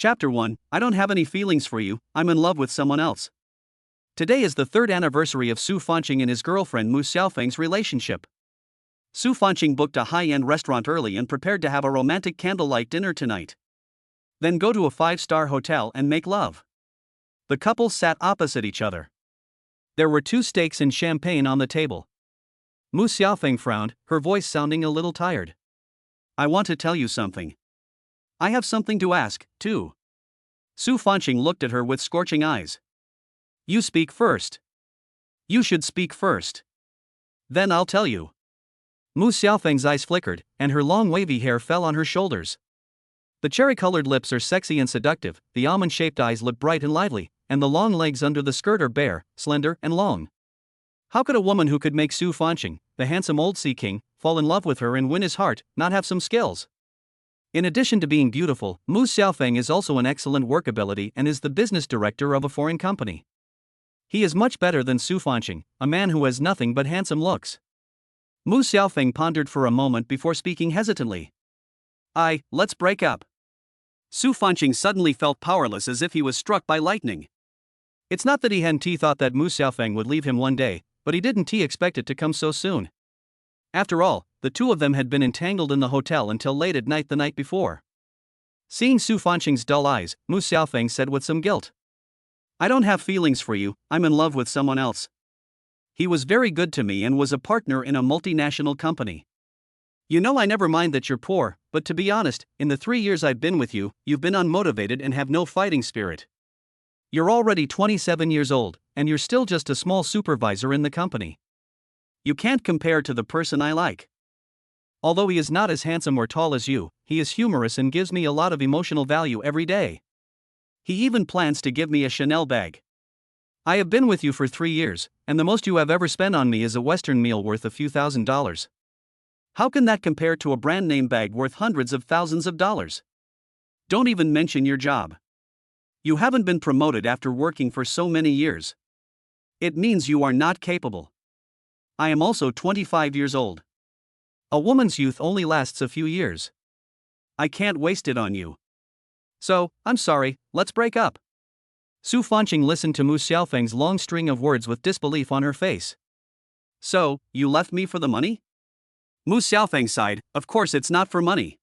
Chapter 1, I don't have any feelings for you, I'm in love with someone else. Today is the third anniversary of Su Fanqing and his girlfriend Mu Xiaofeng's relationship. Su Fanqing booked a high-end restaurant early and prepared to have a romantic candlelight dinner tonight. Then go to a 5-star hotel and make love. The couple sat opposite each other. There were 2 steaks and champagne on the table. Mu Xiaofeng frowned, her voice sounding a little tired. I want to tell you something. I have something to ask, too. Su Fanqing looked at her with scorching eyes. You speak first. You should speak first. Then I'll tell you. Mu Xiaofeng's eyes flickered, and her long wavy hair fell on her shoulders. The cherry-colored lips are sexy and seductive, the almond-shaped eyes look bright and lively, and the long legs under the skirt are bare, slender, and long. How could a woman who could make Su Fanqing, the handsome old sea king, fall in love with her and win his heart, not have some skills? In addition to being beautiful, Mu Xiaofeng is also an excellent workability and is the business director of a foreign company. He is much better than Su Fanqing, a man who has nothing but handsome looks. Mu Xiaofeng pondered for a moment before speaking hesitantly. Let's break up. Su Fanqing suddenly felt powerless as if he was struck by lightning. It's not that he hadn't thought that Mu Xiaofeng would leave him one day, but he didn't expect it to come so soon. After all, the two of them had been entangled in the hotel until late at night the night before. Seeing Su Fanqing's dull eyes, Mu Xiaofeng said with some guilt. I don't have feelings for you, I'm in love with someone else. He was very good to me and was a partner in a multinational company. You know I never mind that you're poor, but to be honest, in the 3 years I've been with you, you've been unmotivated and have no fighting spirit. You're already 27 years old, and you're still just a small supervisor in the company. You can't compare to the person I like. Although he is not as handsome or tall as you, he is humorous and gives me a lot of emotional value every day. He even plans to give me a Chanel bag. I have been with you for 3 years, and the most you have ever spent on me is a Western meal worth a few $1,000s. How can that compare to a brand name bag worth hundreds of thousands of dollars? Don't even mention your job. You haven't been promoted after working for so many years. It means you are not capable. I am also 25 years old. A woman's youth only lasts a few years. I can't waste it on you. So, I'm sorry, let's break up. Su Fanqing listened to Mu Xiaofeng's long string of words with disbelief on her face. So, you left me for the money? Mu Xiaofeng sighed, of course it's not for money.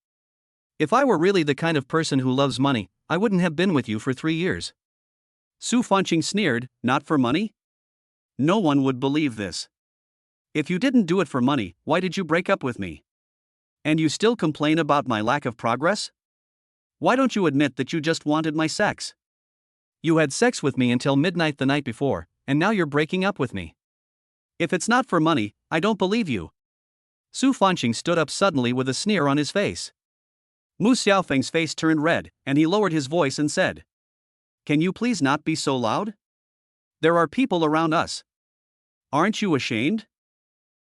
If I were really the kind of person who loves money, I wouldn't have been with you for 3 years. Su Fanqing sneered, not for money? No one would believe this. If you didn't do it for money, why did you break up with me? And you still complain about my lack of progress? Why don't you admit that you just wanted my sex? You had sex with me until midnight the night before, and now you're breaking up with me. If it's not for money, I don't believe you. Su Fanqing stood up suddenly with a sneer on his face. Mu Xiaofeng's face turned red, and he lowered his voice and said, Can you please not be so loud? There are people around us. Aren't you ashamed?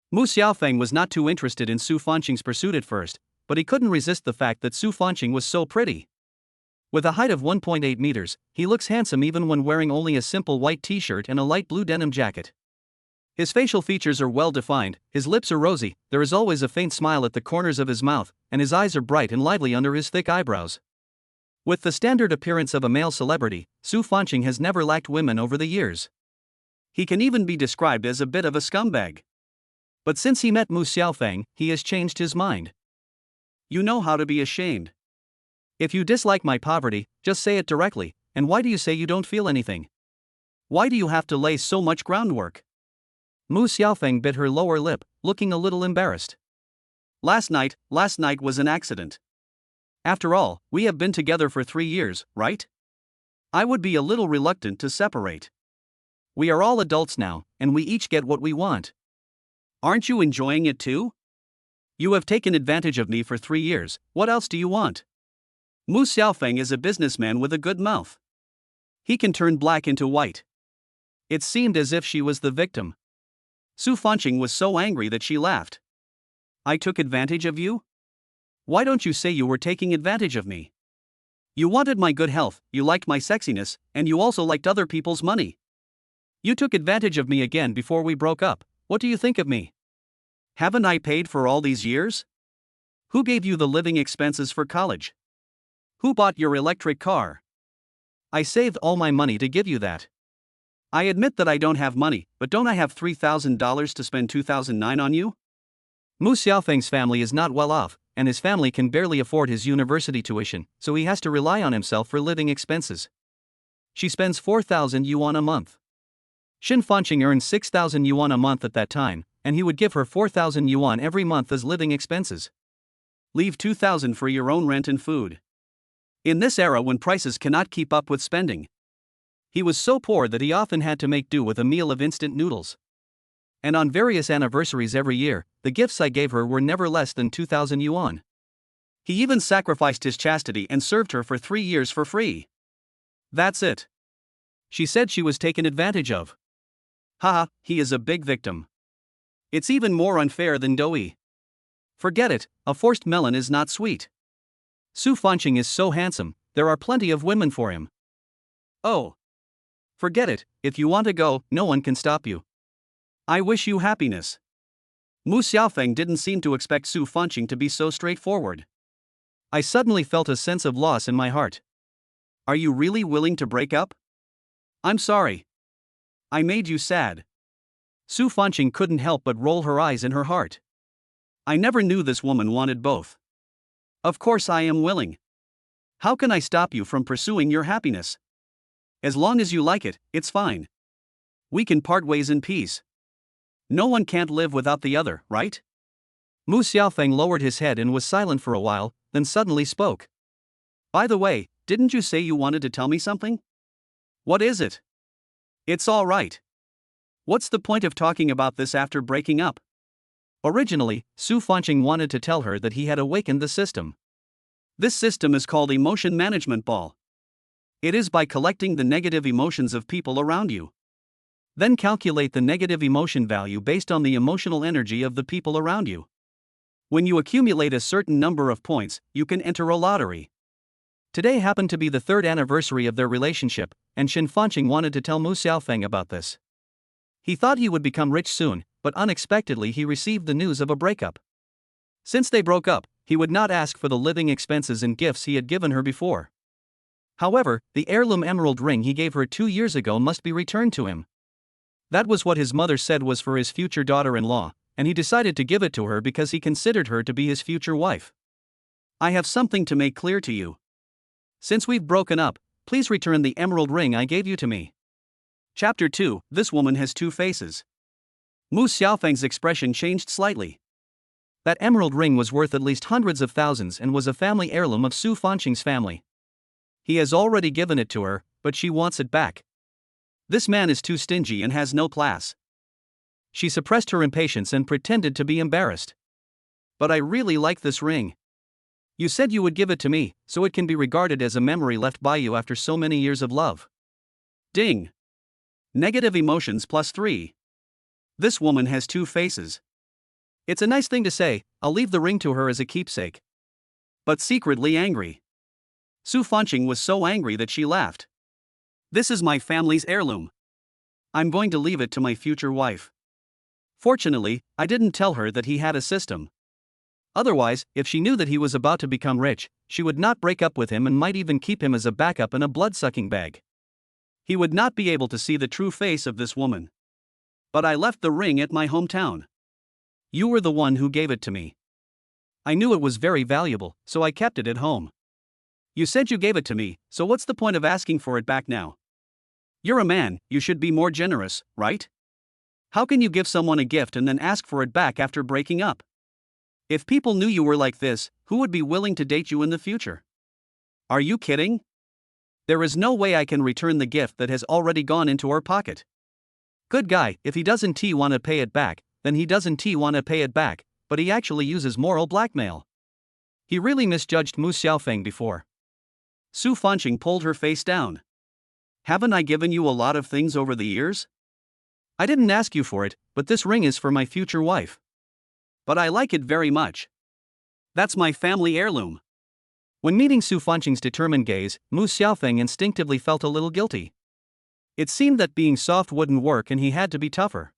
Mu Xiaofeng was not too interested in Su Fanqing's pursuit at first, but he couldn't resist the fact that Su Fanqing was so pretty. With a height of 1.8 meters, he looks handsome even when wearing only a simple white t-shirt and a light blue denim jacket. His facial features are well defined, his lips are rosy, there is always a faint smile at the corners of his mouth, and his eyes are bright and lively under his thick eyebrows. With the standard appearance of a male celebrity, Su Fanqing has never lacked women over the years. He can even be described as a bit of a scumbag. But since he met Mu Xiaofeng, he has changed his mind. You know how to be ashamed. If you dislike my poverty, just say it directly, and why do you say you don't feel anything? Why do you have to lay so much groundwork? Mu Xiaofeng bit her lower lip, looking a little embarrassed. Last night was an accident. After all, we have been together for 3 years, right? I would be a little reluctant to separate. We are all adults now, and we each get what we want. Aren't you enjoying it too? You have taken advantage of me for 3 years, what else do you want? Mu Xiaofeng is a businessman with a good mouth. He can turn black into white. It seemed as if she was the victim. Su Fanqing was so angry that she laughed. I took advantage of you? Why don't you say you were taking advantage of me? You wanted my good health, you liked my sexiness, and you also liked other people's money. You took advantage of me again before we broke up. What do you think of me? Haven't I paid for all these years? Who gave you the living expenses for college? Who bought your electric car? I saved all my money to give you that. I admit that I don't have money, but don't I have $3,000 to spend 2009 on you? Mu Xiaofeng's family is not well off, and his family can barely afford his university tuition, so he has to rely on himself for living expenses. She spends 4,000 yuan a month. Xin Fanqing earned 6,000 yuan a month at that time, and he would give her 4,000 yuan every month as living expenses. Leave 2,000 for your own rent and food. In this era when prices cannot keep up with spending. He was so poor that he often had to make do with a meal of instant noodles. And on various anniversaries every year, the gifts I gave her were never less than 2,000 yuan. He even sacrificed his chastity and served her for 3 years for free. That's it. She said she was taken advantage of. Haha, he is a big victim. It's even more unfair than Doi. Forget it, a forced melon is not sweet. Su Fanqing is so handsome, there are plenty of women for him. Oh. Forget it, if you want to go, no one can stop you. I wish you happiness. Mu Xiaofeng didn't seem to expect Su Fanqing to be so straightforward. I suddenly felt a sense of loss in my heart. Are you really willing to break up? I'm sorry. I made you sad. Su Fanqing couldn't help but roll her eyes in her heart. I never knew this woman wanted both. Of course I am willing. How can I stop you from pursuing your happiness? As long as you like it, it's fine. We can part ways in peace. No one can't live without the other, right? Mu Xiaofeng lowered his head and was silent for a while, then suddenly spoke. By the way, didn't you say you wanted to tell me something? What is it? It's all right. What's the point of talking about this after breaking up? Originally, Su Fanqing wanted to tell her that he had awakened the system. This system is called Emotion Management Ball. It is by collecting the negative emotions of people around you. Then calculate the negative emotion value based on the emotional energy of the people around you. When you accumulate a certain number of points, you can enter a lottery. Today happened to be the 3rd anniversary of their relationship, and Xin Fanqing wanted to tell Mu Xiaofeng about this. He thought he would become rich soon, but unexpectedly he received the news of a breakup. Since they broke up, he would not ask for the living expenses and gifts he had given her before. However, the heirloom emerald ring he gave her 2 years ago must be returned to him. That was what his mother said was for his future daughter-in-law, and he decided to give it to her because he considered her to be his future wife. I have something to make clear to you. Since we've broken up, please return the emerald ring I gave you to me. Chapter 2, This Woman Has Two Faces. Mu Xiaofeng's expression changed slightly. That emerald ring was worth at least hundreds of thousands and was a family heirloom of Su Fanqing's family. He has already given it to her, but she wants it back. This man is too stingy and has no class. She suppressed her impatience and pretended to be embarrassed. But I really like this ring. You said you would give it to me, so it can be regarded as a memory left by you after so many years of love. Ding. Negative emotions +3. This woman has two faces. It's a nice thing to say, I'll leave the ring to her as a keepsake. But secretly angry. Su Fanqing was so angry that she laughed. This is my family's heirloom. I'm going to leave it to my future wife. Fortunately, I didn't tell her that he had a system. Otherwise, if she knew that he was about to become rich, she would not break up with him and might even keep him as a backup in a blood-sucking bag. He would not be able to see the true face of this woman. But I left the ring at my hometown. You were the one who gave it to me. I knew it was very valuable, so I kept it at home. You said you gave it to me, so what's the point of asking for it back now? You're a man, you should be more generous, right? How can you give someone a gift and then ask for it back after breaking up? If people knew you were like this, who would be willing to date you in the future? Are you kidding? There is no way I can return the gift that has already gone into our pocket. Good guy, if he doesn't want to pay it back, then he doesn't want to pay it back, but he actually uses moral blackmail. He really misjudged Mu Xiaofeng before. Su Fanqing pulled her face down. Haven't I given you a lot of things over the years? I didn't ask you for it, but this ring is for my future wife. But I like it very much. That's my family heirloom. When meeting Su Fanqing's determined gaze, Mu Xiaofeng instinctively felt a little guilty. It seemed that being soft wouldn't work and he had to be tougher.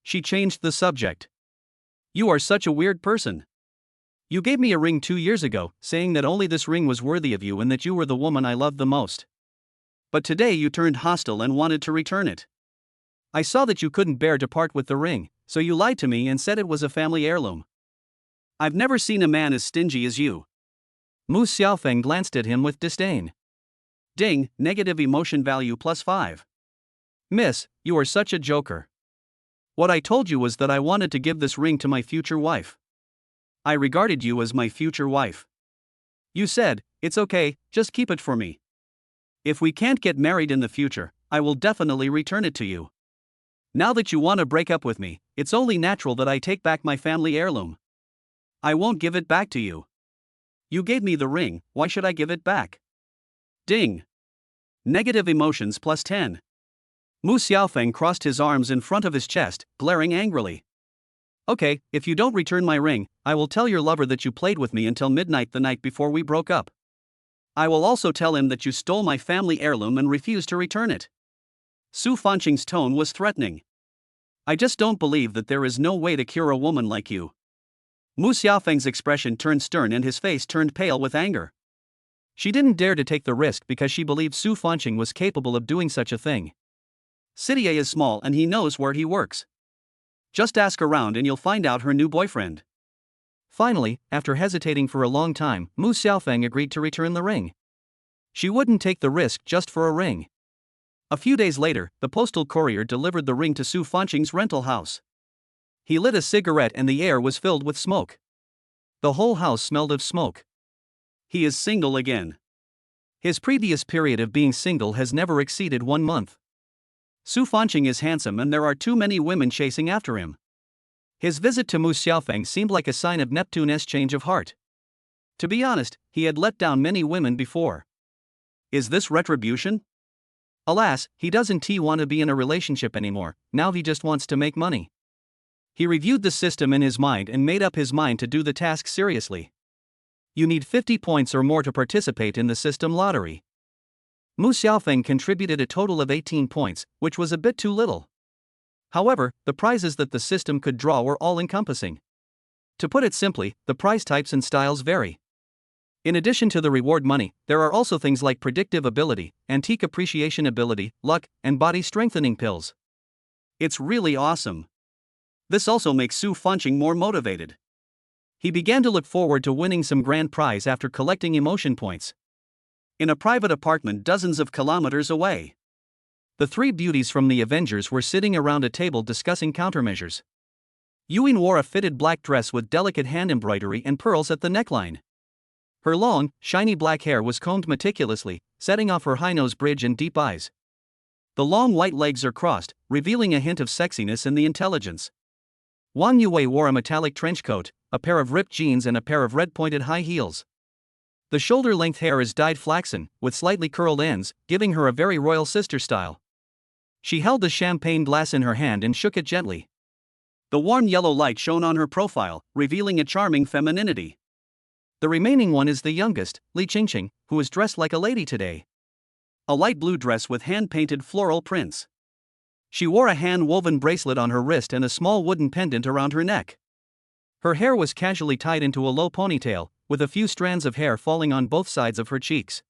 She changed the subject. You are such a weird person. You gave me a ring 2 years ago, saying that only this ring was worthy of you and that you were the woman I loved the most. But today you turned hostile and wanted to return it. I saw that you couldn't bear to part with the ring, so you lied to me and said it was a family heirloom. I've never seen a man as stingy as you. Mu Xiaofeng glanced at him with disdain. Ding, negative emotion value +5. Miss, you are such a joker. What I told you was that I wanted to give this ring to my future wife. I regarded you as my future wife. You said, it's okay, just keep it for me. If we can't get married in the future, I will definitely return it to you. Now that you want to break up with me, it's only natural that I take back my family heirloom. I won't give it back to you. You gave me the ring, why should I give it back? Ding. Negative emotions +10. Mu Xiaofeng crossed his arms in front of his chest, glaring angrily. Okay, if you don't return my ring, I will tell your lover that you played with me until midnight the night before we broke up. I will also tell him that you stole my family heirloom and refused to return it. Su Fanqing's tone was threatening. I just don't believe that there is no way to cure a woman like you. Mu Xiaofeng's expression turned stern and his face turned pale with anger. She didn't dare to take the risk because she believed Su Fanqing was capable of doing such a thing. City A is small and he knows where he works. Just ask around and you'll find out her new boyfriend. Finally, after hesitating for a long time, Mu Xiaofeng agreed to return the ring. She wouldn't take the risk just for a ring. A few days later, the postal courier delivered the ring to Su Fanqing's rental house. He lit a cigarette and the air was filled with smoke. The whole house smelled of smoke. He is single again. His previous period of being single has never exceeded 1 month. Su Fanqing is handsome and there are too many women chasing after him. His visit to Mu Xiaofeng seemed like a sign of Neptune's change of heart. To be honest, he had let down many women before. Is this retribution? Alas, he doesn't want to be in a relationship anymore, now he just wants to make money. He reviewed the system in his mind and made up his mind to do the task seriously. You need 50 points or more to participate in the system lottery. Mu Xiaofeng contributed a total of 18 points, which was a bit too little. However, the prizes that the system could draw were all-encompassing. To put it simply, the prize types and styles vary. In addition to the reward money, there are also things like predictive ability, antique appreciation ability, luck, and body strengthening pills. It's really awesome. This also makes Su Fanqing more motivated. He began to look forward to winning some grand prize after collecting emotion points. In a private apartment dozens of kilometers away, the 3 beauties from the Avengers were sitting around a table discussing countermeasures. Yuan wore a fitted black dress with delicate hand embroidery and pearls at the neckline. Her long, shiny black hair was combed meticulously, setting off her high nose bridge and deep eyes. The long white legs are crossed, revealing a hint of sexiness in the intelligence. Wang Yue wore a metallic trench coat, a pair of ripped jeans and a pair of red-pointed high heels. The shoulder-length hair is dyed flaxen, with slightly curled ends, giving her a very royal sister style. She held the champagne glass in her hand and shook it gently. The warm yellow light shone on her profile, revealing a charming femininity. The remaining one is the youngest, Li Qingqing, who is dressed like a lady today. A light blue dress with hand-painted floral prints. She wore a hand-woven bracelet on her wrist and a small wooden pendant around her neck. Her hair was casually tied into a low ponytail, with a few strands of hair falling on both sides of her cheeks.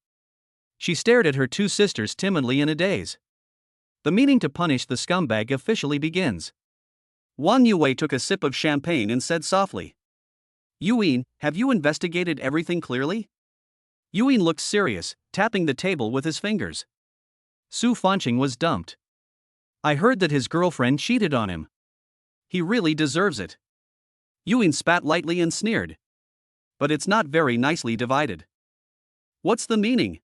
She stared at her 2 sisters timidly in a daze. The meeting to punish the scumbag officially begins. Wang Yue took a sip of champagne and said softly, Yuan, have you investigated everything clearly? Yuan looked serious, tapping the table with his fingers. Su Fanqing was dumped. I heard that his girlfriend cheated on him. He really deserves it. Yuan spat lightly and sneered. But it's not very nicely divided. What's the meaning?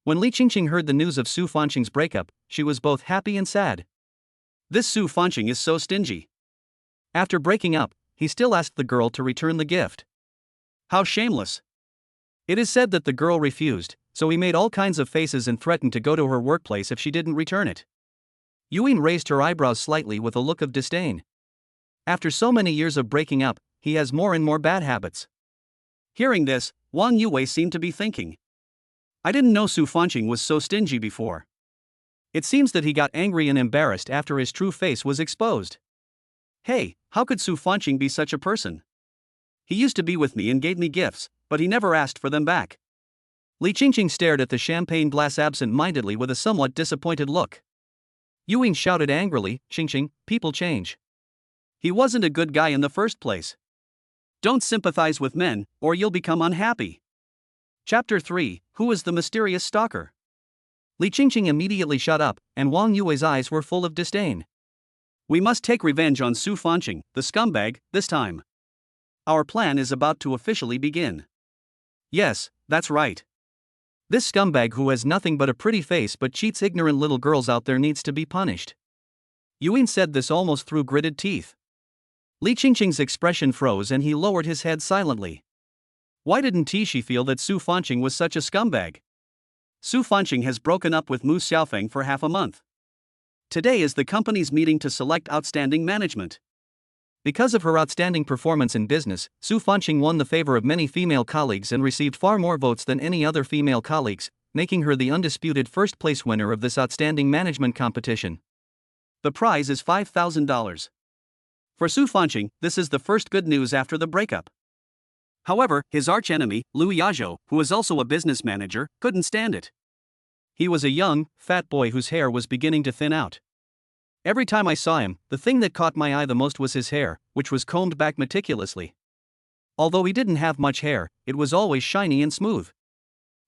When Li Qingqing heard the news of Su Fanqing's breakup, she was both happy and sad. This Su Fanqing is so stingy. After breaking up, he still asked the girl to return the gift. How shameless. It is said that the girl refused, so he made all kinds of faces and threatened to go to her workplace if she didn't return it. Yuan raised her eyebrows slightly with a look of disdain. After so many years of breaking up, he has more and more bad habits. Hearing this, Wang Yue seemed to be thinking. I didn't know Su Fanqing was so stingy before. It seems that he got angry and embarrassed after his true face was exposed. Hey, how could Su Fanqing be such a person? He used to be with me and gave me gifts, but he never asked for them back. Li Qingqing stared at the champagne glass absent-mindedly with a somewhat disappointed look. Ewing shouted angrily, "Qingqing, people change. He wasn't a good guy in the first place. Don't sympathize with men, or you'll become unhappy." Chapter 3, Who is the Mysterious Stalker? Li Qingqing immediately shut up, and Wang Yue's eyes were full of disdain. "We must take revenge on Su Fanqing, the scumbag, this time. Our plan is about to officially begin." "Yes, that's right. This scumbag who has nothing but a pretty face but cheats ignorant little girls out there needs to be punished." Yuan said this almost through gritted teeth. Li Qingqing's expression froze and he lowered his head silently. Why didn't she feel that Su Fanqing was such a scumbag? Su Fanqing has broken up with Mu Xiaofeng for half a month. Today is the company's meeting to select outstanding management. Because of her outstanding performance in business, Su Fanqing won the favor of many female colleagues and received far more votes than any other female colleagues, making her the undisputed first-place winner of this outstanding management competition. The prize is $5,000. For Su Fanqing, this is the first good news after the breakup. However, his archenemy, Liu Yazhou, who is also a business manager, couldn't stand it. He was a young, fat boy whose hair was beginning to thin out. Every time I saw him, the thing that caught my eye the most was his hair, which was combed back meticulously. Although he didn't have much hair, it was always shiny and smooth.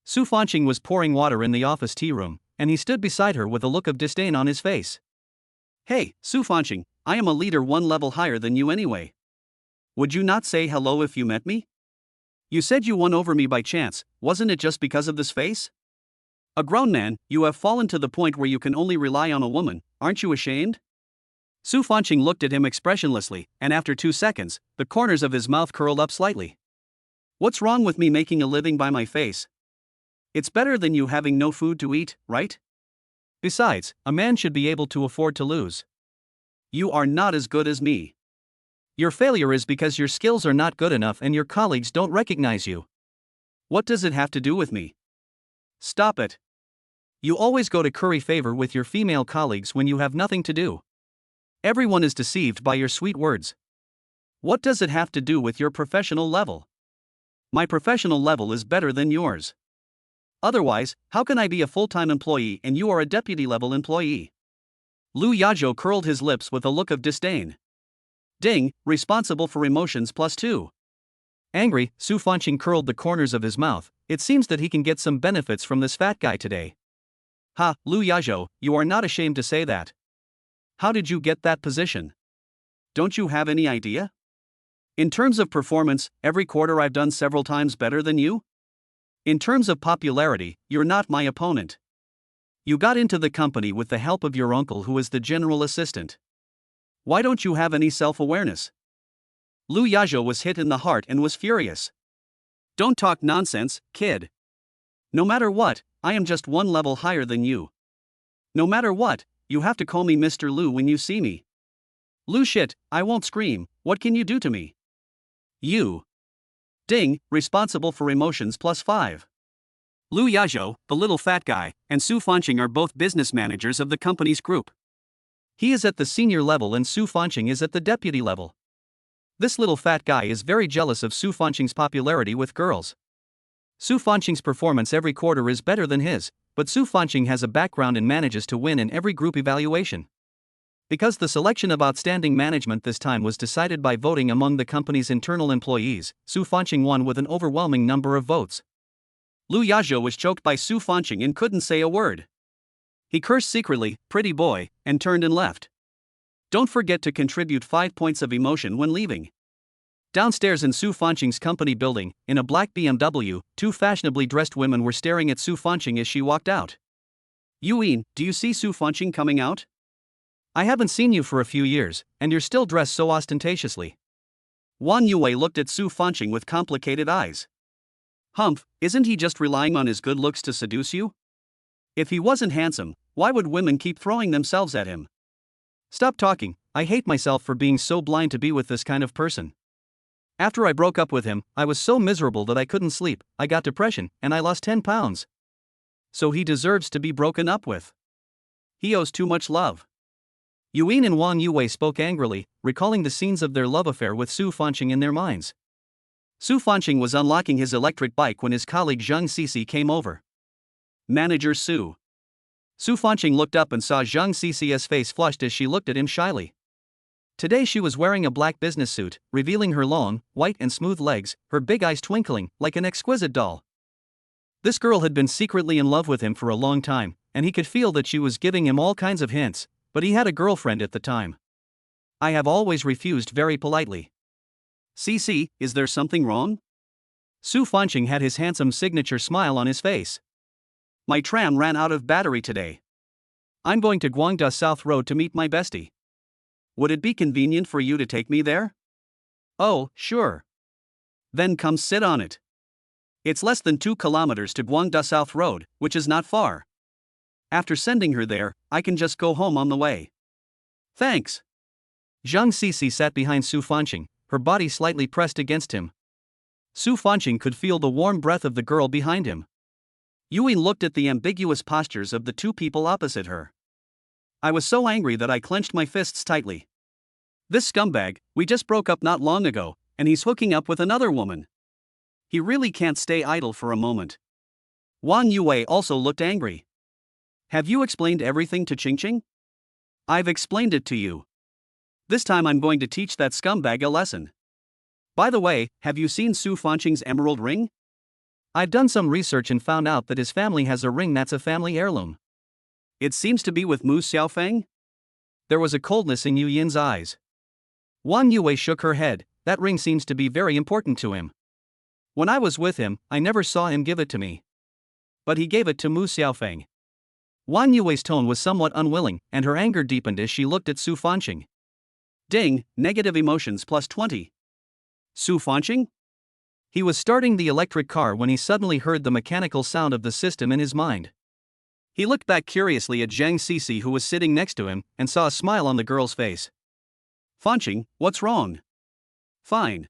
Su Fanqing was pouring water in the office tea room, and he stood beside her with a look of disdain on his face. "Hey, Su Fanqing, I am a leader one level higher than you anyway. Would you not say hello if you met me? You said you won over me by chance, wasn't it just because of this face? A grown man, you have fallen to the point where you can only rely on a woman, aren't you ashamed?" Su Fanqing looked at him expressionlessly, and after 2 seconds, the corners of his mouth curled up slightly. "What's wrong with me making a living by my face? It's better than you having no food to eat, right? Besides, a man should be able to afford to lose. You are not as good as me. Your failure is because your skills are not good enough and your colleagues don't recognize you. What does it have to do with me? Stop it. You always go to curry favor with your female colleagues when you have nothing to do. Everyone is deceived by your sweet words. What does it have to do with your professional level? My professional level is better than yours. Otherwise, how can I be a full-time employee and you are a deputy-level employee?" Liu Yazhou curled his lips with a look of disdain. Ding, responsible for emotions +2. Angry, Su Fanqing curled the corners of his mouth. It seems that he can get some benefits from this fat guy today. "Ha, Liu Yazhou, you are not ashamed to say that. How did you get that position? Don't you have any idea? In terms of performance, every quarter I've done several times better than you. In terms of popularity, you're not my opponent. You got into the company with the help of your uncle who is the general assistant. Why don't you have any self-awareness?" Liu Yazhou was hit in the heart and was furious. "Don't talk nonsense, kid. No matter what, I am just one level higher than you. No matter what, you have to call me Mr. Liu when you see me. Liu shit, I won't scream, what can you do to me? You. Ding, responsible for emotions +5. Liu Yazhou, the little fat guy, and Su Fanqing are both business managers of the company's group. He is at the senior level and Su Fanqing is at the deputy level. This little fat guy is very jealous of Su Fanqing's popularity with girls. Su Fanqing's performance every quarter is better than his, but Su Fanqing has a background and manages to win in every group evaluation. Because the selection of outstanding management this time was decided by voting among the company's internal employees, Su Fanqing won with an overwhelming number of votes. Liu Yazhou was choked by Su Fanqing and couldn't say a word. He cursed secretly, "Pretty boy," and turned and left. Don't forget to contribute 5 points of emotion when leaving. Downstairs in Su Fanqing's company building, in a black BMW, 2 fashionably dressed women were staring at Su Fanqing as she walked out. "Yuan, do you see Su Fanqing coming out? I haven't seen you for a few years, and you're still dressed so ostentatiously." Wang Yue looked at Su Fanqing with complicated eyes. "Humph, isn't he just relying on his good looks to seduce you? If he wasn't handsome, why would women keep throwing themselves at him? Stop talking, I hate myself for being so blind to be with this kind of person. After I broke up with him, I was so miserable that I couldn't sleep, I got depression, and I lost 10 pounds. So he deserves to be broken up with. He owes too much love." Yuan and Wang Yue spoke angrily, recalling the scenes of their love affair with Su Fanqing in their minds. Su Fanqing was unlocking his electric bike when his colleague Zhang Cece came over. Manager Su. Su Fanqing looked up and saw Zhang Cece's face flushed as she looked at him shyly. Today she was wearing a black business suit, revealing her long, white and smooth legs, her big eyes twinkling like an exquisite doll. This girl had been secretly in love with him for a long time, and he could feel that she was giving him all kinds of hints, but he had a girlfriend at the time. I have always refused very politely. Cece, is there something wrong? Su Fanqing had his handsome signature smile on his face. My tram ran out of battery today. I'm going to Guangda South Road to meet my bestie. Would it be convenient for you to take me there? Oh, sure. Then come sit on it. It's less than 2 kilometers to Guangda South Road, which is not far. After sending her there, I can just go home on the way. Thanks. Zhang Cece sat behind Su Fanqing, her body slightly pressed against him. Su Fanqing could feel the warm breath of the girl behind him. Yui looked at the ambiguous postures of the two people opposite her. I was so angry that I clenched my fists tightly. This scumbag, we just broke up not long ago, and he's hooking up with another woman. He really can't stay idle for a moment. Wang Yue also looked angry. Have you explained everything to Qingqing? I've explained it to you. This time I'm going to teach that scumbag a lesson. By the way, have you seen Su Fanqing's emerald ring? I've done some research and found out that his family has a ring that's a family heirloom. It seems to be with Mu Xiaofeng? There was a coldness in Yu Yin's eyes. Wang Yue shook her head. That ring seems to be very important to him. When I was with him, I never saw him give it to me. But he gave it to Mu Xiaofeng. Wang Yue's tone was somewhat unwilling, and her anger deepened as she looked at Su Fanqing. Ding, negative emotions plus 20. Su Fanqing? He was starting the electric car when he suddenly heard the mechanical sound of the system in his mind. He looked back curiously at Zhang Cece, who was sitting next to him, and saw a smile on the girl's face. Fanqing, what's wrong? Fine.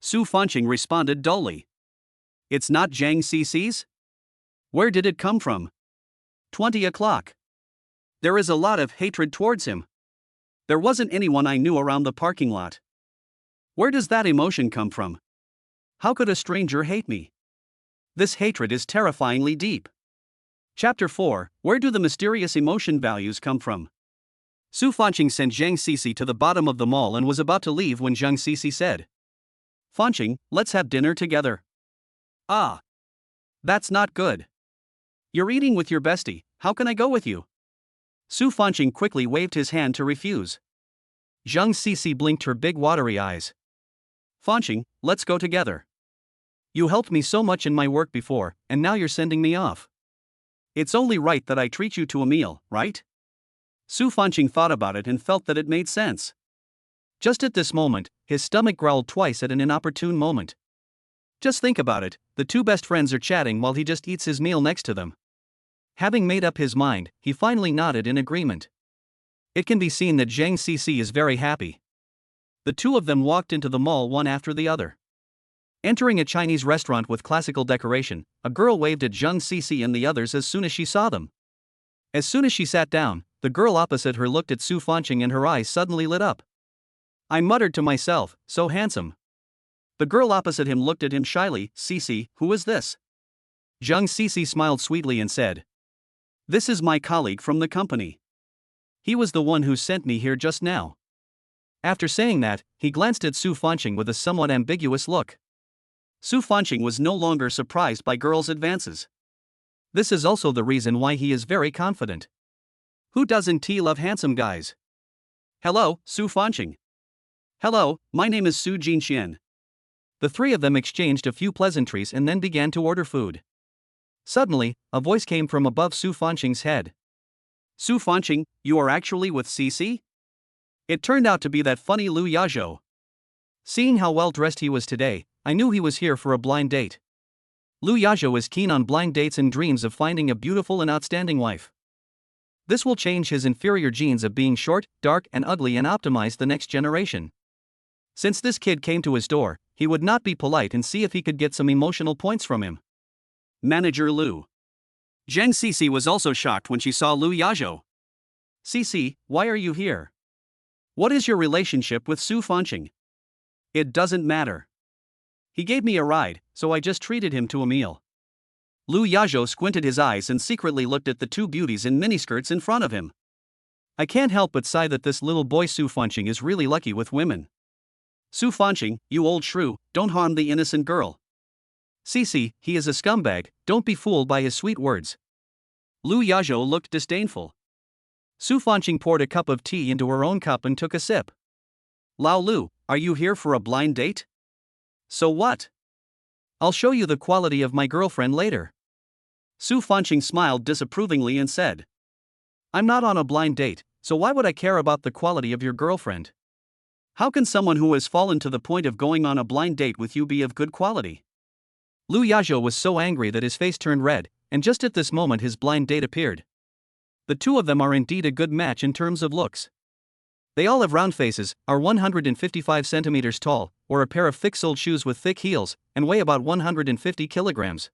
Su Fanqing responded dully. It's not Zhang Cece's? Where did it come from? 20 o'clock. There is a lot of hatred towards him. There wasn't anyone I knew around the parking lot. Where does that emotion come from? How could a stranger hate me? This hatred is terrifyingly deep. Chapter 4, Where do the mysterious emotion values come from? Su Fanqing sent Zhang Cece to the bottom of the mall and was about to leave when Zhang Cece said, Fanqing, let's have dinner together. Ah. That's not good. You're eating with your bestie, how can I go with you? Su Fanqing quickly waved his hand to refuse. Zhang Cece blinked her big watery eyes. Fanqing, let's go together. You helped me so much in my work before, and now you're sending me off. It's only right that I treat you to a meal, right? Su Fanqing thought about it and felt that it made sense. Just at this moment, his stomach growled twice at an inopportune moment. Just think about it, the two best friends are chatting while he just eats his meal next to them. Having made up his mind, he finally nodded in agreement. It can be seen that Zhang Cece is very happy. The two of them walked into the mall one after the other. Entering a Chinese restaurant with classical decoration, a girl waved at Zhang Cece and the others as soon as she saw them. As soon as she sat down, the girl opposite her looked at Su Fanqing and her eyes suddenly lit up. I muttered to myself, so handsome. The girl opposite him looked at him shyly. Cece, who is this? Zhang Cece smiled sweetly and said, This is my colleague from the company. He was the one who sent me here just now. After saying that, he glanced at Su Fanqing with a somewhat ambiguous look. Su Fanqing was no longer surprised by girls' advances. This is also the reason why he is very confident. Who doesn't love handsome guys? Hello, Su Fanqing. Hello, my name is Su Jinxian. The three of them exchanged a few pleasantries and then began to order food. Suddenly, a voice came from above Su Fanqing's head. Su Fanqing, you are actually with Cece? It turned out to be that funny Lu Yazhou. Seeing how well dressed he was today, I knew he was here for a blind date. Lu Yazhou is keen on blind dates and dreams of finding a beautiful and outstanding wife. This will change his inferior genes of being short, dark, and ugly and optimize the next generation. Since this kid came to his door, he would not be polite and see if he could get some emotional points from him. Manager Lu. Zhang Cece was also shocked when she saw Lu Yazhou. Cece, why are you here? What is your relationship with Su Fanqing? It doesn't matter. He gave me a ride, so I just treated him to a meal. Lu Yazhou squinted his eyes and secretly looked at the two beauties in miniskirts in front of him. I can't help but sigh that this little boy Su Fanqing is really lucky with women. Su Fanqing, you old shrew, don't harm the innocent girl. Cici, he is a scumbag, don't be fooled by his sweet words. Lu Yazhou looked disdainful. Su Fanqing poured a cup of tea into her own cup and took a sip. Lao Lu, are you here for a blind date? So what? I'll show you the quality of my girlfriend later. Su Fanqing smiled disapprovingly and said. I'm not on a blind date, so why would I care about the quality of your girlfriend? How can someone who has fallen to the point of going on a blind date with you be of good quality? Lu Yazhou was so angry that his face turned red, and just at this moment his blind date appeared. The two of them are indeed a good match in terms of looks. They all have round faces, are 155 centimeters tall, wear a pair of thick-soled shoes with thick heels, and weigh about 150 kilograms.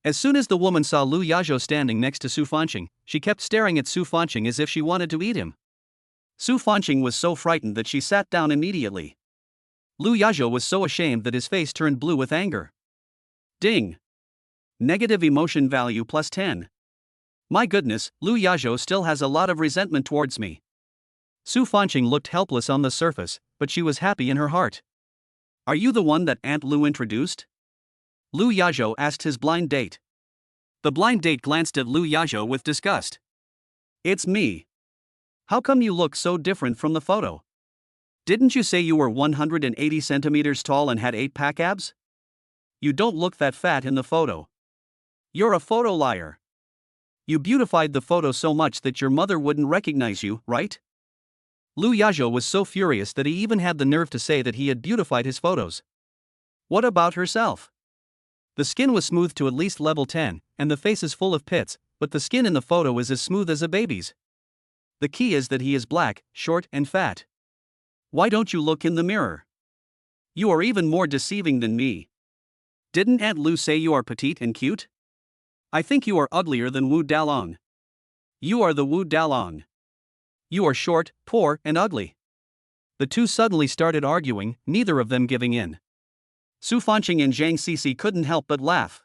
As soon as the woman saw Lu Yazhou standing next to Su Fanqing, she kept staring at Su Fanqing as if she wanted to eat him. Su Fanqing was so frightened that she sat down immediately. Lu Yazhou was so ashamed that his face turned blue with anger. Ding! Negative emotion value plus 10. My goodness, Lu Yazhou still has a lot of resentment towards me. Su Fanqing looked helpless on the surface, but she was happy in her heart. Are you the one that Aunt Lu introduced? Lu Yazhou asked his blind date. The blind date glanced at Lu Yazhou with disgust. It's me. How come you look so different from the photo? Didn't you say you were 180 centimeters tall and had 8-pack abs? You don't look that fat in the photo. You're a photo liar. You beautified the photo so much that your mother wouldn't recognize you, right? Lu Yazhou was so furious that he even had the nerve to say that he had beautified his photos. What about herself? The skin was smooth to at least level 10, and the face is full of pits, but the skin in the photo is as smooth as a baby's. The key is that he is black, short, and fat. Why don't you look in the mirror? You are even more deceiving than me. Didn't Aunt Lu say you are petite and cute? I think you are uglier than Wu Dalong. You are the Wu Dalong. You are short, poor, and ugly. The two suddenly started arguing, neither of them giving in. Su Fanqing and Zhang Cici couldn't help but laugh.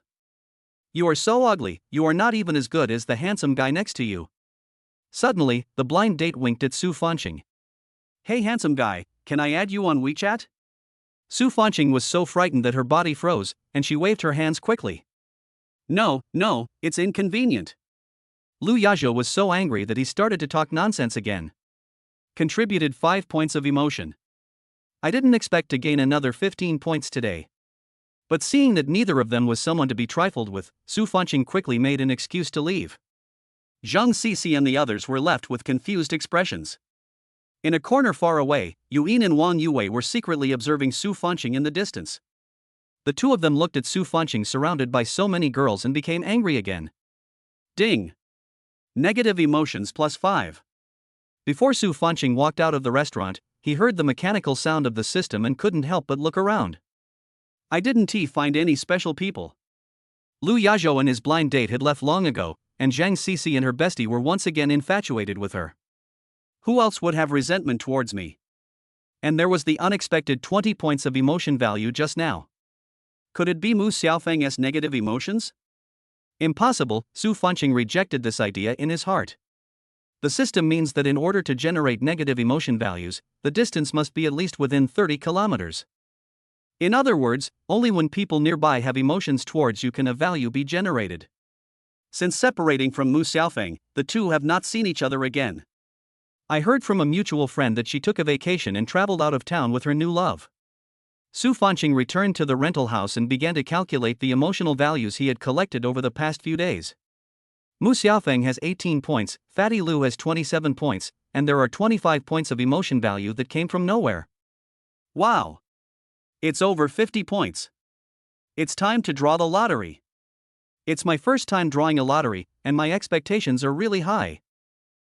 You are so ugly, you are not even as good as the handsome guy next to you. Suddenly, the blind date winked at Su Fanqing. Hey handsome guy, can I add you on WeChat? Su Fanqing was so frightened that her body froze, and she waved her hands quickly. No, it's inconvenient. Lu Yazhou was so angry that he started to talk nonsense again. Contributed 5 points of emotion. I didn't expect to gain another 15 points today. But seeing that neither of them was someone to be trifled with, Su Fanqing quickly made an excuse to leave. Zhang Cici and the others were left with confused expressions. In a corner far away, Yuan and Wang Yue were secretly observing Su Fanqing in the distance. The two of them looked at Su Fanqing surrounded by so many girls and became angry again. Ding! Negative emotions plus 5. Before Su Fanqing walked out of the restaurant, he heard the mechanical sound of the system and couldn't help but look around. I didn't find any special people. Lu Yazhou and his blind date had left long ago, and Zhang Cici and her bestie were once again infatuated with her. Who else would have resentment towards me? And there was the unexpected 20 points of emotion value just now. Could it be Mu Xiaofeng's negative emotions? Impossible, Su Fanqing rejected this idea in his heart. The system means that in order to generate negative emotion values, the distance must be at least within 30 kilometers. In other words, only when people nearby have emotions towards you can a value be generated. Since separating from Mu Xiaofeng, the two have not seen each other again. I heard from a mutual friend that she took a vacation and traveled out of town with her new love. Su Fanqing returned to the rental house and began to calculate the emotional values he had collected over the past few days. Mu Xiaofeng has 18 points, Fatty Lu has 27 points, and there are 25 points of emotion value that came from nowhere. Wow! It's over 50 points. It's time to draw the lottery. It's my first time drawing a lottery, and my expectations are really high.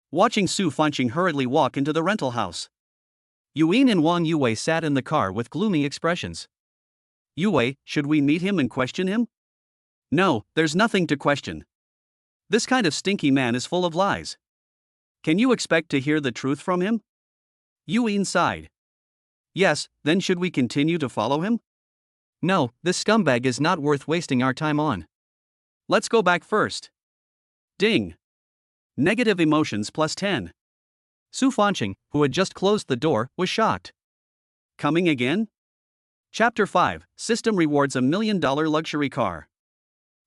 Watching Su Fanqing hurriedly walk into the rental house. Yuan and Wang Yue sat in the car with gloomy expressions. Yue, should we meet him and question him? No, there's nothing to question. This kind of stinky man is full of lies. Can you expect to hear the truth from him? Yuan sighed. Yes, then should we continue to follow him? No, this scumbag is not worth wasting our time on. Let's go back first. Ding. Negative emotions plus 10. Su Fanqing, who had just closed the door, was shocked. Coming again? Chapter 5, System rewards $1 million luxury car.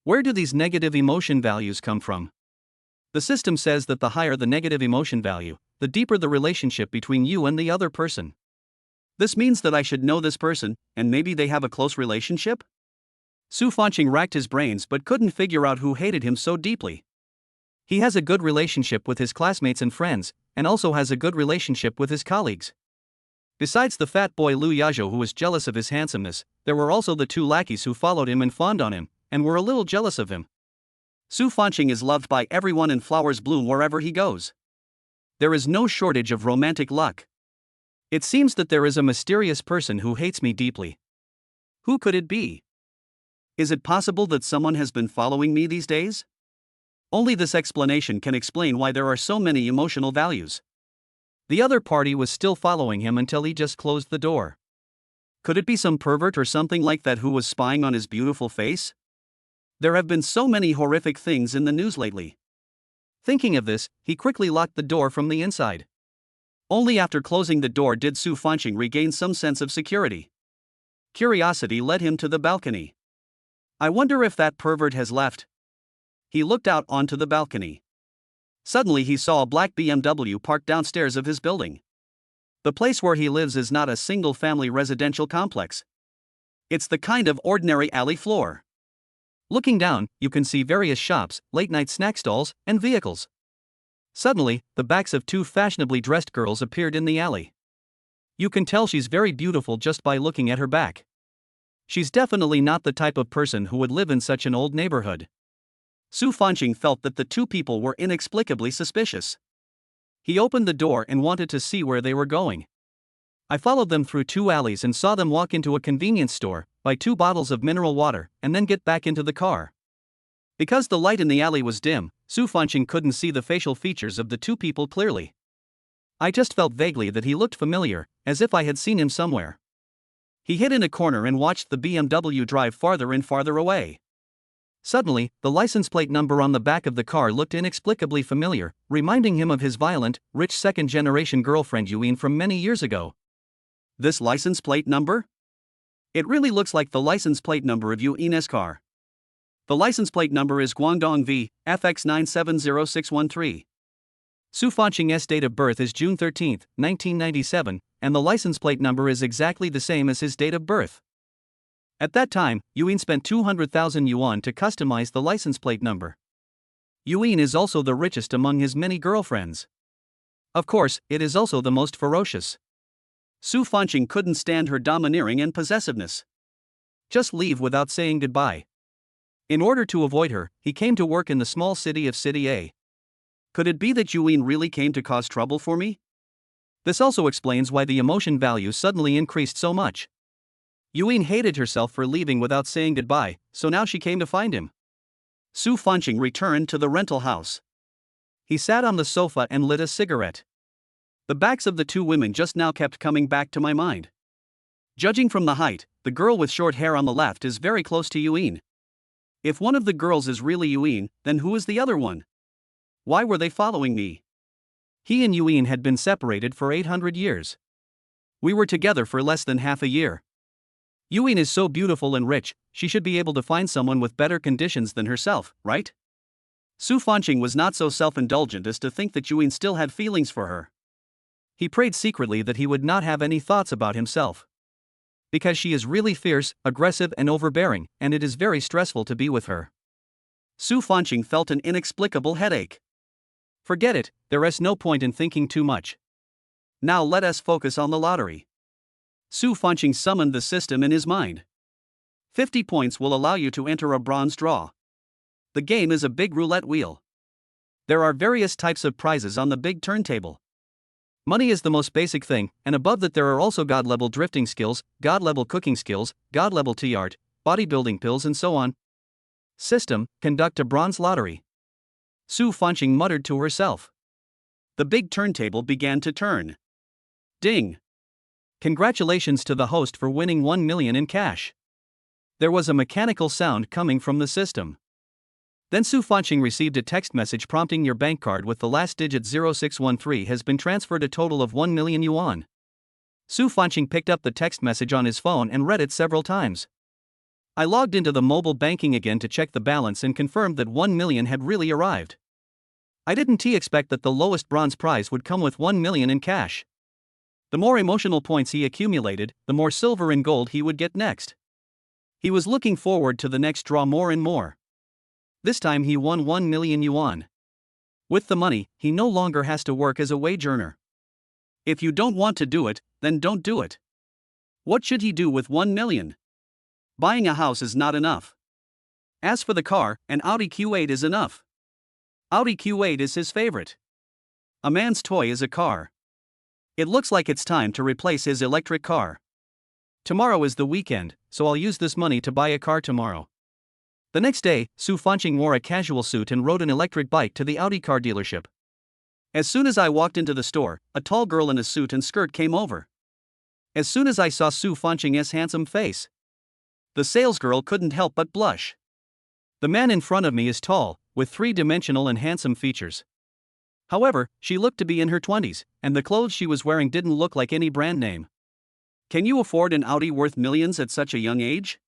Where do these negative emotion values come from? The system says that the higher the negative emotion value, the deeper the relationship between you and the other person. This means that I should know this person, and maybe they have a close relationship? Su Fanqing racked his brains but couldn't figure out who hated him so deeply. He has a good relationship with his classmates and friends, and also has a good relationship with his colleagues. Besides the fat boy Liu Yazhou, who was jealous of his handsomeness, there were also the two lackeys who followed him and fawned on him, and were a little jealous of him. Su Fanqing is loved by everyone and flowers bloom wherever he goes. There is no shortage of romantic luck. It seems that there is a mysterious person who hates me deeply. Who could it be? Is it possible that someone has been following me these days? Only this explanation can explain why there are so many emotional values. The other party was still following him until he just closed the door. Could it be some pervert or something like that who was spying on his beautiful face? There have been so many horrific things in the news lately. Thinking of this, he quickly locked the door from the inside. Only after closing the door did Su Fanqing regain some sense of security. Curiosity led him to the balcony. I wonder if that pervert has left. He looked out onto the balcony. Suddenly he saw a black BMW parked downstairs of his building. The place where he lives is not a single-family residential complex. It's the kind of ordinary alley floor. Looking down, you can see various shops, late-night snack stalls, and vehicles. Suddenly, the backs of two fashionably dressed girls appeared in the alley. You can tell she's very beautiful just by looking at her back. She's definitely not the type of person who would live in such an old neighborhood. Su Fanqing felt that the two people were inexplicably suspicious. He opened the door and wanted to see where they were going. I followed them through two alleys and saw them walk into a convenience store, buy 2 bottles of mineral water, and then get back into the car. Because the light in the alley was dim, Su Fanqing couldn't see the facial features of the two people clearly. I just felt vaguely that he looked familiar, as if I had seen him somewhere. He hid in a corner and watched the BMW drive farther and farther away. Suddenly, the license plate number on the back of the car looked inexplicably familiar, reminding him of his violent, rich second-generation girlfriend Yuan from many years ago. This license plate number? It really looks like the license plate number of Yuan's car. The license plate number is Guangdong V, FX970613. Su Fanqing's date of birth is June 13, 1997, and the license plate number is exactly the same as his date of birth. At that time, Yuan spent 200,000 yuan to customize the license plate number. Yuan is also the richest among his many girlfriends. Of course, it is also the most ferocious. Su Fanqing couldn't stand her domineering and possessiveness. Just leave without saying goodbye. In order to avoid her, he came to work in the small city of City A. Could it be that Yuan really came to cause trouble for me? This also explains why the emotion value suddenly increased so much. Yuan hated herself for leaving without saying goodbye, so now she came to find him. Su Fanqing returned to the rental house. He sat on the sofa and lit a cigarette. The backs of the two women just now kept coming back to my mind. Judging from the height, the girl with short hair on the left is very close to Yuan. If one of the girls is really Yuan, then who is the other one? Why were they following me? He and Yuan had been separated for 800 years. We were together for less than half a year. Yuan is so beautiful and rich, she should be able to find someone with better conditions than herself, right? Su Fanqing was not so self-indulgent as to think that Yuan still had feelings for her. He prayed secretly that he would not have any thoughts about himself. Because she is really fierce, aggressive and overbearing, and it is very stressful to be with her. Su Fanqing felt an inexplicable headache. Forget it, there is no point in thinking too much. Now let us focus on the lottery. Su Fanqing summoned the system in his mind. 50 points will allow you to enter a bronze draw. The game is a big roulette wheel. There are various types of prizes on the big turntable. Money is the most basic thing, and above that there are also god-level drifting skills, god-level cooking skills, god-level tea art, bodybuilding pills and so on. System, conduct a bronze lottery. Su Fanqing muttered to herself. The big turntable began to turn. Ding! Congratulations to the host for winning 1 million in cash. There was a mechanical sound coming from the system. Then Su Fanqing received a text message prompting your bank card with the last digit 0613 has been transferred a total of 1 million yuan. Su Fanqing picked up the text message on his phone and read it several times. I logged into the mobile banking again to check the balance and confirmed that 1 million had really arrived. I didn't expect that the lowest bronze prize would come with 1 million in cash. The more emotional points he accumulated, the more silver and gold he would get next. He was looking forward to the next draw more and more. This time he won 1 million yuan. With the money, he no longer has to work as a wage earner. If you don't want to do it, then don't do it. What should he do with 1 million? Buying a house is not enough. As for the car, an Audi Q8 is enough. Audi Q8 is his favorite. A man's toy is a car. It looks like it's time to replace his electric car. Tomorrow is the weekend, so I'll use this money to buy a car tomorrow. The next day, Su Fanqing wore a casual suit and rode an electric bike to the Audi car dealership. As soon as I walked into the store, a tall girl in a suit and skirt came over. As soon as I saw Su Fanqing's handsome face, the salesgirl couldn't help but blush. The man in front of me is tall, with three-dimensional and handsome features. However, she looked to be in her 20s, and the clothes she was wearing didn't look like any brand name. Can you afford an Audi worth millions at such a young age?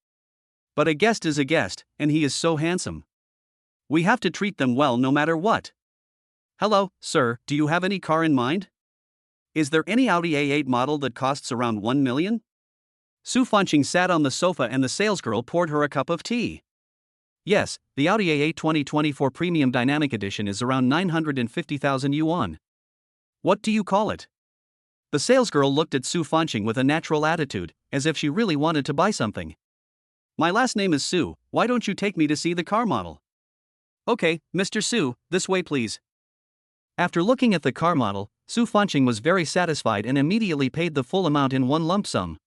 But a guest is a guest, and he is so handsome. We have to treat them well no matter what. Hello, sir, do you have any car in mind? Is there any Audi A8 model that costs around 1 million? Su Fanqing sat on the sofa and the salesgirl poured her a cup of tea. Yes, the Audi A8 2024 Premium Dynamic Edition is around 950,000 yuan. What do you call it? The salesgirl looked at Su Fanqing with a natural attitude, as if she really wanted to buy something. My last name is Su, why don't you take me to see the car model? Okay, Mr. Su, this way please. After looking at the car model, Su Fanqing was very satisfied and immediately paid the full amount in one lump sum.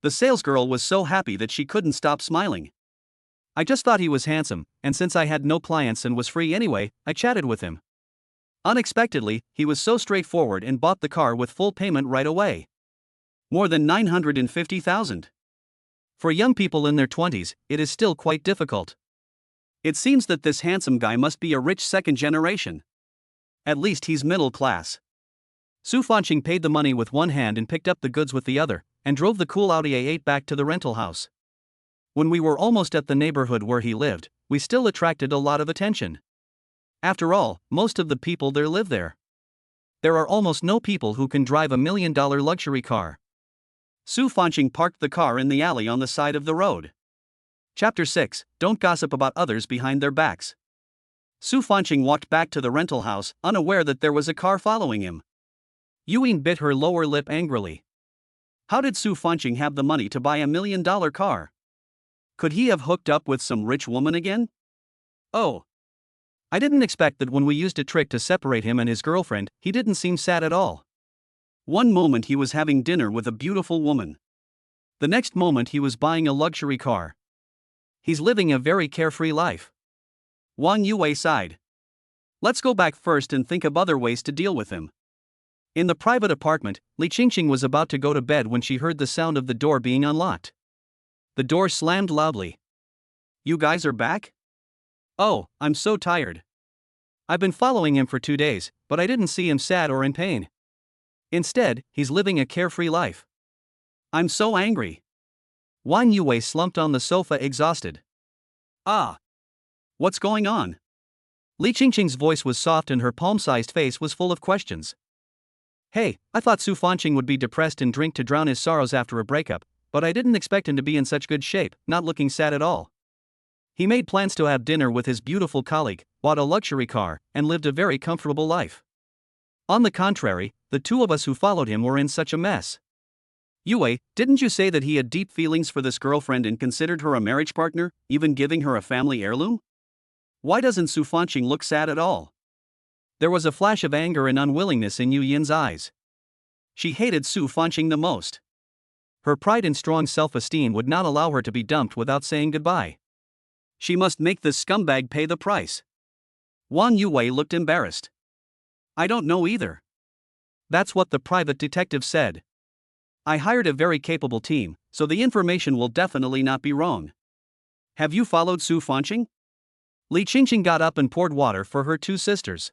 The salesgirl was so happy that she couldn't stop smiling. I just thought he was handsome, and since I had no clients and was free anyway, I chatted with him. Unexpectedly, he was so straightforward and bought the car with full payment right away. More than 950,000. For young people in their 20s, it is still quite difficult. It seems that this handsome guy must be a rich second generation. At least he's middle class. Su Fanqing paid the money with one hand and picked up the goods with the other, and drove the cool Audi A8 back to the rental house. When we were almost at the neighborhood where he lived, we still attracted a lot of attention. After all, most of the people there live there. There are almost no people who can drive $1 million luxury car. Su Fanqing parked the car in the alley on the side of the road. Chapter 6, Don't Gossip About Others Behind Their Backs. Su Fanqing walked back to the rental house, unaware that there was a car following him. Yuyin bit her lower lip angrily. How did Su Fanqing have the money to buy $1 million car? Could he have hooked up with some rich woman again? Oh. I didn't expect that when we used a trick to separate him and his girlfriend, he didn't seem sad at all. One moment he was having dinner with a beautiful woman. The next moment he was buying a luxury car. He's living a very carefree life. Wang Yue sighed. Let's go back first and think of other ways to deal with him. In the private apartment, Li Qingqing was about to go to bed when she heard the sound of the door being unlocked. The door slammed loudly. You guys are back? Oh, I'm so tired. I've been following him for 2 days, but I didn't see him sad or in pain. Instead, he's living a carefree life. I'm so angry. Wang Yue slumped on the sofa exhausted. Ah. What's going on? Li Qingqing's voice was soft and her palm-sized face was full of questions. Hey, I thought Su Fanqing would be depressed and drink to drown his sorrows after a breakup, but I didn't expect him to be in such good shape, not looking sad at all. He made plans to have dinner with his beautiful colleague, bought a luxury car, and lived a very comfortable life. On the contrary, the two of us who followed him were in such a mess. Yue, didn't you say that he had deep feelings for this girlfriend and considered her a marriage partner, even giving her a family heirloom? Why doesn't Su Fanqing look sad at all? There was a flash of anger and unwillingness in Yu Yin's eyes. She hated Su Fanqing the most. Her pride and strong self-esteem would not allow her to be dumped without saying goodbye. She must make this scumbag pay the price. Wang Yue looked embarrassed. I don't know either. That's what the private detective said. I hired a very capable team, so the information will definitely not be wrong. Have you followed Su Fanqing? Li Qingqing got up and poured water for her two sisters.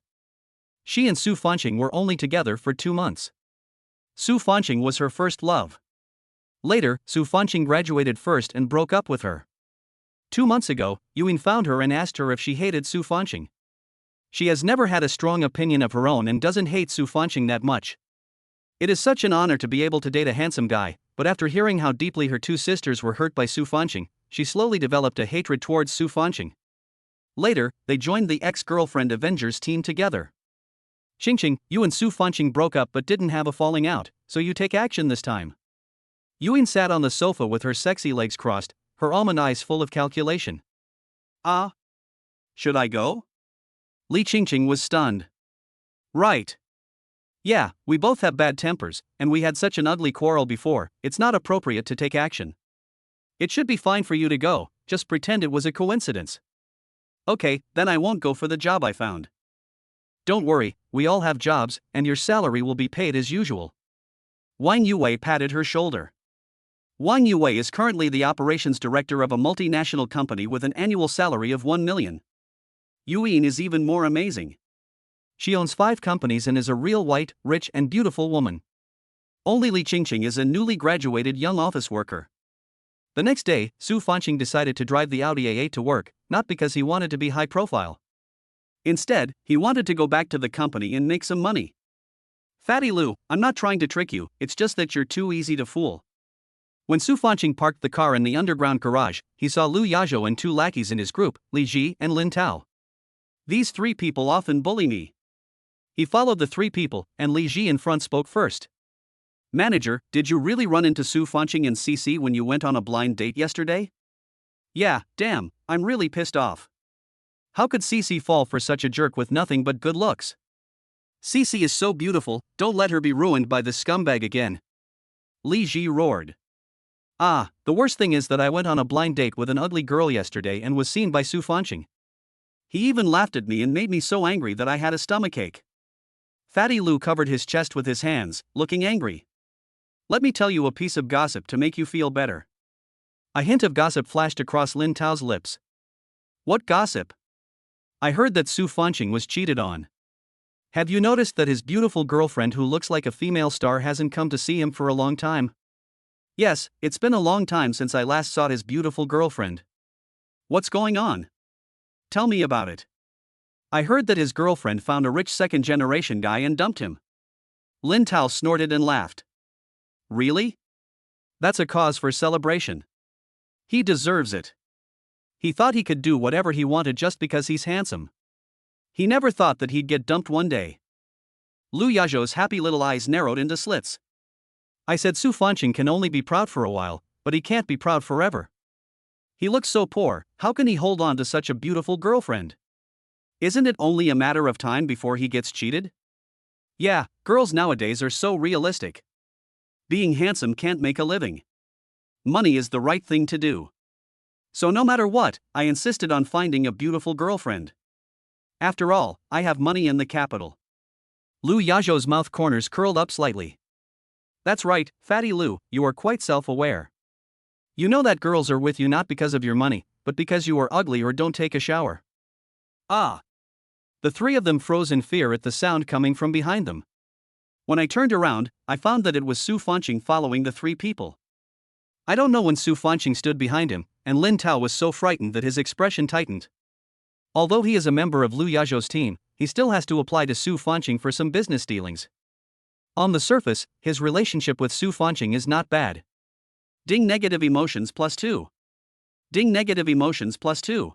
She and Su Fanqing were only together for 2 months. Su Fanqing was her first love. Later, Su Fanqing graduated first and broke up with her. 2 months ago, Yuan found her and asked her if she hated Su Fanqing. She has never had a strong opinion of her own and doesn't hate Su Fanqing that much. It is such an honor to be able to date a handsome guy, but after hearing how deeply her two sisters were hurt by Su Fanqing, she slowly developed a hatred towards Su Fanqing. Later, they joined the ex-girlfriend Avengers team together. Qingqing, you and Su Fanqing broke up but didn't have a falling out, so you take action this time. Yuan sat on the sofa with her sexy legs crossed, her almond eyes full of calculation. Ah? Should I go? Li Qingqing was stunned. Right. Yeah, we both have bad tempers, and we had such an ugly quarrel before, it's not appropriate to take action. It should be fine for you to go, just pretend it was a coincidence. Okay, then I won't go for the job I found. Don't worry, we all have jobs, and your salary will be paid as usual. Wang Yue patted her shoulder. Wang Yue is currently the operations director of a multinational company with an annual salary of 1 million. Yuan is even more amazing. She owns 5 companies and is a real white, rich and beautiful woman. Only Li Qingqing is a newly graduated young office worker. The next day, Su Fanqing decided to drive the Audi A8 to work, not because he wanted to be high profile. Instead, he wanted to go back to the company and make some money. Fatty Lu, I'm not trying to trick you, it's just that you're too easy to fool. When Su Fanqing parked the car in the underground garage, he saw Lu Yazhou and 2 lackeys in his group, Li Ji and Lin Tao. These 3 people often bully me. He followed the 3 people, and Li Ji in front spoke first. Manager, did you really run into Su Fanqing and CC when you went on a blind date yesterday? Yeah, damn, I'm really pissed off. How could CC fall for such a jerk with nothing but good looks? CC is so beautiful, don't let her be ruined by this scumbag again. Li Ji roared. Ah, the worst thing is that I went on a blind date with an ugly girl yesterday and was seen by Su Fanqing. He even laughed at me and made me so angry that I had a stomachache. Fatty Lu covered his chest with his hands, looking angry. Let me tell you a piece of gossip to make you feel better. A hint of gossip flashed across Lin Tao's lips. What gossip? I heard that Su Fanqing was cheated on. Have you noticed that his beautiful girlfriend who looks like a female star hasn't come to see him for a long time? Yes, it's been a long time since I last saw his beautiful girlfriend. What's going on? Tell me about it. I heard that his girlfriend found a rich second-generation guy and dumped him. Lin Tao snorted and laughed. Really? That's a cause for celebration. He deserves it. He thought he could do whatever he wanted just because he's handsome. He never thought that he'd get dumped one day. Lu Yazhou's happy little eyes narrowed into slits. I said Su Fanqing can only be proud for a while, but he can't be proud forever. He looks so poor, how can he hold on to such a beautiful girlfriend? Isn't it only a matter of time before he gets cheated? Yeah, girls nowadays are so realistic. Being handsome can't make a living. Money is the right thing to do. So no matter what, I insisted on finding a beautiful girlfriend. After all, I have money in the capital. Lu Yazhou's mouth corners curled up slightly. That's right, Fatty Lu, you are quite self-aware. You know that girls are with you not because of your money, but because you are ugly or don't take a shower. Ah! The 3 of them froze in fear at the sound coming from behind them. When I turned around, I found that it was Su Fanqing following the 3 people. I don't know when Su Fanqing stood behind him, and Lin Tao was so frightened that his expression tightened. Although he is a member of Lu Yazhou's team, he still has to apply to Su Fanqing for some business dealings. On the surface, his relationship with Su Fanqing is not bad. Ding negative emotions +2. Ding negative emotions +2.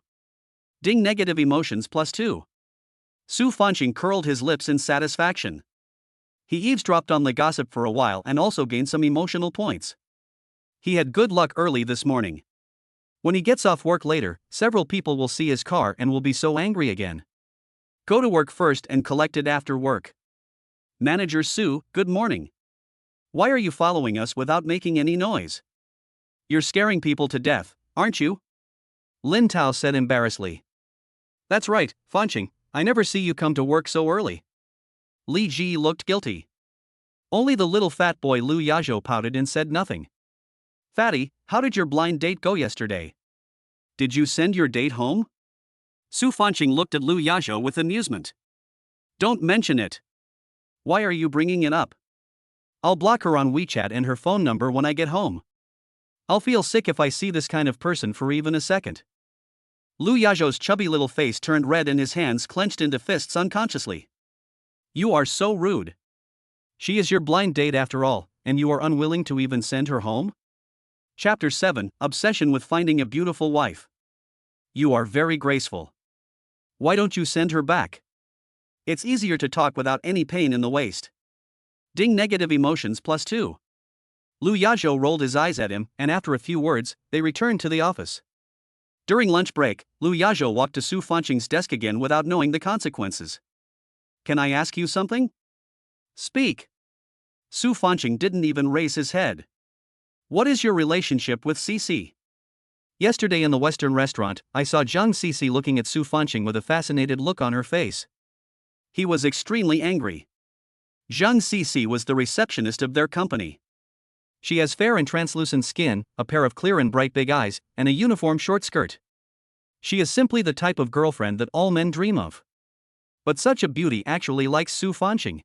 Ding negative emotions +2. Su Fanqing curled his lips in satisfaction. He eavesdropped on the gossip for a while and also gained some emotional points. He had good luck early this morning. When he gets off work later, several people will see his car and will be so angry again. Go to work first and collect it after work. Manager Su, good morning. Why are you following us without making any noise? You're scaring people to death, aren't you? Lin Tao said embarrassedly. That's right, Fanqing, I never see you come to work so early. Li Ji looked guilty. Only the little fat boy Lu Yazhou pouted and said nothing. Fatty, how did your blind date go yesterday? Did you send your date home? Su Fanqing looked at Lu Yazhou with amusement. Don't mention it. Why are you bringing it up? I'll block her on WeChat and her phone number when I get home. I'll feel sick if I see this kind of person for even a second. Lu Yazhou's chubby little face turned red and his hands clenched into fists unconsciously. You are so rude. She is your blind date after all, and you are unwilling to even send her home? Chapter 7, Obsession with Finding a Beautiful Wife. You are very graceful. Why don't you send her back? It's easier to talk without any pain in the waist. Ding negative emotions +2. Lu Yazhou rolled his eyes at him, and after a few words, they returned to the office. During lunch break, Lu Yazhou walked to Su Fanqing's desk again without knowing the consequences. Can I ask you something? Speak. Su Fanqing didn't even raise his head. What is your relationship with Cici? Yesterday in the Western restaurant, I saw Zhang Cici looking at Su Fanqing with a fascinated look on her face. He was extremely angry. Zhang Cici was the receptionist of their company. She has fair and translucent skin, a pair of clear and bright big eyes, and a uniform short skirt. She is simply the type of girlfriend that all men dream of. But such a beauty actually likes Su Fanqing.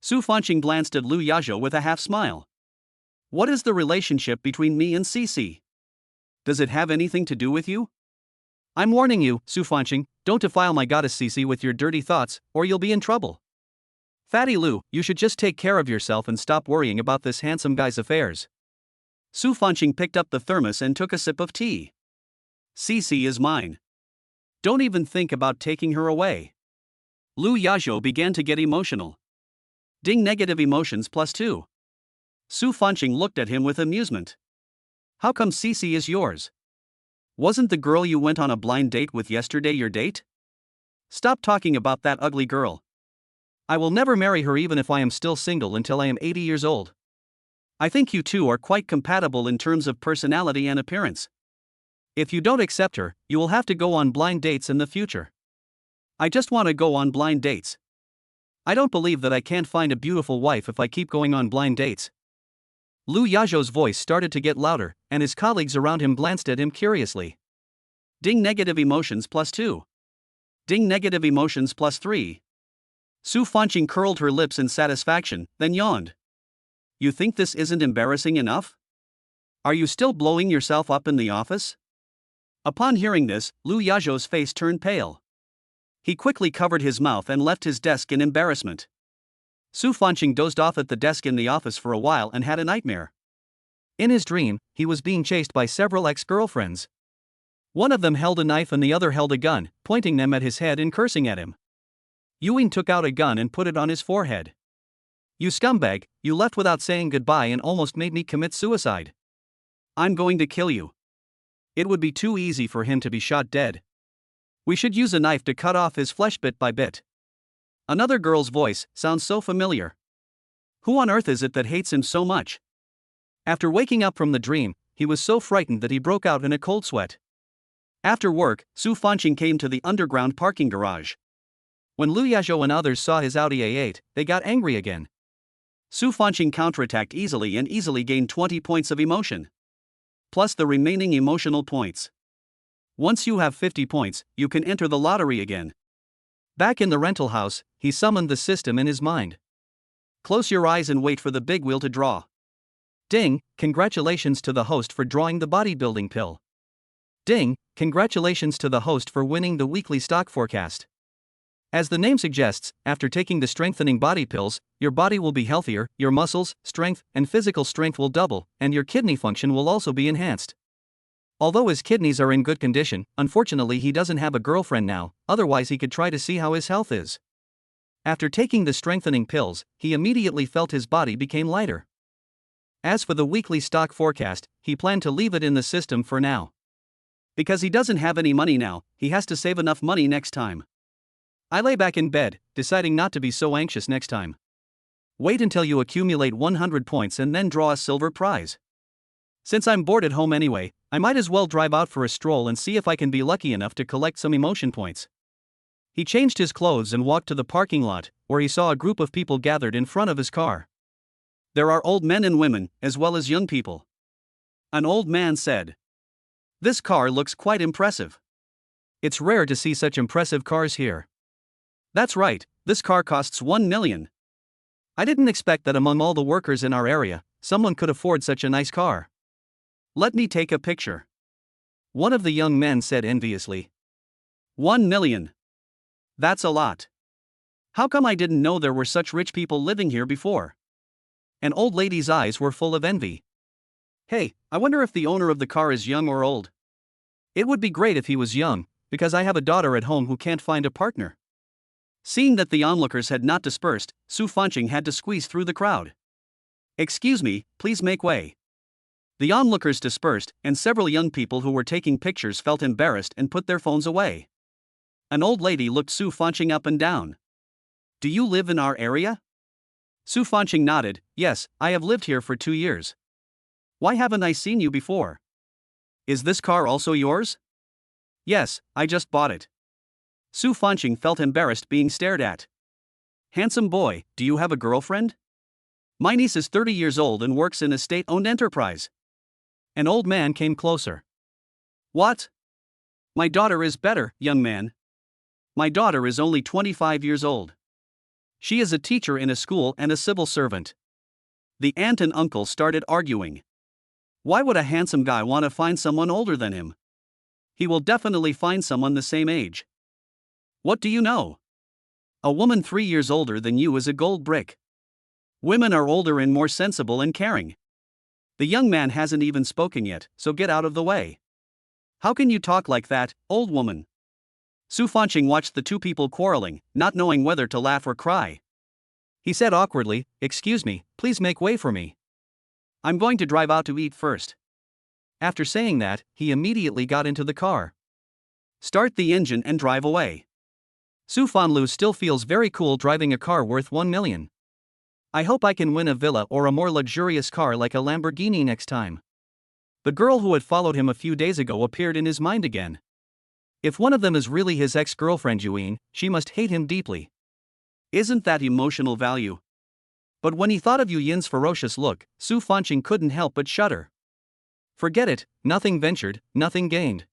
Su Fanqing glanced at Lu Yazhou with a half smile. What is the relationship between me and Cici? Does it have anything to do with you? I'm warning you, Su Fanqing, don't defile my goddess Cici with your dirty thoughts, or you'll be in trouble. Fatty Lu, you should just take care of yourself and stop worrying about this handsome guy's affairs. Su Fanqing picked up the thermos and took a sip of tea. Cici is mine. Don't even think about taking her away. Lu Yazhou began to get emotional. Ding negative emotions +2. Su Fanqing looked at him with amusement. How come Cici is yours? Wasn't the girl you went on a blind date with yesterday your date? Stop talking about that ugly girl. I will never marry her even if I am still single until I am 80 years old. I think you two are quite compatible in terms of personality and appearance. If you don't accept her, you will have to go on blind dates in the future. I just want to go on blind dates. I don't believe that I can't find a beautiful wife if I keep going on blind dates. Lu Yazhou's voice started to get louder, and his colleagues around him glanced at him curiously. Ding negative emotions +2. Ding negative emotions +3. Su Fanqing curled her lips in satisfaction, then yawned. You think this isn't embarrassing enough? Are you still blowing yourself up in the office? Upon hearing this, Lu Yazhou's face turned pale. He quickly covered his mouth and left his desk in embarrassment. Su Fanqing dozed off at the desk in the office for a while and had a nightmare. In his dream, he was being chased by several ex-girlfriends. One of them held a knife and the other held a gun, pointing them at his head and cursing at him. Yuing took out a gun and put it on his forehead. You scumbag, you left without saying goodbye and almost made me commit suicide. I'm going to kill you. It would be too easy for him to be shot dead. We should use a knife to cut off his flesh bit by bit. Another girl's voice sounds so familiar. Who on earth is it that hates him so much? After waking up from the dream, he was so frightened that he broke out in a cold sweat. After work, Su Fanqing came to the underground parking garage. When Lu Yazhou and others saw his Audi A8, they got angry again. Su Fanqing counterattacked easily and easily gained 20 points of emotion. Plus the remaining emotional points. Once you have 50 points, you can enter the lottery again. Back in the rental house, he summoned the system in his mind. Close your eyes and wait for the big wheel to draw. Ding, congratulations to the host for drawing the bodybuilding pill. Ding, congratulations to the host for winning the weekly stock forecast. As the name suggests, after taking the strengthening body pills, your body will be healthier, your muscles, strength, and physical strength will double, and your kidney function will also be enhanced. Although his kidneys are in good condition, unfortunately he doesn't have a girlfriend now, otherwise he could try to see how his health is. After taking the strengthening pills, he immediately felt his body became lighter. As for the weekly stock forecast, he planned to leave it in the system for now. Because he doesn't have any money now, he has to save enough money next time. I lay back in bed, deciding not to be so anxious next time. Wait until you accumulate 100 points and then draw a silver prize. Since I'm bored at home anyway, I might as well drive out for a stroll and see if I can be lucky enough to collect some emotion points. He changed his clothes and walked to the parking lot, where he saw a group of people gathered in front of his car. There are old men and women, as well as young people. An old man said, This car looks quite impressive. It's rare to see such impressive cars here. That's right, this car costs 1 million. I didn't expect that among all the workers in our area, someone could afford such a nice car. Let me take a picture. One of the young men said enviously. 1 million. That's a lot. How come I didn't know there were such rich people living here before? An old lady's eyes were full of envy. Hey, I wonder if the owner of the car is young or old. It would be great if he was young, because I have a daughter at home who can't find a partner. Seeing that the onlookers had not dispersed, Su Fanqing had to squeeze through the crowd. Excuse me, please make way. The onlookers dispersed, and several young people who were taking pictures felt embarrassed and put their phones away. An old lady looked Su Fanqing up and down. Do you live in our area? Su Fanqing nodded. Yes, I have lived here for 2 years. Why haven't I seen you before? Is this car also yours? Yes, I just bought it. Su Fanqing felt embarrassed being stared at. Handsome boy, do you have a girlfriend? My niece is 30 years old and works in a state-owned enterprise. An old man came closer. What? My daughter is better, young man. My daughter is only 25 years old. She is a teacher in a school and a civil servant. The aunt and uncle started arguing. Why would a handsome guy want to find someone older than him? He will definitely find someone the same age. What do you know? A woman 3 years older than you is a gold brick. Women are older and more sensible and caring. The young man hasn't even spoken yet, so get out of the way. How can you talk like that, old woman? Su Fanqing watched the two people quarreling, not knowing whether to laugh or cry. He said awkwardly, Excuse me, please make way for me. I'm going to drive out to eat first. After saying that, he immediately got into the car. Start the engine and drive away. Su Fanlu still feels very cool driving a car worth 1 million. I hope I can win a villa or a more luxurious car like a Lamborghini next time. The girl who had followed him a few days ago appeared in his mind again. If one of them is really his ex-girlfriend Yuan, she must hate him deeply. Isn't that emotional value? But when he thought of Yu Yin's ferocious look, Su Fanqing couldn't help but shudder. Forget it, nothing ventured, nothing gained.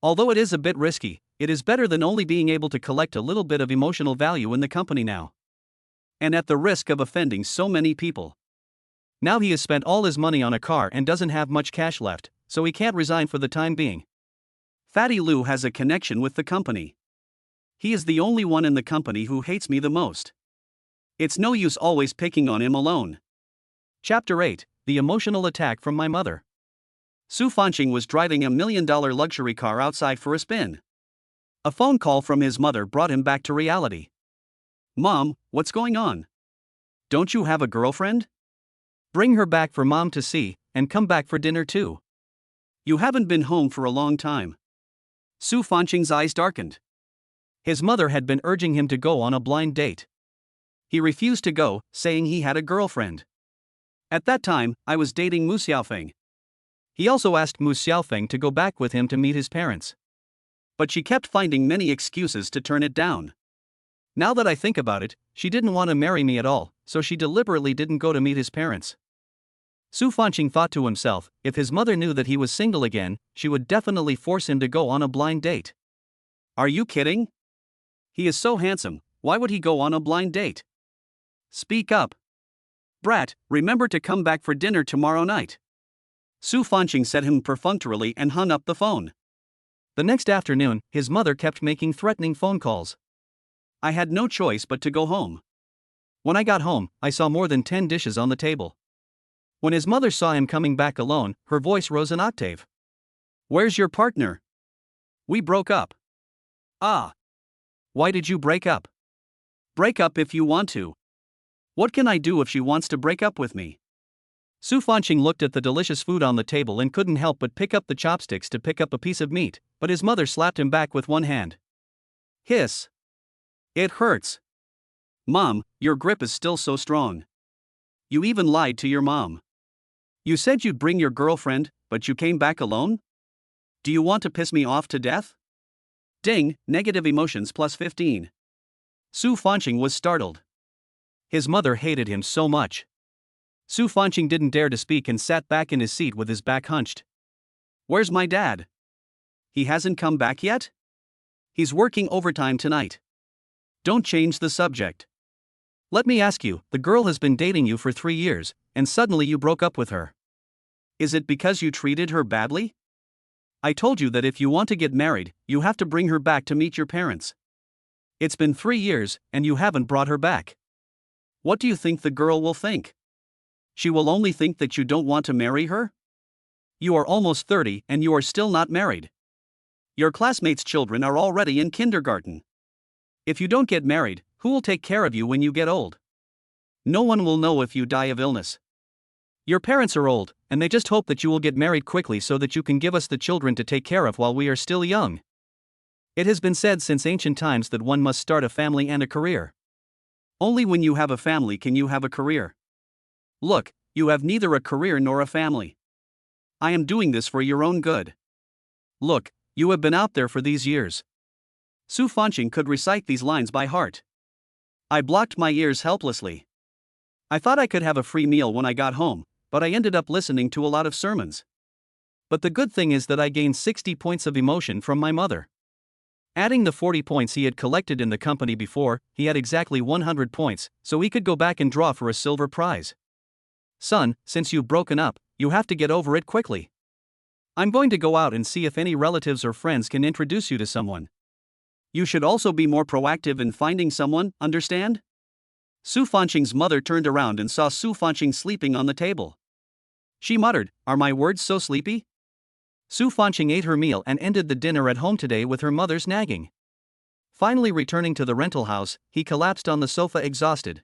Although it is a bit risky, it is better than only being able to collect a little bit of emotional value in the company now. And at the risk of offending so many people. Now he has spent all his money on a car and doesn't have much cash left, so he can't resign for the time being. Fatty Lu has a connection with the company. He is the only one in the company who hates me the most. It's no use always picking on him alone. Chapter 8, The Emotional Attack from My Mother. Su Fanqing was driving a $1 million luxury car outside for a spin. A phone call from his mother brought him back to reality. Mom, what's going on? Don't you have a girlfriend? Bring her back for Mom to see, and come back for dinner too. You haven't been home for a long time. Su Fanqing's eyes darkened. His mother had been urging him to go on a blind date. He refused to go, saying he had a girlfriend. At that time, I was dating Mu Xiaofeng. He also asked Mu Xiaofeng to go back with him to meet his parents. But she kept finding many excuses to turn it down. Now that I think about it, she didn't want to marry me at all, so she deliberately didn't go to meet his parents. Su Fanqing thought to himself, if his mother knew that he was single again, she would definitely force him to go on a blind date. Are you kidding? He is so handsome, why would he go on a blind date? Speak up. Brat, remember to come back for dinner tomorrow night. Su Fanqing said him perfunctorily and hung up the phone. The next afternoon, his mother kept making threatening phone calls. I had no choice but to go home. When I got home, I saw more than 10 dishes on the table. When his mother saw him coming back alone, her voice rose an octave. Where's your partner? We broke up. Ah. Why did you break up? Break up if you want to. What can I do if she wants to break up with me? Su Fanqing looked at the delicious food on the table and couldn't help but pick up the chopsticks to pick up a piece of meat, but his mother slapped him back with one hand. Hiss. It hurts. Mom, your grip is still so strong. You even lied to your mom. You said you'd bring your girlfriend, but you came back alone? Do you want to piss me off to death? Ding, negative emotions plus 15. Su Fanqing was startled. His mother hated him so much. Su Fanqing didn't dare to speak and sat back in his seat with his back hunched. Where's my dad? He hasn't come back yet? He's working overtime tonight. Don't change the subject. Let me ask you, the girl has been dating you for 3 years, and suddenly you broke up with her. Is it because you treated her badly? I told you that if you want to get married, you have to bring her back to meet your parents. It's been 3 years, and you haven't brought her back. What do you think the girl will think? She will only think that you don't want to marry her? You are almost 30 and you are still not married. Your classmates' children are already in kindergarten. If you don't get married, who will take care of you when you get old? No one will know if you die of illness. Your parents are old, and they just hope that you will get married quickly so that you can give us the children to take care of while we are still young. It has been said since ancient times that one must start a family and a career. Only when you have a family can you have a career. Look, you have neither a career nor a family. I am doing this for your own good. Look, you have been out there for these years. Su Fanqing could recite these lines by heart. I blocked my ears helplessly. I thought I could have a free meal when I got home, but I ended up listening to a lot of sermons. But the good thing is that I gained 60 points of emotion from my mother. Adding the 40 points he had collected in the company before, he had exactly 100 points, so he could go back and draw for a silver prize. Son, since you've broken up, you have to get over it quickly. I'm going to go out and see if any relatives or friends can introduce you to someone. You should also be more proactive in finding someone, understand? Su Fanqing's mother turned around and saw Su Fanqing sleeping on the table. She muttered, "Are my words so sleepy?" Su Fanqing ate her meal and ended the dinner at home today with her mother's nagging. Finally returning to the rental house, he collapsed on the sofa exhausted.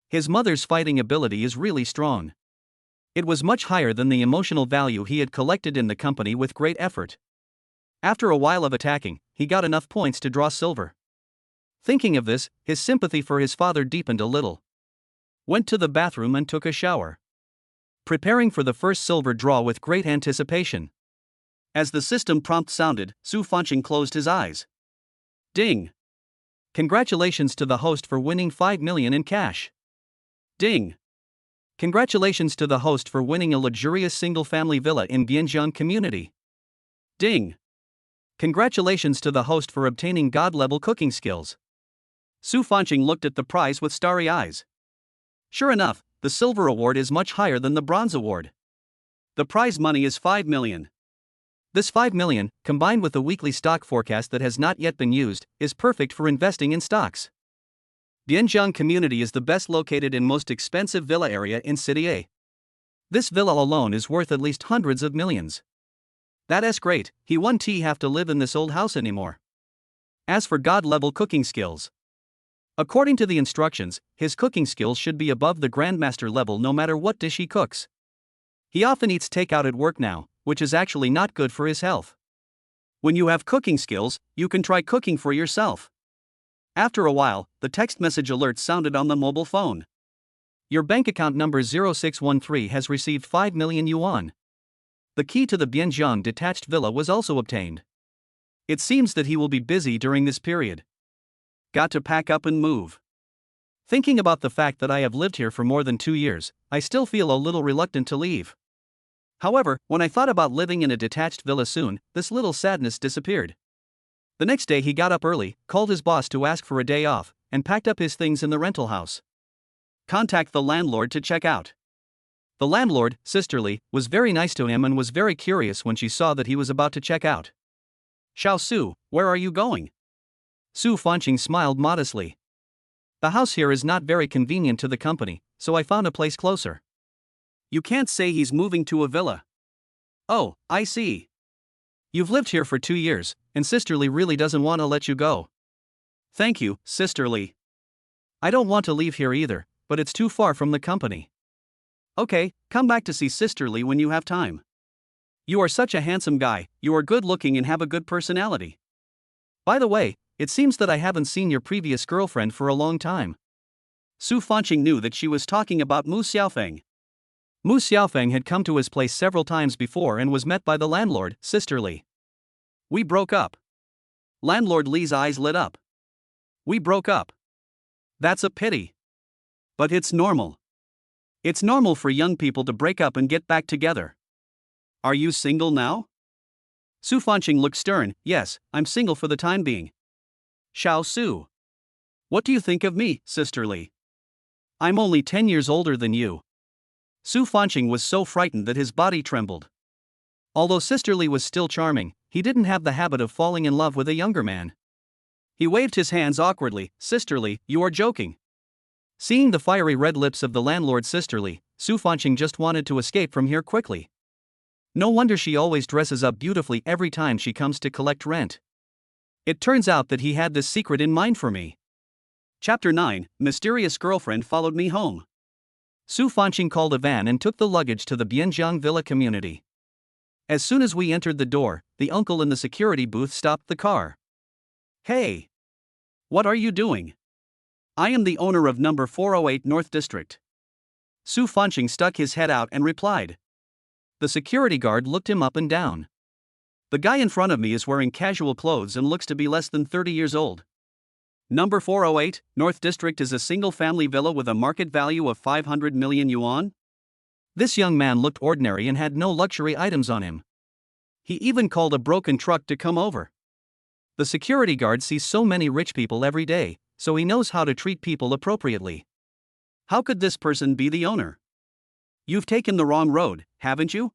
His mother's fighting ability is really strong. It was much higher than the emotional value he had collected in the company with great effort. After a while of attacking, he got enough points to draw silver. Thinking of this, his sympathy for his father deepened a little. Went to the bathroom and took a shower. Preparing for the first silver draw with great anticipation. As the system prompt sounded, Su Fanqing closed his eyes. Ding! Congratulations to the host for winning 5 million in cash. Ding! Congratulations to the host for winning a luxurious single-family villa in Bianjiang community. Ding! Congratulations to the host for obtaining god-level cooking skills. Su Fanqing looked at the prize with starry eyes. Sure enough, the silver award is much higher than the bronze award. The prize money is 5 million. This 5 million, combined with the weekly stock forecast that has not yet been used, is perfect for investing in stocks. Bianjiang community is the best located and most expensive villa area in City A. This villa alone is worth at least hundreds of millions. That's great, he won't have to live in this old house anymore. As for god-level cooking skills. According to the instructions, his cooking skills should be above the grandmaster level no matter what dish he cooks. He often eats takeout at work now, which is actually not good for his health. When you have cooking skills, you can try cooking for yourself. After a while, the text message alert sounded on the mobile phone. Your bank account number 0613 has received 5 million yuan. The key to the Bianjiang detached villa was also obtained. It seems that he will be busy during this period. Got to pack up and move. Thinking about the fact that I have lived here for more than 2 years, I still feel a little reluctant to leave. However, when I thought about living in a detached villa soon, this little sadness disappeared. The next day he got up early, called his boss to ask for a day off, and packed up his things in the rental house. Contact the landlord to check out. The landlord, Sisterly, was very nice to him and was very curious when she saw that he was about to check out. Xiao Su, where are you going? Su Fanqing smiled modestly. The house here is not very convenient to the company, so I found a place closer. You can't say he's moving to a villa. Oh, I see. You've lived here for 2 years, and Sisterly really doesn't want to let you go. Thank you, Sisterly. I don't want to leave here either, but it's too far from the company. Okay, come back to see Sisterly when you have time. You are such a handsome guy, you are good looking and have a good personality. By the way, it seems that I haven't seen your previous girlfriend for a long time. Su Fanqing knew that she was talking about Mu Xiaofeng. Mu Xiaofeng had come to his place several times before and was met by the landlord, Sisterly. We broke up. Landlord Li's eyes lit up. We broke up. That's a pity. But it's normal. It's normal for young people to break up and get back together. Are you single now? Su Fanqing looked stern. Yes, I'm single for the time being. Xiao Su. What do you think of me, sisterly? I'm only 10 years older than you. Su Fanqing was so frightened that his body trembled. Although sisterly was still charming, he didn't have the habit of falling in love with a younger man. He waved his hands awkwardly. Sisterly, you are joking. Seeing the fiery red lips of the landlord sisterly, Su Fanqing just wanted to escape from here quickly. No wonder she always dresses up beautifully every time she comes to collect rent. It turns out that he had this secret in mind for me. Chapter 9, Mysterious Girlfriend Followed Me Home. Su Fanqing called a van and took the luggage to the Bianjiang Villa community. As soon as we entered the door, the uncle in the security booth stopped the car. Hey! What are you doing? I am the owner of number 408 North District. Su Fanqing stuck his head out and replied. The security guard looked him up and down. The guy in front of me is wearing casual clothes and looks to be less than 30 years old. Number 408, North District is a single-family villa with a market value of 500 million yuan? This young man looked ordinary and had no luxury items on him. He even called a broken truck to come over. The security guard sees so many rich people every day, so he knows how to treat people appropriately. How could this person be the owner? You've taken the wrong road, haven't you?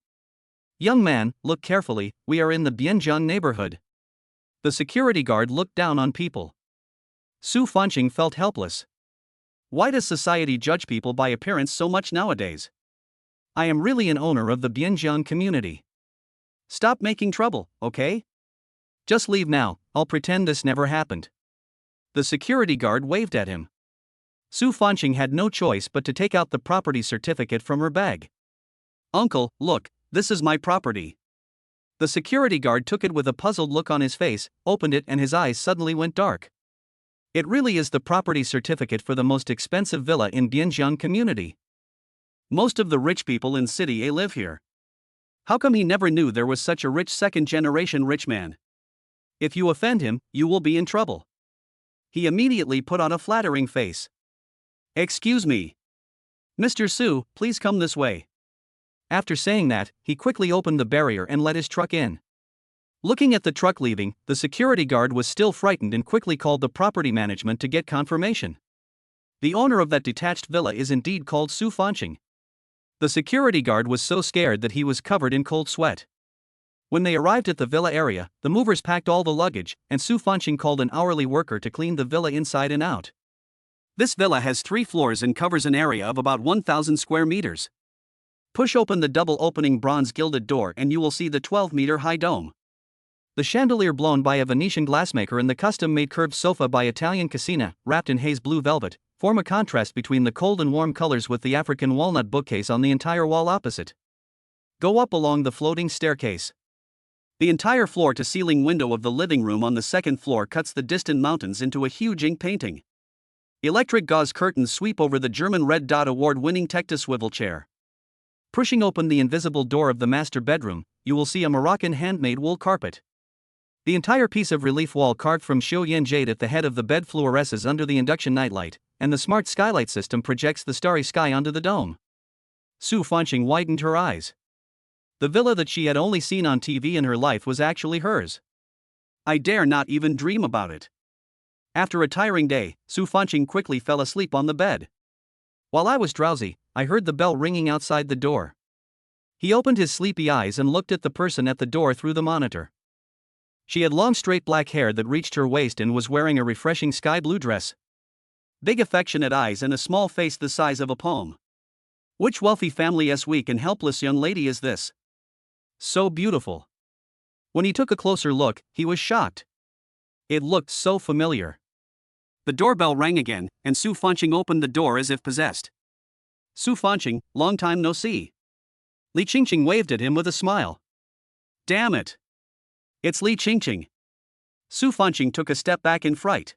Young man, look carefully, we are in the Bianjiang neighborhood. The security guard looked down on people. Su Fanqing felt helpless. Why does society judge people by appearance so much nowadays? I am really an owner of the Bianjiang community. Stop making trouble, okay? Just leave now, I'll pretend this never happened. The security guard waved at him. Su Fanqing had no choice but to take out the property certificate from her bag. Uncle, look, this is my property. The security guard took it with a puzzled look on his face, opened it and his eyes suddenly went dark. It really is the property certificate for the most expensive villa in Bianjiang community. Most of the rich people in City A live here. How come he never knew there was such a rich second-generation rich man? If you offend him, you will be in trouble. He immediately put on a flattering face. Excuse me. Mr. Su, please come this way. After saying that, he quickly opened the barrier and let his truck in. Looking at the truck leaving, the security guard was still frightened and quickly called the property management to get confirmation. The owner of that detached villa is indeed called Su Fanqing. The security guard was so scared that he was covered in cold sweat. When they arrived at the villa area, the movers packed all the luggage, and Su Fanqing called an hourly worker to clean the villa inside and out. This villa has 3 floors and covers an area of about 1,000 square meters. Push open the double-opening bronze gilded door and you will see the 12-meter-high dome. The chandelier blown by a Venetian glassmaker and the custom-made curved sofa by Italian Casina, wrapped in haze blue velvet, form a contrast between the cold and warm colors with the African walnut bookcase on the entire wall opposite. Go up along the floating staircase. The entire floor-to-ceiling window of the living room on the second floor cuts the distant mountains into a huge ink painting. Electric gauze curtains sweep over the German Red Dot Award-winning Tecta swivel chair. Pushing open the invisible door of the master bedroom, you will see a Moroccan handmade wool carpet. The entire piece of relief wall carved from Xiaoyan jade at the head of the bed fluoresces under the induction nightlight, and the smart skylight system projects the starry sky onto the dome. Su Fanqing widened her eyes. The villa that she had only seen on TV in her life was actually hers. I dare not even dream about it. After a tiring day, Su Fanqing quickly fell asleep on the bed. While I was drowsy, I heard the bell ringing outside the door. He opened his sleepy eyes and looked at the person at the door through the monitor. She had long straight black hair that reached her waist and was wearing a refreshing sky blue dress. Big affectionate eyes and a small face the size of a palm. Which wealthy family's weak and helpless young lady is this? So beautiful. When he took a closer look, he was shocked. It looked so familiar. The doorbell rang again, and Su Fanqing opened the door as if possessed. Su Fanqing, long time no see. Li Qingqing waved at him with a smile. Damn it! It's Li Qingqing. Su Fanqing took a step back in fright.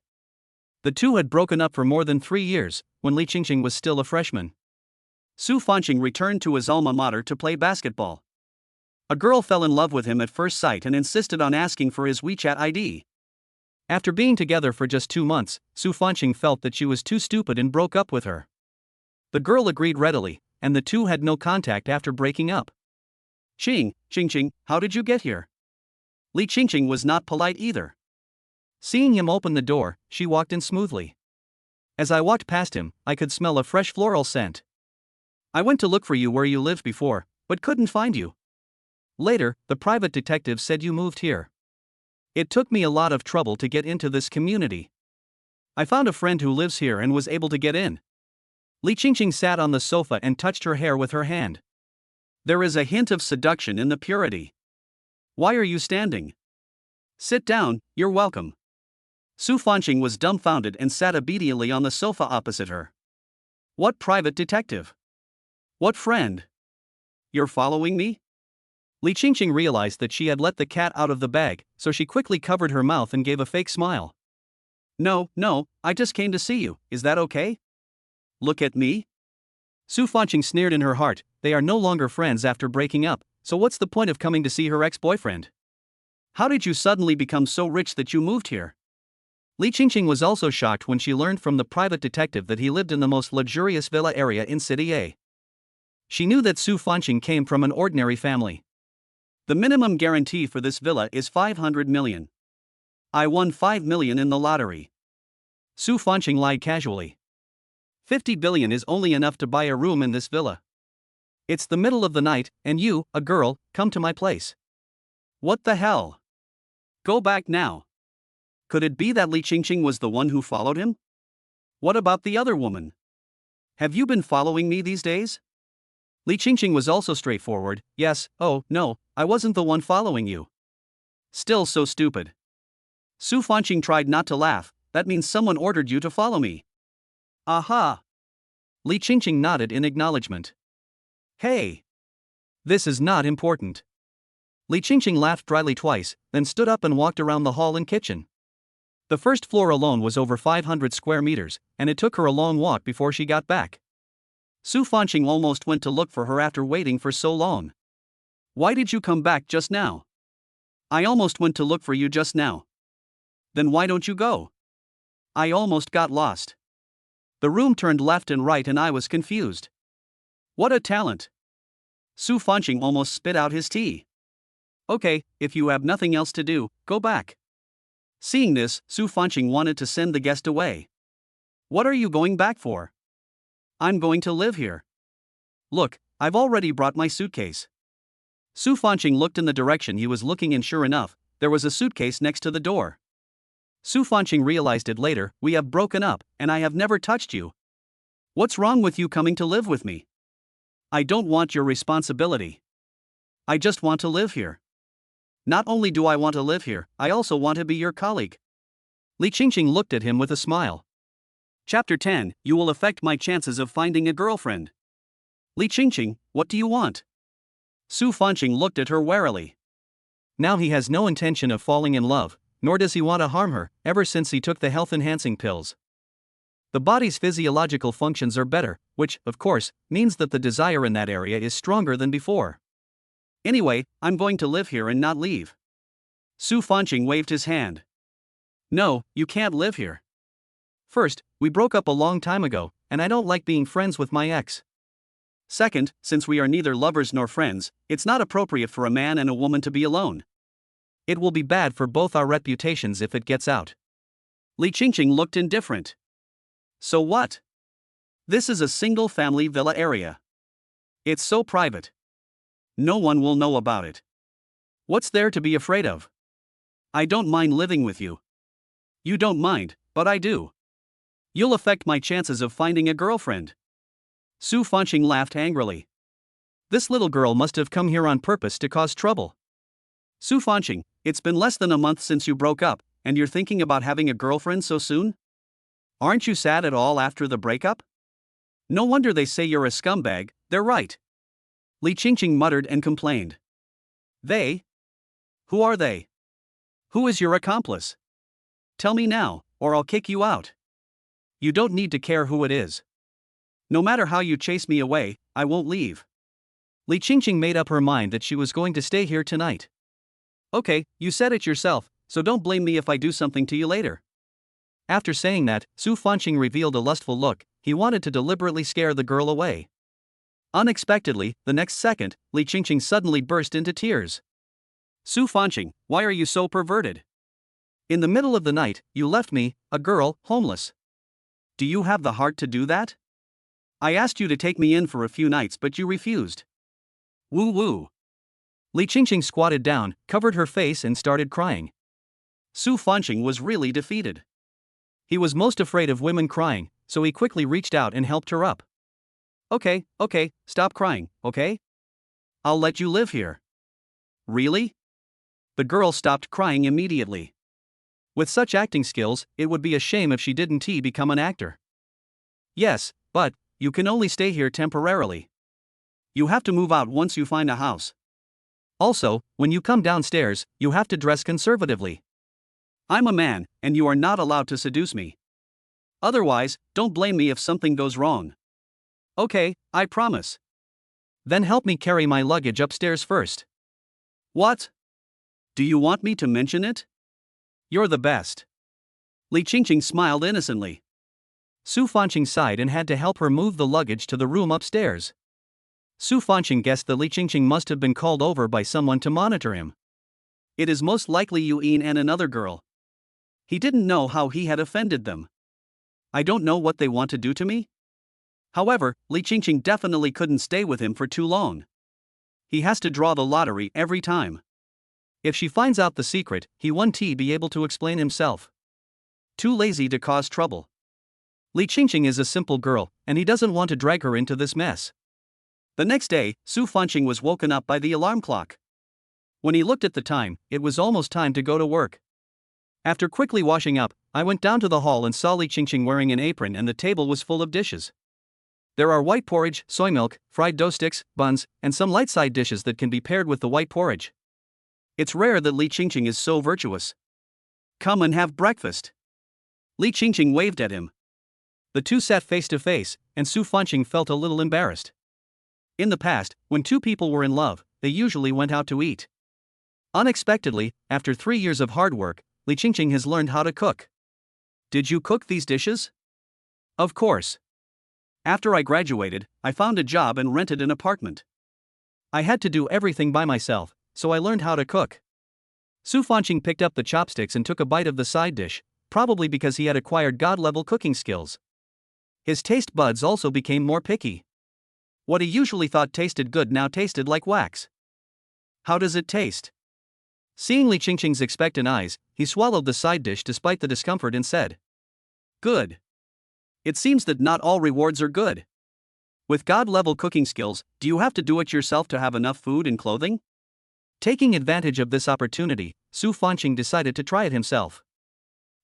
The two had broken up for more than 3 years, when Li Qingqing was still a freshman. Su Fanqing returned to his alma mater to play basketball. A girl fell in love with him at first sight and insisted on asking for his WeChat ID. After being together for just 2 months, Su Fanqing felt that she was too stupid and broke up with her. The girl agreed readily, and the two had no contact after breaking up. Qingqing, how did you get here? Li Qingqing was not polite either. Seeing him open the door, she walked in smoothly. As I walked past him, I could smell a fresh floral scent. I went to look for you where you lived before, but couldn't find you. Later, the private detective said you moved here. It took me a lot of trouble to get into this community. I found a friend who lives here and was able to get in. Li Qingqing sat on the sofa and touched her hair with her hand. There is a hint of seduction in the purity. Why are you standing? Sit down, you're welcome. Su Fanqing was dumbfounded and sat obediently on the sofa opposite her. What private detective? What friend? You're following me? Li Qingqing realized that she had let the cat out of the bag, so she quickly covered her mouth and gave a fake smile. No, I just came to see you, is that okay? Look at me? Su Fanqing sneered in her heart, they are no longer friends after breaking up, so what's the point of coming to see her ex-boyfriend? How did you suddenly become so rich that you moved here? Li Qingqing was also shocked when she learned from the private detective that he lived in the most luxurious villa area in City A. She knew that Su Fanqing came from an ordinary family. The minimum guarantee for this villa is 500 million. I won 5 million in the lottery. Su Fanqing lied casually. 50 billion is only enough to buy a room in this villa. It's the middle of the night, and you, a girl, come to my place. What the hell? Go back now. Could it be that Li Qingqing was the one who followed him? What about the other woman? Have you been following me these days? Li Qingqing was also straightforward. Yes, oh, no, I wasn't the one following you. Still so stupid. Su Fanqing tried not to laugh, that means someone ordered you to follow me. Aha! Li Qingqing nodded in acknowledgement. Hey! This is not important. Li Qingqing laughed dryly twice, then stood up and walked around the hall and kitchen. The first floor alone was over 500 square meters, and it took her a long walk before she got back. Su Fanqing almost went to look for her after waiting for so long. Why did you come back just now? I almost went to look for you just now. Then why don't you go? I almost got lost. The room turned left and right and I was confused. What a talent! Su Fanqing almost spit out his tea. Okay, if you have nothing else to do, go back. Seeing this, Su Fanqing wanted to send the guest away. What are you going back for? I'm going to live here. Look, I've already brought my suitcase. Su Fanqing looked in the direction he was looking and sure enough, there was a suitcase next to the door. Su Fanqing realized it later, we have broken up, and I have never touched you. What's wrong with you coming to live with me? I don't want your responsibility. I just want to live here. Not only do I want to live here, I also want to be your colleague. Li Qingqing looked at him with a smile. Chapter 10, You will affect my chances of finding a girlfriend. Li Qingqing, what do you want? Su Fanqing looked at her warily. Now he has no intention of falling in love, nor does he want to harm her, ever since he took the health-enhancing pills. The body's physiological functions are better, which, of course, means that the desire in that area is stronger than before. Anyway, I'm going to live here and not leave. Su Fanqing waved his hand. No, you can't live here. First, we broke up a long time ago, and I don't like being friends with my ex. Second, since we are neither lovers nor friends, it's not appropriate for a man and a woman to be alone. It will be bad for both our reputations if it gets out. Li Qingqing looked indifferent. So what? This is a single-family villa area. It's so private. No one will know about it. What's there to be afraid of? I don't mind living with you. You don't mind, but I do. You'll affect my chances of finding a girlfriend. Su Fanqing laughed angrily. This little girl must have come here on purpose to cause trouble. Su Fanqing, it's been less than a month since you broke up, and you're thinking about having a girlfriend so soon? Aren't you sad at all after the breakup? No wonder they say you're a scumbag, they're right. Li Qingqing muttered and complained. They? Who are they? Who is your accomplice? Tell me now, or I'll kick you out. You don't need to care who it is. No matter how you chase me away, I won't leave. Li Qingqing made up her mind that she was going to stay here tonight. Okay, you said it yourself, so don't blame me if I do something to you later. After saying that, Su Fanqing revealed a lustful look. He wanted to deliberately scare the girl away. Unexpectedly, the next second, Li Qingqing suddenly burst into tears. Su Fanqing, why are you so perverted? In the middle of the night, you left me, a girl, homeless. Do you have the heart to do that? I asked you to take me in for a few nights but you refused. Woo woo. Li Qingqing squatted down, covered her face and started crying. Su Fanqing was really defeated. He was most afraid of women crying, so he quickly reached out and helped her up. Okay, stop crying, okay? I'll let you live here. Really? The girl stopped crying immediately. With such acting skills, it would be a shame if she didn't become an actor. Yes, but you can only stay here temporarily. You have to move out once you find a house. Also, when you come downstairs, you have to dress conservatively. I'm a man, and you are not allowed to seduce me. Otherwise, don't blame me if something goes wrong. Okay, I promise. Then help me carry my luggage upstairs first. What? Do you want me to mention it? You're the best. Li Qingqing smiled innocently. Su Fanqing sighed and had to help her move the luggage to the room upstairs. Su Fanqing guessed that Li Qingqing must have been called over by someone to monitor him. It is most likely Yuan and another girl. He didn't know how he had offended them. I don't know what they want to do to me. However, Li Qingqing definitely couldn't stay with him for too long. He has to draw the lottery every time. If she finds out the secret, he won't be able to explain himself. Too lazy to cause trouble. Li Qingqing is a simple girl, and he doesn't want to drag her into this mess. The next day, Su Fanqing was woken up by the alarm clock. When he looked at the time, it was almost time to go to work. After quickly washing up, I went down to the hall and saw Li Qingqing wearing an apron and the table was full of dishes. There are white porridge, soy milk, fried dough sticks, buns, and some light side dishes that can be paired with the white porridge. It's rare that Li Qingqing is so virtuous. Come and have breakfast. Li Qingqing waved at him. The two sat face to face, and Su Fanqing felt a little embarrassed. In the past, when two people were in love, they usually went out to eat. Unexpectedly, after 3 years of hard work, Li Qingqing has learned how to cook. Did you cook these dishes? Of course. After I graduated, I found a job and rented an apartment. I had to do everything by myself, so I learned how to cook. Su Fanqing picked up the chopsticks and took a bite of the side dish, probably because he had acquired god-level cooking skills. His taste buds also became more picky. What he usually thought tasted good now tasted like wax. How does it taste? Seeing Li Qingqing's expectant eyes, he swallowed the side dish despite the discomfort and said, "Good." It seems that not all rewards are good. With god-level cooking skills, do you have to do it yourself to have enough food and clothing? Taking advantage of this opportunity, Su Fanqing decided to try it himself.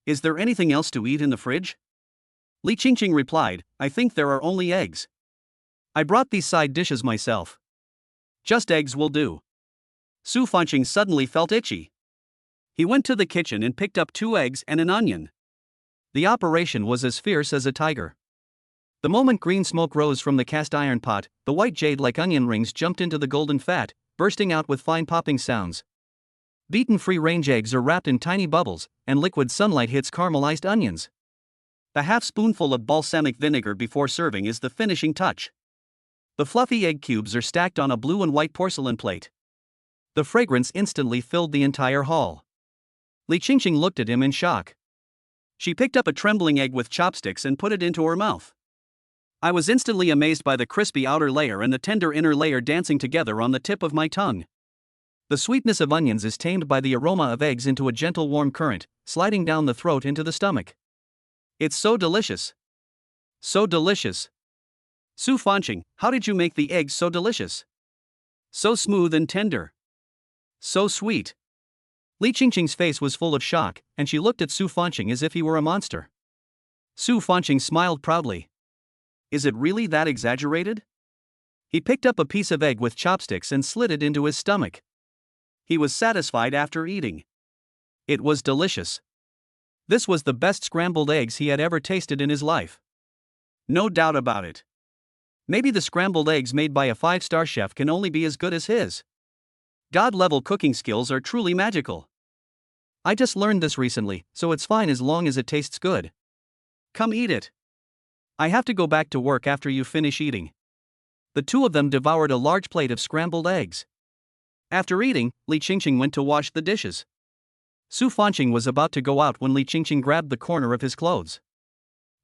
Is there anything else to eat in the fridge? Li Qingqing replied, I think there are only eggs. I brought these side dishes myself. Just eggs will do. Su Fanqing suddenly felt itchy. He went to the kitchen and picked up 2 eggs and an onion. The operation was as fierce as a tiger. The moment green smoke rose from the cast iron pot, the white jade-like onion rings jumped into the golden fat, bursting out with fine popping sounds. Beaten free-range eggs are wrapped in tiny bubbles, and liquid sunlight hits caramelized onions. The half-spoonful of balsamic vinegar before serving is the finishing touch. The fluffy egg cubes are stacked on a blue and white porcelain plate. The fragrance instantly filled the entire hall. Li Qingqing looked at him in shock. She picked up a trembling egg with chopsticks and put it into her mouth. I was instantly amazed by the crispy outer layer and the tender inner layer dancing together on the tip of my tongue. The sweetness of onions is tamed by the aroma of eggs into a gentle warm current, sliding down the throat into the stomach. It's so delicious. So delicious. Su Fanqing, how did you make the eggs so delicious? So smooth and tender. So sweet. Li Qingqing's face was full of shock, and she looked at Su Fanqing as if he were a monster. Su Fanqing smiled proudly. Is it really that exaggerated? He picked up a piece of egg with chopsticks and slid it into his stomach. He was satisfied after eating. It was delicious. This was the best scrambled eggs he had ever tasted in his life. No doubt about it. Maybe the scrambled eggs made by a 5-star chef can only be as good as his. God-level cooking skills are truly magical. I just learned this recently, so it's fine as long as it tastes good. Come eat it. I have to go back to work after you finish eating. The two of them devoured a large plate of scrambled eggs. After eating, Li Qingqing went to wash the dishes. Su Fanqing was about to go out when Li Qingqing grabbed the corner of his clothes.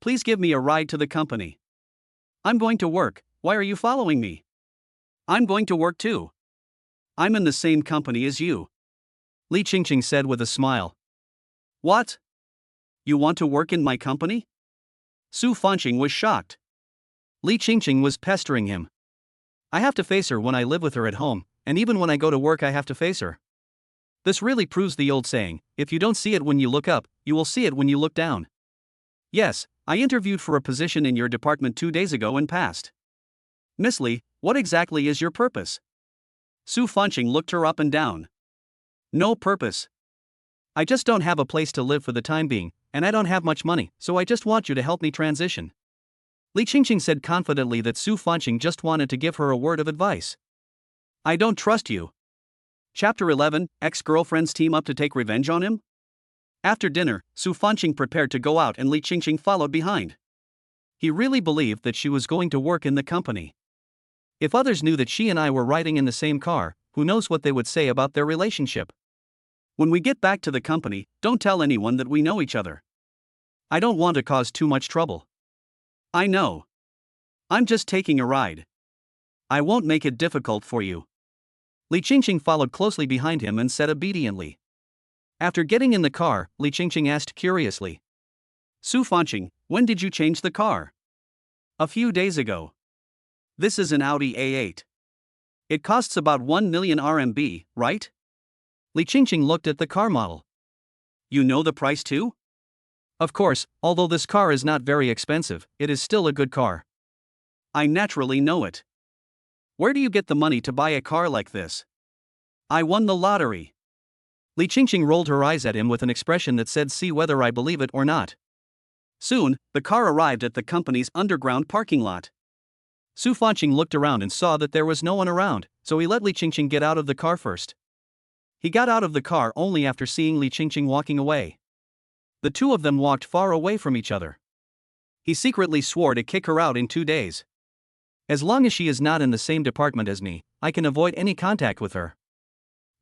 Please give me a ride to the company. I'm going to work, why are you following me? I'm going to work too. I'm in the same company as you. Li Qingqing said with a smile. What? You want to work in my company? Su Fanqing was shocked. Li Qingqing was pestering him. I have to face her when I live with her at home, and even when I go to work I have to face her. This really proves the old saying, if you don't see it when you look up, you will see it when you look down. Yes, I interviewed for a position in your department 2 days ago and passed. Miss Li, what exactly is your purpose? Su Fanqing looked her up and down. No purpose. I just don't have a place to live for the time being, and I don't have much money, so I just want you to help me transition. Li Qingqing said confidently that Su Fanqing just wanted to give her a word of advice. I don't trust you. Chapter 11, Ex-girlfriends team up to take revenge on him? After dinner, Su Fanqing prepared to go out and Li Qingqing followed behind. He really believed that she was going to work in the company. If others knew that she and I were riding in the same car, who knows what they would say about their relationship. When we get back to the company, don't tell anyone that we know each other. I don't want to cause too much trouble. I know. I'm just taking a ride. I won't make it difficult for you. Li Qingqing followed closely behind him and said obediently. After getting in the car, Li Qingqing asked curiously. Su Fanqing, when did you change the car? A few days ago. This is an Audi A8. It costs about 1 million RMB, right? Li Qingqing looked at the car model. You know the price too? Of course, although this car is not very expensive, it is still a good car. I naturally know it. Where do you get the money to buy a car like this? I won the lottery. Li Qingqing rolled her eyes at him with an expression that said, see whether I believe it or not. Soon, the car arrived at the company's underground parking lot. Su Fanqing looked around and saw that there was no one around, so he let Li Qingqing get out of the car first. He got out of the car only after seeing Li Qingqing walking away. The two of them walked far away from each other. He secretly swore to kick her out in 2 days. As long as she is not in the same department as me, I can avoid any contact with her.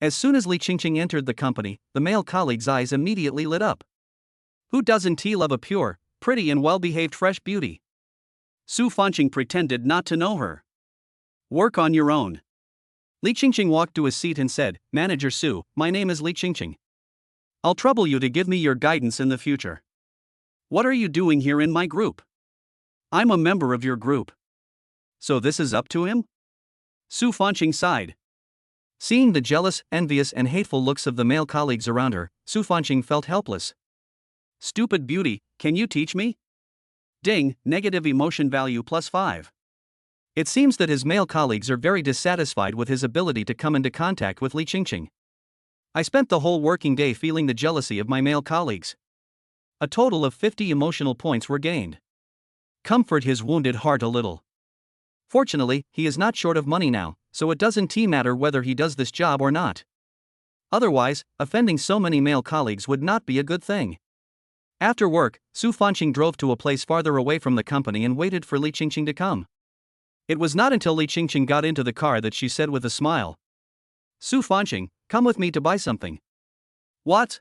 As soon as Li Qingqing entered the company, the male colleague's eyes immediately lit up. Who doesn't love a pure, pretty and well-behaved fresh beauty? Su Fanqing pretended not to know her. Work on your own. Li Qingqing walked to his seat and said, Manager Su, my name is Li Qingqing. I'll trouble you to give me your guidance in the future. What are you doing here in my group? I'm a member of your group. So this is up to him? Su Fanqing sighed. Seeing the jealous, envious and hateful looks of the male colleagues around her, Su Fanqing felt helpless. Stupid beauty, can you teach me? Ding, negative emotion value +5. It seems that his male colleagues are very dissatisfied with his ability to come into contact with Li Qingqing. I spent the whole working day feeling the jealousy of my male colleagues. A total of 50 emotional points were gained. Comfort his wounded heart a little. Fortunately, he is not short of money now, so it doesn't matter whether he does this job or not. Otherwise, offending so many male colleagues would not be a good thing. After work, Su Fanqing drove to a place farther away from the company and waited for Li Qingqing to come. It was not until Li Qingqing got into the car that she said with a smile. Su Fanqing, come with me to buy something. What?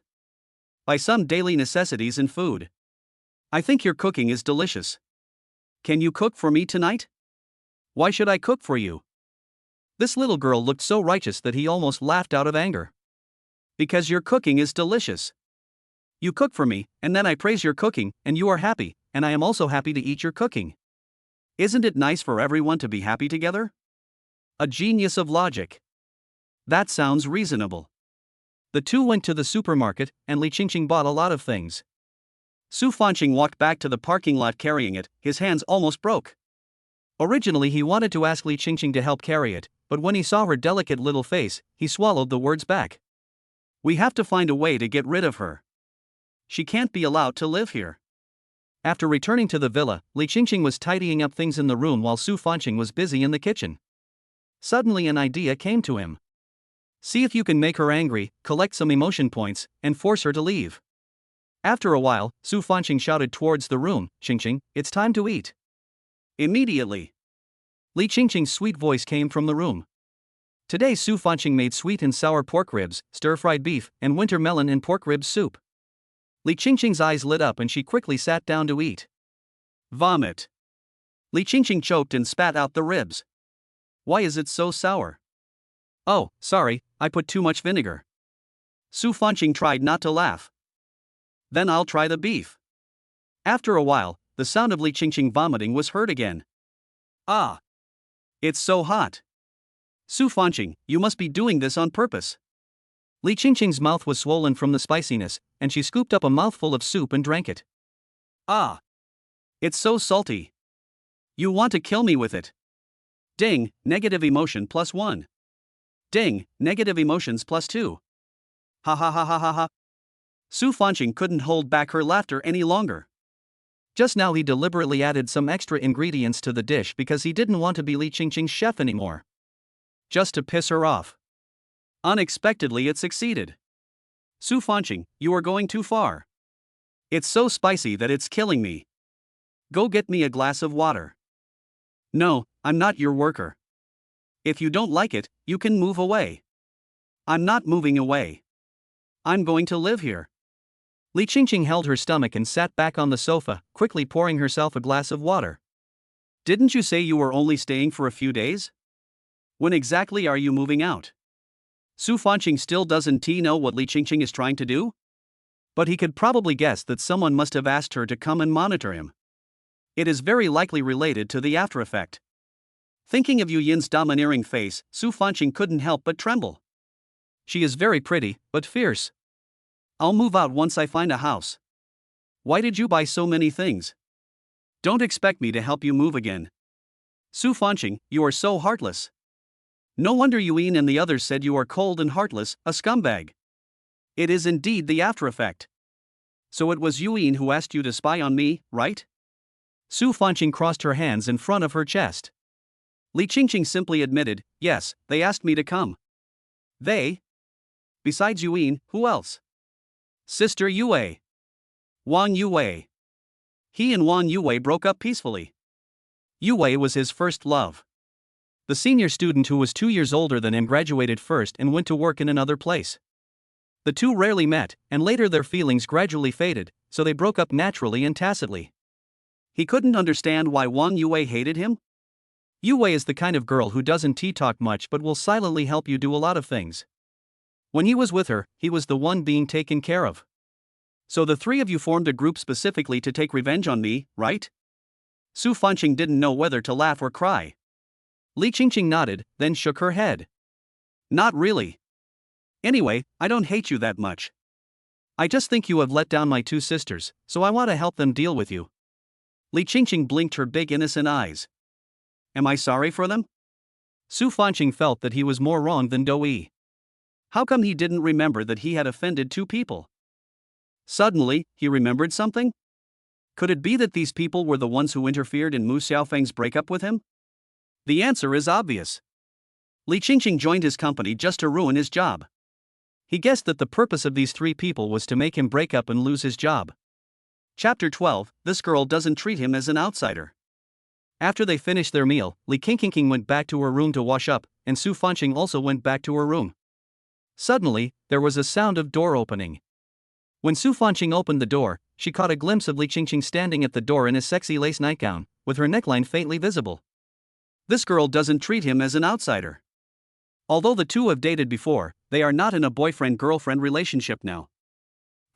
Buy some daily necessities and food. I think your cooking is delicious. Can you cook for me tonight? Why should I cook for you? This little girl looked so righteous that he almost laughed out of anger. Because your cooking is delicious. You cook for me, and then I praise your cooking, and you are happy, and I am also happy to eat your cooking. Isn't it nice for everyone to be happy together? A genius of logic. That sounds reasonable. The two went to the supermarket, and Li Qingqing bought a lot of things. Su Fanqing walked back to the parking lot carrying it, his hands almost broke. Originally he wanted to ask Li Qingqing to help carry it, but when he saw her delicate little face, he swallowed the words back. We have to find a way to get rid of her. She can't be allowed to live here. After returning to the villa, Li Qingqing was tidying up things in the room while Su Fanqing was busy in the kitchen. Suddenly an idea came to him. See if you can make her angry, collect some emotion points, and force her to leave. After a while, Su Fanqing shouted towards the room, Qingqing, it's time to eat. Immediately. Li Qingqing's sweet voice came from the room. Today Su Fanqing made sweet and sour pork ribs, stir-fried beef, and winter melon and pork ribs soup. Li Qingqing's eyes lit up and she quickly sat down to eat. Vomit. Li Qingqing choked and spat out the ribs. Why is it so sour? Oh, sorry, I put too much vinegar. Su Fanqing tried not to laugh. Then I'll try the beef. After a while, the sound of Li Qingqing vomiting was heard again. Ah! It's so hot. Su Fanqing, you must be doing this on purpose. Li Qingqing's mouth was swollen from the spiciness, and she scooped up a mouthful of soup and drank it. Ah! It's so salty. You want to kill me with it. Ding, negative emotion +1. Ding, negative emotions +2. Ha ha ha ha ha ha. Su Fanqing couldn't hold back her laughter any longer. Just now he deliberately added some extra ingredients to the dish because he didn't want to be Li Qingqing's chef anymore. Just to piss her off. Unexpectedly it succeeded. Su Fanqing, you are going too far. It's so spicy that it's killing me. Go get me a glass of water. No, I'm not your worker. If you don't like it, you can move away. I'm not moving away. I'm going to live here. Li Qingqing held her stomach and sat back on the sofa, quickly pouring herself a glass of water. Didn't you say you were only staying for a few days? When exactly are you moving out? Su Fanqing still doesn't know what Li Qingqing is trying to do? But he could probably guess that someone must have asked her to come and monitor him. It is very likely related to the after effect. Thinking of Yu Yin's domineering face, Su Fanqing couldn't help but tremble. She is very pretty, but fierce. I'll move out once I find a house. Why did you buy so many things? Don't expect me to help you move again. Su Fanqing, you are so heartless. No wonder Yu Yin and the others said you are cold and heartless, a scumbag. It is indeed the after effect. So it was Yu Yin who asked you to spy on me, right? Su Fanqing crossed her hands in front of her chest. Li Qingqing simply admitted, yes, they asked me to come. They? Besides Yu Yin, who else? Sister Yue. Wang Yue. He and Wang Yue broke up peacefully. Yue was his first love. The senior student who was 2 years older than him graduated first and went to work in another place. The two rarely met, and later their feelings gradually faded, so they broke up naturally and tacitly. He couldn't understand why Wang Yue hated him. Yue is the kind of girl who doesn't talk much but will silently help you do a lot of things. When he was with her, he was the one being taken care of. So the three of you formed a group specifically to take revenge on me, right? Su Fanqing didn't know whether to laugh or cry. Li Qingqing nodded, then shook her head. Not really. Anyway, I don't hate you that much. I just think you have let down my two sisters, so I want to help them deal with you. Li Qingqing blinked her big innocent eyes. Am I sorry for them? Su Fanqing felt that he was more wrong than Doi. How come he didn't remember that he had offended two people? Suddenly, he remembered something? Could it be that these people were the ones who interfered in Mu Xiaofeng's breakup with him? The answer is obvious. Li Qingqing joined his company just to ruin his job. He guessed that the purpose of these three people was to make him break up and lose his job. Chapter 12, This girl doesn't treat him as an outsider. After they finished their meal, Li Qingqing went back to her room to wash up, and Su Fanqing also went back to her room. Suddenly, there was a sound of door opening. When Su Fanqing opened the door, she caught a glimpse of Li Qingqing standing at the door in a sexy lace nightgown, with her neckline faintly visible. This girl doesn't treat him as an outsider. Although the two have dated before, they are not in a boyfriend-girlfriend relationship now.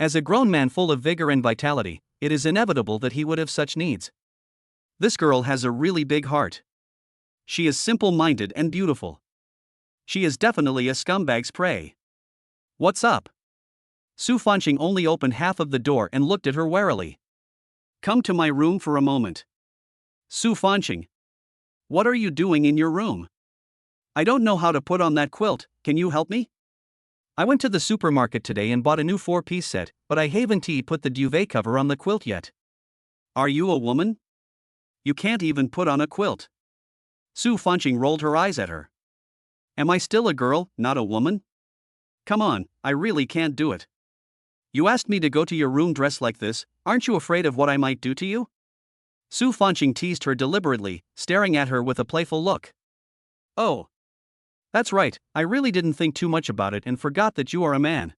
As a grown man full of vigor and vitality, it is inevitable that he would have such needs. This girl has a really big heart. She is simple-minded and beautiful. She is definitely a scumbag's prey. What's up? Su Fanqing only opened half of the door and looked at her warily. Come to my room for a moment. Su Fanqing. What are you doing in your room? I don't know how to put on that quilt, can you help me? I went to the supermarket today and bought a new 4-piece set, but I haven't put the duvet cover on the quilt yet. Are you a woman? You can't even put on a quilt. Su Fanqing rolled her eyes at her. Am I still a girl, not a woman? Come on, I really can't do it. You asked me to go to your room dressed like this, aren't you afraid of what I might do to you? Su Fanqing teased her deliberately, staring at her with a playful look. Oh. That's right, I really didn't think too much about it and forgot that you are a man.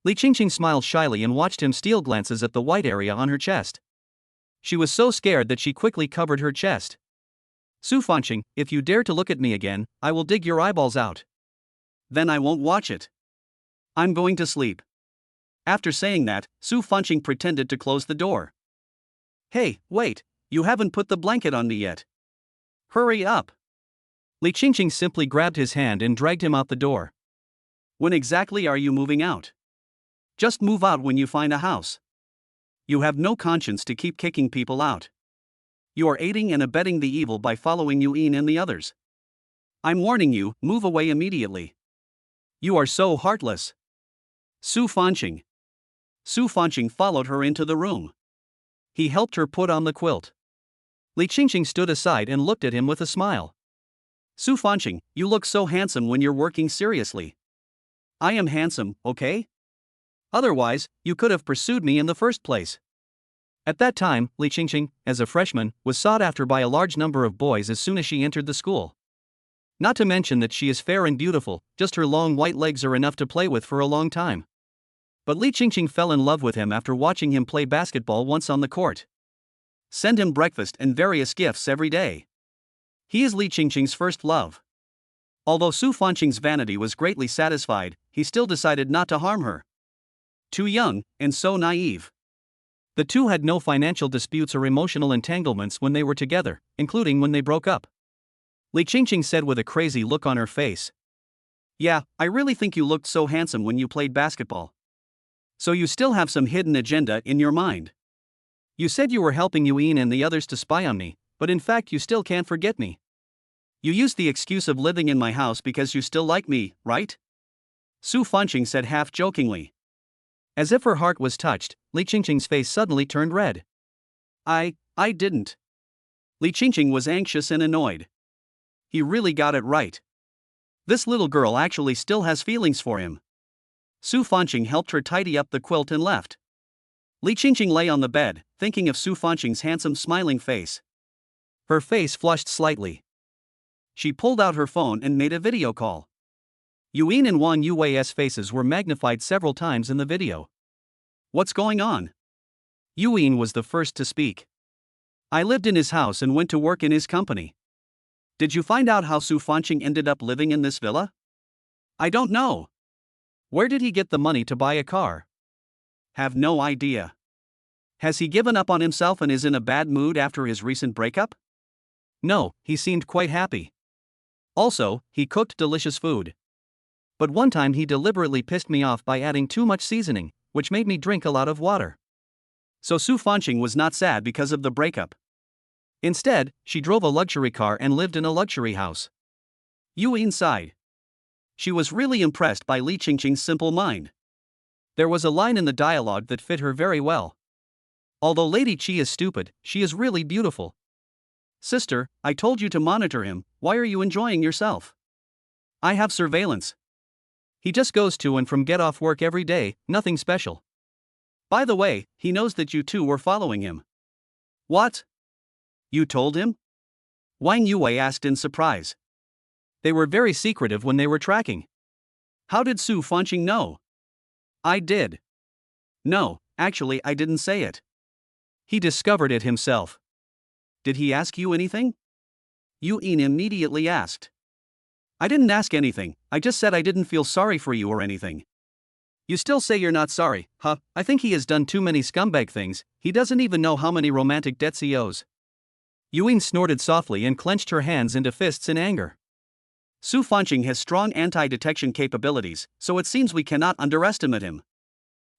Li Qingqing smiled shyly and watched him steal glances at the white area on her chest. She was so scared that she quickly covered her chest. Su Fanqing, if you dare to look at me again, I will dig your eyeballs out. Then I won't watch it. I'm going to sleep. After saying that, Su Fanqing pretended to close the door. Hey, wait, you haven't put the blanket on me yet. Hurry up. Li Qingqing simply grabbed his hand and dragged him out the door. When exactly are you moving out? Just move out when you find a house. You have no conscience to keep kicking people out. You are aiding and abetting the evil by following Yuan and the others. I'm warning you, move away immediately. You are so heartless. Su Fanqing. Su Fanqing followed her into the room. He helped her put on the quilt. Li Qingqing stood aside and looked at him with a smile. Su Fanqing, you look so handsome when you're working seriously. I am handsome, okay? Otherwise, you could have pursued me in the first place. At that time, Li Qingqing, as a freshman, was sought after by a large number of boys as soon as she entered the school. Not to mention that she is fair and beautiful, just her long white legs are enough to play with for a long time. But Li Qingqing fell in love with him after watching him play basketball once on the court. Send him breakfast and various gifts every day. He is Li Qingqing's first love. Although Su Fanqing's vanity was greatly satisfied, he still decided not to harm her. Too young, and so naive. The two had no financial disputes or emotional entanglements when they were together, including when they broke up. Li Qingqing said with a crazy look on her face. Yeah, I really think you looked so handsome when you played basketball. So you still have some hidden agenda in your mind. You said you were helping Yuan and the others to spy on me, but in fact you still can't forget me. You used the excuse of living in my house because you still like me, right? Su Fanqing said half-jokingly. As if her heart was touched, Li Qingqing's face suddenly turned red. I didn't. Li Qingqing was anxious and annoyed. He really got it right. This little girl actually still has feelings for him. Su Fanqing helped her tidy up the quilt and left. Li Qingqing lay on the bed, thinking of Su Fanqing's handsome smiling face. Her face flushed slightly. She pulled out her phone and made a video call. Yuan and Wang Yue's faces were magnified several times in the video. What's going on? Yuan was the first to speak. I lived in his house and went to work in his company. Did you find out how Su Fanqing ended up living in this villa? I don't know. Where did he get the money to buy a car? Have no idea. Has he given up on himself and is in a bad mood after his recent breakup? No, he seemed quite happy. Also, he cooked delicious food. But one time he deliberately pissed me off by adding too much seasoning, which made me drink a lot of water. So Su Fanqing was not sad because of the breakup. Instead, she drove a luxury car and lived in a luxury house. Yuan sighed. She was really impressed by Li Qingqing's simple mind. There was a line in the dialogue that fit her very well. Although Lady Qi is stupid, she is really beautiful. Sister, I told you to monitor him, why are you enjoying yourself? I have surveillance. He just goes to and from get off work every day, nothing special. By the way, he knows that you two were following him. What? You told him? Wang Yue asked in surprise. They were very secretive when they were tracking. How did Su Fanqing know? I did. No, actually I didn't say it. He discovered it himself. Did he ask you anything? Yuan immediately asked. I didn't ask anything, I just said I didn't feel sorry for you or anything. You still say you're not sorry, huh? I think he has done too many scumbag things, he doesn't even know how many romantic debts he owes. Yuan snorted softly and clenched her hands into fists in anger. Su Fanqing has strong anti-detection capabilities, so it seems we cannot underestimate him.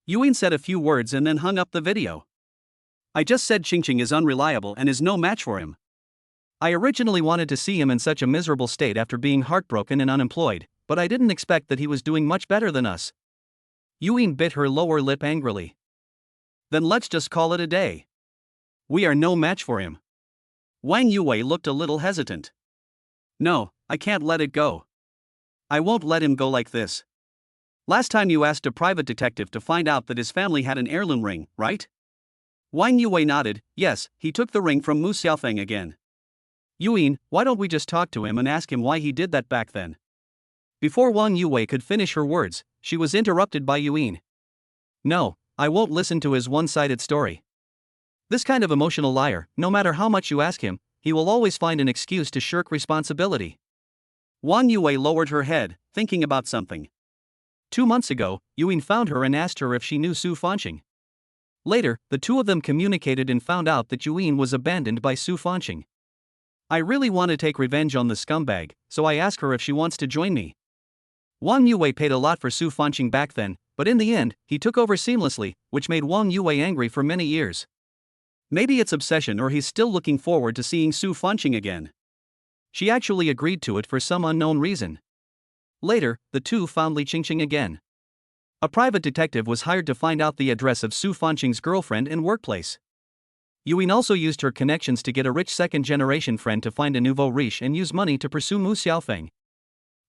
Yuan said a few words and then hung up the video. I just said Qingqing is unreliable and is no match for him. I originally wanted to see him in such a miserable state after being heartbroken and unemployed, but I didn't expect that he was doing much better than us. Yuan bit her lower lip angrily. Then let's just call it a day. We are no match for him. Wang Yue looked a little hesitant. No, I can't let it go. I won't let him go like this. Last time you asked a private detective to find out that his family had an heirloom ring, right? Wang Yue nodded. Yes, he took the ring from Mu Xiaofeng again. Yuan, why don't we just talk to him and ask him why he did that back then? Before Wang Yue could finish her words, she was interrupted by Yuan. No, I won't listen to his one-sided story. This kind of emotional liar, no matter how much you ask him, he will always find an excuse to shirk responsibility. Wang Yue lowered her head, thinking about something. 2 months ago, Yuan found her and asked her if she knew Su Fanqing. Later, the two of them communicated and found out that Yuan was abandoned by Su Fanqing. I really want to take revenge on the scumbag, so I ask her if she wants to join me. Wang Yue paid a lot for Su Fanqing back then, but in the end, he took over seamlessly, which made Wang Yue angry for many years. Maybe it's obsession or he's still looking forward to seeing Su Fanqing again. She actually agreed to it for some unknown reason. Later, the two found Li Qingqing again. A private detective was hired to find out the address of Su Fanqing's girlfriend and workplace. Yuan also used her connections to get a rich second-generation friend to find a nouveau riche and use money to pursue Mu Xiaofeng.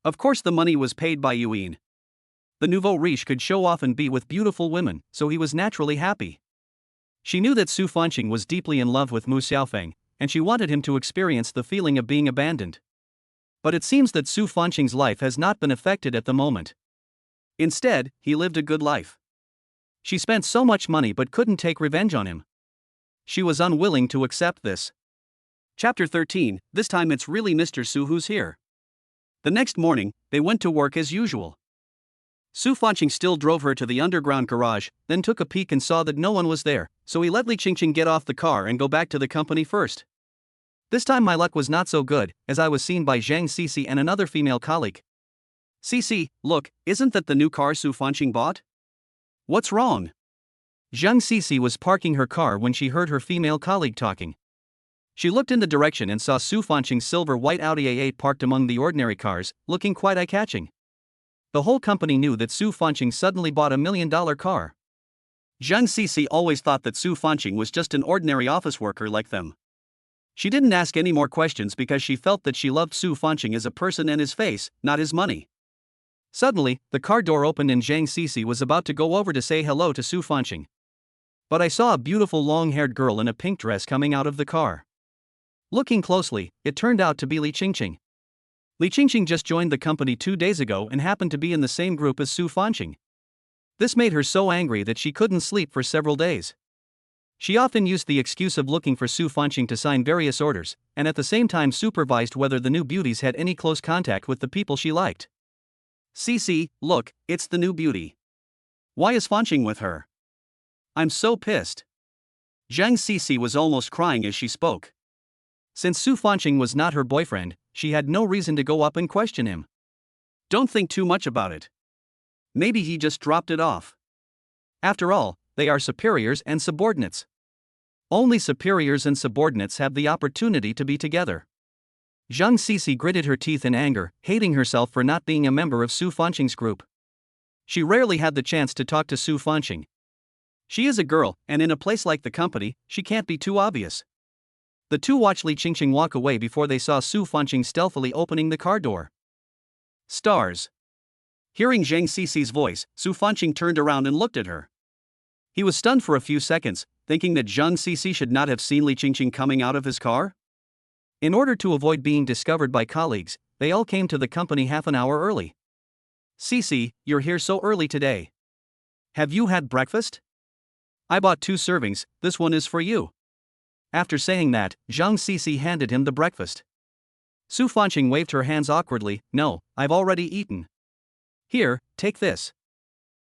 Of course the money was paid by Yuan. The nouveau riche could show off and be with beautiful women, so he was naturally happy. She knew that Su Fanqing was deeply in love with Mu Xiaofeng, and she wanted him to experience the feeling of being abandoned. But it seems that Su Fanqing's life has not been affected at the moment. Instead, he lived a good life. She spent so much money but couldn't take revenge on him. She was unwilling to accept this. Chapter 13, this time it's really Mr. Su who's here. The next morning, they went to work as usual. Su Fanqing still drove her to the underground garage, then took a peek and saw that no one was there, so he let Li Qingqing get off the car and go back to the company first. This time my luck was not so good, as I was seen by Zhang Cici and another female colleague. Cici, look, isn't that the new car Su Fanqing bought? What's wrong? Zhang Cici was parking her car when she heard her female colleague talking. She looked in the direction and saw Su Fanqing's silver-white Audi A8 parked among the ordinary cars, looking quite eye-catching. The whole company knew that Su Fanqing suddenly bought a $1 million car. Zhang Cici always thought that Su Fanqing was just an ordinary office worker like them. She didn't ask any more questions because she felt that she loved Su Fanqing as a person and his face, not his money. Suddenly, the car door opened and Zhang Cici was about to go over to say hello to Su Fanqing. But I saw a beautiful long-haired girl in a pink dress coming out of the car. Looking closely, it turned out to be Li Qingqing. Li Qingqing just joined the company 2 days ago and happened to be in the same group as Su Fanqing. This made her so angry that she couldn't sleep for several days. She often used the excuse of looking for Su Fanqing to sign various orders, and at the same time supervised whether the new beauties had any close contact with the people she liked. Cici, look, it's the new beauty. Why is Fanqing with her? I'm so pissed. Zhang Cici was almost crying as she spoke. Since Su Fanqing was not her boyfriend, she had no reason to go up and question him. Don't think too much about it. Maybe he just dropped it off. After all, they are superiors and subordinates. Only superiors and subordinates have the opportunity to be together. Zhang Cici gritted her teeth in anger, hating herself for not being a member of Su Fanqing's group. She rarely had the chance to talk to Su Fanqing. She is a girl, and in a place like the company, she can't be too obvious. The two watched Li Qingqing walk away before they saw Su Fanqing stealthily opening the car door. Stars. Hearing Zhang Cici's voice, Su Fanqing turned around and looked at her. He was stunned for a few seconds, thinking that Zhang Cici should not have seen Li Qingqing coming out of his car. In order to avoid being discovered by colleagues, they all came to the company half an hour early. Cici, you're here so early today. Have you had breakfast? I bought 2 servings, this one is for you. After saying that, Zhang Cici handed him the breakfast. Su Fanqing waved her hands awkwardly. No, I've already eaten. Here, take this.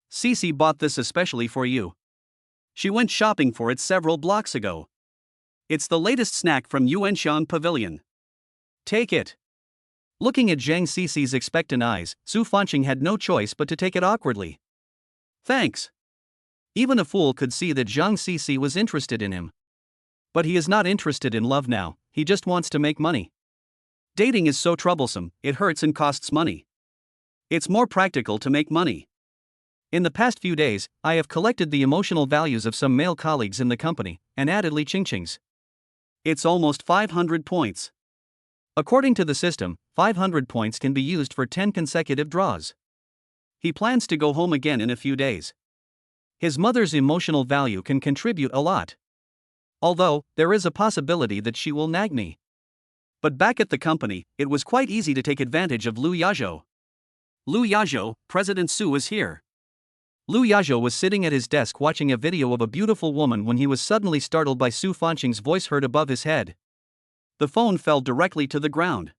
Cici bought this especially for you. She went shopping for it several blocks ago. It's the latest snack from Yuanshan Pavilion. Take it. Looking at Zhang Cici's expectant eyes, Su Fanqing had no choice but to take it awkwardly. Thanks. Even a fool could see that Zhang Cici was interested in him. But he is not interested in love now, he just wants to make money. Dating is so troublesome, it hurts and costs money. It's more practical to make money. In the past few days, I have collected the emotional values of some male colleagues in the company, and added Li Qingqing's. It's almost 500 points. According to the system, 500 points can be used for 10 consecutive draws. He plans to go home again in a few days. His mother's emotional value can contribute a lot. Although, there is a possibility that she will nag me. But back at the company, it was quite easy to take advantage of Lu Yazhou. Lu Yazhou, President Su is here. Lu Yazhou was sitting at his desk watching a video of a beautiful woman when he was suddenly startled by Su Fanqing's voice heard above his head. The phone fell directly to the ground.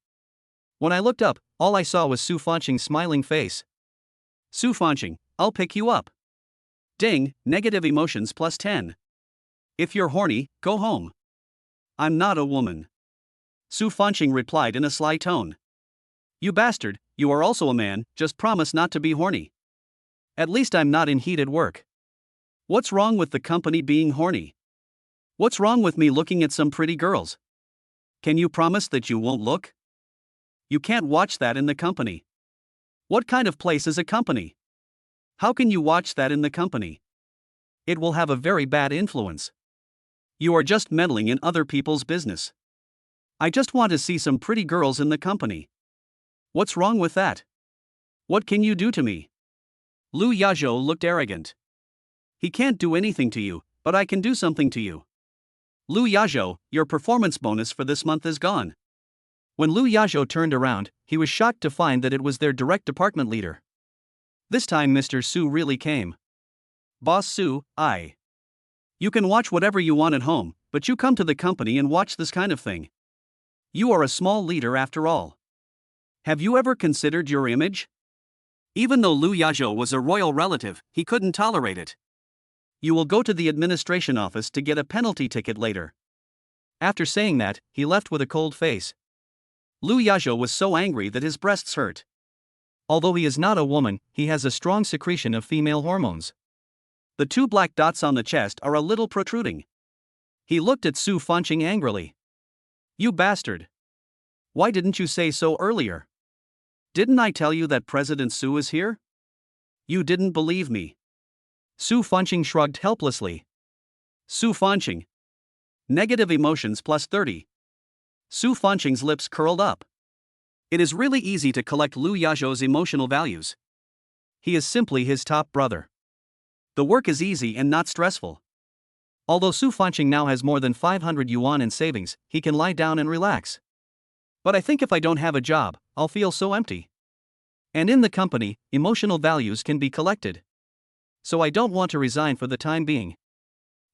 When I looked up, all I saw was Su Fanqing's smiling face. Su Fanqing, I'll pick you up. Ding, negative emotions plus 10. If you're horny, go home. I'm not a woman. Su Fanqing replied in a sly tone. You bastard, you are also a man, just promise not to be horny. At least I'm not in heat at work. What's wrong with the company being horny? What's wrong with me looking at some pretty girls? Can you promise that you won't look? You can't watch that in the company. What kind of place is a company? How can you watch that in the company? It will have a very bad influence. You are just meddling in other people's business. I just want to see some pretty girls in the company. What's wrong with that? What can you do to me? Lu Yazhou looked arrogant. He can't do anything to you, but I can do something to you. Lu Yazhou, your performance bonus for this month is gone. When Lu Yazhou turned around, he was shocked to find that it was their direct department leader. This time Mr. Su really came. Boss Su, You can watch whatever you want at home, but you come to the company and watch this kind of thing. You are a small leader after all. Have you ever considered your image? Even though Lu Yazhou was a royal relative, he couldn't tolerate it. You will go to the administration office to get a penalty ticket later. After saying that, he left with a cold face. Lu Yazhou was so angry that his breasts hurt. Although he is not a woman, he has a strong secretion of female hormones. The 2 black dots on the chest are a little protruding. He looked at Su Fanqing angrily. You bastard! Why didn't you say so earlier? Didn't I tell you that President Su is here? You didn't believe me. Su Fanqing shrugged helplessly. Su Fanqing. Negative emotions plus 30. Su Fanqing's lips curled up. It is really easy to collect Lu Yazhou's emotional values. He is simply his top brother. The work is easy and not stressful. Although Su Fanqing now has more than 500 yuan in savings, he can lie down and relax. But I think if I don't have a job, I'll feel so empty. And in the company, emotional values can be collected. So I don't want to resign for the time being.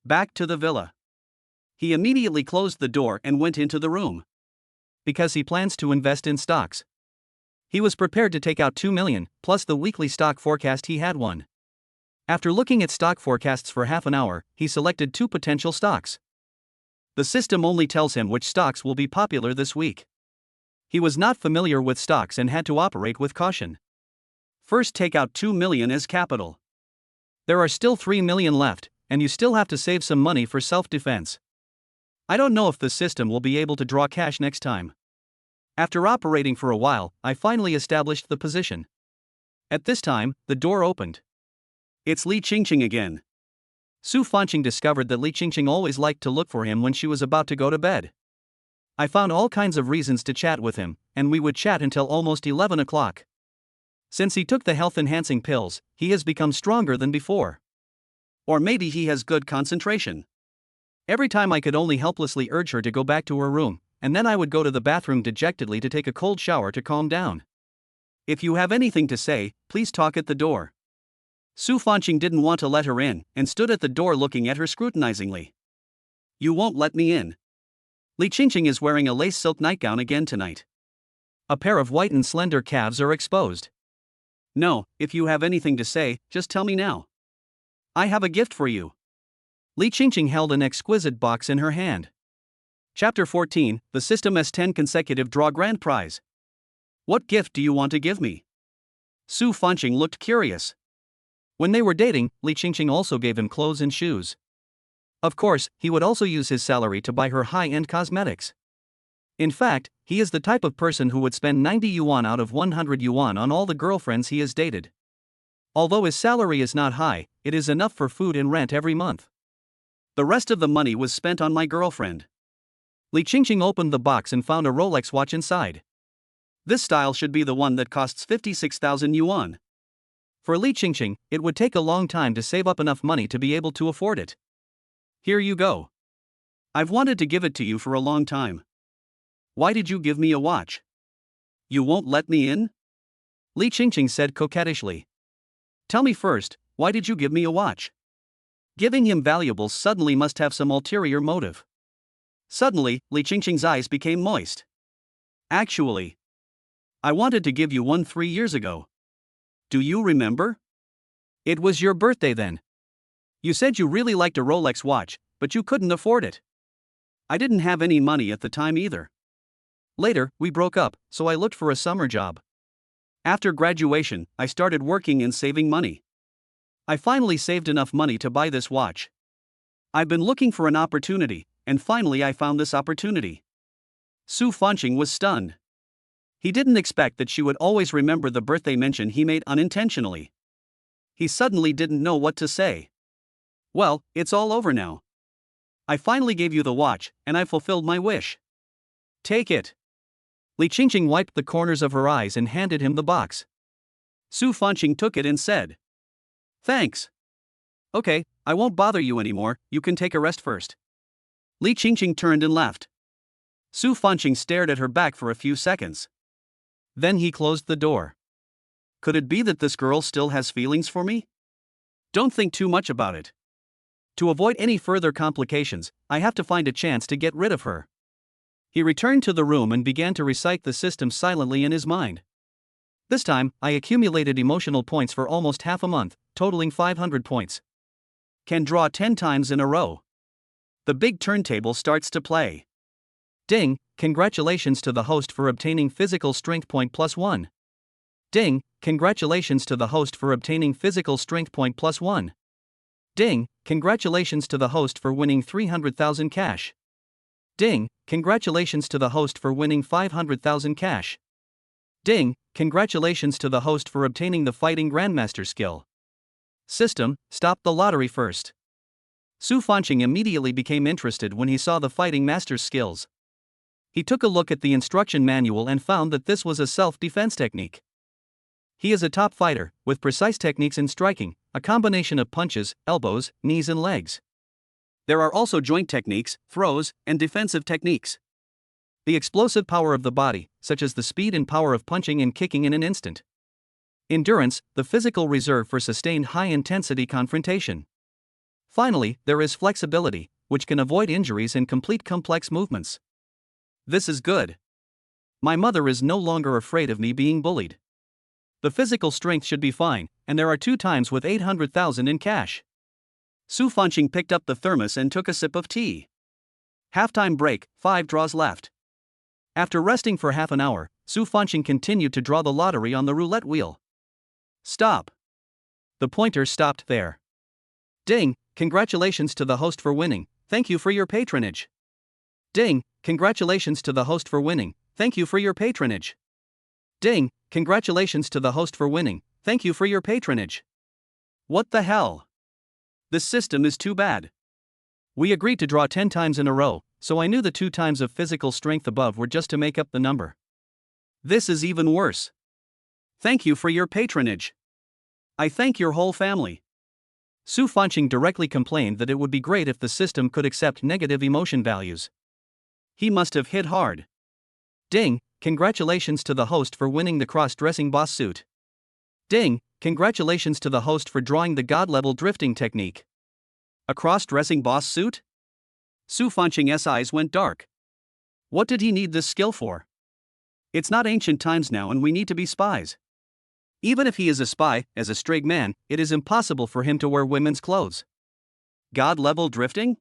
Back to the villa. He immediately closed the door and went into the room. Because he plans to invest in stocks. He was prepared to take out 2 million, plus the weekly stock forecast he had one. After looking at stock forecasts for half an hour, he selected 2 potential stocks. The system only tells him which stocks will be popular this week. He was not familiar with stocks and had to operate with caution. First, take out 2 million as capital. There are still 3 million left, and you still have to save some money for self-defense. I don't know if the system will be able to draw cash next time. After operating for a while, I finally established the position. At this time, the door opened. It's Li Qingqing again. Su Fanqing discovered that Li Qingqing always liked to look for him when she was about to go to bed. I found all kinds of reasons to chat with him, and we would chat until almost 11 o'clock. Since he took the health-enhancing pills, he has become stronger than before. Or maybe he has good concentration. Every time I could only helplessly urge her to go back to her room, and then I would go to the bathroom dejectedly to take a cold shower to calm down. If you have anything to say, please talk at the door. Su Fanqing didn't want to let her in, and stood at the door looking at her scrutinizingly. You won't let me in. Li Qingqing is wearing a lace silk nightgown again tonight. A pair of white and slender calves are exposed. No, if you have anything to say, just tell me now. I have a gift for you. Li Qingqing held an exquisite box in her hand. Chapter 14, The System S10 Consecutive Draw Grand Prize. What gift do you want to give me? Su Fanqing looked curious. When they were dating, Li Qingqing also gave him clothes and shoes. Of course, he would also use his salary to buy her high-end cosmetics. In fact, he is the type of person who would spend 90 yuan out of 100 yuan on all the girlfriends he has dated. Although his salary is not high, it is enough for food and rent every month. The rest of the money was spent on my girlfriend. Li Qingqing opened the box and found a Rolex watch inside. This style should be the one that costs 56,000 yuan. For Li Qingqing, it would take a long time to save up enough money to be able to afford it. Here you go. I've wanted to give it to you for a long time. Why did you give me a watch? You won't let me in? Li Qingqing said coquettishly. Tell me first, why did you give me a watch? Giving him valuables suddenly must have some ulterior motive. Suddenly, Li Qingqing's eyes became moist. Actually, I wanted to give you one 3 years ago. Do you remember? It was your birthday then. You said you really liked a Rolex watch, but you couldn't afford it. I didn't have any money at the time either. Later, we broke up, so I looked for a summer job. After graduation, I started working and saving money. I finally saved enough money to buy this watch. I've been looking for an opportunity, and finally I found this opportunity. Su Fanqing was stunned. He didn't expect that she would always remember the birthday mention he made unintentionally. He suddenly didn't know what to say. Well, it's all over now. I finally gave you the watch, and I fulfilled my wish. Take it. Li Qingqing wiped the corners of her eyes and handed him the box. Su Fanqing took it and said, Thanks. Okay, I won't bother you anymore, you can take a rest first. Li Qingqing turned and left. Su Fanqing stared at her back for a few seconds. Then he closed the door. Could it be that this girl still has feelings for me? Don't think too much about it. To avoid any further complications, I have to find a chance to get rid of her. He returned to the room and began to recite the system silently in his mind. This time, I accumulated emotional points for almost half a month, totaling 500 points. Can draw 10 times in a row. The big turntable starts to play. Ding, congratulations to the host for obtaining physical strength point +1. Ding, congratulations to the host for obtaining physical strength point +1. Ding, congratulations to the host for winning 300,000 cash. Ding, congratulations to the host for winning 500,000 cash. Ding, congratulations to the host for obtaining the Fighting Grandmaster skill. System, stop the lottery first. Su Fanqing immediately became interested when he saw the Fighting Master's skills. He took a look at the instruction manual and found that this was a self-defense technique. He is a top fighter, with precise techniques in striking, a combination of punches, elbows, knees and legs. There are also joint techniques, throws, and defensive techniques. The explosive power of the body, such as the speed and power of punching and kicking in an instant. Endurance, the physical reserve for sustained high-intensity confrontation. Finally, there is flexibility, which can avoid injuries and complete complex movements. This is good. My mother is no longer afraid of me being bullied. The physical strength should be fine, and there are 2 times with 800,000 in cash. Su Fanqing picked up the thermos and took a sip of tea. Halftime break, 5 draws left. After resting for half an hour, Su Fanqing continued to draw the lottery on the roulette wheel. Stop. The pointer stopped there. Ding, congratulations to the host for winning, thank you for your patronage. Ding, congratulations to the host for winning, thank you for your patronage. Ding, congratulations to the host for winning, thank you for your patronage. What the hell? This system is too bad. We agreed to draw 10 times in a row, so I knew the 2 times of physical strength above were just to make up the number. This is even worse. Thank you for your patronage. I thank your whole family. Su Fanqing directly complained that it would be great if the system could accept negative emotion values. He must have hit hard. Ding, congratulations to the host for winning the cross-dressing boss suit. Ding, congratulations to the host for drawing the god-level drifting technique. A cross-dressing boss suit? Su Fanqing's eyes went dark. What did he need this skill for? It's not ancient times now and we need to be spies. Even if he is a spy, as a straight man, it is impossible for him to wear women's clothes. God-level drifting?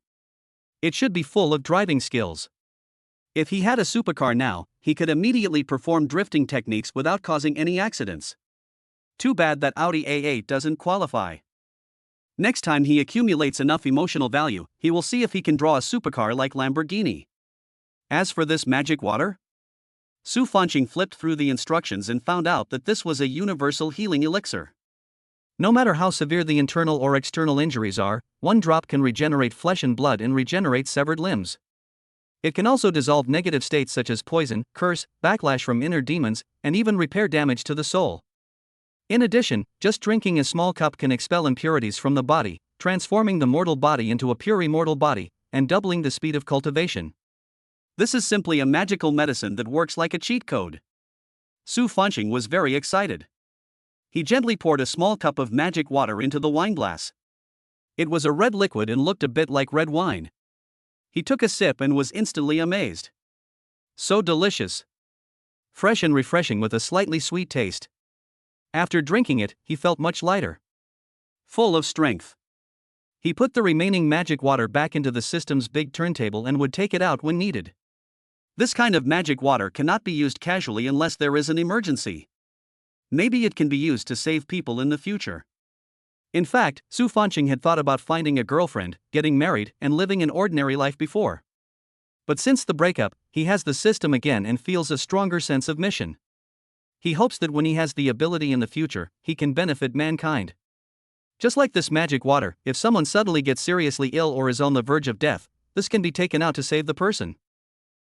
It should be full of driving skills. If he had a supercar now, he could immediately perform drifting techniques without causing any accidents. Too bad that Audi A8 doesn't qualify. Next time he accumulates enough emotional value, he will see if he can draw a supercar like Lamborghini. As for this magic water? Su Fanqing flipped through the instructions and found out that this was a universal healing elixir. No matter how severe the internal or external injuries are, 1 drop can regenerate flesh and blood and regenerate severed limbs. It can also dissolve negative states such as poison, curse, backlash from inner demons, and even repair damage to the soul. In addition, just drinking a small cup can expel impurities from the body, transforming the mortal body into a pure immortal body, and doubling the speed of cultivation. This is simply a magical medicine that works like a cheat code. Su Fanqing was very excited. He gently poured a small cup of magic water into the wineglass. It was a red liquid and looked a bit like red wine. He took a sip and was instantly amazed. So delicious. Fresh and refreshing with a slightly sweet taste. After drinking it, he felt much lighter. Full of strength. He put the remaining magic water back into the system's big turntable and would take it out when needed. This kind of magic water cannot be used casually unless there is an emergency. Maybe it can be used to save people in the future. In fact, Su Fanqing had thought about finding a girlfriend, getting married, and living an ordinary life before. But since the breakup, he has the system again and feels a stronger sense of mission. He hopes that when he has the ability in the future, he can benefit mankind. Just like this magic water, if someone suddenly gets seriously ill or is on the verge of death, this can be taken out to save the person.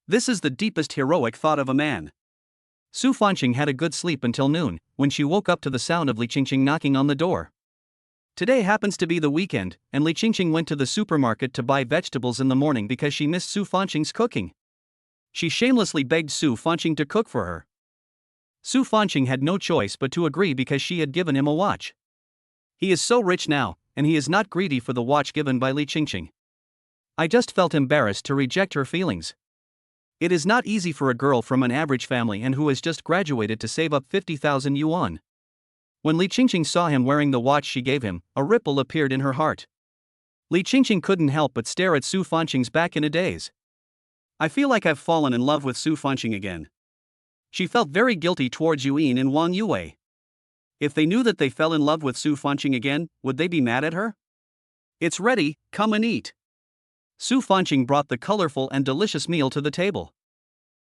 This is the deepest heroic thought of a man. Su Fanqing had a good sleep until noon, when she woke up to the sound of Li Qingqing knocking on the door. Today happens to be the weekend, and Li Qingqing went to the supermarket to buy vegetables in the morning because she missed Su Fanqing's cooking. She shamelessly begged Su Fanqing to cook for her. Su Fanqing had no choice but to agree because she had given him a watch. He is so rich now, and he is not greedy for the watch given by Li Qingqing. I just felt embarrassed to reject her feelings. It is not easy for a girl from an average family and who has just graduated to save up 50,000 yuan. When Li Qingqing saw him wearing the watch she gave him, a ripple appeared in her heart. Li Qingqing couldn't help but stare at Su Fanqing's back in a daze. I feel like I've fallen in love with Su Fanqing again. She felt very guilty towards Yuan and Wang Yue. If they knew that they fell in love with Su Fanqing again, would they be mad at her? It's ready, come and eat. Su Fanqing brought the colorful and delicious meal to the table.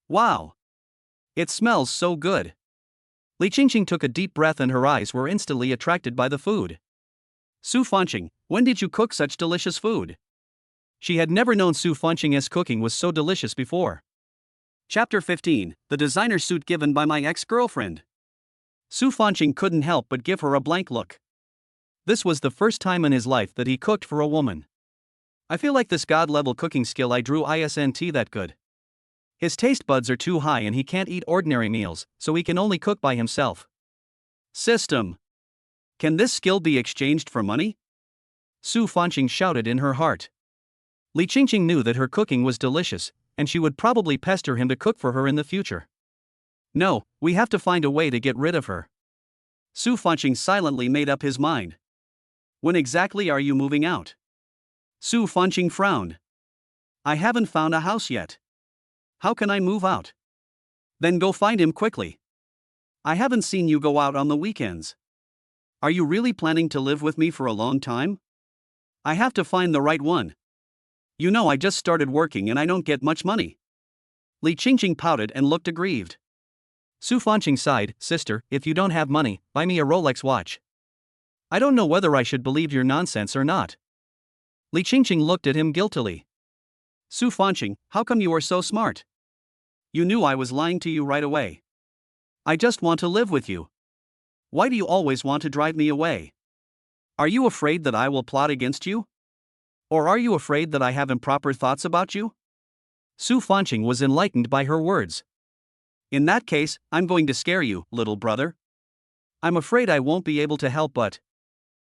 Wow! It smells so good. Li Qingqing took a deep breath and her eyes were instantly attracted by the food. Su Fanqing, when did you cook such delicious food? She had never known Su Fanqing's cooking was so delicious before. Chapter 15, The Designer Suit Given by My Ex-Girlfriend. Su Fanqing couldn't help but give her a blank look. This was the first time in his life that he cooked for a woman. I feel like this god-level cooking skill I drew isn't that good. His taste buds are too high and he can't eat ordinary meals, so he can only cook by himself. System. Can this skill be exchanged for money? Su Fanqing shouted in her heart. Li Qingqing knew that her cooking was delicious, and she would probably pester him to cook for her in the future. No, we have to find a way to get rid of her. Su Fanqing silently made up his mind. When exactly are you moving out? Su Fanqing frowned. I haven't found a house yet. How can I move out? Then go find him quickly. I haven't seen you go out on the weekends. Are you really planning to live with me for a long time? I have to find the right one. You know I just started working and I don't get much money. Li Qingqing pouted and looked aggrieved. Su Fanqing sighed, Sister, if you don't have money, buy me a Rolex watch. I don't know whether I should believe your nonsense or not. Li Qingqing looked at him guiltily. Su Fanqing, how come you are so smart? You knew I was lying to you right away. I just want to live with you. Why do you always want to drive me away? Are you afraid that I will plot against you? Or are you afraid that I have improper thoughts about you? Su Fanqing was enlightened by her words. In that case, I'm going to scare you, little brother. I'm afraid I won't be able to help but.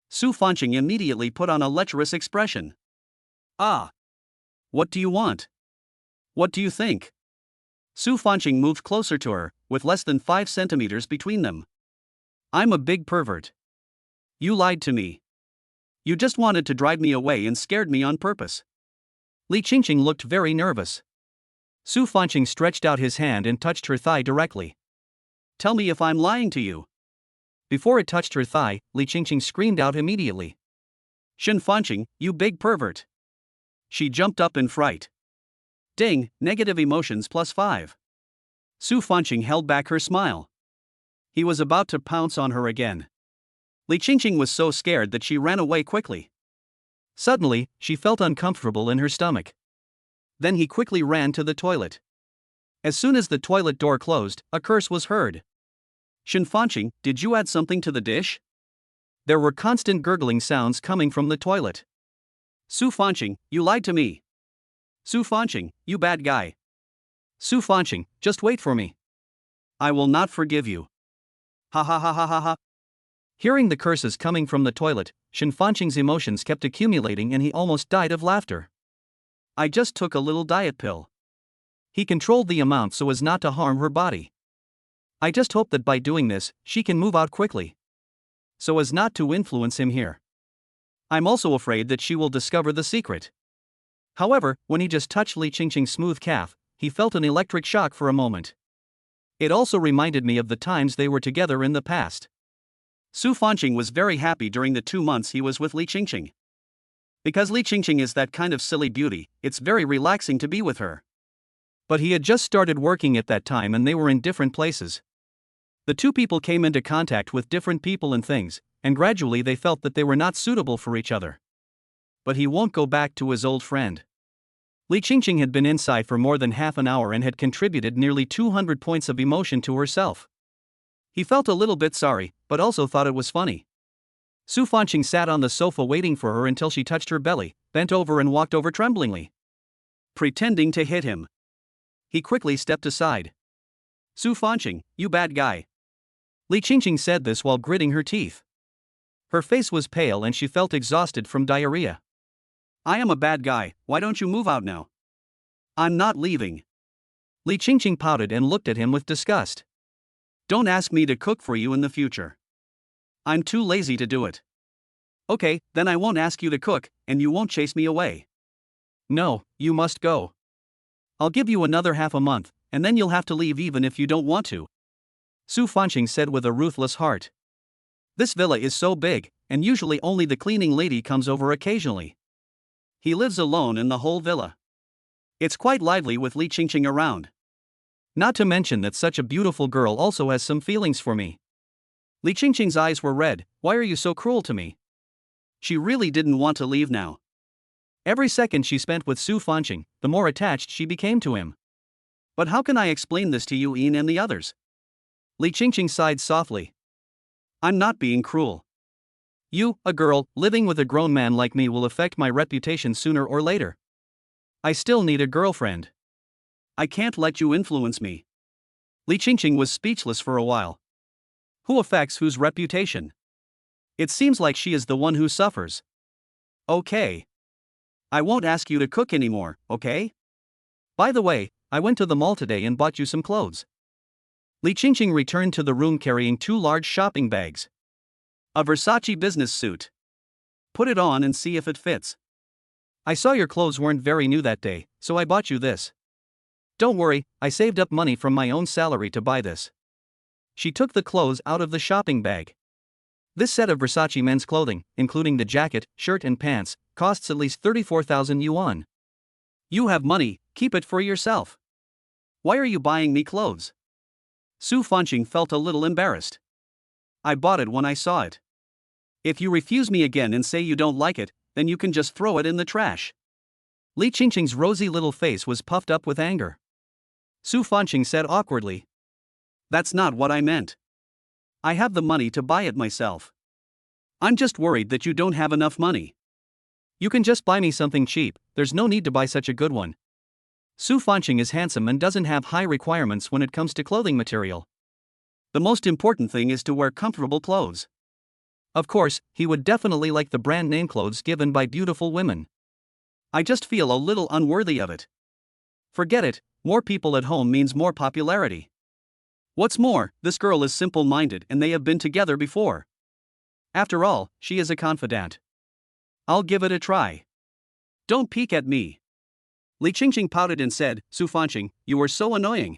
Su Fanqing immediately put on a lecherous expression. Ah! What do you want? What do you think? Su Fanqing moved closer to her, with less than 5 centimeters between them. I'm a big pervert. You lied to me. You just wanted to drive me away and scared me on purpose. Li Qingqing looked very nervous. Su Fanqing stretched out his hand and touched her thigh directly. Tell me if I'm lying to you. Before it touched her thigh, Li Qingqing screamed out immediately. Shen Fanqing, you big pervert. She jumped up in fright. Ding, negative emotions +5. Su Fanqing held back her smile. He was about to pounce on her again. Li Qingqing was so scared that she ran away quickly. Suddenly, she felt uncomfortable in her stomach. Then he quickly ran to the toilet. As soon as the toilet door closed, a curse was heard. Shen Fanqing, did you add something to the dish? There were constant gurgling sounds coming from the toilet. Su Fanqing, you lied to me. Su Fanqing, you bad guy. Su Fanqing, just wait for me. I will not forgive you. Ha ha ha ha ha ha. Hearing the curses coming from the toilet, Shen Fanqing's emotions kept accumulating and he almost died of laughter. I just took a little diet pill. He controlled the amount so as not to harm her body. I just hope that by doing this, she can move out quickly, so as not to influence him here. I'm also afraid that she will discover the secret. However, when he just touched Li Qingqing's smooth calf, he felt an electric shock for a moment. It also reminded me of the times they were together in the past. Su Fanqing was very happy during the 2 months he was with Li Qingqing. Because Li Qingqing is that kind of silly beauty, it's very relaxing to be with her. But he had just started working at that time and they were in different places. The two people came into contact with different people and things, and gradually they felt that they were not suitable for each other. But he won't go back to his old friend. Li Qingqing had been inside for more than half an hour and had contributed nearly 200 points of emotion to herself. He felt a little bit sorry, but also thought it was funny. Su Fanqing sat on the sofa waiting for her until she touched her belly, bent over and walked over tremblingly, pretending to hit him. He quickly stepped aside. Su Fanqing, you bad guy. Li Qingqing said this while gritting her teeth. Her face was pale and she felt exhausted from diarrhea. I am a bad guy, why don't you move out now? I'm not leaving. Li Qingqing pouted and looked at him with disgust. Don't ask me to cook for you in the future. I'm too lazy to do it. Okay, then I won't ask you to cook, and you won't chase me away. No, you must go. I'll give you another half a month, and then you'll have to leave even if you don't want to. Su Fanqing said with a ruthless heart. This villa is so big, and usually only the cleaning lady comes over occasionally. He lives alone in the whole villa. It's quite lively with Li Qingqing around. Not to mention that such a beautiful girl also has some feelings for me. Li Qingqing's eyes were red. Why are you so cruel to me? She really didn't want to leave now. Every second she spent with Su Fanqing, the more attached she became to him. But how can I explain this to you, Ian and the others? Li Qingqing sighed softly. I'm not being cruel. You, a girl, living with a grown man like me will affect my reputation sooner or later. I still need a girlfriend. I can't let you influence me. Li Qingqing was speechless for a while. Who affects whose reputation? It seems like she is the one who suffers. Okay. I won't ask you to cook anymore, okay? By the way, I went to the mall today and bought you some clothes. Li Qingqing returned to the room carrying 2 large shopping bags. A Versace business suit. Put it on and see if it fits. I saw your clothes weren't very new that day, so I bought you this. Don't worry, I saved up money from my own salary to buy this. She took the clothes out of the shopping bag. This set of Versace men's clothing, including the jacket, shirt and pants, costs at least 34,000 yuan. You have money, keep it for yourself. Why are you buying me clothes? Su Fanqing felt a little embarrassed. I bought it when I saw it. If you refuse me again and say you don't like it, then you can just throw it in the trash. Li Qingqing's rosy little face was puffed up with anger. Su Fanqing said awkwardly. That's not what I meant. I have the money to buy it myself. I'm just worried that you don't have enough money. You can just buy me something cheap, there's no need to buy such a good one. Su Fanqing is handsome and doesn't have high requirements when it comes to clothing material. The most important thing is to wear comfortable clothes. Of course, he would definitely like the brand name clothes given by beautiful women. I just feel a little unworthy of it. Forget it, more people at home means more popularity. What's more, this girl is simple-minded and they have been together before. After all, she is a confidant. I'll give it a try. Don't peek at me. Li Qingqing pouted and said, Su Fanqing, you are so annoying.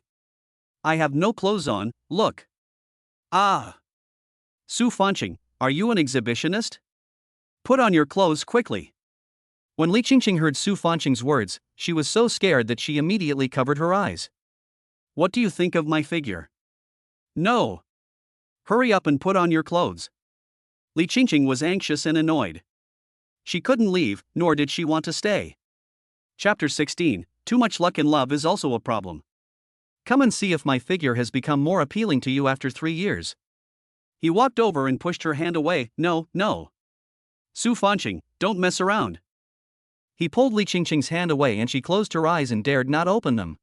I have no clothes on, look. Ah. Su Fanqing, are you an exhibitionist? Put on your clothes quickly. When Li Qingqing heard Su Fanqing's words, she was so scared that she immediately covered her eyes. What do you think of my figure? No. Hurry up and put on your clothes. Li Qingqing was anxious and annoyed. She couldn't leave, nor did she want to stay. Chapter 16, Too much luck in love is also a problem. Come and see if my figure has become more appealing to you after 3 years. He walked over and pushed her hand away. No, no. Su Fanqing, don't mess around. He pulled Li Qingqing's hand away and she closed her eyes and dared not open them.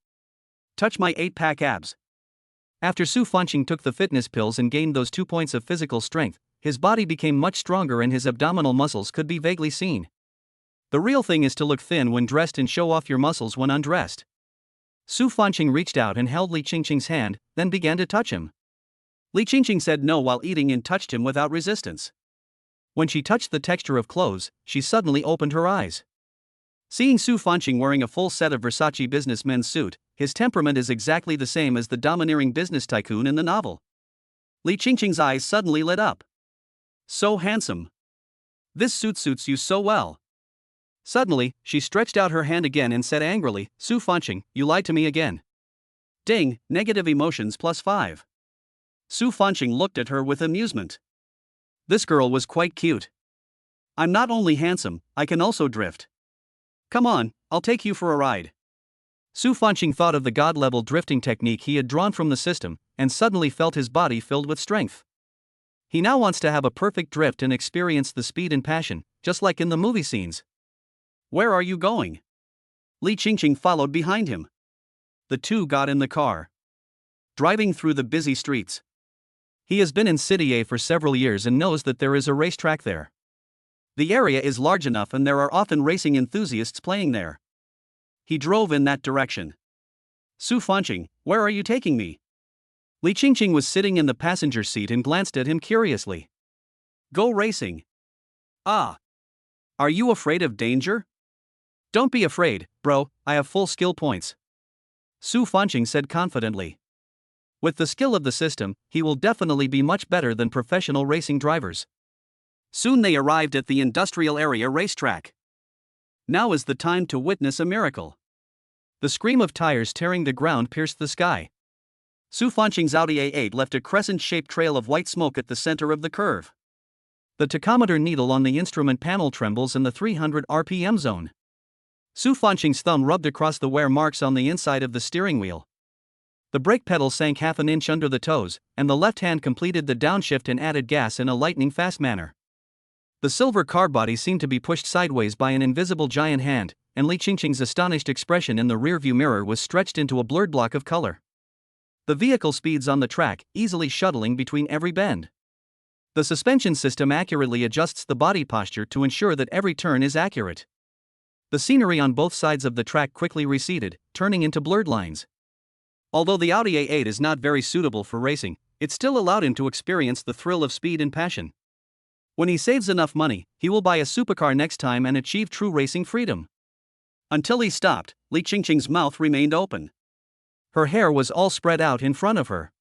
Touch my 8-pack abs. After Su Fanqing took the fitness pills and gained those 2 points of physical strength, his body became much stronger and his abdominal muscles could be vaguely seen. The real thing is to look thin when dressed and show off your muscles when undressed. Su Fanqing reached out and held Li Qingqing's hand, then began to touch him. Li Qingqing said no while eating and touched him without resistance. When she touched the texture of clothes, she suddenly opened her eyes. Seeing Su Fanqing wearing a full set of Versace businessmen's suit, his temperament is exactly the same as the domineering business tycoon in the novel. Li Qingqing's eyes suddenly lit up. So handsome. This suit suits you so well. Suddenly, she stretched out her hand again and said angrily, Su Fanqing, you lied to me again. Ding, negative emotions +5. Su Fanqing looked at her with amusement. This girl was quite cute. I'm not only handsome, I can also drift. Come on, I'll take you for a ride. Su Fanqing thought of the god-level drifting technique he had drawn from the system, and suddenly felt his body filled with strength. He now wants to have a perfect drift and experience the speed and passion, just like in the movie scenes. Where are you going? Li Qingqing followed behind him. The two got in the car. Driving through the busy streets. He has been in City A for several years and knows that there is a racetrack there. The area is large enough and there are often racing enthusiasts playing there. He drove in that direction. Su Fanqing, where are you taking me? Li Qingqing was sitting in the passenger seat and glanced at him curiously. Go racing. Ah. Are you afraid of danger? Don't be afraid, bro, I have full skill points. Su Fanqing said confidently. With the skill of the system, he will definitely be much better than professional racing drivers. Soon they arrived at the industrial area racetrack. Now is the time to witness a miracle. The scream of tires tearing the ground pierced the sky. Su Fanqing's Audi A8 left a crescent-shaped trail of white smoke at the center of the curve. The tachometer needle on the instrument panel trembles in the 300 RPM zone. Su Fanqing's thumb rubbed across the wear marks on the inside of the steering wheel. The brake pedal sank half an inch under the toes, and the left hand completed the downshift and added gas in a lightning-fast manner. The silver car body seemed to be pushed sideways by an invisible giant hand, and Li Qingqing's astonished expression in the rearview mirror was stretched into a blurred block of color. The vehicle speeds on the track, easily shuttling between every bend. The suspension system accurately adjusts the body posture to ensure that every turn is accurate. The scenery on both sides of the track quickly receded, turning into blurred lines. Although the Audi A8 is not very suitable for racing, it still allowed him to experience the thrill of speed and passion. When he saves enough money, he will buy a supercar next time and achieve true racing freedom. Until he stopped, Li Qingqing's mouth remained open. Her hair was all spread out in front of her.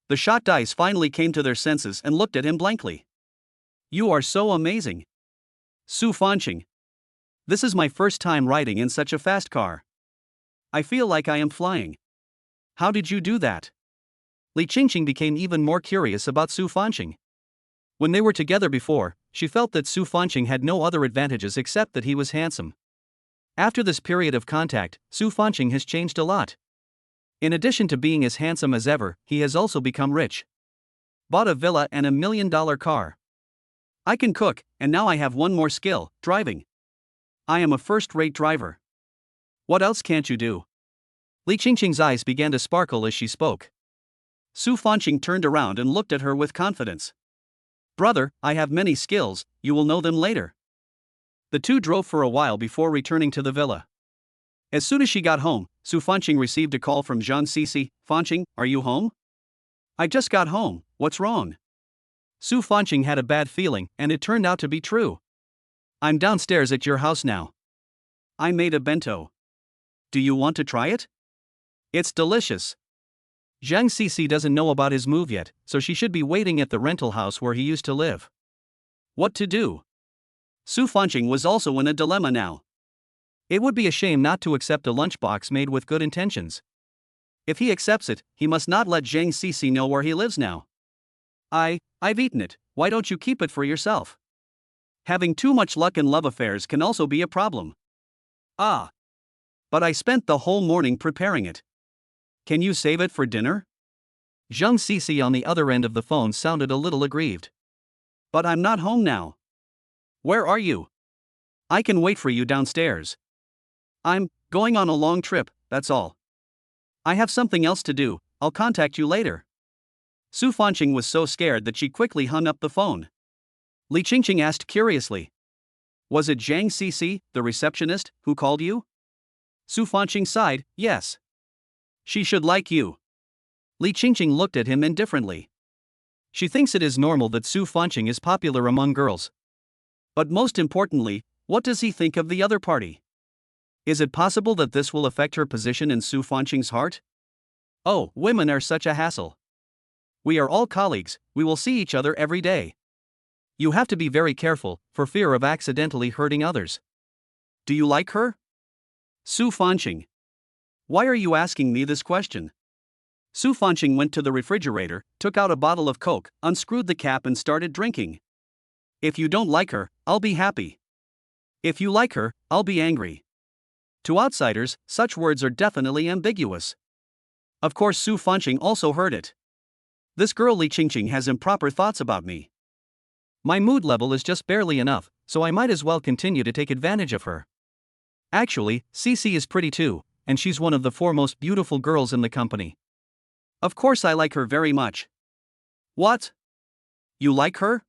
The shocked eyes finally came to their senses and looked at him blankly. You are so amazing. Su Fanqing. This is my first time riding in such a fast car. I feel like I am flying. How did you do that? Li Qingqing became even more curious about Su Fanqing. When they were together before, she felt that Su Fanqing had no other advantages except that he was handsome. After this period of contact, Su Fanqing has changed a lot. In addition to being as handsome as ever, he has also become rich. Bought a villa and $1 million car. I can cook, and now I have one more skill, driving. I am a first-rate driver. What else can't you do? Li Qingqing's eyes began to sparkle as she spoke. Su Fanqing turned around and looked at her with confidence. Brother, I have many skills, you will know them later. The two drove for a while before returning to the villa. As soon as she got home, Su Fanqing received a call from Zhang Cixi. Fanqing, are you home? I just got home, what's wrong? Su Fanqing had a bad feeling, and it turned out to be true. I'm downstairs at your house now. I made a bento. Do you want to try it? It's delicious. Zhang Cixi doesn't know about his move yet, so she should be waiting at the rental house where he used to live. What to do? Su Fanqing was also in a dilemma now. It would be a shame not to accept a lunchbox made with good intentions. If he accepts it, he must not let Zhang Cixi know where he lives now. I've eaten it, why don't you keep it for yourself? Having too much luck in love affairs can also be a problem. Ah. But I spent the whole morning preparing it. Can you save it for dinner? Zhang Cixi on the other end of the phone sounded a little aggrieved. But I'm not home now. Where are you? I can wait for you downstairs. I'm going on a long trip, that's all. I have something else to do, I'll contact you later. Su Fanqing was so scared that she quickly hung up the phone. Li Qingqing asked curiously. Was it Zhang Cici, the receptionist, who called you? Su Fanqing sighed, yes. She should like you. Li Qingqing looked at him indifferently. She thinks it is normal that Su Fanqing is popular among girls. But most importantly, what does he think of the other party? Is it possible that this will affect her position in Su Fanqing's heart? Oh, women are such a hassle. We are all colleagues, we will see each other every day. You have to be very careful, for fear of accidentally hurting others. Do you like her? Su Fanqing. Why are you asking me this question? Su Fanqing went to the refrigerator, took out a bottle of Coke, unscrewed the cap and started drinking. If you don't like her, I'll be happy. If you like her, I'll be angry. To outsiders, such words are definitely ambiguous. Of course Su Fanqing also heard it. This girl Li Qingqing has improper thoughts about me. My mood level is just barely enough, so I might as well continue to take advantage of her. Actually, Cici is pretty too, and she's one of the 4 most beautiful girls in the company. Of course I like her very much. What? You like her?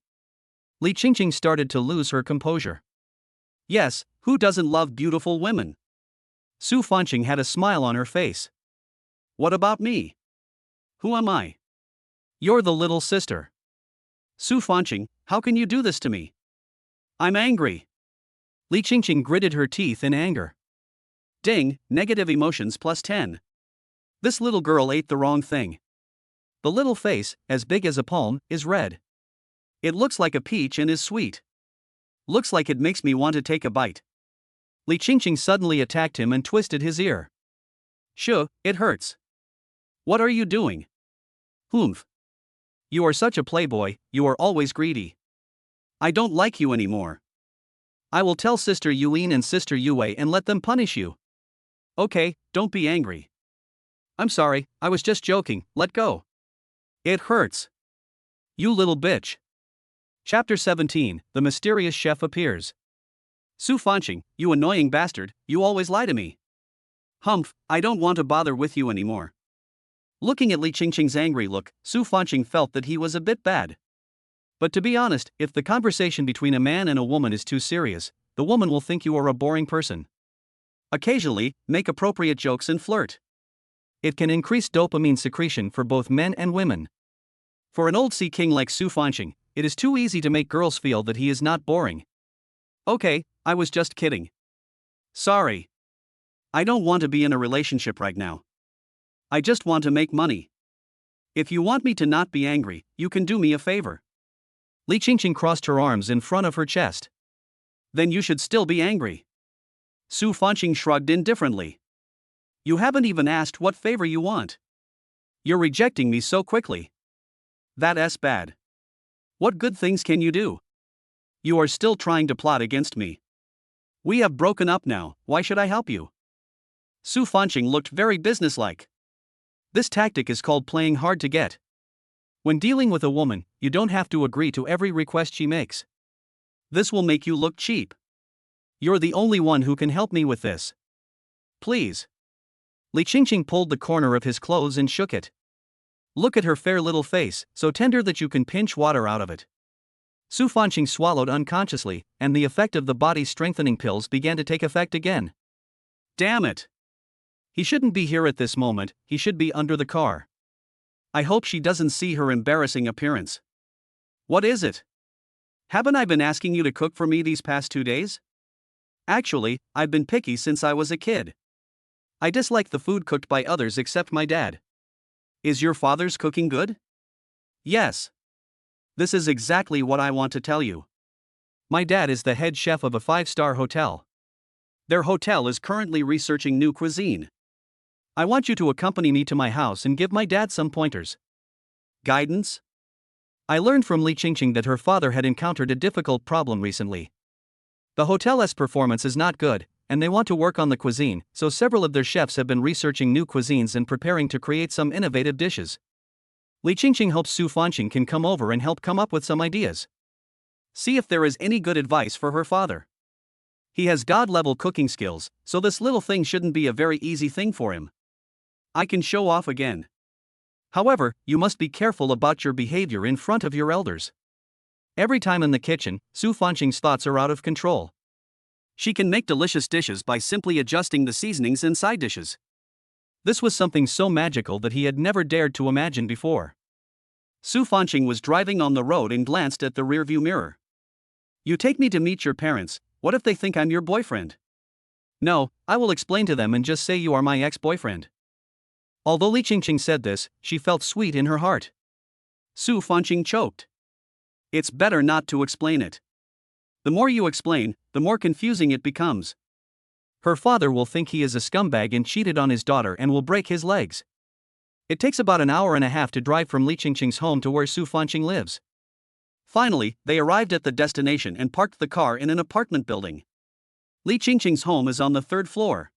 Li Qingqing started to lose her composure. Yes, who doesn't love beautiful women? Su Fanqing had a smile on her face. What about me? Who am I? You're the little sister. Su Fanqing, how can you do this to me? I'm angry. Li Qingqing gritted her teeth in anger. Ding, negative emotions plus 10. This little girl ate the wrong thing. The little face, as big as a palm, is red. It looks like a peach and is sweet. Looks like it makes me want to take a bite. Li Qingqing suddenly attacked him and twisted his ear. Shoo, it hurts. What are you doing? Humph. You are such a playboy, you are always greedy. I don't like you anymore. I will tell Sister Yulin and Sister Yue and let them punish you. Okay, don't be angry. I'm sorry, I was just joking, let go. It hurts. You little bitch. Chapter 17, The Mysterious Chef Appears. Su Fanqing, you annoying bastard, you always lie to me. Humph, I don't want to bother with you anymore. Looking at Li Qingqing's angry look, Su Fanqing felt that he was a bit bad. But to be honest, if the conversation between a man and a woman is too serious, the woman will think you are a boring person. Occasionally, make appropriate jokes and flirt. It can increase dopamine secretion for both men and women. For an old sea king like Su Fanqing, it is too easy to make girls feel that he is not boring. Okay, I was just kidding. Sorry. I don't want to be in a relationship right now. I just want to make money. If you want me to not be angry, you can do me a favor. Li Qingqing crossed her arms in front of her chest. Then you should still be angry. Su Fanqing shrugged indifferently. You haven't even asked what favor you want. You're rejecting me so quickly. That's bad. What good things can you do? You are still trying to plot against me. We have broken up now, why should I help you? Su Fanqing looked very businesslike. This tactic is called playing hard to get. When dealing with a woman, you don't have to agree to every request she makes. This will make you look cheap. You're the only one who can help me with this. Please. Li Qingqing pulled the corner of his clothes and shook it. Look at her fair little face, so tender that you can pinch water out of it. Su Fanqing swallowed unconsciously, and the effect of the body-strengthening pills began to take effect again. Damn it! He shouldn't be here at this moment, he should be under the car. I hope she doesn't see her embarrassing appearance. What is it? Haven't I been asking you to cook for me these past 2 days? Actually, I've been picky since I was a kid. I dislike the food cooked by others except my dad. Is your father's cooking good? Yes. This is exactly what I want to tell you. My dad is the head chef of a 5-star hotel. Their hotel is currently researching new cuisine. I want you to accompany me to my house and give my dad some pointers. Guidance? I learned from Li Qingqing that her father had encountered a difficult problem recently. The hotel's performance is not good, and they want to work on the cuisine, so several of their chefs have been researching new cuisines and preparing to create some innovative dishes. Li Qingqing hopes Su Fanqing can come over and help come up with some ideas. See if there is any good advice for her father. He has god-level cooking skills, so this little thing shouldn't be a very easy thing for him. I can show off again. However, you must be careful about your behavior in front of your elders. Every time in the kitchen, Su Fanqing's thoughts are out of control. She can make delicious dishes by simply adjusting the seasonings in side dishes. This was something so magical that he had never dared to imagine before. Su Fanqing was driving on the road and glanced at the rearview mirror. You take me to meet your parents, what if they think I'm your boyfriend? No, I will explain to them and just say you are my ex-boyfriend. Although Li Qingqing said this, she felt sweet in her heart. Su Fanqing choked. It's better not to explain it. The more you explain, the more confusing it becomes. Her father will think he is a scumbag and cheated on his daughter and will break his legs. It takes about an hour and a half to drive from Li Qingqing's home to where Su Fanqing lives. Finally, they arrived at the destination and parked the car in an apartment building. Li Qingqing's home is on the 3rd floor.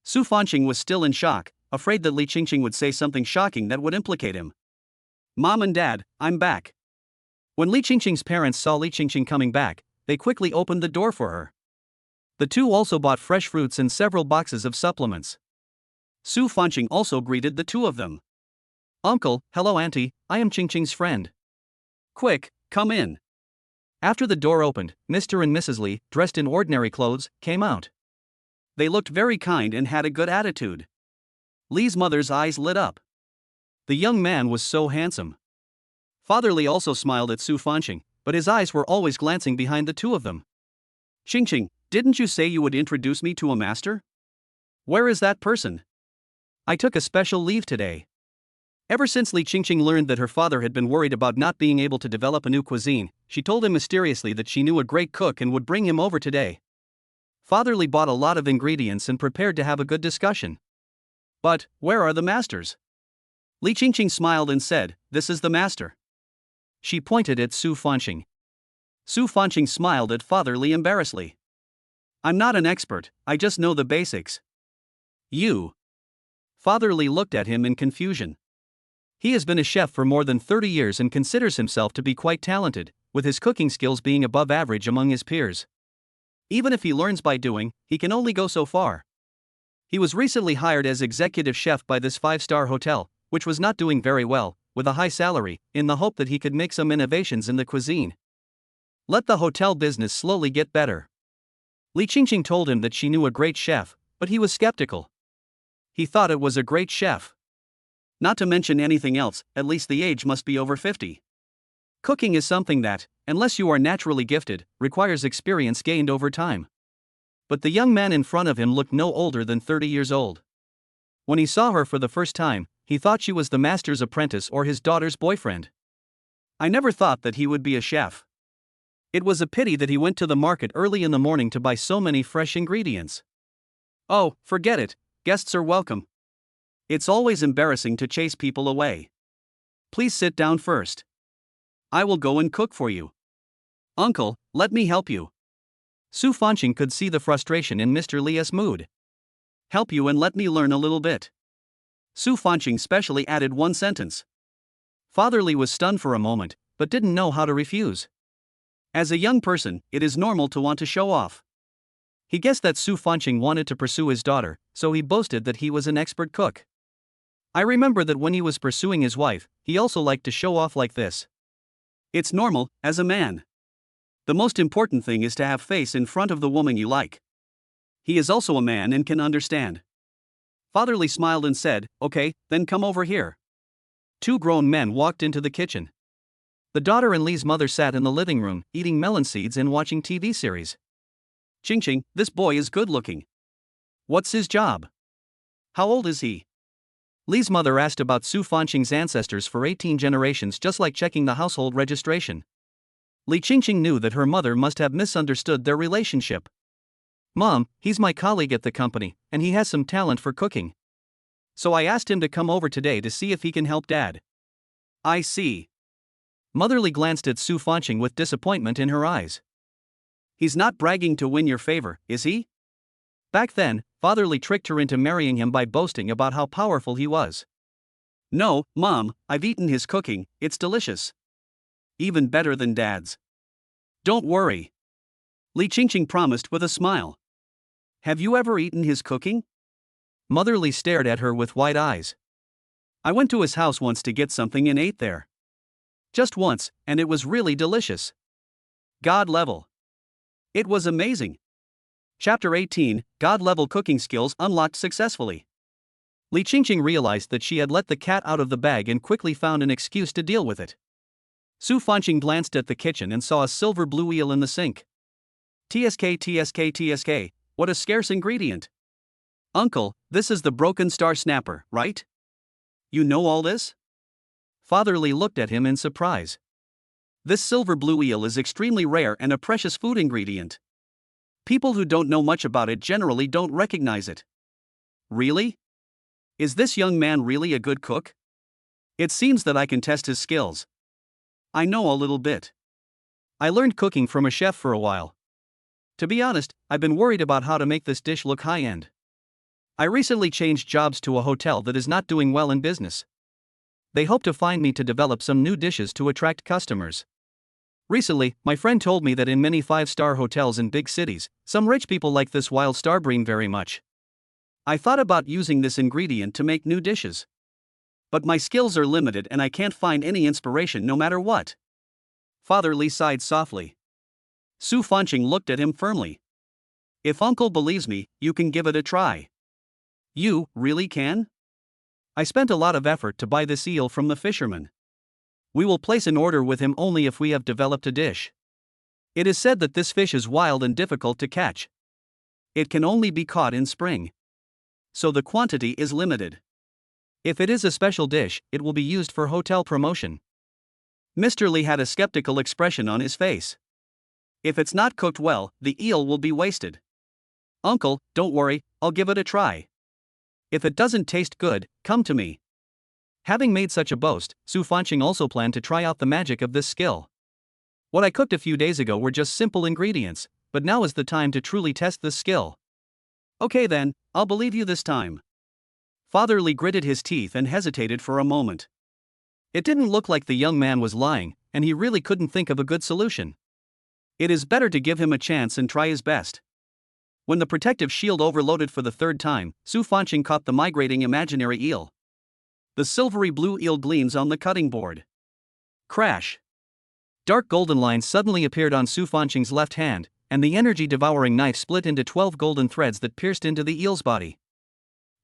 Su Fanqing was still in shock, afraid that Li Qingqing would say something shocking that would implicate him. Mom and Dad, I'm back. When Li Qingqing's parents saw Li Qingqing coming back, they quickly opened the door for her. The two also bought fresh fruits and several boxes of supplements. Su Fanqing also greeted the two of them. Uncle, hello auntie, I am Qingqing's friend. Quick, come in. After the door opened, Mr. and Mrs. Li, dressed in ordinary clothes, came out. They looked very kind and had a good attitude. Li's mother's eyes lit up. The young man was so handsome. Father Li also smiled at Su Fanqing, but his eyes were always glancing behind the two of them. Qingqing, didn't you say you would introduce me to a master? Where is that person? I took a special leave today. Ever since Li Qingqing learned that her father had been worried about not being able to develop a new cuisine, she told him mysteriously that she knew a great cook and would bring him over today. Father Li bought a lot of ingredients and prepared to have a good discussion. But, where are the masters? Li Qingqing smiled and said, this is the master. She pointed at Su Fanqing. Su Fanqing smiled at Father Li embarrassedly. I'm not an expert, I just know the basics. You. Father Li looked at him in confusion. He has been a chef for more than 30 years and considers himself to be quite talented, with his cooking skills being above average among his peers. Even if he learns by doing, he can only go so far. He was recently hired as executive chef by this 5-star hotel, which was not doing very well, with a high salary, in the hope that he could make some innovations in the cuisine. Let the hotel business slowly get better. Li Qingqing told him that she knew a great chef, but he was skeptical. He thought it was a great chef. Not to mention anything else, at least the age must be over 50. Cooking is something that, unless you are naturally gifted, requires experience gained over time. But the young man in front of him looked no older than 30 years old. When he saw her for the first time, he thought she was the master's apprentice or his daughter's boyfriend. I never thought that he would be a chef. It was a pity that he went to the market early in the morning to buy so many fresh ingredients. Oh, forget it, guests are welcome. It's always embarrassing to chase people away. Please sit down first. I will go and cook for you. Uncle, let me help you. Su Fanqing could see the frustration in Mr. Li's mood. Help you and let me learn a little bit. Su Fanqing specially added one sentence. Father Li was stunned for a moment, but didn't know how to refuse. As a young person, it is normal to want to show off. He guessed that Su Fanqing wanted to pursue his daughter, so he boasted that he was an expert cook. I remember that when he was pursuing his wife, he also liked to show off like this. It's normal, as a man. The most important thing is to have face in front of the woman you like. He is also a man and can understand. Father Li smiled and said, okay, then come over here. Two grown men walked into the kitchen. The daughter and Li's mother sat in the living room, eating melon seeds and watching TV series. Qingqing, this boy is good looking. What's his job? How old is he? Li's mother asked about Su Fanqing's ancestors for 18 generations, just like checking the household registration. Li Qingqing knew that her mother must have misunderstood their relationship. Mom, he's my colleague at the company, and he has some talent for cooking. So I asked him to come over today to see if he can help Dad. I see. Mother Li glanced at Su Fanqing with disappointment in her eyes. He's not bragging to win your favor, is he? Back then, Father Li tricked her into marrying him by boasting about how powerful he was. No, Mom, I've eaten his cooking, it's delicious. Even better than Dad's. Don't worry. Li Qingqing promised with a smile. Have you ever eaten his cooking? Mother Li stared at her with wide eyes. I went to his house once to get something and ate there. Just once, and it was really delicious. God level. It was amazing. Chapter 18, God level cooking skills unlocked successfully. Li Qingqing realized that she had let the cat out of the bag and quickly found an excuse to deal with it. Su Fanqing glanced at the kitchen and saw a silver blue eel in the sink. TSK, what a scarce ingredient. Uncle, this is the broken star snapper, right? You know all this? Father Li looked at him in surprise. This silver blue eel is extremely rare and a precious food ingredient. People who don't know much about it generally don't recognize it. Really? Is this young man really a good cook? It seems that I can test his skills. I know a little bit. I learned cooking from a chef for a while. To be honest, I've been worried about how to make this dish look high-end. I recently changed jobs to a hotel that is not doing well in business. They hope to find me to develop some new dishes to attract customers. Recently, my friend told me that in many 5-star hotels in big cities, some rich people like this wild starbream very much. I thought about using this ingredient to make new dishes. But my skills are limited and I can't find any inspiration no matter what. Father Li sighed softly. Su Fanqing looked at him firmly. If Uncle believes me, you can give it a try. You really can? I spent a lot of effort to buy this eel from the fisherman. We will place an order with him only if we have developed a dish. It is said that this fish is wild and difficult to catch. It can only be caught in spring. So the quantity is limited. If it is a special dish, it will be used for hotel promotion. Mr. Li had a skeptical expression on his face. If it's not cooked well, the eel will be wasted. Uncle, don't worry, I'll give it a try. If it doesn't taste good, come to me. Having made such a boast, Su Fanqing also planned to try out the magic of this skill. What I cooked a few days ago were just simple ingredients, but now is the time to truly test this skill. Okay then, I'll believe you this time. Father Li gritted his teeth and hesitated for a moment. It didn't look like the young man was lying, and he really couldn't think of a good solution. It is better to give him a chance and try his best. When the protective shield overloaded for the third time, Su Fanqing caught the migrating imaginary eel. The silvery blue eel gleams on the cutting board. Crash! Dark golden lines suddenly appeared on Su Fanqing's left hand, and the energy-devouring knife split into 12 golden threads that pierced into the eel's body.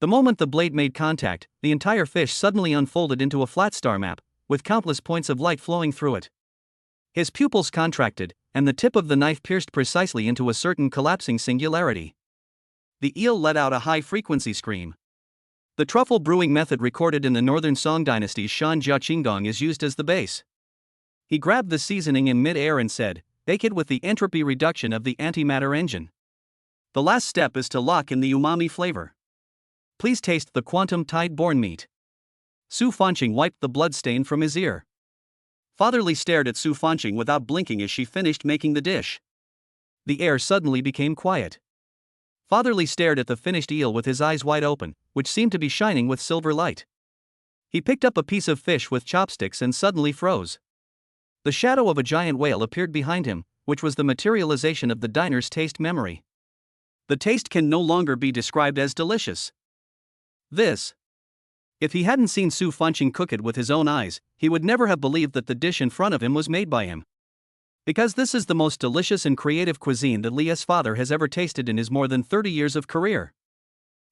The moment the blade made contact, the entire fish suddenly unfolded into a flat star map, with countless points of light flowing through it. His pupils contracted, and the tip of the knife pierced precisely into a certain collapsing singularity. The eel let out a high-frequency scream. The truffle brewing method recorded in the Northern Song Dynasty's Shan Jia Qinggong is used as the base. He grabbed the seasoning in mid-air and said, "Bake it with the entropy reduction of the antimatter engine. The last step is to lock in the umami flavor. Please taste the quantum tide-born meat." Su Fanqing wiped the blood stain from his ear. Father Li stared at Su Fanqing without blinking as she finished making the dish. The air suddenly became quiet. Father Li stared at the finished eel with his eyes wide open, which seemed to be shining with silver light. He picked up a piece of fish with chopsticks and suddenly froze. The shadow of a giant whale appeared behind him, which was the materialization of the diner's taste memory. The taste can no longer be described as delicious. If he hadn't seen Su Fanqing cook it with his own eyes, he would never have believed that the dish in front of him was made by him. Because this is the most delicious and creative cuisine that Li's father has ever tasted in his more than 30 years of career.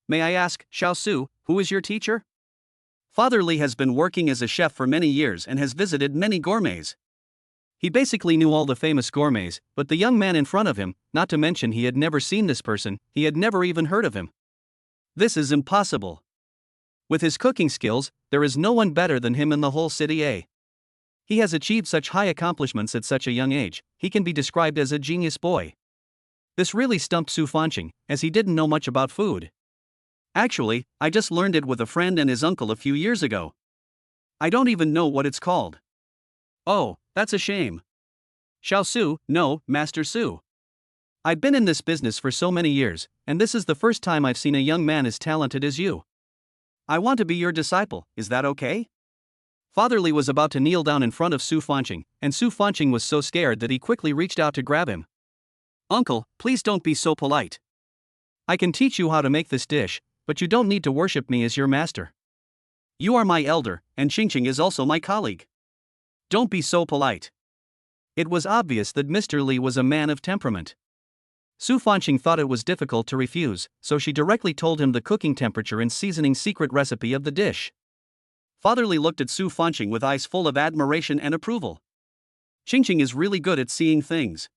May I ask, Xiao Su, who is your teacher? Father Li has been working as a chef for many years and has visited many gourmets. He basically knew all the famous gourmets, but the young man in front of him, not to mention he had never seen this person, he had never even heard of him. This is impossible. With his cooking skills, there is no one better than him in the whole city A. He has achieved such high accomplishments at such a young age, he can be described as a genius boy. This really stumped Su Fanqing, as he didn't know much about food. Actually, I just learned it with a friend and his uncle a few years ago. I don't even know what it's called. Oh, that's a shame. Xiao Su, no, Master Su. I've been in this business for so many years, and this is the first time I've seen a young man as talented as you. I want to be your disciple, is that okay? Father Li was about to kneel down in front of Su Fanqing, and Su Fanqing was so scared that he quickly reached out to grab him. Uncle, please don't be so polite. I can teach you how to make this dish, but you don't need to worship me as your master. You are my elder, and Qingqing is also my colleague. Don't be so polite. It was obvious that Mr. Li was a man of temperament. Su Fanqing thought it was difficult to refuse, so she directly told him the cooking temperature and seasoning secret recipe of the dish. Father Li looked at Su Fanqing with eyes full of admiration and approval. Qingqing is really good at seeing things.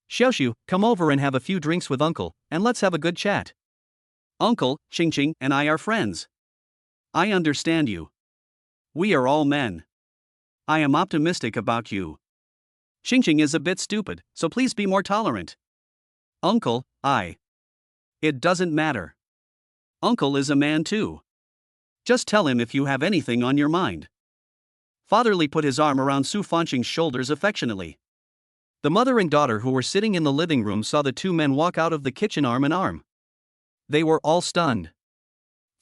Xiaoxiu, come over and have a few drinks with Uncle, and let's have a good chat. Uncle, Qingqing, and I are friends. I understand you. We are all men. I am optimistic about you. Qingqing is a bit stupid, so please be more tolerant. Uncle, It doesn't matter. Uncle is a man too. Just tell him if you have anything on your mind. Father Li put his arm around Su Fanqing's shoulders affectionately. The mother and daughter who were sitting in the living room saw the two men walk out of the kitchen arm in arm. They were all stunned.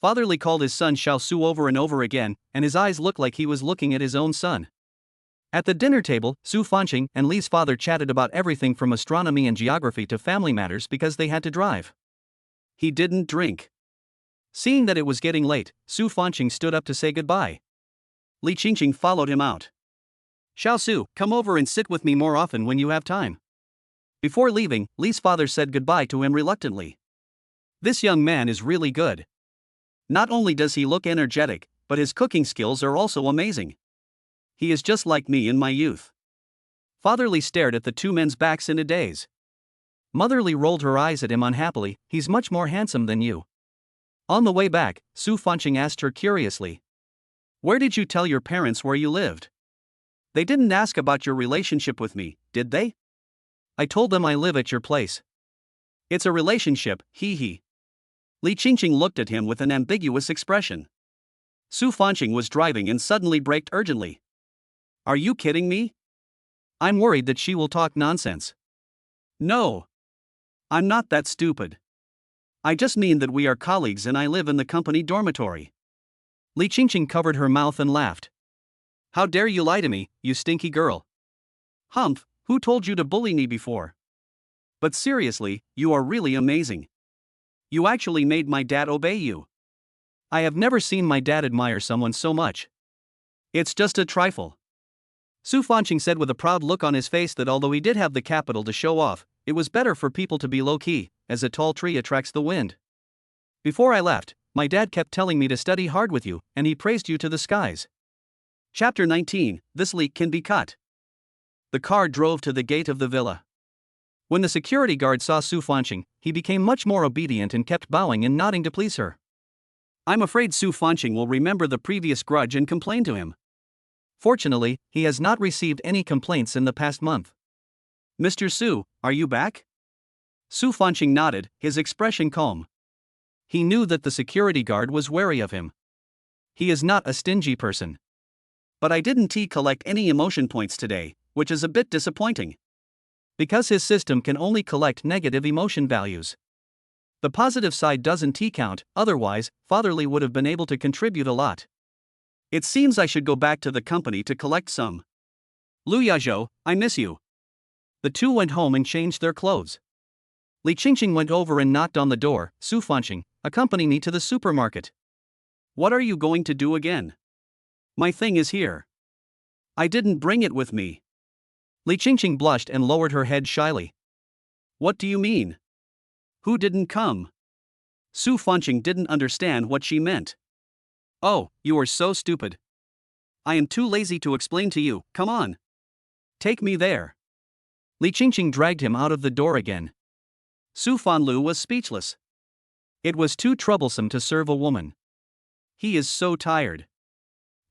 Father Li called his son Xiao Su over and over again, and his eyes looked like he was looking at his own son. At the dinner table, Su Fanqing and Li's father chatted about everything from astronomy and geography to family matters because they had to drive. He didn't drink. Seeing that it was getting late, Su Fanqing stood up to say goodbye. Li Qingqing followed him out. Xiao Su, come over and sit with me more often when you have time. Before leaving, Li's father said goodbye to him reluctantly. This young man is really good. Not only does he look energetic, but his cooking skills are also amazing. He is just like me in my youth. Father Li stared at the two men's backs in a daze. Mother Li rolled her eyes at him unhappily. He's much more handsome than you. On the way back, Su Fanqing asked her curiously. Where did you tell your parents where you lived? They didn't ask about your relationship with me, did they? I told them I live at your place. It's a relationship, hee. Li Qingqing looked at him with an ambiguous expression. Su Fanqing was driving and suddenly braked urgently. Are you kidding me? I'm worried that she will talk nonsense. No. I'm not that stupid. I just mean that we are colleagues and I live in the company dormitory. Li Qingqing covered her mouth and laughed. How dare you lie to me, you stinky girl? Humph, who told you to bully me before? But seriously, you are really amazing. You actually made my dad obey you. I have never seen my dad admire someone so much. It's just a trifle. Su Fanqing said with a proud look on his face that although he did have the capital to show off, it was better for people to be low-key, as a tall tree attracts the wind. Before I left, my dad kept telling me to study hard with you, and he praised you to the skies. Chapter 19, This leak can be cut. The car drove to the gate of the villa. When the security guard saw Su Fanqing, he became much more obedient and kept bowing and nodding to please her. I'm afraid Su Fanqing will remember the previous grudge and complain to him. Fortunately, he has not received any complaints in the past month. Mr. Su, are you back? Su Fanqing nodded, his expression calm. He knew that the security guard was wary of him. He is not a stingy person. But I didn't collect any emotion points today, which is a bit disappointing. Because his system can only collect negative emotion values. The positive side doesn't count, otherwise, Father Li would have been able to contribute a lot. It seems I should go back to the company to collect some. Lu Yazhou, I miss you. The two went home and changed their clothes. Li Qingqing went over and knocked on the door. Su Fanqing, accompany me to the supermarket. What are you going to do again? My thing is here. I didn't bring it with me. Li Qingqing blushed and lowered her head shyly. What do you mean? Who didn't come? Su Fanqing didn't understand what she meant. Oh, you are so stupid. I am too lazy to explain to you, come on. Take me there. Li Qingqing dragged him out of the door again. Su Fanlu was speechless. It was too troublesome to serve a woman. He is so tired.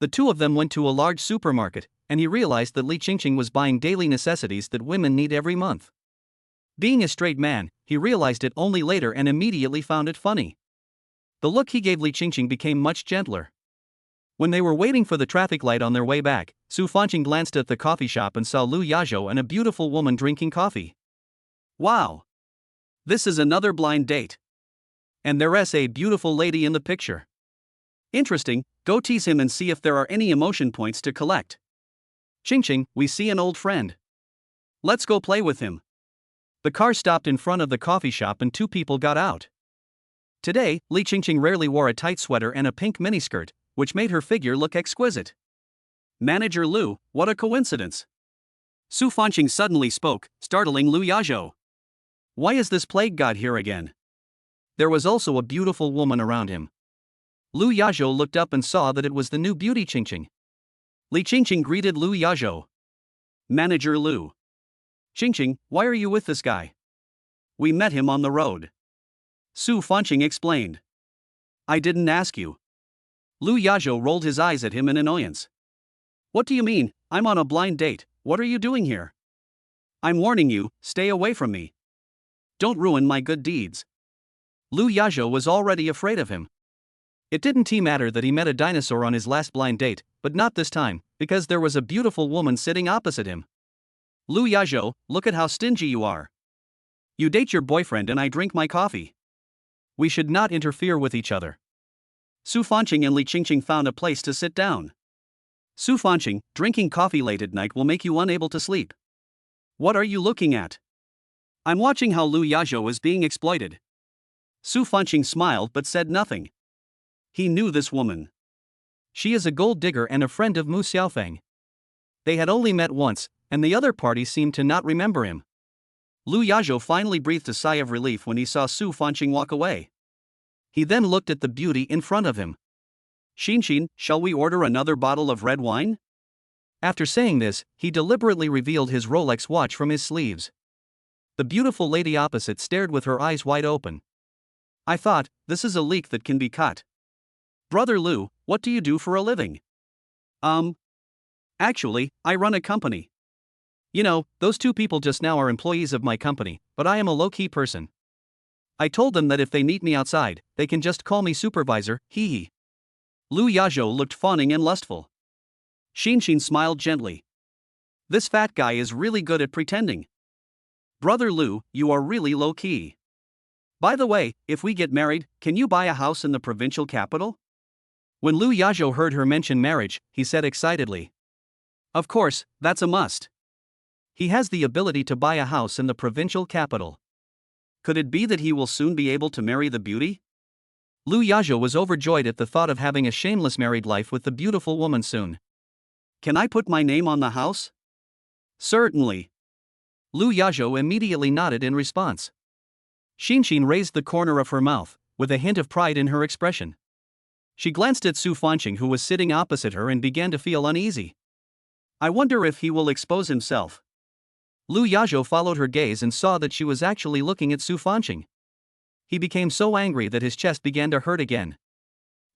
The two of them went to a large supermarket, and he realized that Li Qingqing was buying daily necessities that women need every month. Being a straight man, he realized it only later and immediately found it funny. The look he gave Li Qingqing became much gentler. When they were waiting for the traffic light on their way back, Su Fanqing glanced at the coffee shop and saw Lu Yazhou and a beautiful woman drinking coffee. Wow! This is another blind date. And there's a beautiful lady in the picture. Interesting, go tease him and see if there are any emotion points to collect. Qingqing, we see an old friend. Let's go play with him. The car stopped in front of the coffee shop and two people got out. Today, Li Qingqing rarely wore a tight sweater and a pink miniskirt, which made her figure look exquisite. Manager Lu, what a coincidence. Su Fanqing suddenly spoke, startling Lu Yazhou. Why is this plague god here again? There was also a beautiful woman around him. Lu Yazhou looked up and saw that it was the new beauty Qingqing. Li Qingqing greeted Lu Yazhou. Manager Lu. Qingqing, why are you with this guy? We met him on the road. Su Fanqing explained. I didn't ask you. Lu Yazhou rolled his eyes at him in annoyance. What do you mean? I'm on a blind date. What are you doing here? I'm warning you, stay away from me. Don't ruin my good deeds. Lu Yazhou was already afraid of him. It didn't matter that he met a dinosaur on his last blind date, but not this time, because there was a beautiful woman sitting opposite him. Lu Yazhou, look at how stingy you are. You date your boyfriend and I drink my coffee. We should not interfere with each other. Su Fanqing and Li Qingqing found a place to sit down. Su Fanqing, drinking coffee late at night will make you unable to sleep. What are you looking at? I'm watching how Lu Yazhou is being exploited. Su Fanqing smiled but said nothing. He knew this woman. She is a gold digger and a friend of Mu Xiaofeng. They had only met once, and the other party seemed to not remember him. Lu Yazhou finally breathed a sigh of relief when he saw Su Fanqing walk away. He then looked at the beauty in front of him. Xinxin, shall we order another bottle of red wine? After saying this, he deliberately revealed his Rolex watch from his sleeves. The beautiful lady opposite stared with her eyes wide open. I thought, this is a leak that can be cut. Brother Lu, what do you do for a living? Actually, I run a company. You know, those two people just now are employees of my company, but I am a low-key person. I told them that if they meet me outside, they can just call me supervisor, hee hee. Lu Yazhou looked fawning and lustful. Xinxin smiled gently. This fat guy is really good at pretending. Brother Lu, you are really low-key. By the way, if we get married, can you buy a house in the provincial capital? When Lu Yazhou heard her mention marriage, he said excitedly. Of course, that's a must. He has the ability to buy a house in the provincial capital. Could it be that he will soon be able to marry the beauty? Lu Yazhou was overjoyed at the thought of having a shameless married life with the beautiful woman soon. Can I put my name on the house? Certainly. Lu Yazhou immediately nodded in response. Xinxin raised the corner of her mouth, with a hint of pride in her expression. She glanced at Su Fanqing, who was sitting opposite her, and began to feel uneasy. I wonder if he will expose himself. Lu Yazhou followed her gaze and saw that she was actually looking at Su Fanqing. He became so angry that his chest began to hurt again.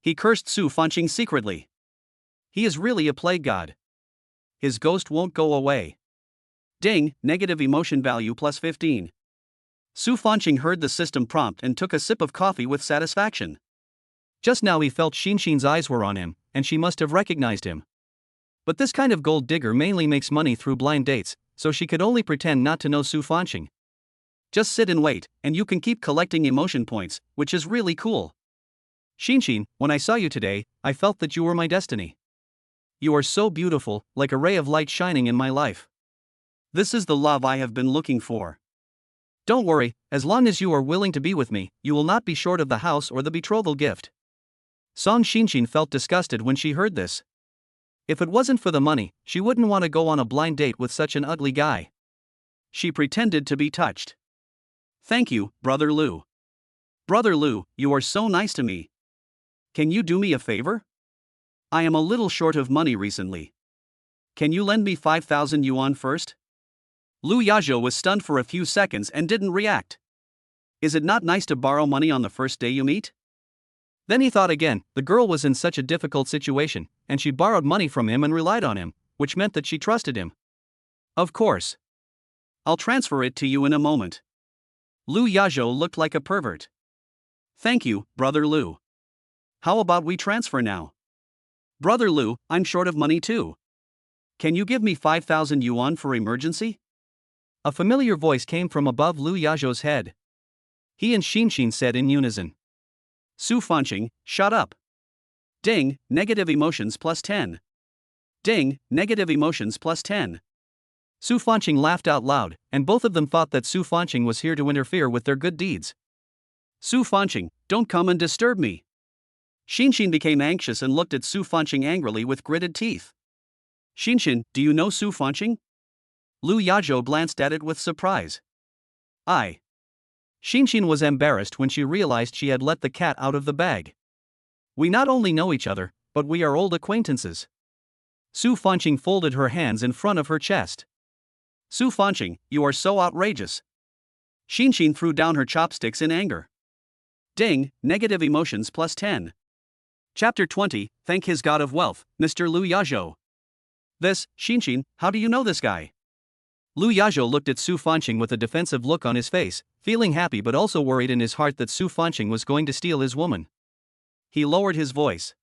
He cursed Su Fanqing secretly. He is really a plague god. His ghost won't go away. Ding, negative emotion value plus 15. Su Fanqing heard the system prompt and took a sip of coffee with satisfaction. Just now he felt Xinxin's eyes were on him, and she must have recognized him. But this kind of gold digger mainly makes money through blind dates, so she could only pretend not to know Su Fanqing. Just sit and wait, and you can keep collecting emotion points, which is really cool. Xinxin, when I saw you today, I felt that you were my destiny. You are so beautiful, like a ray of light shining in my life. This is the love I have been looking for. Don't worry, as long as you are willing to be with me, you will not be short of the house or the betrothal gift. Song Xinxin felt disgusted when she heard this. If it wasn't for the money, she wouldn't want to go on a blind date with such an ugly guy. She pretended to be touched. Thank you, Brother Lu. Brother Lu, you are so nice to me. Can you do me a favor? I am a little short of money recently. Can you lend me 5,000 yuan first? Lu Yazhou was stunned for a few seconds and didn't react. Is it not nice to borrow money on the first day you meet? Then he thought again. The girl was in such a difficult situation, and she borrowed money from him and relied on him, which meant that she trusted him. Of course. I'll transfer it to you in a moment. Lu Yazhou looked like a pervert. Thank you, Brother Lu. How about we transfer now? Brother Lu, I'm short of money too. Can you give me 5,000 yuan for emergency? A familiar voice came from above Lu Yazhou's head. He and Xinxin said in unison. Su Fanqing, shut up. Ding, negative emotions plus 10. Ding, negative emotions plus 10. Su Fanqing laughed out loud, and both of them thought that Su Fanqing was here to interfere with their good deeds. Su Fanqing, don't come and disturb me. Xinxin became anxious and looked at Su Fanqing angrily with gritted teeth. Xinxin, do you know Su Fanqing? Lu Yazhou glanced at it with surprise. I. Xinxin was embarrassed when she realized she had let the cat out of the bag. We not only know each other, but we are old acquaintances. Su Fanqing folded her hands in front of her chest. Su Fanqing, you are so outrageous. Xinxin threw down her chopsticks in anger. Ding, negative emotions plus 10. Chapter 20, Thank His God of Wealth, Mr. Lu Yazhou. This, Xinxin, how do you know this guy? Lu Yazhou looked at Su Fanqing with a defensive look on his face, feeling happy but also worried in his heart that Su Fanqing was going to steal his woman. He lowered his voice.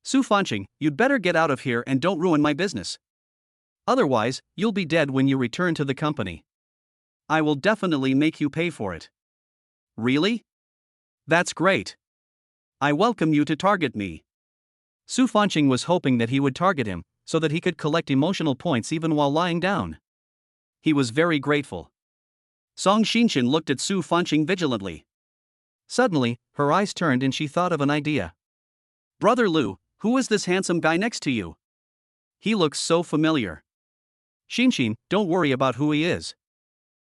Su Fanqing, you'd better get out of here and don't ruin my business. Otherwise, you'll be dead when you return to the company. I will definitely make you pay for it. Really? That's great. I welcome you to target me. Su Fanqing was hoping that he would target him, so that he could collect emotional points even while lying down. He was very grateful. Song Xinxin looked at Su Fanqing vigilantly. Suddenly, her eyes turned and she thought of an idea. Brother Lu, who is this handsome guy next to you? He looks so familiar. Xinxin, don't worry about who he is.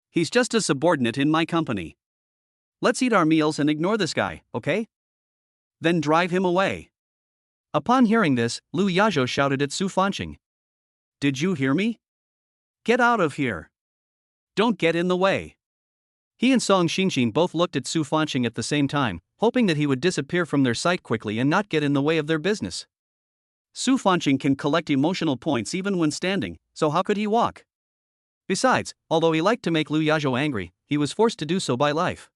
He's just a subordinate in my company. Let's eat our meals and ignore this guy, okay? Then drive him away. Upon hearing this, Lu Yazhou shouted at Su Fanqing. Did you hear me? Get out of here. Don't get in the way. He and Song Xinxin both looked at Su Fanqing at the same time, hoping that he would disappear from their sight quickly and not get in the way of their business. Su Fanqing can collect emotional points even when standing, so how could he walk? Besides, although he liked to make Lu Yazhou angry, he was forced to do so by life.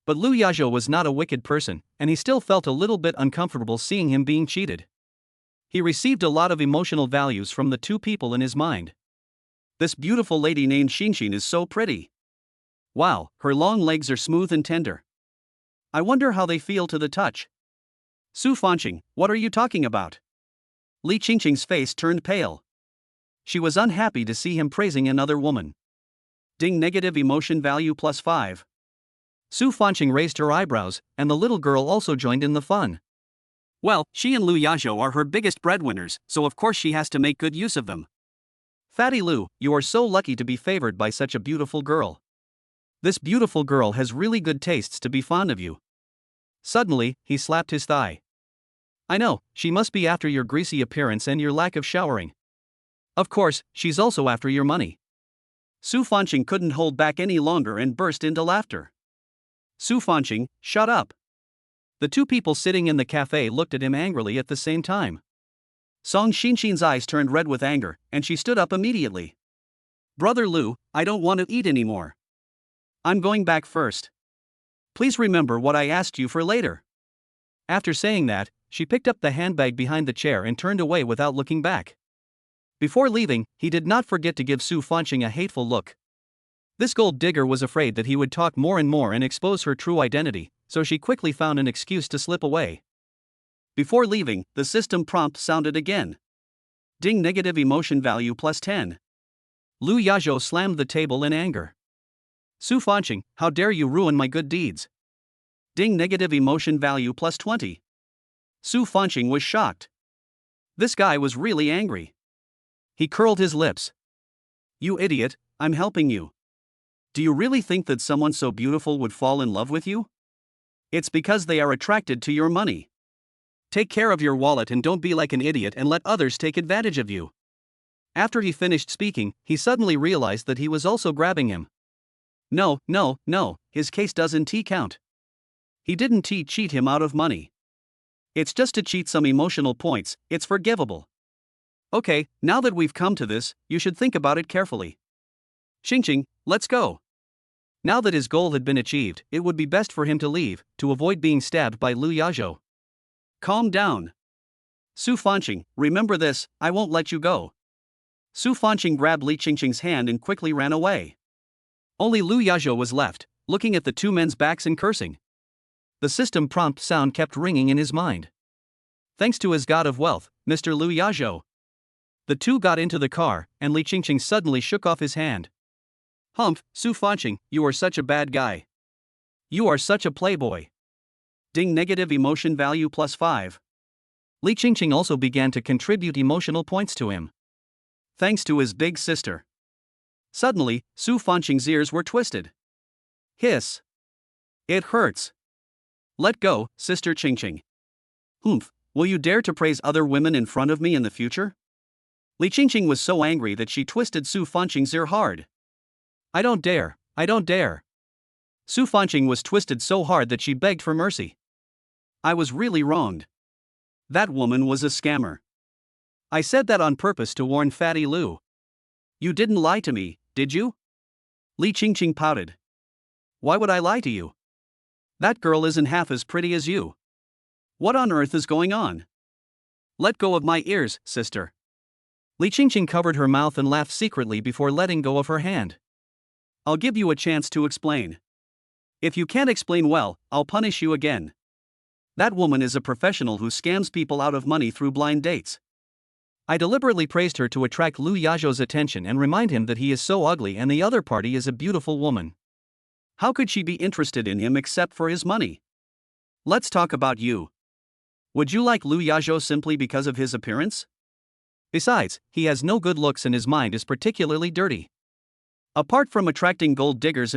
But Lu Yazhou was not a wicked person, and he still felt a little bit uncomfortable seeing him being cheated. He received a lot of emotional values from the two people in his mind. This beautiful lady named Xinxin is so pretty. Wow, her long legs are smooth and tender. I wonder how they feel to the touch. Su Fanqing, what are you talking about? Li Qingqing's face turned pale. She was unhappy to see him praising another woman. Ding, negative emotion value plus 5. Su Fanqing raised her eyebrows, and the little girl also joined in the fun. Well, she and Lu Yazhou are her biggest breadwinners, so of course she has to make good use of them. Fatty Lu, you are so lucky to be favored by such a beautiful girl. This beautiful girl has really good tastes to be fond of you. Suddenly, he slapped his thigh. I know, she must be after your greasy appearance and your lack of showering. Of course, she's also after your money. Su Fanqing couldn't hold back any longer and burst into laughter. Su Fanqing, shut up. The two people sitting in the cafe looked at him angrily at the same time. Song Xinxin's eyes turned red with anger, and she stood up immediately. Brother Lu, I don't want to eat anymore. I'm going back first. Please remember what I asked you for later. After saying that, she picked up the handbag behind the chair and turned away without looking back. Before leaving, he did not forget to give Su Fanqing a hateful look. This gold digger was afraid that he would talk more and more and expose her true identity, so she quickly found an excuse to slip away. Before leaving, the system prompt sounded again. Ding, negative emotion value plus 10. Lu Yazhou slammed the table in anger. Su Fanqing, how dare you ruin my good deeds? Ding, negative emotion value plus 20. Su Fanqing was shocked. This guy was really angry. He curled his lips. You idiot, I'm helping you. Do you really think that someone so beautiful would fall in love with you? It's because they are attracted to your money. Take care of your wallet and don't be like an idiot and let others take advantage of you. After he finished speaking, he suddenly realized that he was also grabbing him. No, his case doesn't count. He didn't cheat him out of money. It's just to cheat some emotional points, it's forgivable. Okay, now that we've come to this, you should think about it carefully. Xinxin, let's go. Now that his goal had been achieved, it would be best for him to leave, to avoid being stabbed by Lu Yazhou. Calm down. Su Fanqing, remember this, I won't let you go. Su Fanqing grabbed Li Qingqing's hand and quickly ran away. Only Lu Yazhou was left, looking at the two men's backs and cursing. The system prompt sound kept ringing in his mind. Thanks to his god of wealth, Mr. Lu Yazhou. The two got into the car, and Li Qingqing suddenly shook off his hand. Humph, Su Fanqing, you are such a bad guy. You are such a playboy. Ding negative emotion value plus 5. Li Qingqing also began to contribute emotional points to him. Thanks to his big sister. Suddenly, Su Fanqing's ears were twisted. Hiss. It hurts. Let go, Sister Qingqing. Humph, will you dare to praise other women in front of me in the future? Li Qingqing was so angry that she twisted Su Fanqing's ear hard. I don't dare, I don't dare. Su Fanqing was twisted so hard that she begged for mercy. I was really wronged. That woman was a scammer. I said that on purpose to warn Fatty Lu. You didn't lie to me, did you? Li Qingqing pouted. Why would I lie to you? That girl isn't half as pretty as you. What on earth is going on? Let go of my ears, sister. Li Qingqing covered her mouth and laughed secretly before letting go of her hand. I'll give you a chance to explain. If you can't explain well, I'll punish you again. That woman is a professional who scams people out of money through blind dates. I deliberately praised her to attract Lu Yazhou's attention and remind him that he is so ugly and the other party is a beautiful woman. How could she be interested in him except for his money? Let's talk about you. Would you like Lu Yazhou simply because of his appearance? Besides, he has no good looks and his mind is particularly dirty. Apart from attracting gold diggers,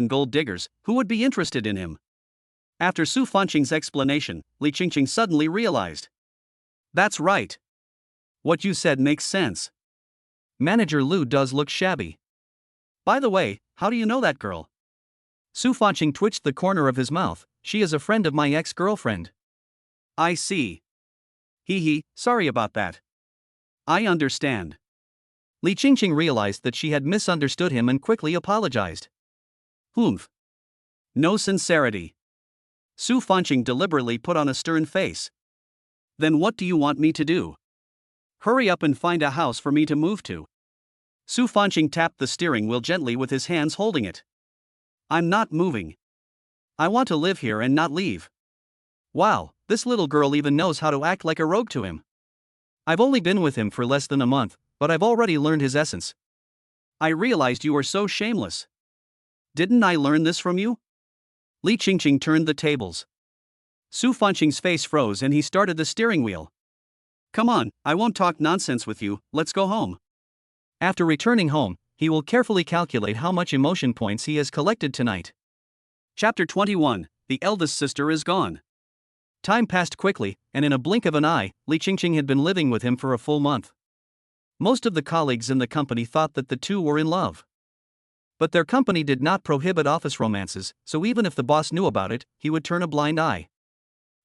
who would be interested in him? After Su Fanqing's explanation, Li Qingqing suddenly realized. That's right. What you said makes sense. Manager Lu does look shabby. By the way, how do you know that girl? Su Fanqing twitched the corner of his mouth. She is a friend of my ex-girlfriend. I see. Hee, sorry about that. I understand. Li Qingqing realized that she had misunderstood him and quickly apologized. Humph. No sincerity. Su Fanqing deliberately put on a stern face. Then what do you want me to do? Hurry up and find a house for me to move to. Su Fanqing tapped the steering wheel gently with his hands holding it. I'm not moving. I want to live here and not leave. Wow, this little girl even knows how to act like a rogue to him. I've only been with him for less than a month, but I've already learned his essence. I realized you were so shameless. Didn't I learn this from you? Li Qingqing turned the tables. Su Fanqing's face froze and he started the steering wheel. Come on, I won't talk nonsense with you, let's go home. After returning home, he will carefully calculate how much emotion points he has collected tonight. Chapter 21, The Eldest Sister is Gone. Time passed quickly, and in a blink of an eye, Li Qingqing had been living with him for a full month. Most of the colleagues in the company thought that the two were in love. But their company did not prohibit office romances, so even if the boss knew about it, he would turn a blind eye.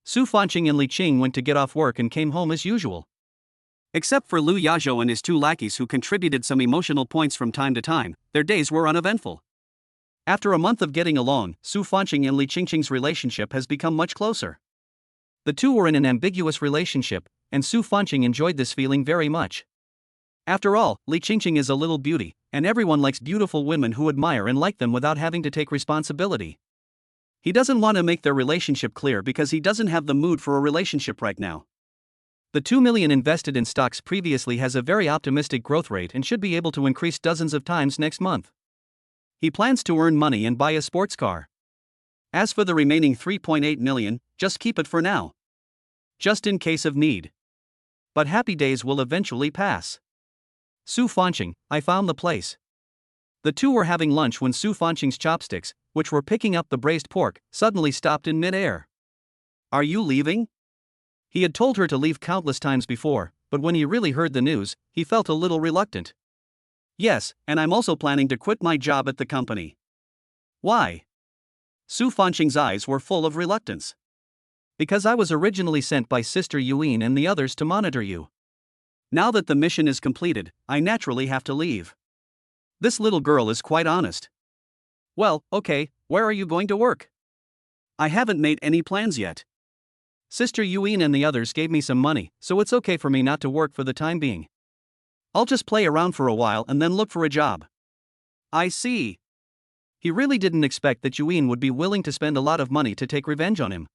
Su Fanqing and Li Qing went to get off work and came home as usual. Except for Lu Yazhou and his two lackeys who contributed some emotional points from time to time, their days were uneventful. After a month of getting along, Su Fanqing and Li Qingqing's relationship has become much closer. The two were in an ambiguous relationship, and Su Fanqing enjoyed this feeling very much. After all, Li Qingqing is a little beauty, and everyone likes beautiful women who admire and like them without having to take responsibility. He doesn't want to make their relationship clear because he doesn't have the mood for a relationship right now. The 2 million invested in stocks previously has a very optimistic growth rate and should be able to increase dozens of times next month. He plans to earn money and buy a sports car. As for the remaining 3.8 million, just keep it for now. Just in case of need. But happy days will eventually pass. Su Fanqing, I found the place. The two were having lunch when Su Fanqing's chopsticks, which were picking up the braised pork, suddenly stopped in mid-air. Are you leaving? He had told her to leave countless times before, but when he really heard the news, he felt a little reluctant. Yes, and I'm also planning to quit my job at the company. Why? Su Fanqing's eyes were full of reluctance. Because I was originally sent by Sister Yuan and the others to monitor you. Now that the mission is completed, I naturally have to leave. This little girl is quite honest. Well, okay, where are you going to work? I haven't made any plans yet. Sister Yuan and the others gave me some money, so it's okay for me not to work for the time being. I'll just play around for a while and then look for a job. I see. He really didn't expect that Yuan would be willing to spend a lot of money to take revenge on him.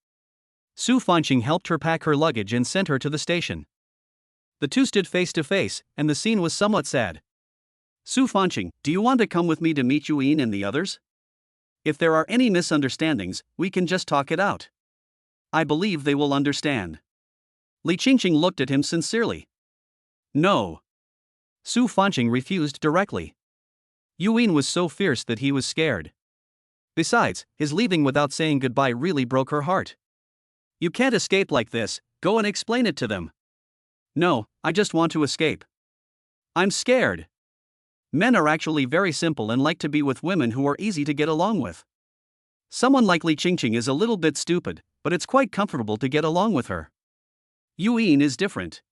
Su Fanqing helped her pack her luggage and sent her to the station. The two stood face to face, and the scene was somewhat sad. Su Fanqing, do you want to come with me to meet Yuan and the others? If there are any misunderstandings, we can just talk it out. I believe they will understand. Li Qingqing looked at him sincerely. No. Su Fanqing refused directly. Yuan was so fierce that he was scared. Besides, his leaving without saying goodbye really broke her heart. You can't escape like this, go and explain it to them. No, I just want to escape. I'm scared. Men are actually very simple and like to be with women who are easy to get along with. Someone like Li Qingqing is a little bit stupid, but it's quite comfortable to get along with her. Yuan is different.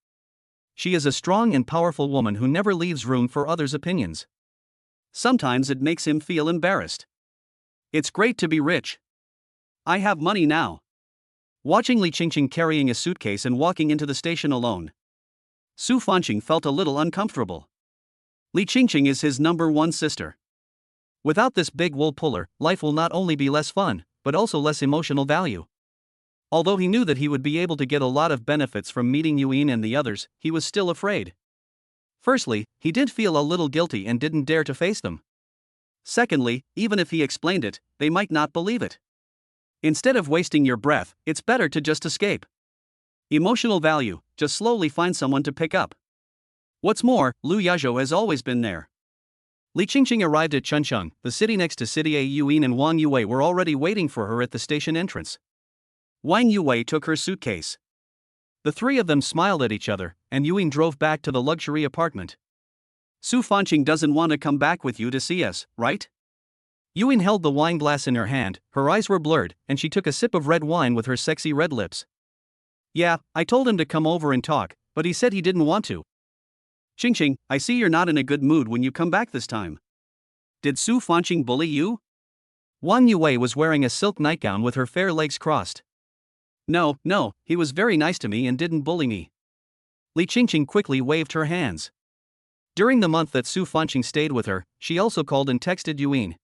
She is a strong and powerful woman who never leaves room for others' opinions. Sometimes it makes him feel embarrassed. It's great to be rich. I have money now. Watching Li Qingqing carrying a suitcase and walking into the station alone, Su Fanqing felt a little uncomfortable. Li Qingqing is his number one sister. Without this big wool puller, life will not only be less fun, but also less emotional value. Although he knew that he would be able to get a lot of benefits from meeting Yuan and the others, he was still afraid. Firstly, he did feel a little guilty and didn't dare to face them. Secondly, even if he explained it, they might not believe it. Instead of wasting your breath, it's better to just escape. Emotional value, just slowly find someone to pick up. What's more, Lu Yazhou has always been there. Li Qingqing arrived at Chuncheng, the city next to City A. Yuan and Wang Yue were already waiting for her at the station entrance. Wang Yue took her suitcase. The three of them smiled at each other, and Yuan drove back to the luxury apartment. Su Fanqing doesn't want to come back with you to see us, right? Yuan held the wine glass in her hand, her eyes were blurred, and she took a sip of red wine with her sexy red lips. Yeah, I told him to come over and talk, but he said he didn't want to. Qingqing, I see you're not in a good mood when you come back this time. Did Su Fanqing bully you? Wang Yue was wearing a silk nightgown with her fair legs crossed. No, he was very nice to me and didn't bully me. Li Qingqing quickly waved her hands. During the month that Su Fanqing stayed with her, she also called and texted Yuan.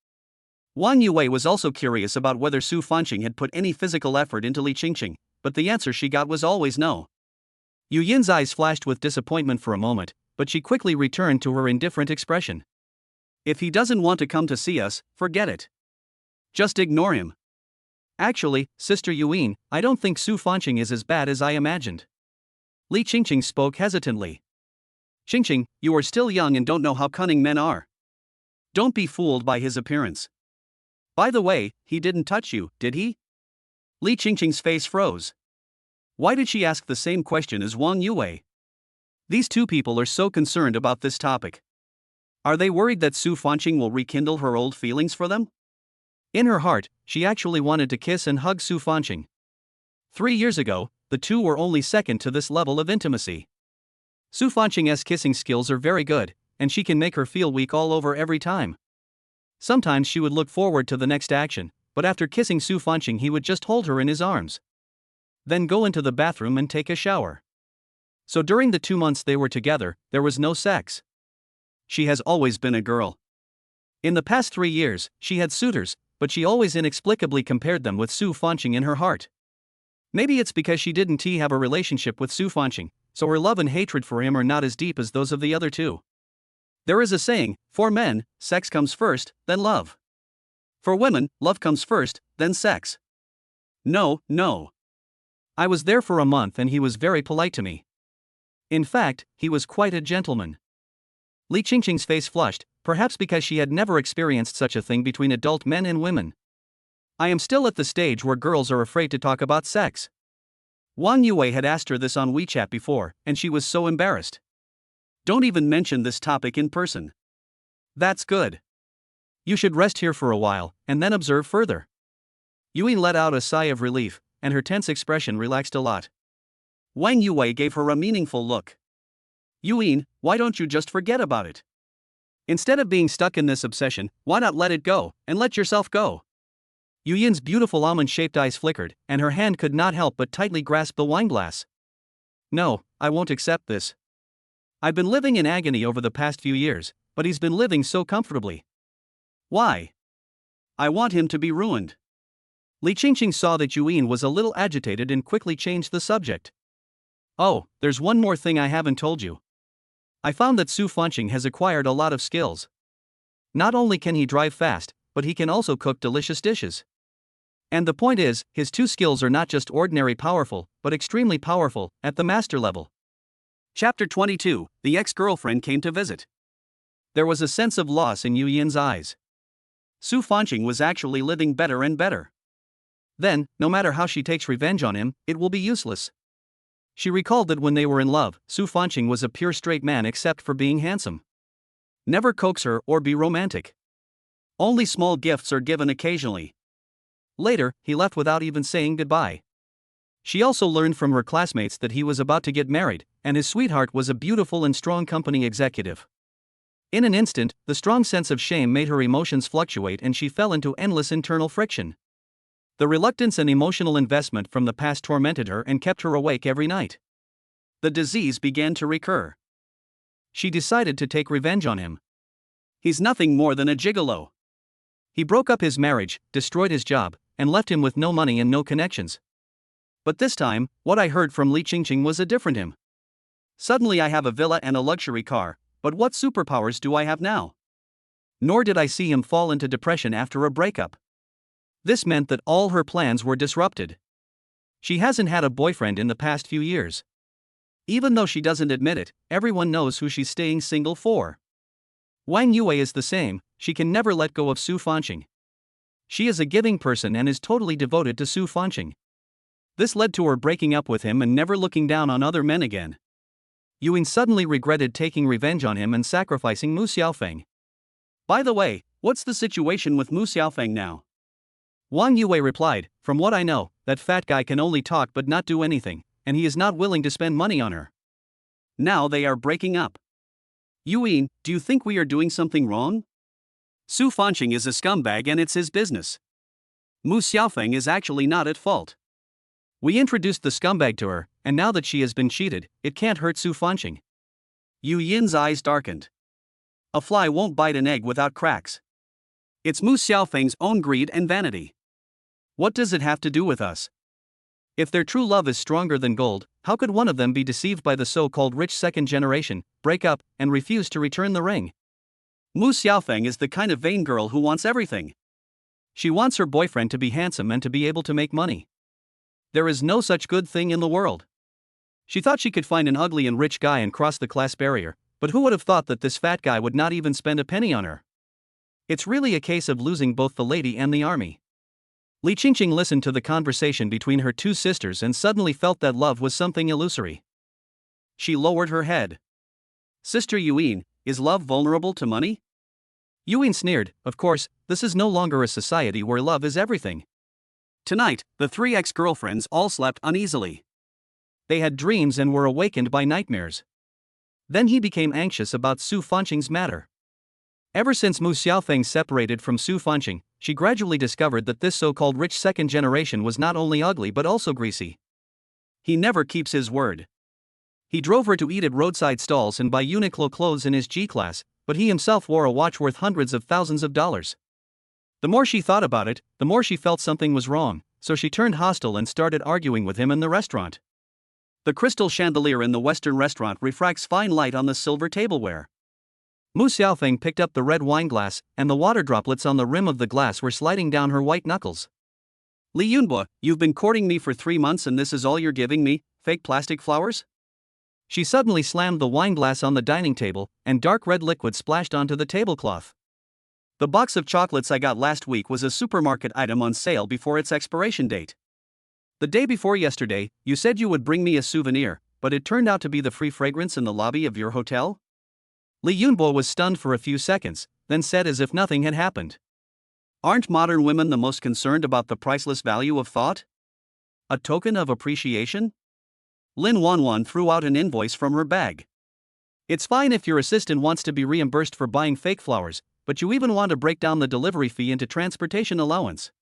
Wang Yue was also curious about whether Su Fanqing had put any physical effort into Li Qingqing, but the answer she got was always no. Yuan's eyes flashed with disappointment for a moment, but she quickly returned to her indifferent expression. If he doesn't want to come to see us, forget it. Just ignore him. Actually, Sister Yuan, I don't think Su Fanqing is as bad as I imagined. Li Qingqing spoke hesitantly. Qingqing, you are still young and don't know how cunning men are. Don't be fooled by his appearance. By the way, he didn't touch you, did he? Li Qingqing's face froze. Why did she ask the same question as Wang Yue? These two people are so concerned about this topic. Are they worried that Su Fanqing will rekindle her old feelings for them? In her heart, she actually wanted to kiss and hug Su Fanqing. 3 years ago, the two were only second to this level of intimacy. Su Fanqing's kissing skills are very good, and she can make her feel weak all over every time. Sometimes she would look forward to the next action, but after kissing Su Fanqing he would just hold her in his arms. Then go into the bathroom and take a shower. So during the 2 months they were together, there was no sex. She has always been a girl. In the past 3 years, she had suitors, but she always inexplicably compared them with Su Fanqing in her heart. Maybe it's because she didn't have a relationship with Su Fanqing, so her love and hatred for him are not as deep as those of the other two. There is a saying, for men, sex comes first, then love. For women, love comes first, then sex. No. I was there for a month and he was very polite to me. In fact, he was quite a gentleman. Li Qingqing's face flushed, perhaps because she had never experienced such a thing between adult men and women. I am still at the stage where girls are afraid to talk about sex. Wang Yue had asked her this on WeChat before, and she was so embarrassed. Don't even mention this topic in person. That's good. You should rest here for a while, and then observe further. Yuan let out a sigh of relief, and her tense expression relaxed a lot. Wang Yue gave her a meaningful look. Yuan, why don't you just forget about it? Instead of being stuck in this obsession, why not let it go, and let yourself go? Yuyan's beautiful almond-shaped eyes flickered, and her hand could not help but tightly grasp the wineglass. No, I won't accept this. I've been living in agony over the past few years, but he's been living so comfortably. Why? I want him to be ruined. Li Qingqing saw that Yuan was a little agitated and quickly changed the subject. Oh, there's one more thing I haven't told you. I found that Su Fanqing has acquired a lot of skills. Not only can he drive fast, but he can also cook delicious dishes. And the point is, his two skills are not just ordinary powerful, but extremely powerful, at the master level. Chapter 22, The Ex-Girlfriend Came to Visit. There was a sense of loss in Yu Yin's eyes. Su Fanqing was actually living better and better. Then, no matter how she takes revenge on him, it will be useless. She recalled that when they were in love, Su Fanqing was a pure straight man except for being handsome. Never coax her or be romantic. Only small gifts are given occasionally. Later, he left without even saying goodbye. She also learned from her classmates that he was about to get married, and his sweetheart was a beautiful and strong company executive. In an instant, the strong sense of shame made her emotions fluctuate and she fell into endless internal friction. The reluctance and emotional investment from the past tormented her and kept her awake every night. The disease began to recur. She decided to take revenge on him. He's nothing more than a gigolo. He broke up his marriage, destroyed his job, and left him with no money and no connections. But this time, what I heard from Li Qingqing was a different him. Suddenly I have a villa and a luxury car, but what superpowers do I have now? Nor did I see him fall into depression after a breakup. This meant that all her plans were disrupted. She hasn't had a boyfriend in the past few years. Even though she doesn't admit it, everyone knows who she's staying single for. Wang Yue is the same, she can never let go of Su Fanqing. She is a giving person and is totally devoted to Su Fanqing. This led to her breaking up with him and never looking down on other men again. Yuan suddenly regretted taking revenge on him and sacrificing Mu Xiaofeng. By the way, what's the situation with Mu Xiaofeng now? Wang Yue replied, from what I know, that fat guy can only talk but not do anything, and he is not willing to spend money on her. Now they are breaking up. Yuan, do you think we are doing something wrong? Su Fanqing is a scumbag and it's his business. Mu Xiaofeng is actually not at fault. We introduced the scumbag to her, and now that she has been cheated, it can't hurt Su Fanqing. Yu Yin's eyes darkened. A fly won't bite an egg without cracks. It's Mu Xiaofeng's own greed and vanity. What does it have to do with us? If their true love is stronger than gold, how could one of them be deceived by the so-called rich second generation, break up, and refuse to return the ring? Mu Xiaofeng is the kind of vain girl who wants everything. She wants her boyfriend to be handsome and to be able to make money. There is no such good thing in the world. She thought she could find an ugly and rich guy and cross the class barrier, but who would have thought that this fat guy would not even spend a penny on her? It's really a case of losing both the lady and the army. Li Qingqing listened to the conversation between her two sisters and suddenly felt that love was something illusory. She lowered her head. Sister Yuan, is love vulnerable to money? Yuan sneered, of course, this is no longer a society where love is everything. Tonight, the three ex-girlfriends all slept uneasily. They had dreams and were awakened by nightmares. Then he became anxious about Su Fanqing's matter. Ever since Mu Xiaofeng separated from Su Fanqing, she gradually discovered that this so-called rich second generation was not only ugly but also greasy. He never keeps his word. He drove her to eat at roadside stalls and buy Uniqlo clothes in his G-class, but he himself wore a watch worth hundreds of thousands of dollars. The more she thought about it, the more she felt something was wrong, so she turned hostile and started arguing with him in the restaurant. The crystal chandelier in the Western restaurant refracts fine light on the silver tableware. Mu Xiaofeng picked up the red wine glass, and the water droplets on the rim of the glass were sliding down her white knuckles. Li Yunbo, you've been courting me for 3 months and this is all you're giving me, fake plastic flowers? She suddenly slammed the wine glass on the dining table, and dark red liquid splashed onto the tablecloth. The box of chocolates I got last week was a supermarket item on sale before its expiration date. The day before yesterday, you said you would bring me a souvenir, but it turned out to be the free fragrance in the lobby of your hotel? Li Yunbo was stunned for a few seconds, then said as if nothing had happened. Aren't modern women the most concerned about the priceless value of thought? A token of appreciation? Lin Wanwan threw out an invoice from her bag. It's fine if your assistant wants to be reimbursed for buying fake flowers, but you even want to break down the delivery fee into transportation allowance.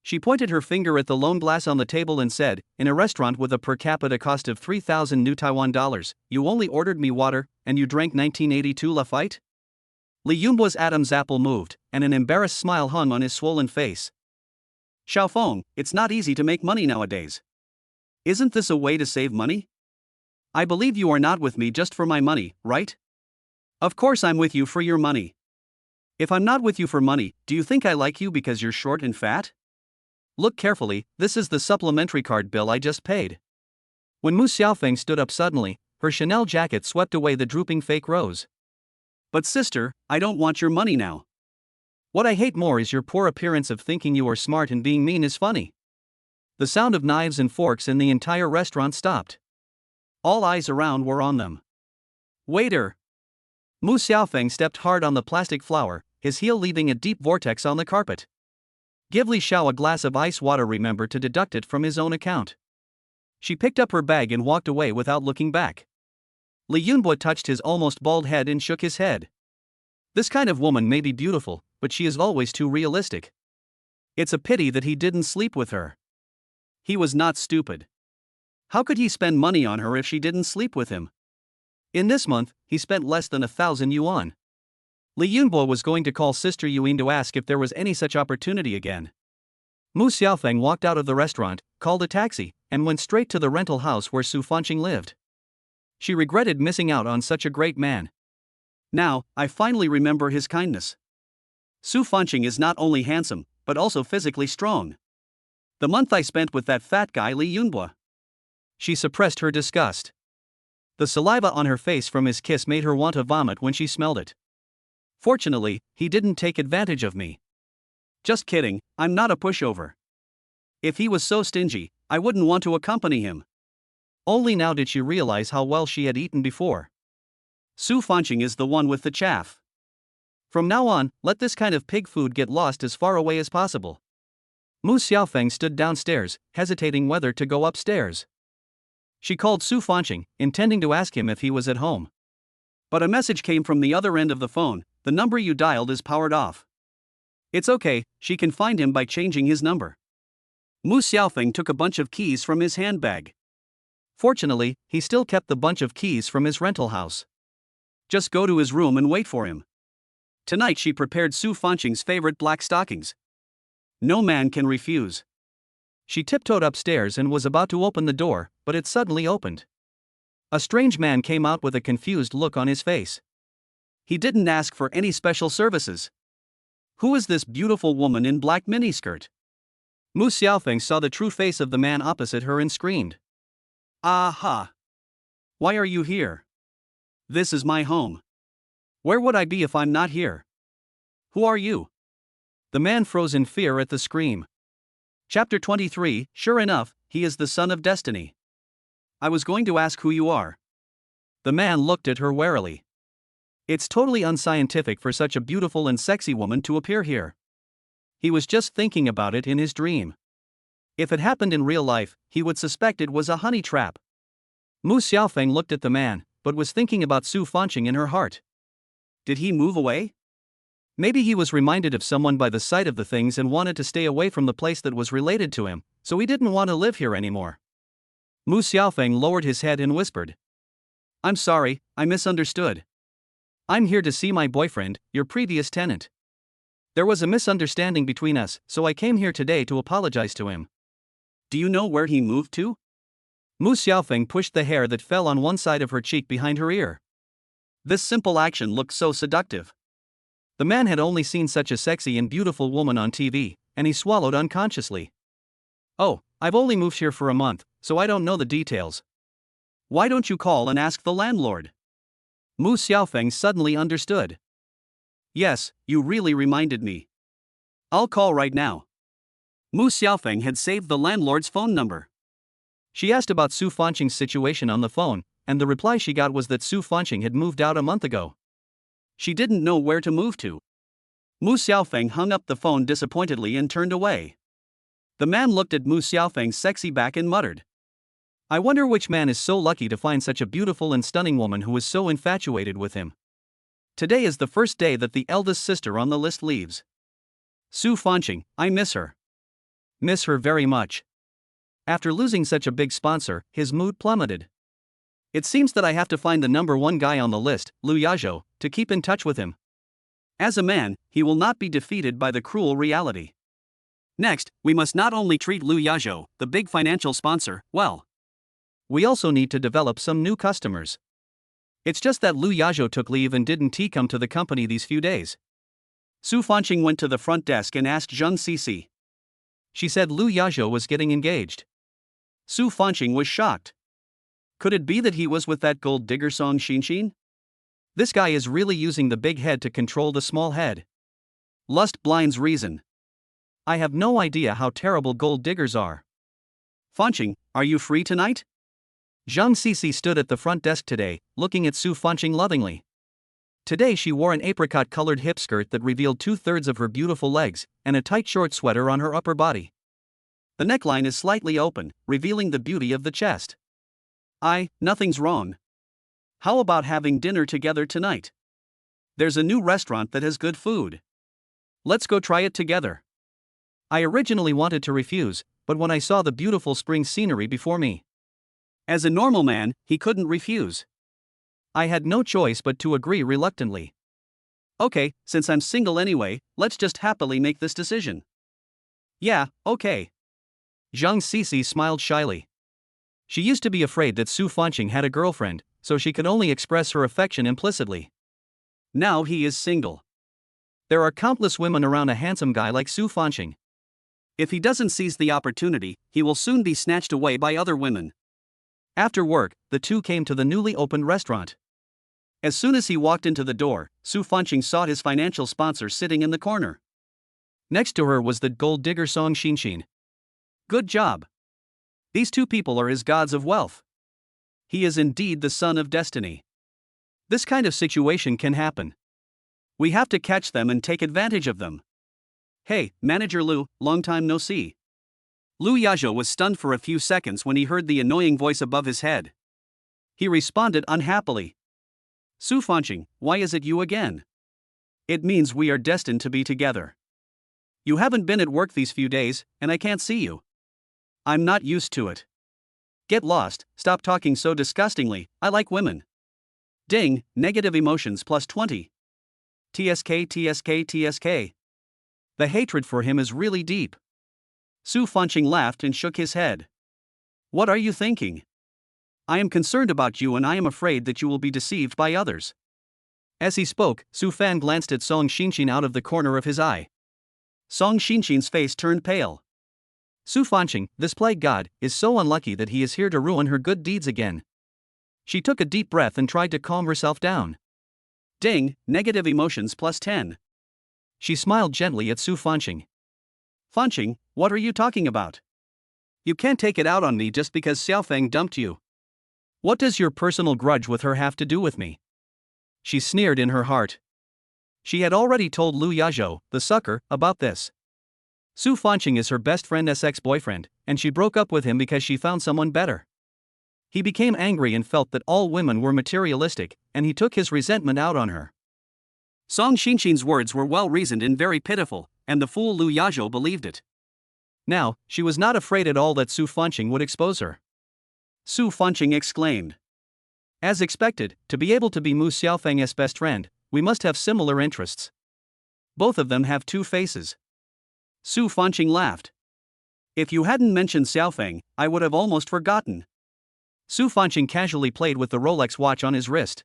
She pointed her finger at the lone glass on the table and said, in a restaurant with a per capita cost of 3,000 new Taiwan dollars, you only ordered me water, and you drank 1982 Lafite? Li Yunbo's Adam's apple moved, and an embarrassed smile hung on his swollen face. Xiaofeng, it's not easy to make money nowadays. Isn't this a way to save money? I believe you are not with me just for my money, right? Of course I'm with you for your money. If I'm not with you for money, do you think I like you because you're short and fat? look carefully, this is the supplementary card bill I just paid. When Mu Xiaofeng stood up suddenly, her Chanel jacket swept away the drooping fake rose. But sister, I don't want your money now. What I hate more is your poor appearance of thinking you are smart and being mean is funny. The sound of knives and forks in the entire restaurant stopped. All eyes around were on them. Waiter! Mu Xiaofeng stepped hard on the plastic flower, his heel leaving a deep vortex on the carpet. Give Li Xiao a glass of ice water. Remember to deduct it from his own account. She picked up her bag and walked away without looking back. Li Yunbo touched his almost bald head and shook his head. This kind of woman may be beautiful, but she is always too realistic. It's a pity that he didn't sleep with her. He was not stupid. How could he spend money on her if she didn't sleep with him? In this month, he spent less than 1,000 yuan. Li Yunbo was going to call Sister Yuan to ask if there was any such opportunity again. Mu Xiaofeng walked out of the restaurant, called a taxi, and went straight to the rental house where Su Fanqing lived. She regretted missing out on such a great man. Now, I finally remember his kindness. Su Fanqing is not only handsome, but also physically strong. The month I spent with that fat guy Li Yunbo. She suppressed her disgust. The saliva on her face from his kiss made her want to vomit when she smelled it. Fortunately, he didn't take advantage of me. Just kidding, I'm not a pushover. If he was so stingy, I wouldn't want to accompany him. Only now did she realize how well she had eaten before. Su Fanqing is the one with the chaff. From now on, let this kind of pig food get lost as far away as possible. Mu Xiaofeng stood downstairs, hesitating whether to go upstairs. She called Su Fanqing, intending to ask him if he was at home. But a message came from the other end of the phone: the number you dialed is powered off. It's okay, she can find him by changing his number. Mu Xiaofeng took a bunch of keys from his handbag. Fortunately, he still kept the bunch of keys from his rental house. Just go to his room and wait for him. Tonight she prepared Su Fanqing's favorite black stockings. No man can refuse. She tiptoed upstairs and was about to open the door, but it suddenly opened. A strange man came out with a confused look on his face. He didn't ask for any special services. Who is this beautiful woman in black miniskirt? Mu Xiaofeng saw the true face of the man opposite her and screamed. Aha! Why are you here? This is my home. Where would I be if I'm not here? Who are you? The man froze in fear at the scream. Chapter 23. Sure enough, he is the son of destiny. I was going to ask who you are. The man looked at her warily. It's totally unscientific for such a beautiful and sexy woman to appear here. He was just thinking about it in his dream. If it happened in real life, he would suspect it was a honey trap. Mu Xiaofeng looked at the man, but was thinking about Su Fanqing in her heart. Did he move away? Maybe he was reminded of someone by the sight of the things and wanted to stay away from the place that was related to him, so he didn't want to live here anymore. Mu Xiaofeng lowered his head and whispered. I'm sorry, I misunderstood. I'm here to see my boyfriend, your previous tenant. There was a misunderstanding between us, so I came here today to apologize to him. Do you know where he moved to? Mu Xiaofeng pushed the hair that fell on one side of her cheek behind her ear. This simple action looked so seductive. The man had only seen such a sexy and beautiful woman on TV, and he swallowed unconsciously. Oh, I've only moved here for a month, so I don't know the details. Why don't you call and ask the landlord? Mu Xiaofeng suddenly understood. Yes, you really reminded me. I'll call right now. Mu Xiaofeng had saved the landlord's phone number. She asked about Su Fanqing's situation on the phone, and the reply she got was that Su Fanqing had moved out a month ago. She didn't know where to move to. Mu Xiaofeng hung up the phone disappointedly and turned away. The man looked at Mu Xiaofeng's sexy back and muttered. I wonder which man is so lucky to find such a beautiful and stunning woman who is so infatuated with him. Today is the first day that the eldest sister on the list leaves. Su Fanqing, I miss her. Miss her very much. After losing such a big sponsor, his mood plummeted. It seems that I have to find the number one guy on the list, Lu Yazhou, to keep in touch with him. As a man, he will not be defeated by the cruel reality. Next, we must not only treat Lu Yazhou, the big financial sponsor, well. We also need to develop some new customers. It's just that Lu Yazhou took leave and didn't come to the company these few days. Su Fanqing went to the front desk and asked Zheng Cici. She said Lu Yazhou was getting engaged. Su Fanqing was shocked. Could it be that he was with that gold digger Song Xinxin? This guy is really using the big head to control the small head. Lust blinds reason. I have no idea how terrible gold diggers are. Fanqing, are you free tonight? Zhang Sisi stood at the front desk today, looking at Su Fanqing lovingly. Today she wore an apricot-colored hip skirt that revealed 2/3 of her beautiful legs, and a tight short sweater on her upper body. The neckline is slightly open, revealing the beauty of the chest. Nothing's wrong. How about having dinner together tonight? There's a new restaurant that has good food. Let's go try it together. I originally wanted to refuse, but when I saw the beautiful spring scenery before me. As a normal man, he couldn't refuse. I had no choice but to agree reluctantly. Okay, since I'm single anyway, let's just happily make this decision. Yeah, okay. Zhang Sisi smiled shyly. She used to be afraid that Su Fanqing had a girlfriend, so she could only express her affection implicitly. Now he is single. There are countless women around a handsome guy like Su Fanqing. If he doesn't seize the opportunity, he will soon be snatched away by other women. After work, the two came to the newly opened restaurant. As soon as he walked into the door, Su Fanqing saw his financial sponsor sitting in the corner. Next to her was the gold digger Song Xinxin. Good job. These two people are his gods of wealth. He is indeed the son of destiny. This kind of situation can happen. We have to catch them and take advantage of them. Hey, Manager Lu, long time no see. Lu Yazhou was stunned for a few seconds when he heard the annoying voice above his head. He responded unhappily. Su Fanqing, why is it you again? It means we are destined to be together. You haven't been at work these few days, and I can't see you. I'm not used to it. Get lost, stop talking so disgustingly, I like women. Ding, negative emotions plus 20. TSK TSK TSK. The hatred for him is really deep. Su Fanqing laughed and shook his head. What are you thinking? I am concerned about you and I am afraid that you will be deceived by others. As he spoke, Su Fan glanced at Song Xinxin out of the corner of his eye. Song Xinxin's face turned pale. Su Fanqing, this plague god, is so unlucky that he is here to ruin her good deeds again. She took a deep breath and tried to calm herself down. Ding, negative emotions plus 10. She smiled gently at Su Fanqing. Fanqing, what are you talking about? You can't take it out on me just because Xiaofeng dumped you. What does your personal grudge with her have to do with me? She sneered in her heart. She had already told Lu Yazhou, the sucker, about this. Su Fanqing is her best friend's ex-boyfriend, and she broke up with him because she found someone better. He became angry and felt that all women were materialistic, and he took his resentment out on her. Song Xinxin's words were well-reasoned and very pitiful, and the fool Lu Yazhou believed it. Now, she was not afraid at all that Su Fanqing would expose her. Su Fanqing exclaimed. As expected, to be able to be Mu Xiaofeng's best friend, we must have similar interests. Both of them have two faces. Su Fanqing laughed. If you hadn't mentioned Xiaofeng, I would have almost forgotten. Su Fanqing casually played with the Rolex watch on his wrist.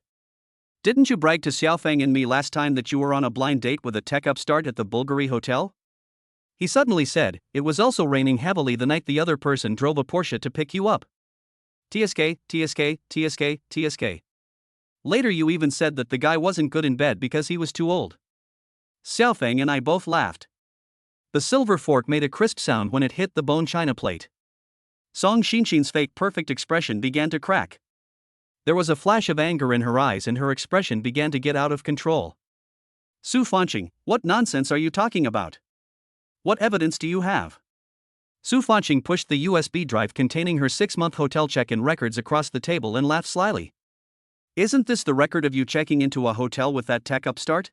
Didn't you brag to Xiaofeng and me last time that you were on a blind date with a tech upstart at the Bulgari Hotel? He suddenly said, it was also raining heavily the night the other person drove a Porsche to pick you up. TSK, TSK, TSK, TSK. Later you even said that the guy wasn't good in bed because he was too old. Xiaofeng and I both laughed. The silver fork made a crisp sound when it hit the bone china plate. Song Xinxin's fake perfect expression began to crack. There was a flash of anger in her eyes and her expression began to get out of control. Su Fanqing, what nonsense are you talking about? What evidence do you have? Su Fanqing pushed the USB drive containing her 6-month hotel check-in records across the table and laughed slyly. Isn't this the record of you checking into a hotel with that tech upstart?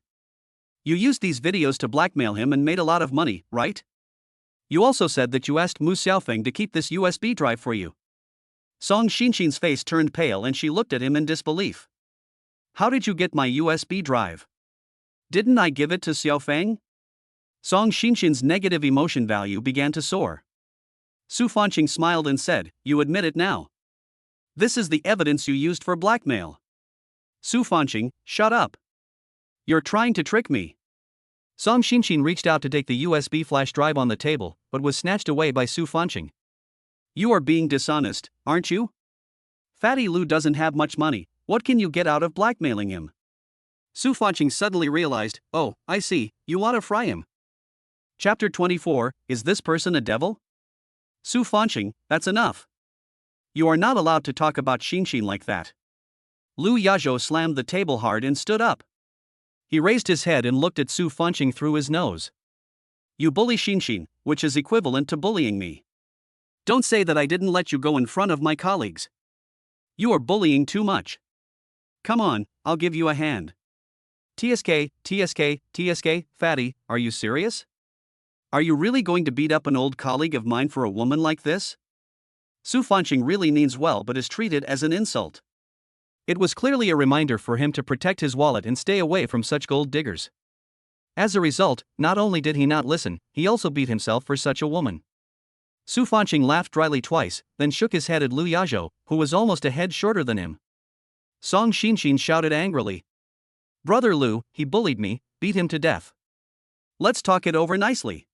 You used these videos to blackmail him and made a lot of money, right? You also said that you asked Mu Xiaofeng to keep this USB drive for you. Song Xinxin's face turned pale and she looked at him in disbelief. How did you get my USB drive? Didn't I give it to Xiaofeng? Song Xinxin's negative emotion value began to soar. Su Fanqing smiled and said, you admit it now. This is the evidence you used for blackmail. Su Fanqing, shut up. You're trying to trick me. Song Xinxin reached out to take the USB flash drive on the table, but was snatched away by Su Fanqing. You are being dishonest, aren't you? Fatty Lu doesn't have much money, what can you get out of blackmailing him? Su Fanqing suddenly realized, oh, I see, you want to fry him. Chapter 24, Is this person a devil? Su Fanqing, that's enough. You are not allowed to talk about Xinxin like that. Lu Yazhou slammed the table hard and stood up. He raised his head and looked at Su Fanqing through his nose. You bully Xinxin, which is equivalent to bullying me. Don't say that I didn't let you go in front of my colleagues. You are bullying too much. Come on, I'll give you a hand. TSK, Fatty, are you serious? Are you really going to beat up an old colleague of mine for a woman like this? Su Fanqing really means well but is treated as an insult. It was clearly a reminder for him to protect his wallet and stay away from such gold diggers. As a result, not only did he not listen, he also beat himself for such a woman. Su Fanqing laughed dryly twice, then shook his head at Lu Yazhou, who was almost a head shorter than him. Song Xinxin shouted angrily. Brother Lu, he bullied me, beat him to death. Let's talk it over nicely.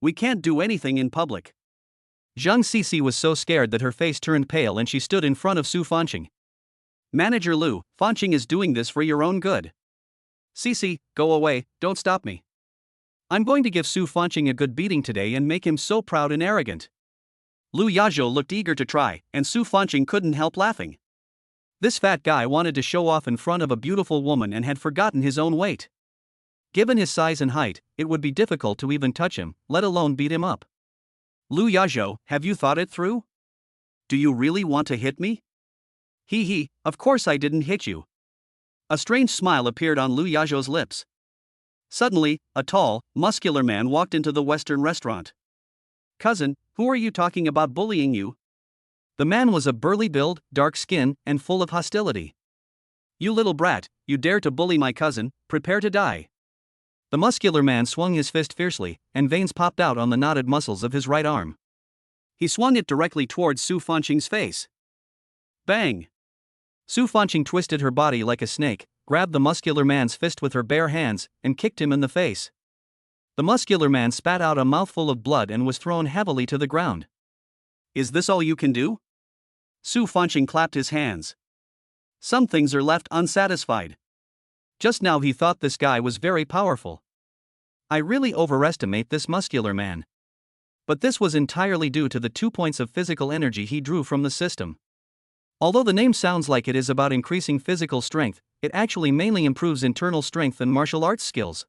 We can't do anything in public. Zhang Cici was so scared that her face turned pale and she stood in front of Su Fanqing. Manager Lu, Fanqing is doing this for your own good. Cici, go away, don't stop me. I'm going to give Su Fanqing a good beating today and make him so proud and arrogant. Lu Yazhou looked eager to try, and Su Fanqing couldn't help laughing. This fat guy wanted to show off in front of a beautiful woman and had forgotten his own weight. Given his size and height, it would be difficult to even touch him, let alone beat him up. Lu Yazhou, have you thought it through? Do you really want to hit me? Hee, of course I didn't hit you. A strange smile appeared on Lu Yazhou's lips. Suddenly, a tall, muscular man walked into the Western restaurant. Cousin, who are you talking about bullying you? The man was of burly build, dark skin, and full of hostility. You little brat, you dare to bully my cousin, prepare to die. The muscular man swung his fist fiercely, and veins popped out on the knotted muscles of his right arm. He swung it directly towards Su Fanqing's face. Bang! Su Fanqing twisted her body like a snake, grabbed the muscular man's fist with her bare hands, and kicked him in the face. The muscular man spat out a mouthful of blood and was thrown heavily to the ground. Is this all you can do? Su Fanqing clapped his hands. Some things are left unsatisfied. Just now he thought this guy was very powerful. I really overestimate this muscular man. But this was entirely due to the 2 points of physical energy he drew from the system. Although the name sounds like it is about increasing physical strength, it actually mainly improves internal strength and martial arts skills.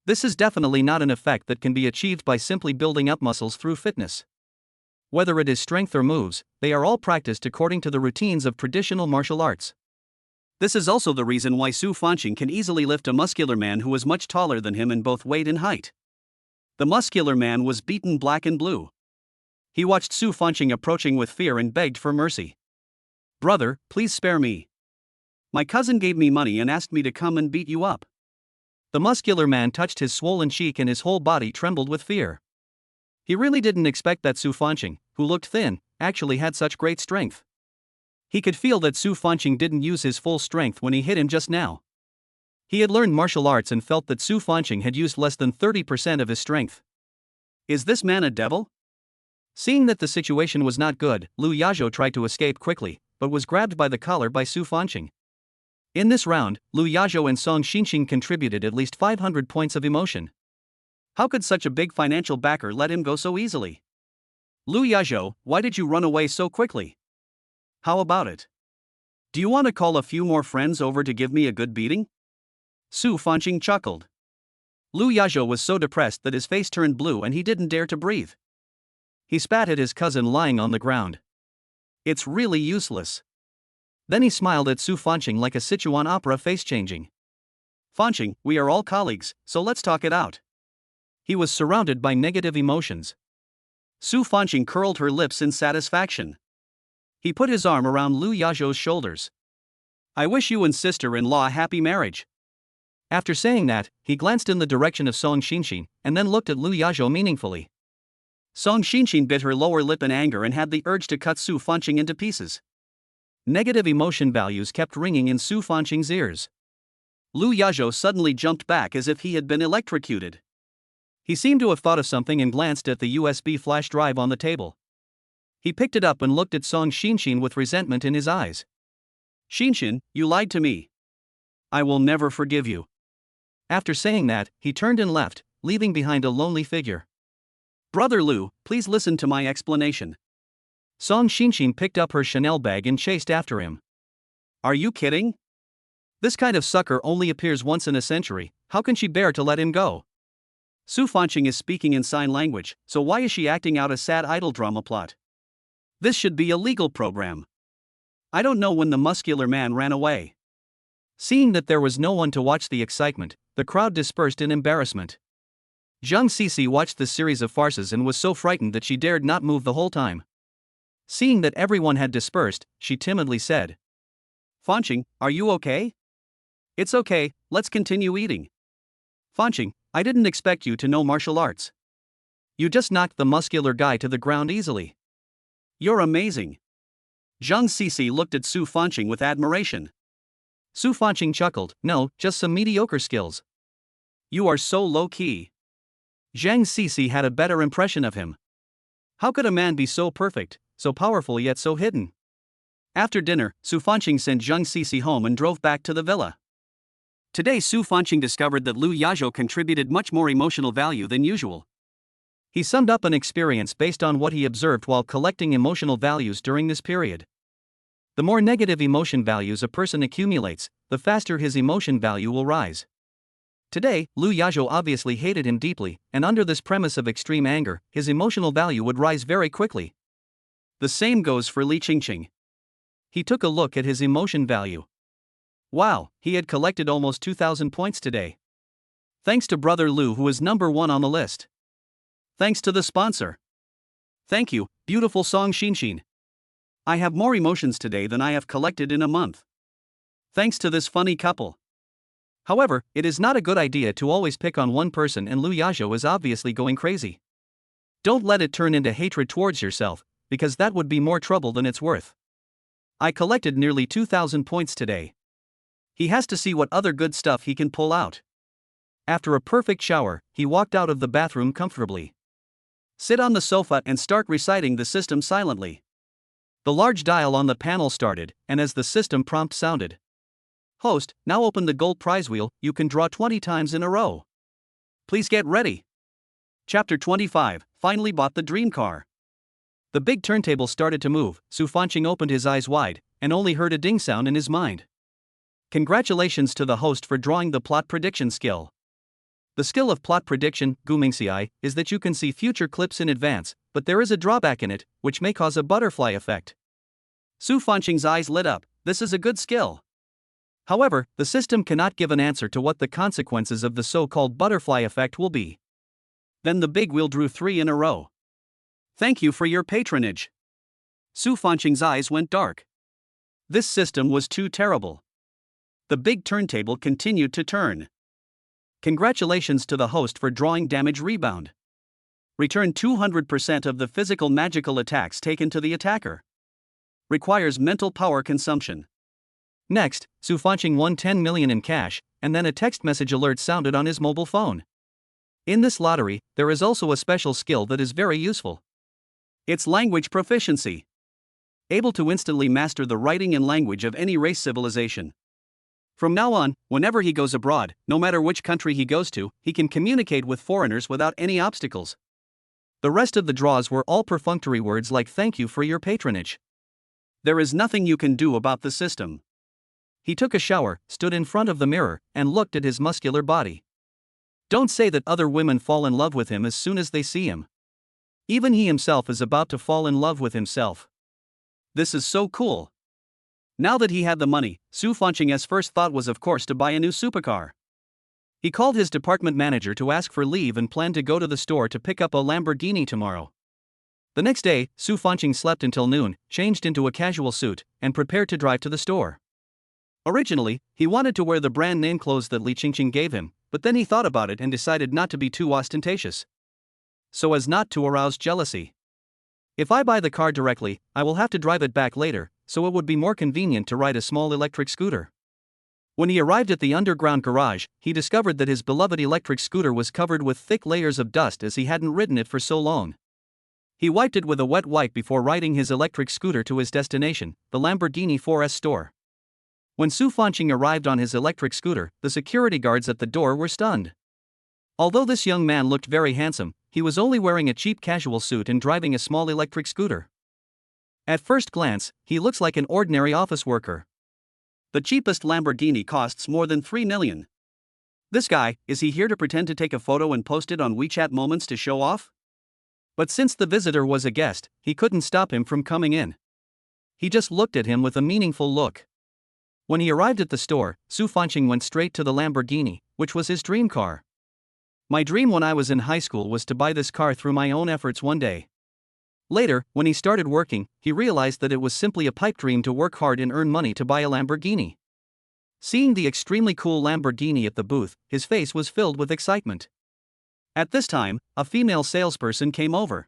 This is definitely not an effect that can be achieved by simply building up muscles through fitness. Whether it is strength or moves, they are all practiced according to the routines of traditional martial arts. This is also the reason why Su Fanqing can easily lift a muscular man who is much taller than him in both weight and height. The muscular man was beaten black and blue. He watched Su Fanqing approaching with fear and begged for mercy. Brother, please spare me. My cousin gave me money and asked me to come and beat you up. The muscular man touched his swollen cheek and his whole body trembled with fear. He really didn't expect that Su Fanqing, who looked thin, actually had such great strength. He could feel that Su Fanqing didn't use his full strength when he hit him just now. He had learned martial arts and felt that Su Fanqing had used less than 30% of his strength. Is this man a devil? Seeing that the situation was not good, Lu Yazhou tried to escape quickly, but was grabbed by the collar by Su Fanqing. In this round, Lu Yazhou and Song Xinxin contributed at least 500 points of emotion. How could such a big financial backer let him go so easily? Lu Yazhou, why did you run away so quickly? How about it? Do you want to call a few more friends over to give me a good beating? Su Fanqing chuckled. Lu Yazhou was so depressed that his face turned blue and he didn't dare to breathe. He spat at his cousin lying on the ground. It's really useless. Then he smiled at Su Fanqing like a Sichuan opera face-changing. Fanqing, we are all colleagues, so let's talk it out. He was surrounded by negative emotions. Su Fanqing curled her lips in satisfaction. He put his arm around Lu Yazhou's shoulders. I wish you and sister-in-law a happy marriage. After saying that, he glanced in the direction of Song Xinxin, and then looked at Lu Yazhou meaningfully. Song Xinxin bit her lower lip in anger and had the urge to cut Su Fanqing into pieces. Negative emotion values kept ringing in Su Fanqing's ears. Lu Yazhou suddenly jumped back as if he had been electrocuted. He seemed to have thought of something and glanced at the USB flash drive on the table. He picked it up and looked at Song Xinshin with resentment in his eyes. Xinshin, you lied to me. I will never forgive you. After saying that, he turned and left, leaving behind a lonely figure. Brother Lu, please listen to my explanation. Song Xinshin picked up her Chanel bag and chased after him. Are you kidding? This kind of sucker only appears once in a century, how can she bear to let him go? Su Fanqing is speaking in sign language, so why is she acting out a sad idol drama plot? This should be a legal program. I don't know when the muscular man ran away. Seeing that there was no one to watch the excitement, the crowd dispersed in embarrassment. Zhang Sisi watched the series of farces and was so frightened that she dared not move the whole time. Seeing that everyone had dispersed, she timidly said, Fanqing, are you okay? It's okay, let's continue eating. Fanqing, I didn't expect you to know martial arts. You just knocked the muscular guy to the ground easily. You're amazing. Zhang Sisi looked at Su Fanqing with admiration. Su Fanqing chuckled, no, just some mediocre skills. You are so low-key. Zhang Sisi had a better impression of him. How could a man be so perfect, so powerful yet so hidden? After dinner, Su Fanqing sent Zhang Sisi home and drove back to the villa. Today Su Fanqing discovered that Lu Yazhou contributed much more emotional value than usual. He summed up an experience based on what he observed while collecting emotional values during this period. The more negative emotion values a person accumulates, the faster his emotion value will rise. Today, Lu Yazhou obviously hated him deeply, and under this premise of extreme anger, his emotional value would rise very quickly. The same goes for Li Qingqing. He took a look at his emotion value. Wow, he had collected almost 2,000 points today. Thanks to Brother Lu, who is number 1 on the list. Thanks to the sponsor. Thank you, beautiful Song Xinshin. I have more emotions today than I have collected in a month. Thanks to this funny couple. However, it is not a good idea to always pick on one person, and Lu Yazhou is obviously going crazy. Don't let it turn into hatred towards yourself, because that would be more trouble than it's worth. I collected nearly 2,000 points today. He has to see what other good stuff he can pull out. After a perfect shower, he walked out of the bathroom comfortably. Sit on the sofa and start reciting the system silently. The large dial on the panel started, and as the system prompt sounded, Host, now open the gold prize wheel, you can draw 20 times in a row. Please get ready. Chapter 25, finally bought the dream car. The big turntable started to move, Su Fanqing opened his eyes wide, and only heard a ding sound in his mind. Congratulations to the host for drawing the plot prediction skill. The skill of plot prediction, Gumingxi, is that you can see future clips in advance, but there is a drawback in it, which may cause a butterfly effect. Su Fanqing's eyes lit up, this is a good skill. However, the system cannot give an answer to what the consequences of the so-called butterfly effect will be. Then the big wheel drew 3 in a row. Thank you for your patronage. Su Fanqing's eyes went dark. This system was too terrible. The big turntable continued to turn. Congratulations to the host for drawing damage rebound. Return 200% of the physical magical attacks taken to the attacker. Requires mental power consumption. Next, Su Fanqing won 10 million in cash, and then a text message alert sounded on his mobile phone. In this lottery, there is also a special skill that is very useful. It's language proficiency. Able to instantly master the writing and language of any race civilization. From now on, whenever he goes abroad, no matter which country he goes to, he can communicate with foreigners without any obstacles. The rest of the draws were all perfunctory words like thank you for your patronage. There is nothing you can do about the system. He took a shower, stood in front of the mirror, and looked at his muscular body. Don't say that other women fall in love with him as soon as they see him. Even he himself is about to fall in love with himself. This is so cool. Now that he had the money, Su Fanqing's first thought was of course to buy a new supercar. He called his department manager to ask for leave and planned to go to the store to pick up a Lamborghini tomorrow. The next day, Su Fanqing slept until noon, changed into a casual suit, and prepared to drive to the store. Originally, he wanted to wear the brand name clothes that Li Qingqing gave him, but then he thought about it and decided not to be too ostentatious, so as not to arouse jealousy. If I buy the car directly, I will have to drive it back later, so it would be more convenient to ride a small electric scooter. When he arrived at the underground garage, he discovered that his beloved electric scooter was covered with thick layers of dust as he hadn't ridden it for so long. He wiped it with a wet wipe before riding his electric scooter to his destination, the Lamborghini 4S store. When Su Fanqing arrived on his electric scooter, the security guards at the door were stunned. Although this young man looked very handsome, he was only wearing a cheap casual suit and driving a small electric scooter. At first glance, he looks like an ordinary office worker. The cheapest Lamborghini costs more than 3 million. This guy, is he here to pretend to take a photo and post it on WeChat Moments to show off? But since the visitor was a guest, he couldn't stop him from coming in. He just looked at him with a meaningful look. When he arrived at the store, Su Fanqing went straight to the Lamborghini, which was his dream car. My dream when I was in high school was to buy this car through my own efforts one day. Later, when he started working, he realized that it was simply a pipe dream to work hard and earn money to buy a Lamborghini. Seeing the extremely cool Lamborghini at the booth, his face was filled with excitement. At this time, a female salesperson came over.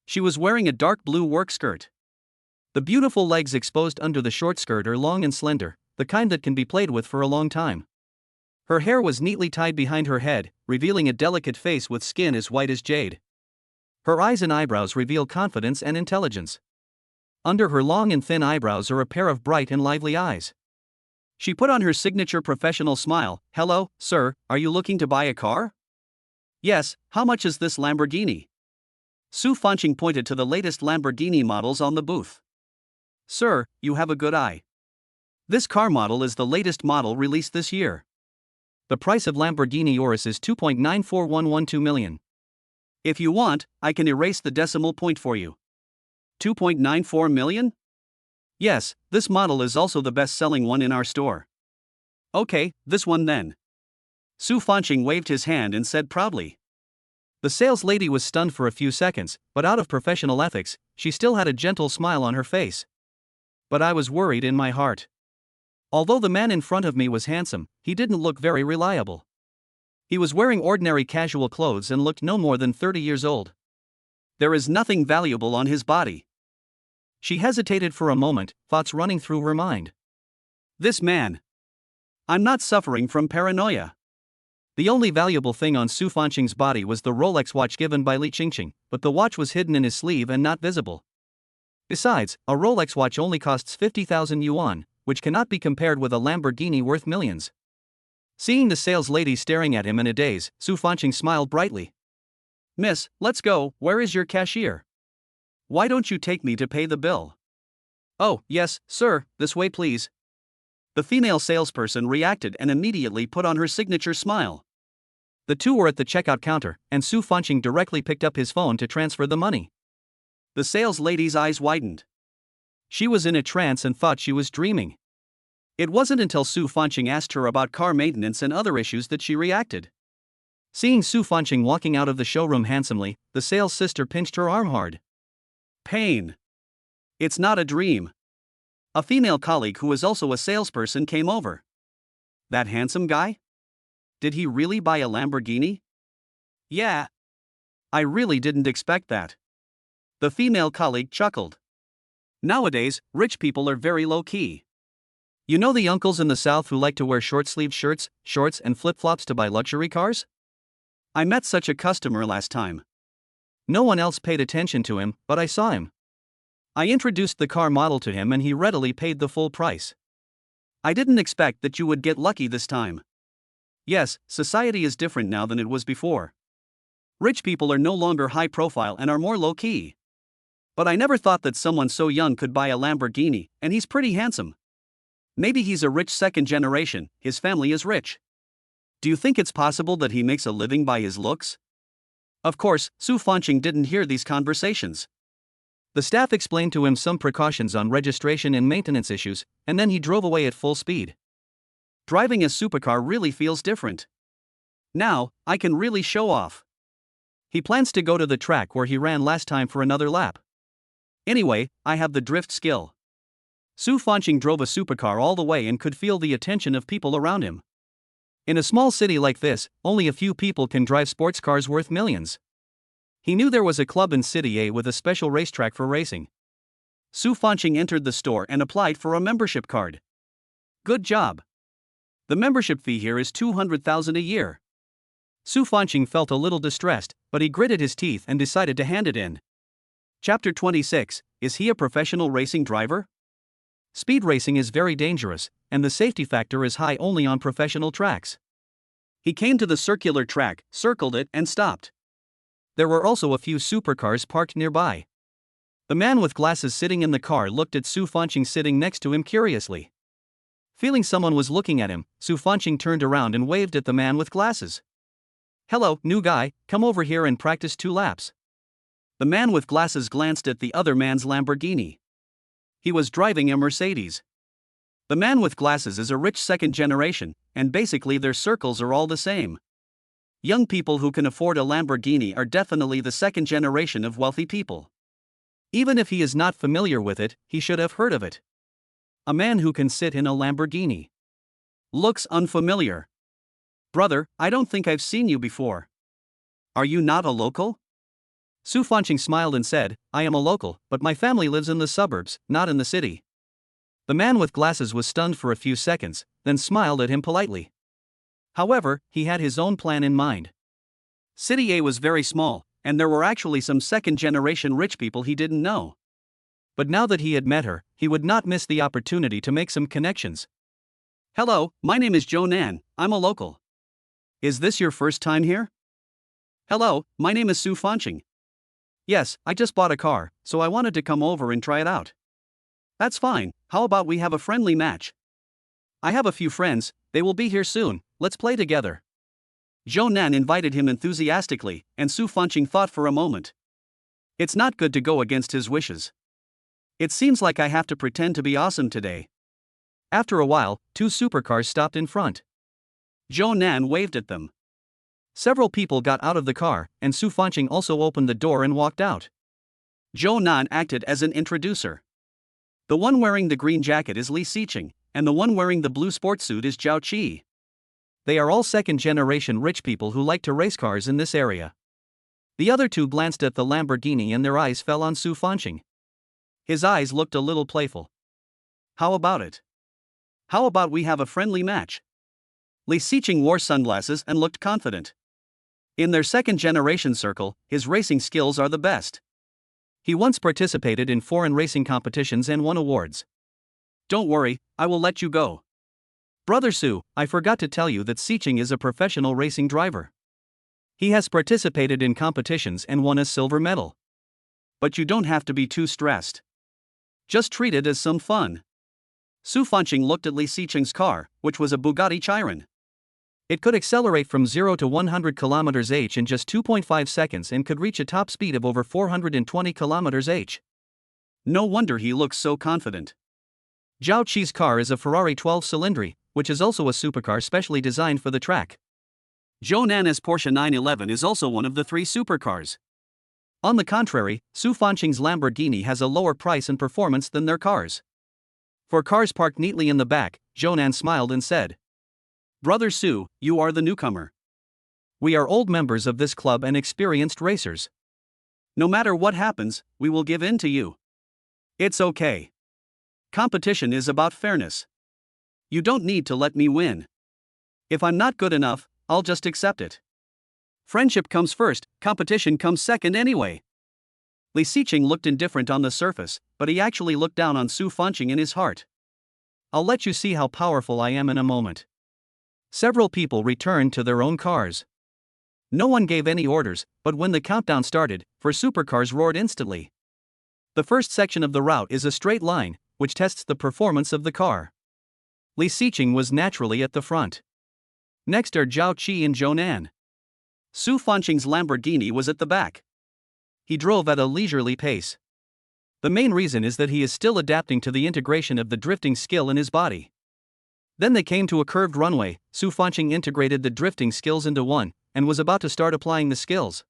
She was wearing a dark blue work skirt. The beautiful legs exposed under the short skirt are long and slender, the kind that can be played with for a long time. Her hair was neatly tied behind her head, revealing a delicate face with skin as white as jade. Her eyes and eyebrows reveal confidence and intelligence. Under her long and thin eyebrows are a pair of bright and lively eyes. She put on her signature professional smile. "Hello, sir, are you looking to buy a car?" "Yes, how much is this Lamborghini?" Su Fanqing pointed to the latest Lamborghini models on the booth. "Sir, you have a good eye. This car model is the latest model released this year. The price of Lamborghini Urus is 2.94112 million. If you want, I can erase the decimal point for you. 2.94 million? Yes, this model is also the best-selling one in our store." "Okay, this one then." Su Fanqing waved his hand and said proudly. The sales lady was stunned for a few seconds, but out of professional ethics, she still had a gentle smile on her face. But I was worried in my heart. Although the man in front of me was handsome, he didn't look very reliable. He was wearing ordinary casual clothes and looked no more than 30 years old. There is nothing valuable on his body. She hesitated for a moment, thoughts running through her mind. This man. I'm not suffering from paranoia. The only valuable thing on Su Fanqing's body was the Rolex watch given by Li Qingqing, but the watch was hidden in his sleeve and not visible. Besides, a Rolex watch only costs 50,000 yuan, which cannot be compared with a Lamborghini worth millions. Seeing the sales lady staring at him in a daze, Su Fanqing smiled brightly. "Miss, let's go, where is your cashier? Why don't you take me to pay the bill?" "Oh, yes, sir, this way please." The female salesperson reacted and immediately put on her signature smile. The two were at the checkout counter, and Su Fanqing directly picked up his phone to transfer the money. The sales lady's eyes widened. She was in a trance and thought she was dreaming. It wasn't until Su Fanqing asked her about car maintenance and other issues that she reacted. Seeing Su Fanqing walking out of the showroom handsomely, the sales sister pinched her arm hard. Pain. It's not a dream. A female colleague who was also a salesperson came over. That handsome guy? Did he really buy a Lamborghini? Yeah. I really didn't expect that. The female colleague chuckled. Nowadays, rich people are very low-key. You know the uncles in the South who like to wear short-sleeved shirts, shorts and flip-flops to buy luxury cars? I met such a customer last time. No one else paid attention to him, but I saw him. I introduced the car model to him and he readily paid the full price. I didn't expect that you would get lucky this time. Yes, society is different now than it was before. Rich people are no longer high-profile and are more low-key. But I never thought that someone so young could buy a Lamborghini, and he's pretty handsome. Maybe he's a rich second generation, his family is rich. Do you think it's possible that he makes a living by his looks? Of course, Su Fanqing didn't hear these conversations. The staff explained to him some precautions on registration and maintenance issues, and then he drove away at full speed. Driving a supercar really feels different. Now, I can really show off. He plans to go to the track where he ran last time for another lap. Anyway, I have the drift skill. Su Fanqing drove a supercar all the way and could feel the attention of people around him. In a small city like this, only a few people can drive sports cars worth millions. He knew there was a club in City A with a special racetrack for racing. Su Fanqing entered the store and applied for a membership card. Good job. The membership fee here is 200,000 a year. Su Fanqing felt a little distressed, but he gritted his teeth and decided to hand it in. Chapter 26, Is he a professional racing driver? Speed racing is very dangerous, and the safety factor is high only on professional tracks. He came to the circular track, circled it, and stopped. There were also a few supercars parked nearby. The man with glasses sitting in the car looked at Su Fanqing sitting next to him curiously. Feeling someone was looking at him, Su Fanqing turned around and waved at the man with glasses. "Hello, new guy, come over here and practice 2 laps." The man with glasses glanced at the other man's Lamborghini. He was driving a Mercedes. The man with glasses is a rich second generation, and basically their circles are all the same. Young people who can afford a Lamborghini are definitely the second generation of wealthy people. Even if he is not familiar with it, he should have heard of it. A man who can sit in a Lamborghini. Looks unfamiliar. Brother, I don't think I've seen you before. Are you not a local? Su Fanqing smiled and said, I am a local, but my family lives in the suburbs, not in the city. The man with glasses was stunned for a few seconds, then smiled at him politely. However, he had his own plan in mind. City A was very small, and there were actually some second-generation rich people he didn't know. But now that he had met her, he would not miss the opportunity to make some connections. Hello, my name is Joe Nan, I'm a local. Is this your first time here? Hello, my name is Su Fanqing. Yes, I just bought a car, so I wanted to come over and try it out. That's fine, how about we have a friendly match? I have a few friends, they will be here soon, let's play together. Joe Nan invited him enthusiastically, and Su Fanqing thought for a moment. It's not good to go against his wishes. It seems like I have to pretend to be awesome today. After a while, 2 supercars stopped in front. Joe Nan waved at them. Several people got out of the car, and Su Fanqing also opened the door and walked out. Joe Nan acted as an introducer. The one wearing the green jacket is Li Xiqing, and the one wearing the blue sports suit is Zhao Qi. They are all second-generation rich people who like to race cars in this area. The other 2 glanced at the Lamborghini and their eyes fell on Su Fanqing. His eyes looked a little playful. How about it? How about we have a friendly match? Li Xiqing wore sunglasses and looked confident. In their second-generation circle, his racing skills are the best. He once participated in foreign racing competitions and won awards. Don't worry, I will let you go. Brother Su, I forgot to tell you that Xiqing is a professional racing driver. He has participated in competitions and won a silver medal. But you don't have to be too stressed. Just treat it as some fun. Su Fanqing looked at Li Xiqing's car, which was a Bugatti Chiron. It could accelerate from 0 to 100 km/h in just 2.5 seconds and could reach a top speed of over 420 km/h. No wonder he looks so confident. Zhao Qi's car is a Ferrari 12 Cilindri, which is also a supercar specially designed for the track. Joe Nan's Porsche 911 is also one of the 3 supercars. On the contrary, Su Fanqing's Lamborghini has a lower price and performance than their cars. For cars parked neatly in the back, Joe Nan smiled and said, Brother Su, you are the newcomer. We are old members of this club and experienced racers. No matter what happens, we will give in to you. It's okay. Competition is about fairness. You don't need to let me win. If I'm not good enough, I'll just accept it. Friendship comes first, competition comes second anyway. Li Xiqing looked indifferent on the surface, but he actually looked down on Su Fanqing in his heart. I'll let you see how powerful I am in a moment. Several people returned to their own cars. No one gave any orders, but when the countdown started, 4 supercars roared instantly. The first section of the route is a straight line, which tests the performance of the car. Li Xiqing was naturally at the front. Next are Zhao Qi and Joe Nan. Su Fanqing's Lamborghini was at the back. He drove at a leisurely pace. The main reason is that he is still adapting to the integration of the drifting skill in his body. Then they came to a curved runway. Su Fanqing integrated the drifting skills into one, and was about to start applying the skills.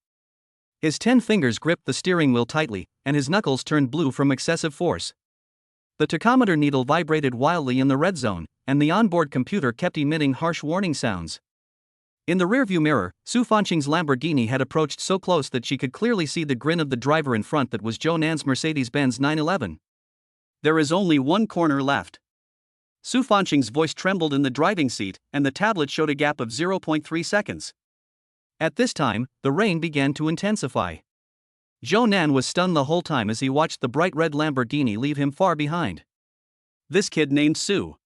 His 10 fingers gripped the steering wheel tightly, and his knuckles turned blue from excessive force. The tachometer needle vibrated wildly in the red zone, and the onboard computer kept emitting harsh warning sounds. In the rearview mirror, Su Fanqing's Lamborghini had approached so close that she could clearly see the grin of the driver in front that was Joe Nan's Mercedes-Benz 911. There is only one corner left. Su Fanqing's voice trembled in the driving seat, and the tablet showed a gap of 0.3 seconds. At this time, the rain began to intensify. Zhou Nan was stunned the whole time as he watched the bright red Lamborghini leave him far behind. This kid named Su.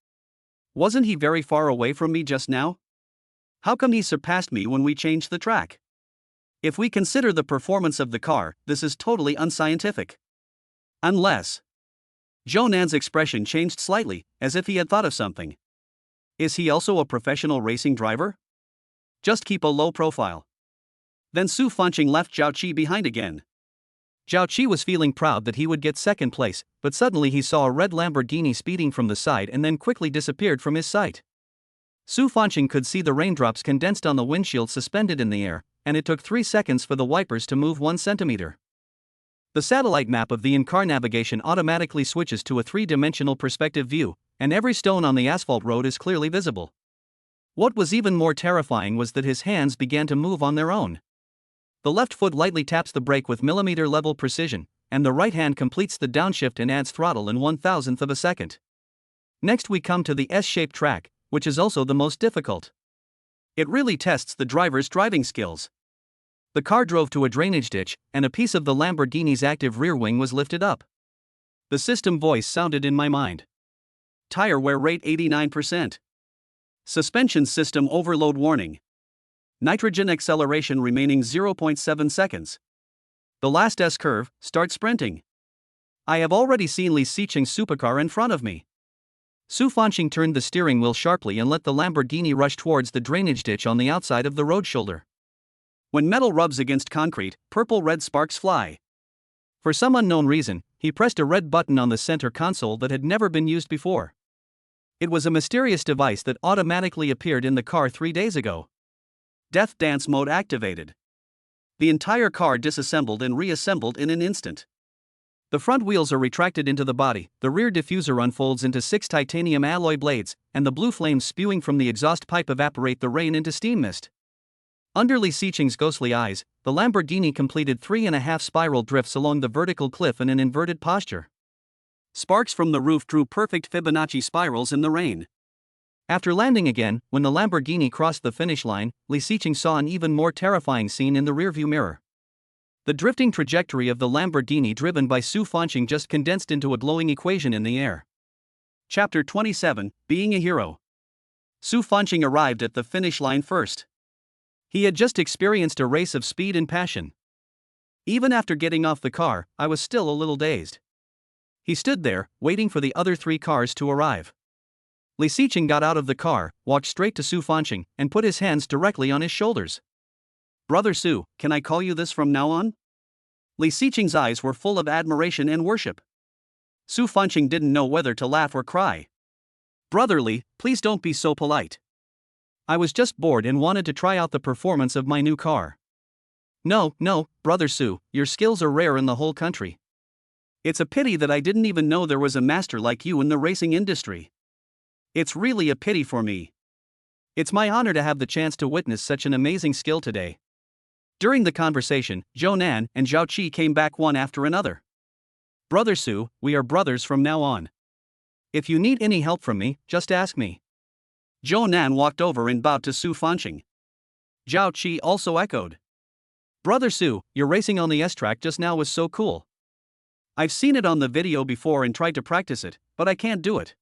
Wasn't he very far away from me just now? How come he surpassed me when we changed the track? If we consider the performance of the car, this is totally unscientific. Unless. Zhou Nan's expression changed slightly, as if he had thought of something. Is he also a professional racing driver? Just keep a low profile. Then Su Fanqing left Zhao Qi behind again. Zhao Qi was feeling proud that he would get second place, but suddenly he saw a red Lamborghini speeding from the side and then quickly disappeared from his sight. Su Fanqing could see the raindrops condensed on the windshield suspended in the air, and it took 3 seconds for the wipers to move 1 centimeter. The satellite map of the in-car navigation automatically switches to a 3-dimensional perspective view, and every stone on the asphalt road is clearly visible. What was even more terrifying was that his hands began to move on their own. The left foot lightly taps the brake with millimeter-level precision, and the right hand completes the downshift and adds throttle in 1/1000th of a second. Next we come to the S-shaped track, which is also the most difficult. It really tests the driver's driving skills. The car drove to a drainage ditch, and a piece of the Lamborghini's active rear wing was lifted up. The system voice sounded in my mind. Tire wear rate 89%. Suspension system overload warning. Nitrogen acceleration remaining 0.7 seconds. The last S-curve, start sprinting. I have already seen Li Xiqing's supercar in front of me. Su Fanqing turned the steering wheel sharply and let the Lamborghini rush towards the drainage ditch on the outside of the road shoulder. When metal rubs against concrete, purple-red sparks fly. For some unknown reason, he pressed a red button on the center console that had never been used before. It was a mysterious device that automatically appeared in the car 3 days ago. Death Dance mode activated. The entire car disassembled and reassembled in an instant. The front wheels are retracted into the body, the rear diffuser unfolds into 6 titanium alloy blades, and the blue flames spewing from the exhaust pipe evaporate the rain into steam mist. Under Li Xiqing's ghostly eyes, the Lamborghini completed 3.5 spiral drifts along the vertical cliff in an inverted posture. Sparks from the roof drew perfect Fibonacci spirals in the rain. After landing again, when the Lamborghini crossed the finish line, Li Xiqing saw an even more terrifying scene in the rearview mirror. The drifting trajectory of the Lamborghini driven by Su Fanqing just condensed into a glowing equation in the air. Chapter 27, Being a Hero. Su Fanqing arrived at the finish line first. He had just experienced a race of speed and passion. Even after getting off the car, I was still a little dazed. He stood there, waiting for the other 3 cars to arrive. Li Xiqing got out of the car, walked straight to Su Fanqing, and put his hands directly on his shoulders. Brother Su, can I call you this from now on? Li Xiqing's eyes were full of admiration and worship. Su Fanqing didn't know whether to laugh or cry. Brother Li, please don't be so polite. I was just bored and wanted to try out the performance of my new car. No, Brother Su, your skills are rare in the whole country. It's a pity that I didn't even know there was a master like you in the racing industry. It's really a pity for me. It's my honor to have the chance to witness such an amazing skill today. During the conversation, Zhou Nan and Zhao Qi came back one after another. Brother Su, we are brothers from now on. If you need any help from me, just ask me. Zhou Nan walked over and bowed to Su Fanqing. Zhao Qi also echoed. Brother Su, your racing on the S-track just now was so cool. I've seen it on the video before and tried to practice it, but I can't do it.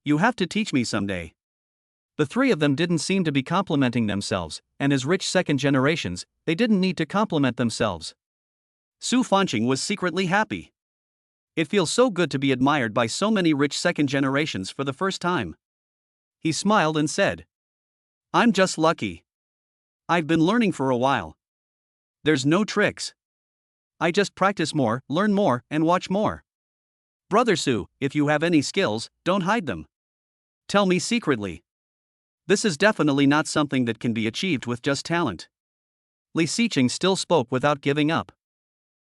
You have to teach me someday. The 3 of them didn't seem to be complimenting themselves, and as rich second generations, they didn't need to compliment themselves. Su Fanqing was secretly happy. It feels so good to be admired by so many rich second generations for the first time. He smiled and said, I'm just lucky. I've been learning for a while. There's no tricks. I just practice more, learn more, and watch more. Brother Su, if you have any skills, don't hide them. Tell me secretly. This is definitely not something that can be achieved with just talent. Li Xiqing still spoke without giving up.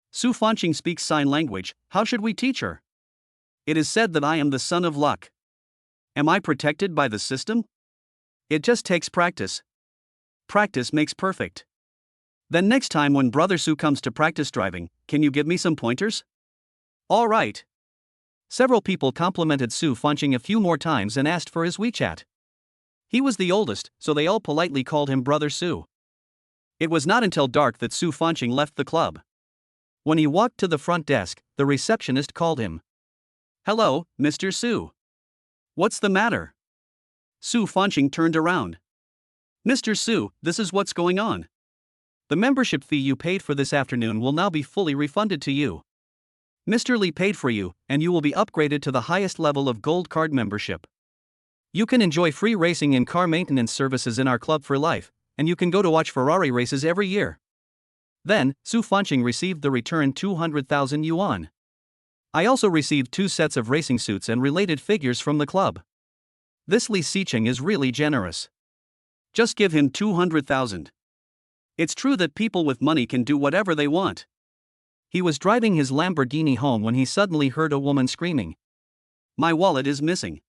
Su Fanqing speaks sign language, how should we teach her? It is said that I am the son of luck. Am I protected by the system? It just takes practice. Practice makes perfect. Then next time when Brother Su comes to practice driving, can you give me some pointers? All right. Several people complimented Su Fanqing a few more times and asked for his WeChat. He was the oldest, so they all politely called him Brother Su. It was not until dark that Su Fanqing left the club. When he walked to the front desk, the receptionist called him. "Hello, Mr. Su. What's the matter?" Su Fanqing turned around. "Mr. Su, this is what's going on. The membership fee you paid for this afternoon will now be fully refunded to you. Mr. Li paid for you, and you will be upgraded to the highest level of Gold Card membership. You can enjoy free racing and car maintenance services in our club for life, and you can go to watch Ferrari races every year." Then, Su Fanqing received the return 200,000 yuan. "I also received 2 sets of racing suits and related figures from the club. This Li Xiqing is really generous. Just give him 200,000. It's true that people with money can do whatever they want." He was driving his Lamborghini home when he suddenly heard a woman screaming. "My wallet is missing.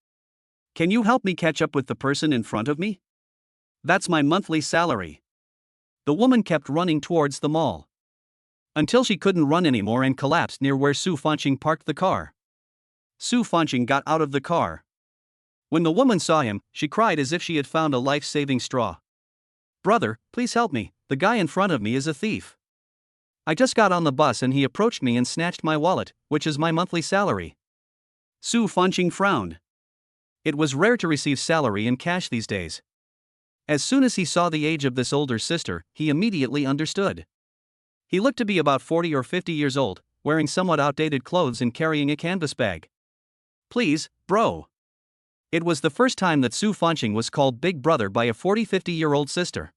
Can you help me catch up with the person in front of me? That's my monthly salary." The woman kept running towards the mall until she couldn't run anymore and collapsed near where Su Fanqing parked the car. Su Fanqing got out of the car. When the woman saw him, she cried as if she had found a life-saving straw. "Brother, please help me, the guy in front of me is a thief. I just got on the bus and he approached me and snatched my wallet, which is my monthly salary." Su Fanqing frowned. It was rare to receive salary in cash these days. As soon as he saw the age of this older sister, he immediately understood. He looked to be about 40 or 50 years old, wearing somewhat outdated clothes and carrying a canvas bag. "Please, bro." It was the first time that Su Fanqing was called Big Brother by a 40-50-year-old sister.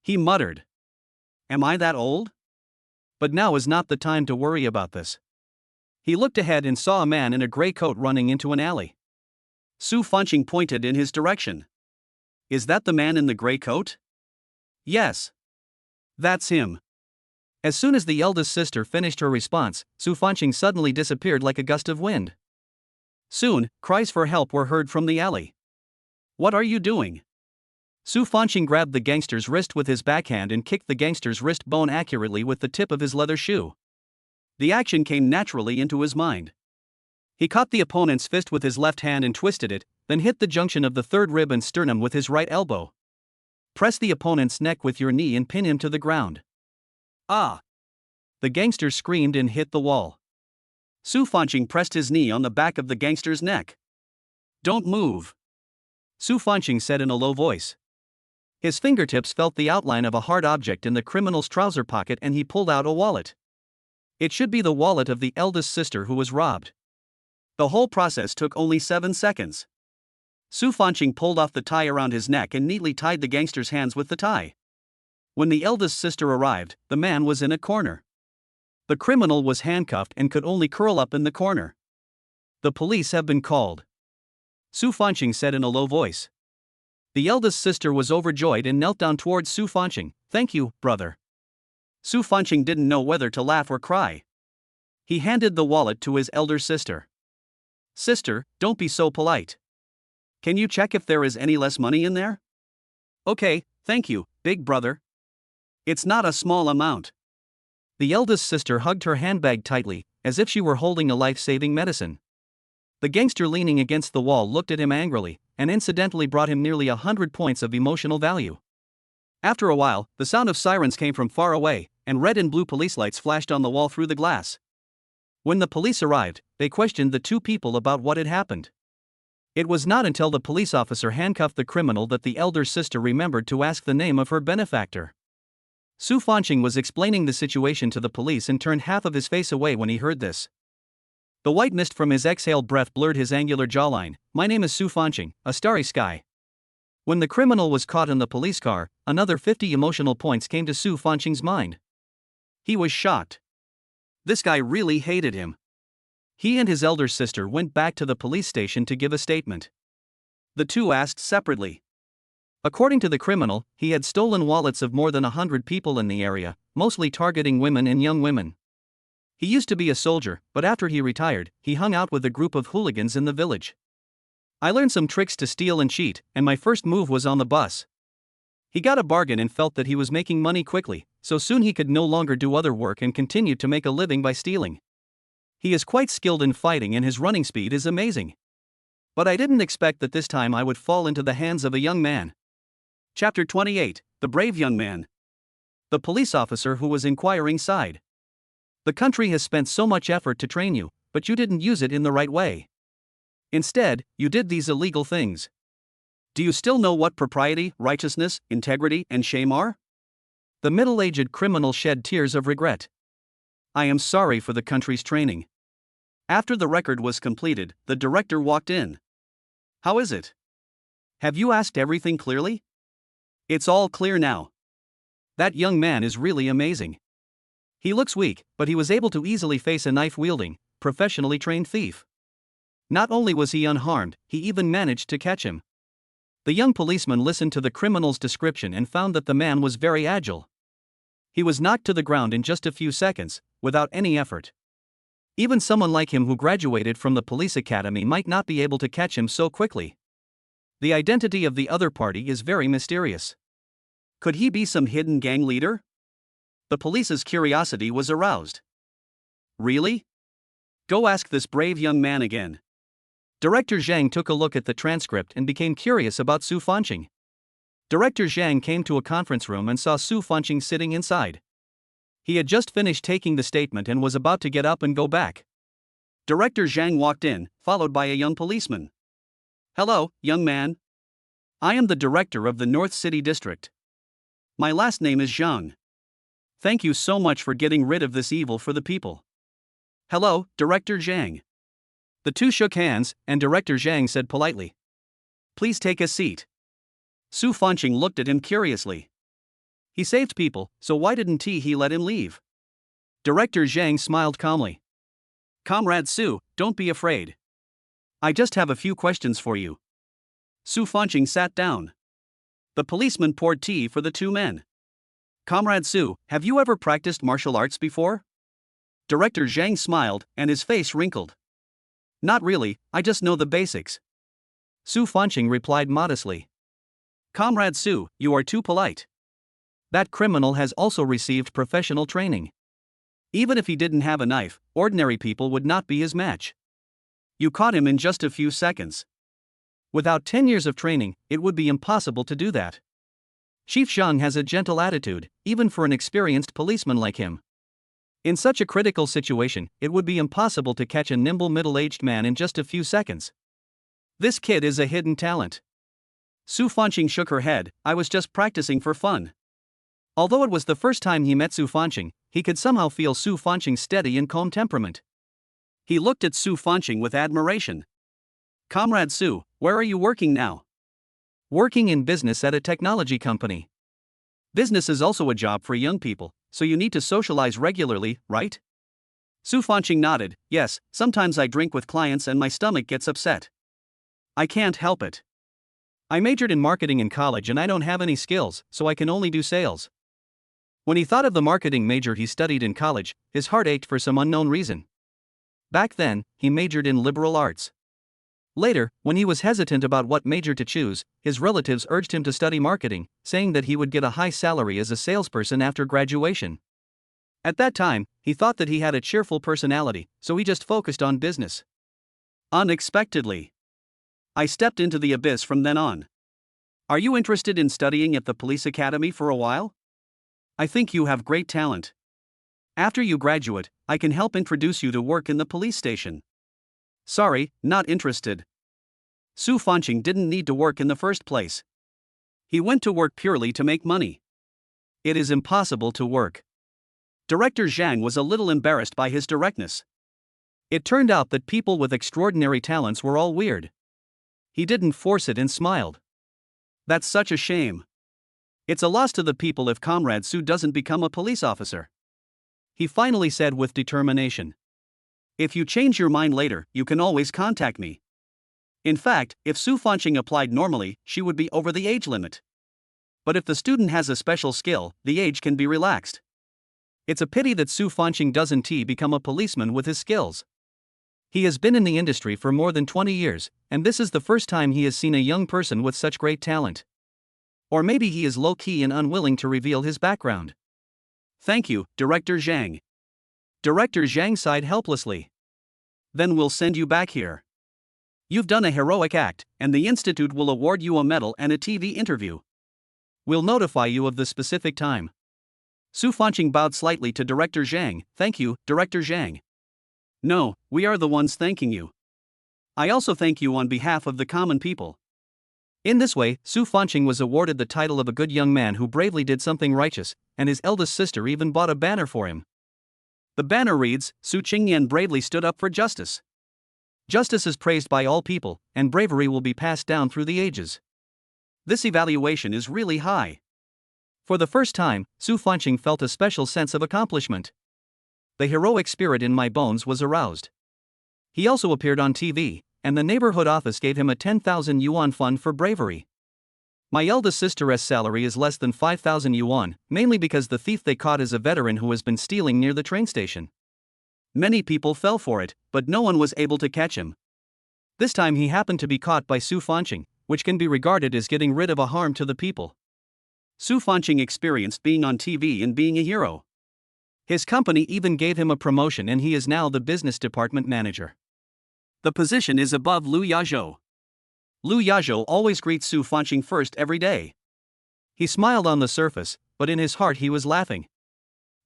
He muttered, "Am I that old?" But now is not the time to worry about this. He looked ahead and saw a man in a gray coat running into an alley. Su Fanqing pointed in his direction. "Is that the man in the gray coat?" "Yes. That's him." As soon as the eldest sister finished her response, Su Fanqing suddenly disappeared like a gust of wind. Soon, cries for help were heard from the alley. "What are you doing?" Su Fanqing grabbed the gangster's wrist with his backhand and kicked the gangster's wrist bone accurately with the tip of his leather shoe. The action came naturally into his mind. He caught the opponent's fist with his left hand and twisted it, then hit the junction of the third rib and sternum with his right elbow. Press the opponent's neck with your knee and pin him to the ground. "Ah!" The gangster screamed and hit the wall. Su Fanqing pressed his knee on the back of the gangster's neck. "Don't move," Su Fanqing said in a low voice. His fingertips felt the outline of a hard object in the criminal's trouser pocket and he pulled out a wallet. It should be the wallet of the eldest sister who was robbed. The whole process took only 7 seconds. Su Fanqing pulled off the tie around his neck and neatly tied the gangster's hands with the tie. When the eldest sister arrived, the man was in a corner. The criminal was handcuffed and could only curl up in the corner. "The police have been called," Su Fanqing said in a low voice. The eldest sister was overjoyed and knelt down towards Su Fanqing. "Thank you, brother." Su Fanqing didn't know whether to laugh or cry. He handed the wallet to his elder sister. "Sister, don't be so polite. Can you check if there is any less money in there?" "Okay, thank you, big brother. It's not a small amount." The eldest sister hugged her handbag tightly, as if she were holding a life-saving medicine. The gangster leaning against the wall looked at him angrily, and incidentally brought him nearly 100 points of emotional value. After a while, the sound of sirens came from far away, and red and blue police lights flashed on the wall through the glass. When the police arrived, they questioned the 2 people about what had happened. It was not until the police officer handcuffed the criminal that the elder sister remembered to ask the name of her benefactor. Su Fanqing was explaining the situation to the police and turned half of his face away when he heard this. The white mist from his exhaled breath blurred his angular jawline. "My name is Su Fanqing, a starry sky." When the criminal was caught in the police car, another 50 emotional points came to Su Fanqing's mind. He was shocked. This guy really hated him. He and his elder sister went back to the police station to give a statement. The 2 asked separately. According to the criminal, he had stolen wallets of more than 100 people in the area, mostly targeting women and young women. He used to be a soldier, but after he retired, he hung out with a group of hooligans in the village. "I learned some tricks to steal and cheat, and my first move was on the bus." He got a bargain and felt that he was making money quickly, so soon he could no longer do other work and continued to make a living by stealing. He is quite skilled in fighting and his running speed is amazing. But I didn't expect that this time I would fall into the hands of a young man. Chapter 28, The Brave Young Man. The police officer who was inquiring sighed. The country has spent so much effort to train you, but you didn't use it in the right way. Instead, you did these illegal things. Do you still know what propriety, righteousness, integrity, and shame are? The middle-aged criminal shed tears of regret. I am sorry for the country's training. After the record was completed, the director walked in. How is it? Have you asked everything clearly? It's all clear now. That young man is really amazing. He looks weak, but he was able to easily face a knife-wielding, professionally trained thief. Not only was he unharmed, he even managed to catch him. The young policeman listened to the criminal's description and found that the man was very agile. He was knocked to the ground in just a few seconds, without any effort. Even someone like him who graduated from the police academy might not be able to catch him so quickly. The identity of the other party is very mysterious. Could he be some hidden gang leader? The police's curiosity was aroused. Really? Go ask this brave young man again. Director Zhang took a look at the transcript and became curious about Su Fanqing. Director Zhang came to a conference room and saw Su Fanqing sitting inside. He had just finished taking the statement and was about to get up and go back. Director Zhang walked in, followed by a young policeman. Hello, young man. I am the director of the North City District. My last name is Zhang. Thank you so much for getting rid of this evil for the people. Hello, Director Zhang. The two shook hands, and Director Zhang said politely, Please take a seat. Su Fanqing looked at him curiously. He saved people, so why didn't he let him leave? Director Zhang smiled calmly. Comrade Su, don't be afraid. I just have a few questions for you. Su Fanqing sat down. The policeman poured tea for the two men. Comrade Su, have you ever practiced martial arts before? Director Zhang smiled, and his face wrinkled. Not really, I just know the basics. Su Fanqing replied modestly. Comrade Su, you are too polite. That criminal has also received professional training. Even if he didn't have a knife, ordinary people would not be his match. You caught him in just a few seconds. Without 10 years of training, it would be impossible to do that. Chief Zhang has a gentle attitude, even for an experienced policeman like him. In such a critical situation, it would be impossible to catch a nimble middle-aged man in just a few seconds. This kid is a hidden talent. Su Fanqing shook her head. I was just practicing for fun. Although it was the first time he met Su Fanqing, he could somehow feel Su Fanqing's steady and calm temperament. He looked at Su Fanqing with admiration. Comrade Su, where are you working now? Working in business at a technology company. Business is also a job for young people, so you need to socialize regularly, right? Su Fanqing nodded. Yes, sometimes I drink with clients and my stomach gets upset. I can't help it. I majored in marketing in college and I don't have any skills, so I can only do sales. When he thought of the marketing major he studied in college, his heart ached for some unknown reason. Back then, he majored in liberal arts. Later, when he was hesitant about what major to choose, his relatives urged him to study marketing, saying that he would get a high salary as a salesperson after graduation. At that time, he thought that he had a cheerful personality, so he just focused on business. Unexpectedly, I stepped into the abyss from then on. Are you interested in studying at the police academy for a while? I think you have great talent. After you graduate, I can help introduce you to work in the police station. Sorry, not interested. Su Fanqing didn't need to work in the first place. He went to work purely to make money. It is impossible to work. Director Zhang was a little embarrassed by his directness. It turned out that people with extraordinary talents were all weird. He didn't force it and smiled. That's such a shame. It's a loss to the people if Comrade Su doesn't become a police officer. He finally said with determination. If you change your mind later, you can always contact me. In fact, if Su Fanqing applied normally, she would be over the age limit. But if the student has a special skill, the age can be relaxed. It's a pity that Su Fanqing doesn't become a policeman with his skills. He has been in the industry for more than 20 years, and this is the first time he has seen a young person with such great talent. Or maybe he is low-key and unwilling to reveal his background. Thank you, Director Zhang. Director Zhang sighed helplessly. Then we'll send you back here. You've done a heroic act, and the Institute will award you a medal and a TV interview. We'll notify you of the specific time. Su Fanqing bowed slightly to Director Zhang. Thank you, Director Zhang. No, we are the ones thanking you. I also thank you on behalf of the common people. In this way, Su Fanqing was awarded the title of a good young man who bravely did something righteous, and his eldest sister even bought a banner for him. The banner reads, Su Qingyan bravely stood up for justice. Justice is praised by all people, and bravery will be passed down through the ages. This evaluation is really high. For the first time, Su Fanqing felt a special sense of accomplishment. The heroic spirit in my bones was aroused. He also appeared on TV, and the neighborhood office gave him a 10,000 yuan fund for bravery. My eldest sister's salary is less than 5,000 yuan, mainly because the thief they caught is a veteran who has been stealing near the train station. Many people fell for it, but no one was able to catch him. This time he happened to be caught by Su Fanqing, which can be regarded as getting rid of a harm to the people. Su Fanqing experienced being on TV and being a hero. His company even gave him a promotion and he is now the business department manager. The position is above Lu Yazhou. Lu Yazhou always greets Su Fanqing first every day. He smiled on the surface, but in his heart he was laughing.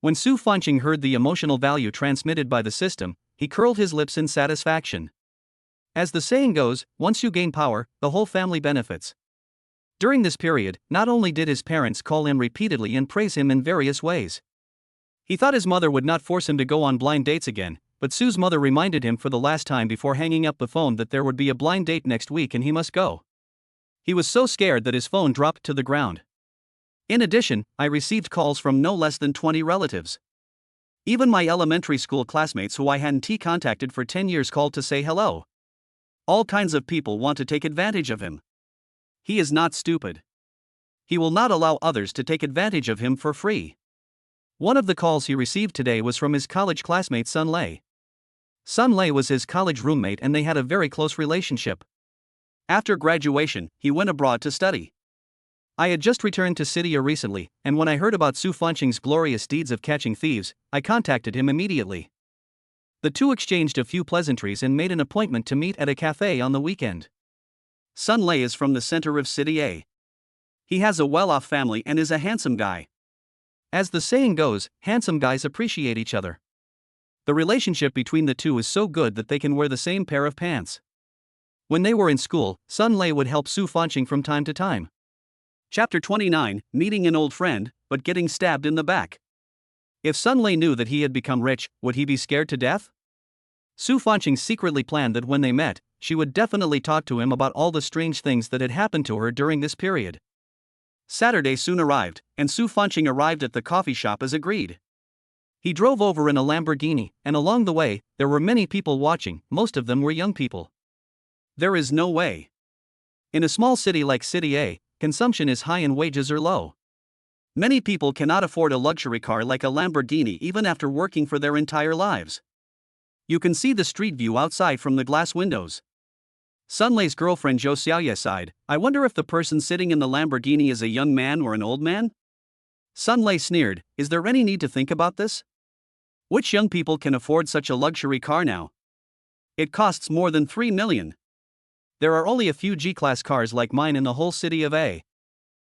When Su Fanqing heard the emotional value transmitted by the system, he curled his lips in satisfaction. As the saying goes, once you gain power, the whole family benefits. During this period, not only did his parents call him repeatedly and praise him in various ways. He thought his mother would not force him to go on blind dates again, but Su's mother reminded him for the last time before hanging up the phone that there would be a blind date next week and he must go. He was so scared that his phone dropped to the ground. In addition, I received calls from no less than 20 relatives. Even my elementary school classmates who I hadn't contacted for 10 years called to say hello. All kinds of people want to take advantage of him. He is not stupid. He will not allow others to take advantage of him for free. One of the calls he received today was from his college classmate Sun Lei. Sun Lei was his college roommate and they had a very close relationship. After graduation, he went abroad to study. I had just returned to Sitia recently, and when I heard about Su Fanqing's glorious deeds of catching thieves, I contacted him immediately. The two exchanged a few pleasantries and made an appointment to meet at a cafe on the weekend. Sun Lei is from the center of Sitia. He has a well-off family and is a handsome guy. As the saying goes, handsome guys appreciate each other. The relationship between the two is so good that they can wear the same pair of pants. When they were in school, Sun Lei would help Su Fanqing from time to time. Chapter 29, Meeting an Old Friend, but Getting Stabbed in the Back. If Sun Lei knew that he had become rich, would he be scared to death? Su Fanqing secretly planned that when they met, she would definitely talk to him about all the strange things that had happened to her during this period. Saturday soon arrived, and Su Fanqing arrived at the coffee shop as agreed. He drove over in a Lamborghini, and along the way, there were many people watching, most of them were young people. There is no way. In a small city like City A, consumption is high and wages are low. Many people cannot afford a luxury car like a Lamborghini even after working for their entire lives. You can see the street view outside from the glass windows. Sun Lei's girlfriend Zhou Xiaoye sighed, I wonder if the person sitting in the Lamborghini is a young man or an old man? Sun Lei sneered, is there any need to think about this? Which young people can afford such a luxury car now? It costs more than 3 million. There are only a few G-class cars like mine in the whole city of A.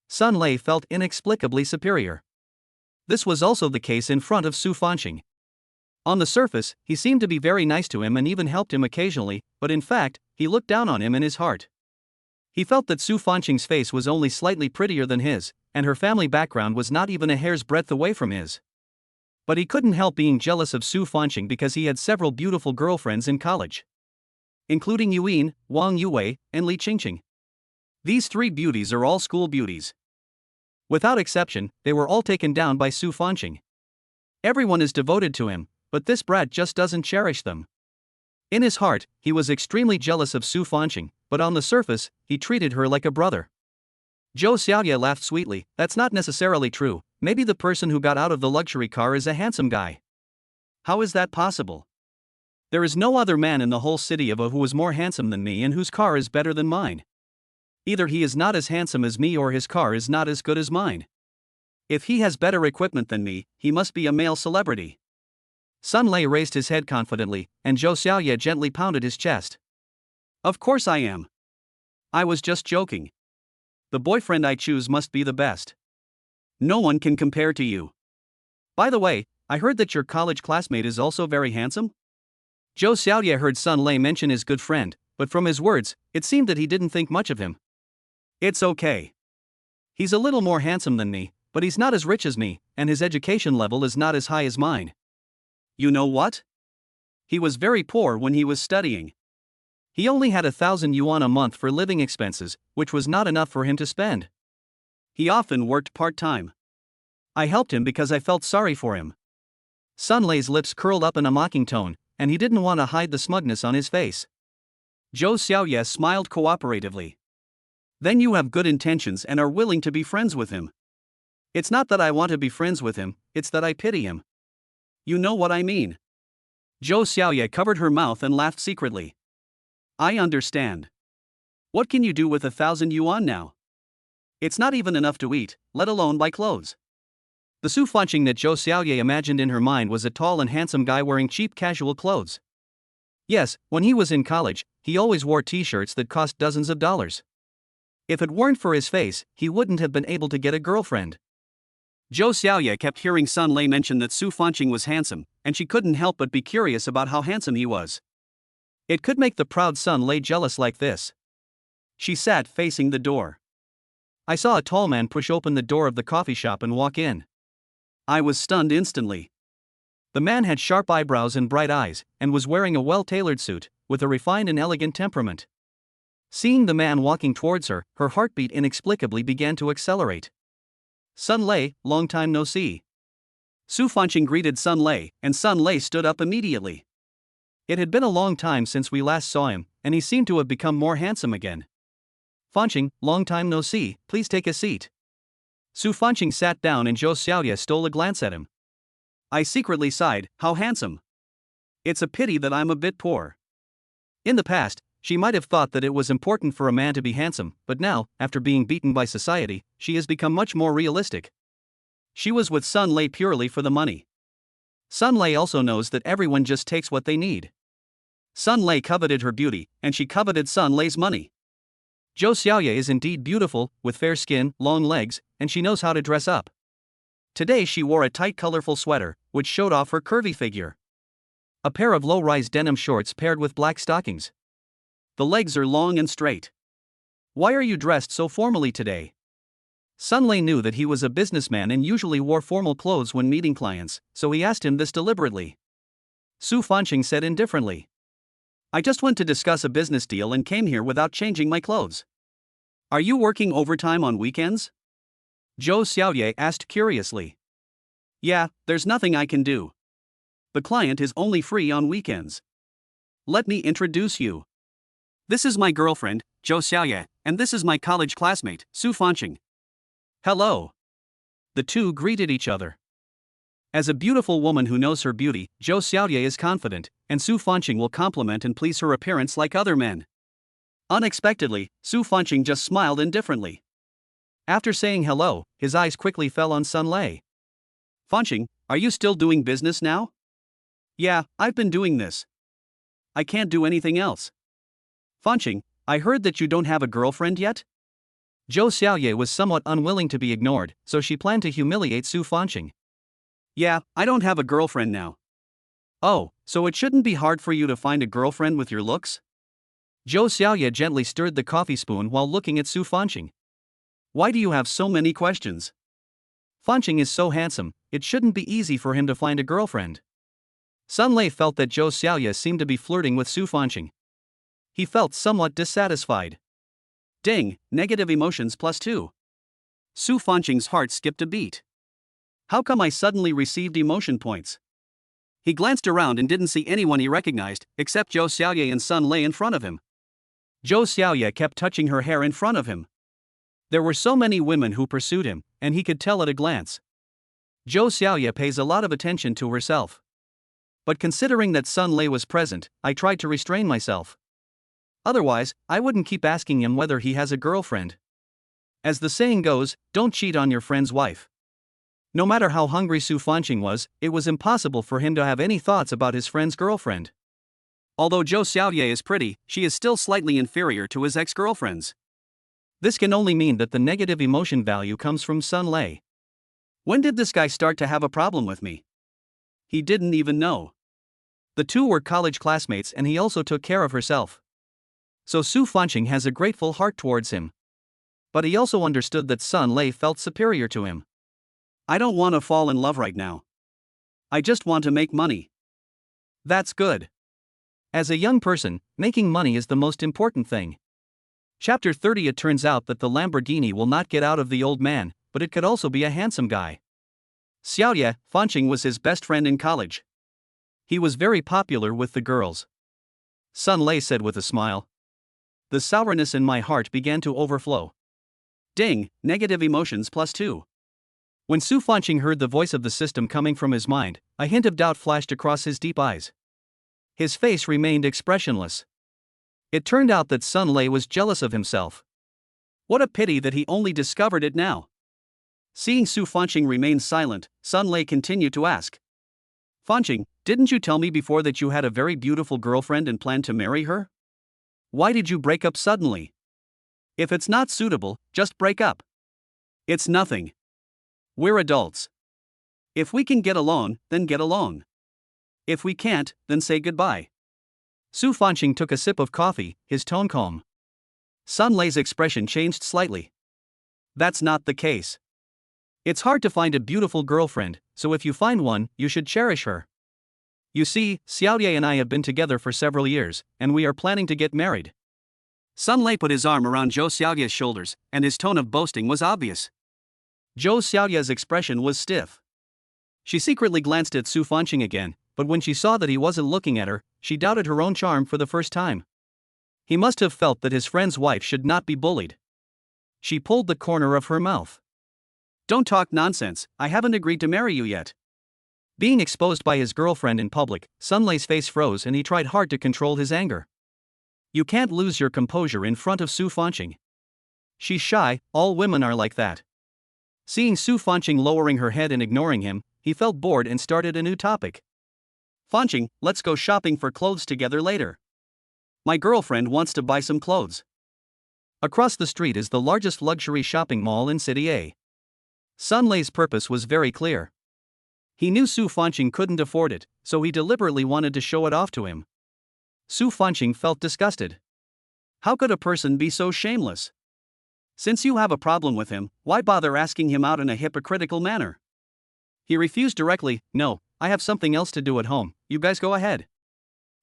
Sun Lei felt inexplicably superior. This was also the case in front of Su Fanqing. On the surface, he seemed to be very nice to him and even helped him occasionally, but in fact, he looked down on him in his heart. He felt that Su Fanqing's face was only slightly prettier than his, and her family background was not even a hair's breadth away from his. But he couldn't help being jealous of Su Fanqing because he had several beautiful girlfriends in college, including Yuyin, Wang Yuwei, and Li Qingqing. These three beauties are all school beauties. Without exception, they were all taken down by Su Fanqing. Everyone is devoted to him, but this brat just doesn't cherish them. In his heart, he was extremely jealous of Su Fanqing, but on the surface, he treated her like a brother. Zhou Xiaoye laughed sweetly, that's not necessarily true, maybe the person who got out of the luxury car is a handsome guy. How is that possible? There is no other man in the whole city of A who is more handsome than me and whose car is better than mine. Either he is not as handsome as me or his car is not as good as mine. If he has better equipment than me, he must be a male celebrity. Sun Lei raised his head confidently, and Zhou Xiaoye gently pounded his chest. Of course I am. I was just joking. The boyfriend I choose must be the best. No one can compare to you. By the way, I heard that your college classmate is also very handsome? Zhou Xiaoye heard Sun Lei mention his good friend, but from his words, it seemed that he didn't think much of him. It's okay. He's a little more handsome than me, but he's not as rich as me, and his education level is not as high as mine. You know what? He was very poor when he was studying. He only had 1,000 yuan a month for living expenses, which was not enough for him to spend. He often worked part-time. I helped him because I felt sorry for him. Sun Lei's lips curled up in a mocking tone, and he didn't want to hide the smugness on his face. Zhou Xiaoye smiled cooperatively. Then you have good intentions and are willing to be friends with him. It's not that I want to be friends with him, it's that I pity him. You know what I mean. Zhou Xiaoye covered her mouth and laughed secretly. I understand. What can you do with 1,000 yuan now? It's not even enough to eat, let alone buy clothes. The Su Fanqing that Zhou Xiaoye imagined in her mind was a tall and handsome guy wearing cheap casual clothes. Yes, when he was in college, he always wore t-shirts that cost dozens of dollars. If it weren't for his face, he wouldn't have been able to get a girlfriend. Zhou Xiaoye kept hearing Sun Lei mention that Su Fanqing was handsome, and she couldn't help but be curious about how handsome he was. It could make the proud Sun Lei jealous like this. She sat facing the door. I saw a tall man push open the door of the coffee shop and walk in. I was stunned instantly. The man had sharp eyebrows and bright eyes, and was wearing a well-tailored suit, with a refined and elegant temperament. Seeing the man walking towards her, her heartbeat inexplicably began to accelerate. Sun Lei, long time no see. Su Fanqing greeted Sun Lei, and Sun Lei stood up immediately. It had been a long time since we last saw him, and he seemed to have become more handsome again. Fanqing, long time no see, please take a seat. Su Fanqing sat down and Zhou Xiaoye stole a glance at him. I secretly sighed, how handsome. It's a pity that I'm a bit poor. In the past, she might have thought that it was important for a man to be handsome, but now, after being beaten by society, she has become much more realistic. She was with Sun Lei purely for the money. Sun Lei also knows that everyone just takes what they need. Sun Lei coveted her beauty, and she coveted Sun Lei's money. Zhou Xiaoye is indeed beautiful, with fair skin, long legs, and she knows how to dress up. Today she wore a tight colorful sweater, which showed off her curvy figure. A pair of low-rise denim shorts paired with black stockings. The legs are long and straight. Why are you dressed so formally today? Sun Lei knew that he was a businessman and usually wore formal clothes when meeting clients, so he asked him this deliberately. Su Fanqing said indifferently. I just went to discuss a business deal and came here without changing my clothes. Are you working overtime on weekends? Zhou Xiaoye asked curiously. Yeah, there's nothing I can do. The client is only free on weekends. Let me introduce you. This is my girlfriend, Zhou Xiaoye, and this is my college classmate, Su Fanqing. Hello. The two greeted each other. As a beautiful woman who knows her beauty, Zhou Xiaoye is confident, and Su Fanqing will compliment and please her appearance like other men. Unexpectedly, Su Fanqing just smiled indifferently. After saying hello, his eyes quickly fell on Sun Lei. Fanqing, are you still doing business now? Yeah, I've been doing this. I can't do anything else. Fanqing, I heard that you don't have a girlfriend yet? Zhou Xiaoye was somewhat unwilling to be ignored, so she planned to humiliate Su Fanqing. Yeah, I don't have a girlfriend now. Oh, so it shouldn't be hard for you to find a girlfriend with your looks? Zhou Xiaoye gently stirred the coffee spoon while looking at Su Fanqing. Why do you have so many questions? Fanqing is so handsome, it shouldn't be easy for him to find a girlfriend. Sun Lei felt that Zhou Xiaoye seemed to be flirting with Su Fanqing. He felt somewhat dissatisfied. Ding, negative emotions +2. Su Fanqing's heart skipped a beat. How come I suddenly received emotion points? He glanced around and didn't see anyone he recognized, except Zhou Xiaoye and Sun Lei in front of him. Zhou Xiaoye kept touching her hair in front of him. There were so many women who pursued him, and he could tell at a glance. Zhou Xiaoye pays a lot of attention to herself. But considering that Sun Lei was present, I tried to restrain myself. Otherwise, I wouldn't keep asking him whether he has a girlfriend. As the saying goes, don't cheat on your friend's wife. No matter how hungry Su Fanqing was, it was impossible for him to have any thoughts about his friend's girlfriend. Although Zhou Xiaoye is pretty, she is still slightly inferior to his ex-girlfriends. This can only mean that the negative emotion value comes from Sun Lei. When did this guy start to have a problem with me? He didn't even know. The two were college classmates and he also took care of herself. So Su Fanqing has a grateful heart towards him. But he also understood that Sun Lei felt superior to him. I don't want to fall in love right now. I just want to make money. That's good. As a young person, making money is the most important thing. Chapter 30. It turns out that the Lamborghini will not get out of the old man, but it could also be a handsome guy. Xiaoye, Fanqing was his best friend in college. He was very popular with the girls. Sun Lei said with a smile. The sourness in my heart began to overflow. Ding, negative emotions +2. When Su Fanqing heard the voice of the system coming from his mind, a hint of doubt flashed across his deep eyes. His face remained expressionless. It turned out that Sun Lei was jealous of himself. What a pity that he only discovered it now. Seeing Su Fanqing remain silent, Sun Lei continued to ask. Fanqing, didn't you tell me before that you had a very beautiful girlfriend and planned to marry her? Why did you break up suddenly? If it's not suitable, just break up. It's nothing. We're adults. If we can get along, then get along. If we can't, then say goodbye. Su Fanqing took a sip of coffee, his tone calm. Sun Lei's expression changed slightly. That's not the case. It's hard to find a beautiful girlfriend, so if you find one, you should cherish her. You see, Xiaoye and I have been together for several years, and we are planning to get married. Sun Lei put his arm around Zhou Xiaoye's shoulders, and his tone of boasting was obvious. Zhou Xiaoye's expression was stiff. She secretly glanced at Su Fanqing again, but when she saw that he wasn't looking at her, she doubted her own charm for the first time. He must have felt that his friend's wife should not be bullied. She pulled the corner of her mouth. Don't talk nonsense, I haven't agreed to marry you yet. Being exposed by his girlfriend in public, Sun Lei's face froze and he tried hard to control his anger. You can't lose your composure in front of Su Fanqing. She's shy, all women are like that. Seeing Su Fanqing lowering her head and ignoring him, he felt bored and started a new topic. Fanqing, let's go shopping for clothes together later. My girlfriend wants to buy some clothes. Across the street is the largest luxury shopping mall in City A. Sun Lei's purpose was very clear. He knew Su Fanqing couldn't afford it, so he deliberately wanted to show it off to him. Su Fanqing felt disgusted. How could a person be so shameless? Since you have a problem with him, why bother asking him out in a hypocritical manner? He refused directly. No, I have something else to do at home, you guys go ahead.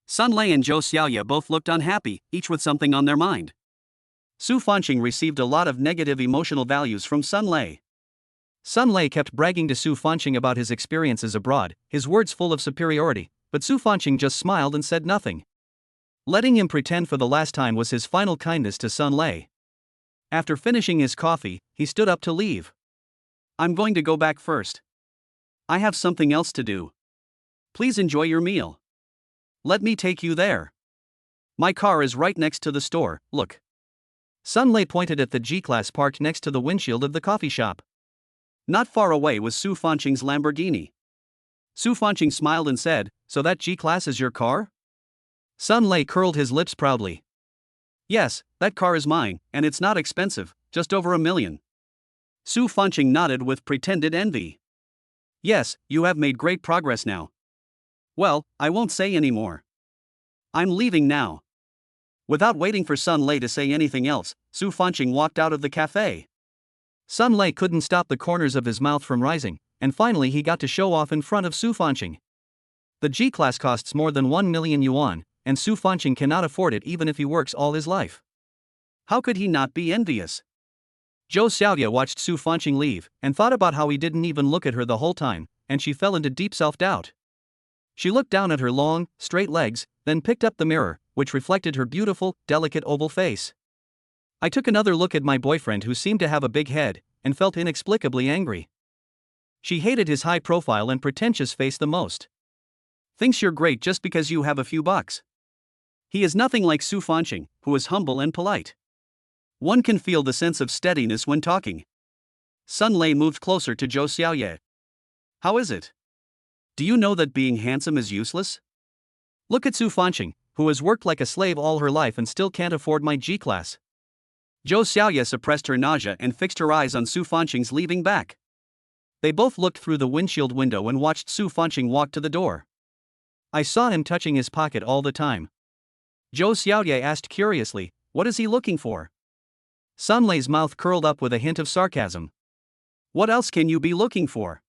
Sun Lei and Zhou Xiaoye both looked unhappy, each with something on their mind. Su Fanqing received a lot of negative emotional values from Sun Lei. Sun Lei kept bragging to Su Fanqing about his experiences abroad, his words full of superiority, but Su Fanqing just smiled and said nothing. Letting him pretend for the last time was his final kindness to Sun Lei. After finishing his coffee, he stood up to leave. I'm going to go back first. I have something else to do. Please enjoy your meal. Let me take you there. My car is right next to the store, look. Sun Lei pointed at the G-Class parked next to the windshield of the coffee shop. Not far away was Su Fanqing's Lamborghini. Su Fanqing smiled and said, so that G-Class is your car? Sun Lei curled his lips proudly. Yes, that car is mine, and it's not expensive, just over $1 million. Su Fanqing nodded with pretended envy. Yes, you have made great progress now. Well, I won't say any more. I'm leaving now. Without waiting for Sun Lei to say anything else, Su Fanqing walked out of the cafe. Sun Lei couldn't stop the corners of his mouth from rising, and finally he got to show off in front of Su Fanqing. The G-Class costs more than 1 million yuan, and Su Fanqing cannot afford it even if he works all his life. How could he not be envious? Zhou Xiaoye watched Su Fanqing leave, and thought about how he didn't even look at her the whole time, and she fell into deep self-doubt. She looked down at her long, straight legs, then picked up the mirror, which reflected her beautiful, delicate oval face. I took another look at my boyfriend who seemed to have a big head, and felt inexplicably angry. She hated his high profile and pretentious face the most. Thinks you're great just because you have a few bucks. He is nothing like Su Fanqing, who is humble and polite. One can feel the sense of steadiness when talking. Sun Lei moved closer to Zhou Xiaoye. How is it? Do you know that being handsome is useless? Look at Su Fanqing, who has worked like a slave all her life and still can't afford my G-class. Zhou Xiaoye suppressed her nausea and fixed her eyes on Su Fanqing's leaving back. They both looked through the windshield window and watched Su Fanqing walk to the door. I saw him touching his pocket all the time. Zhou Xiaoye asked curiously, what is he looking for? Sun Lei's mouth curled up with a hint of sarcasm. What else can you be looking for?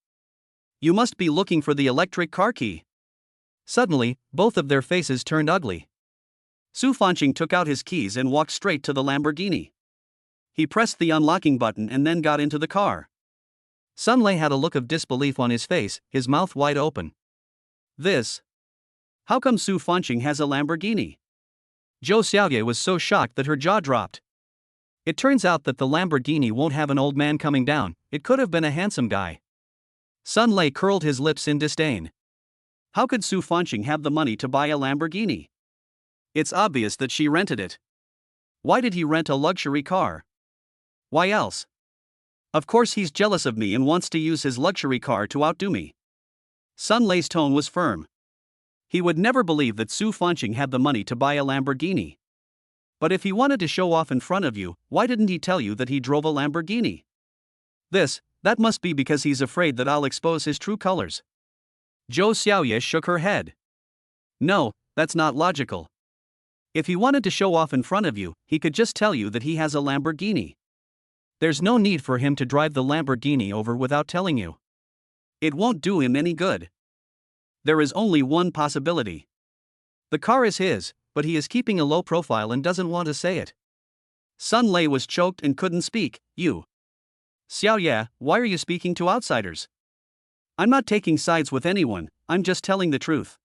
You must be looking for the electric car key. Suddenly, both of their faces turned ugly. Su Fanqing took out his keys and walked straight to the Lamborghini. He pressed the unlocking button and then got into the car. Sun Lei had a look of disbelief on his face, his mouth wide open. This? How come Su Fanqing has a Lamborghini? Zhou Xiaoye was so shocked that her jaw dropped. It turns out that the Lamborghini won't have an old man coming down, it could have been a handsome guy. Sun Lei curled his lips in disdain. How could Su Fanqing have the money to buy a Lamborghini? It's obvious that she rented it. Why did he rent a luxury car? Why else? Of course he's jealous of me and wants to use his luxury car to outdo me. Sun Lei's tone was firm. He would never believe that Su Fanqing had the money to buy a Lamborghini. But if he wanted to show off in front of you, why didn't he tell you that he drove a Lamborghini? That must be because he's afraid that I'll expose his true colors. Zhou Xiaoye shook her head. No, that's not logical. If he wanted to show off in front of you, he could just tell you that he has a Lamborghini. There's no need for him to drive the Lamborghini over without telling you. It won't do him any good. There is only one possibility. The car is his, but he is keeping a low profile and doesn't want to say it. Sun Lei was choked and couldn't speak. You. Xiaoye, why are you speaking to outsiders? I'm not taking sides with anyone, I'm just telling the truth.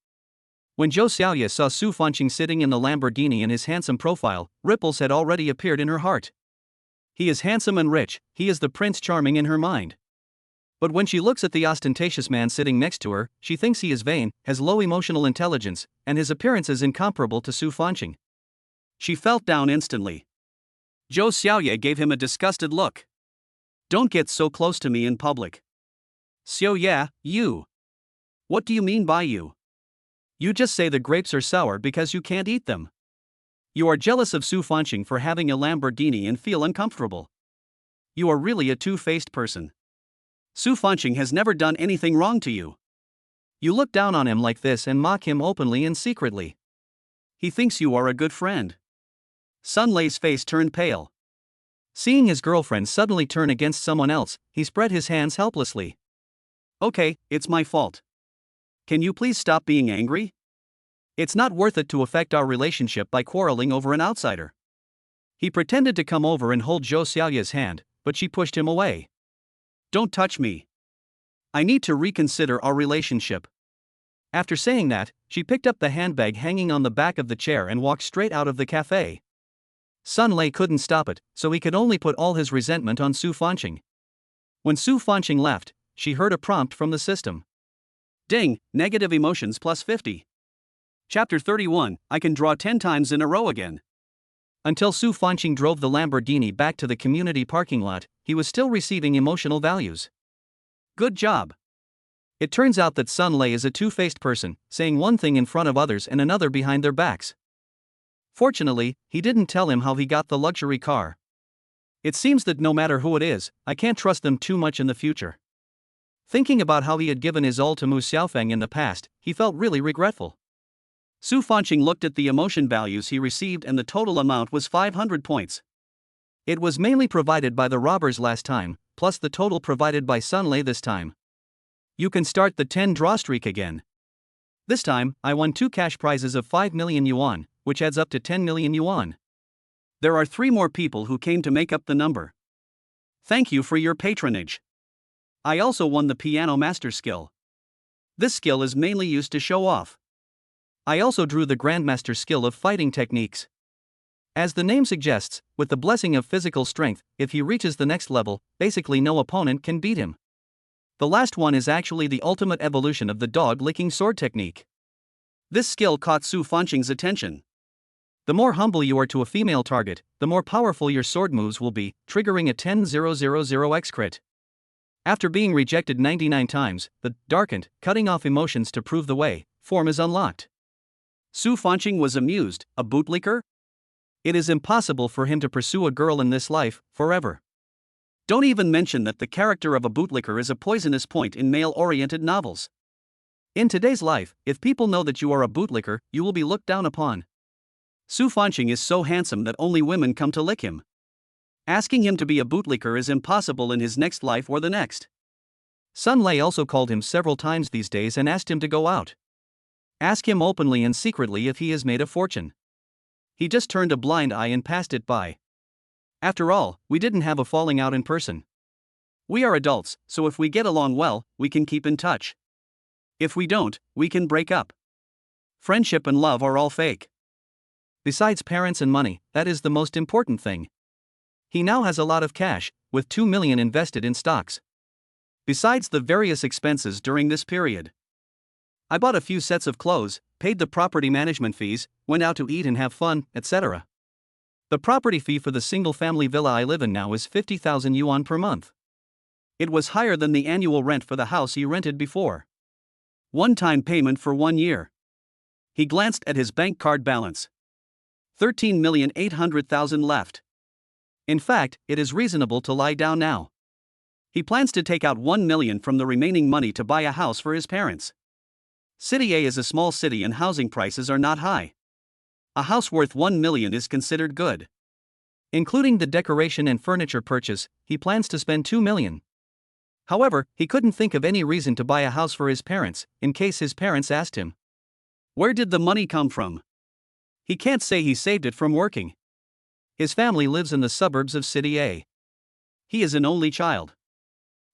When Zhou Xiaoye saw Su Fanqing sitting in the Lamborghini and his handsome profile, ripples had already appeared in her heart. He is handsome and rich, he is the Prince Charming in her mind. But when she looks at the ostentatious man sitting next to her, she thinks he is vain, has low emotional intelligence, and his appearance is incomparable to Su Fanqing. She felt down instantly. Zhou Xiaoye gave him a disgusted look. Don't get so close to me in public. Xiaoye, you. What do you mean by you? You just say the grapes are sour because you can't eat them. You are jealous of Su Fanqing for having a Lamborghini and feel uncomfortable. You are really a two-faced person. Su Fanqing has never done anything wrong to you. You look down on him like this and mock him openly and secretly. He thinks you are a good friend. Sun Lei's face turned pale. Seeing his girlfriend suddenly turn against someone else, he spread his hands helplessly. Okay, it's my fault. Can you please stop being angry? It's not worth it to affect our relationship by quarreling over an outsider. He pretended to come over and hold Zhou Xiaoye's hand, but she pushed him away. Don't touch me. I need to reconsider our relationship. After saying that, she picked up the handbag hanging on the back of the chair and walked straight out of the cafe. Sun Lei couldn't stop it, so he could only put all his resentment on Su Fanqing. When Su Fanqing left, she heard a prompt from the system. Ding, negative emotions plus 50. Chapter 31, I can draw 10 times in a row again. Until Su Fanqing drove the Lamborghini back to the community parking lot, he was still receiving emotional values. Good job. It turns out that Sun Lei is a two-faced person, saying one thing in front of others and another behind their backs. Fortunately, he didn't tell him how he got the luxury car. It seems that no matter who it is, I can't trust them too much in the future. Thinking about how he had given his all to Mu Xiaofeng in the past, he felt really regretful. Su Fanqing looked at the emotion values he received and the total amount was 500 points. It was mainly provided by the robbers last time, plus the total provided by Sun Lei this time. You can start the 10 draw streak again. This time, I won 2 cash prizes of 5 million yuan, which adds up to 10 million yuan. There are 3 more people who came to make up the number. Thank you for your patronage. I also won the piano master skill. This skill is mainly used to show off. I also drew the grandmaster skill of fighting techniques. As the name suggests, with the blessing of physical strength, if he reaches the next level, basically no opponent can beat him. The last one is actually the ultimate evolution of the dog-licking sword technique. This skill caught Su Fanqing's attention. The more humble you are to a female target, the more powerful your sword moves will be, triggering a 10,000x crit. After being rejected 99 times, the darkened, cutting off emotions to prove the way form is unlocked. Su Fanqing was amused. A bootlicker? It is impossible for him to pursue a girl in this life forever. Don't even mention that the character of a bootlicker is a poisonous point in male-oriented novels. In today's life, if people know that you are a bootlicker, you will be looked down upon. Su Fanqing is so handsome that only women come to lick him. Asking him to be a bootlicker is impossible in his next life or the next. Sun Lei also called him several times these days and asked him to go out. Ask him openly and secretly if he has made a fortune. He just turned a blind eye and passed it by. After all, we didn't have a falling out in person. We are adults, so if we get along well, we can keep in touch. If we don't, we can break up. Friendship and love are all fake. Besides parents and money, that is the most important thing. He now has a lot of cash, with 2 million invested in stocks. Besides the various expenses during this period, I bought a few sets of clothes, paid the property management fees, went out to eat and have fun, etc. The property fee for the single-family villa I live in now is 50,000 yuan per month. It was higher than the annual rent for the house he rented before. One-time payment for 1 year. He glanced at his bank card balance. 13,800,000 left. In fact, it is reasonable to lie down now. He plans to take out 1 million from the remaining money to buy a house for his parents. City A is a small city and housing prices are not high. A house worth 1 million is considered good. Including the decoration and furniture purchase, he plans to spend 2 million. However, he couldn't think of any reason to buy a house for his parents, in case his parents asked him. Where did the money come from? He can't say he saved it from working. His family lives in the suburbs of City A. He is an only child.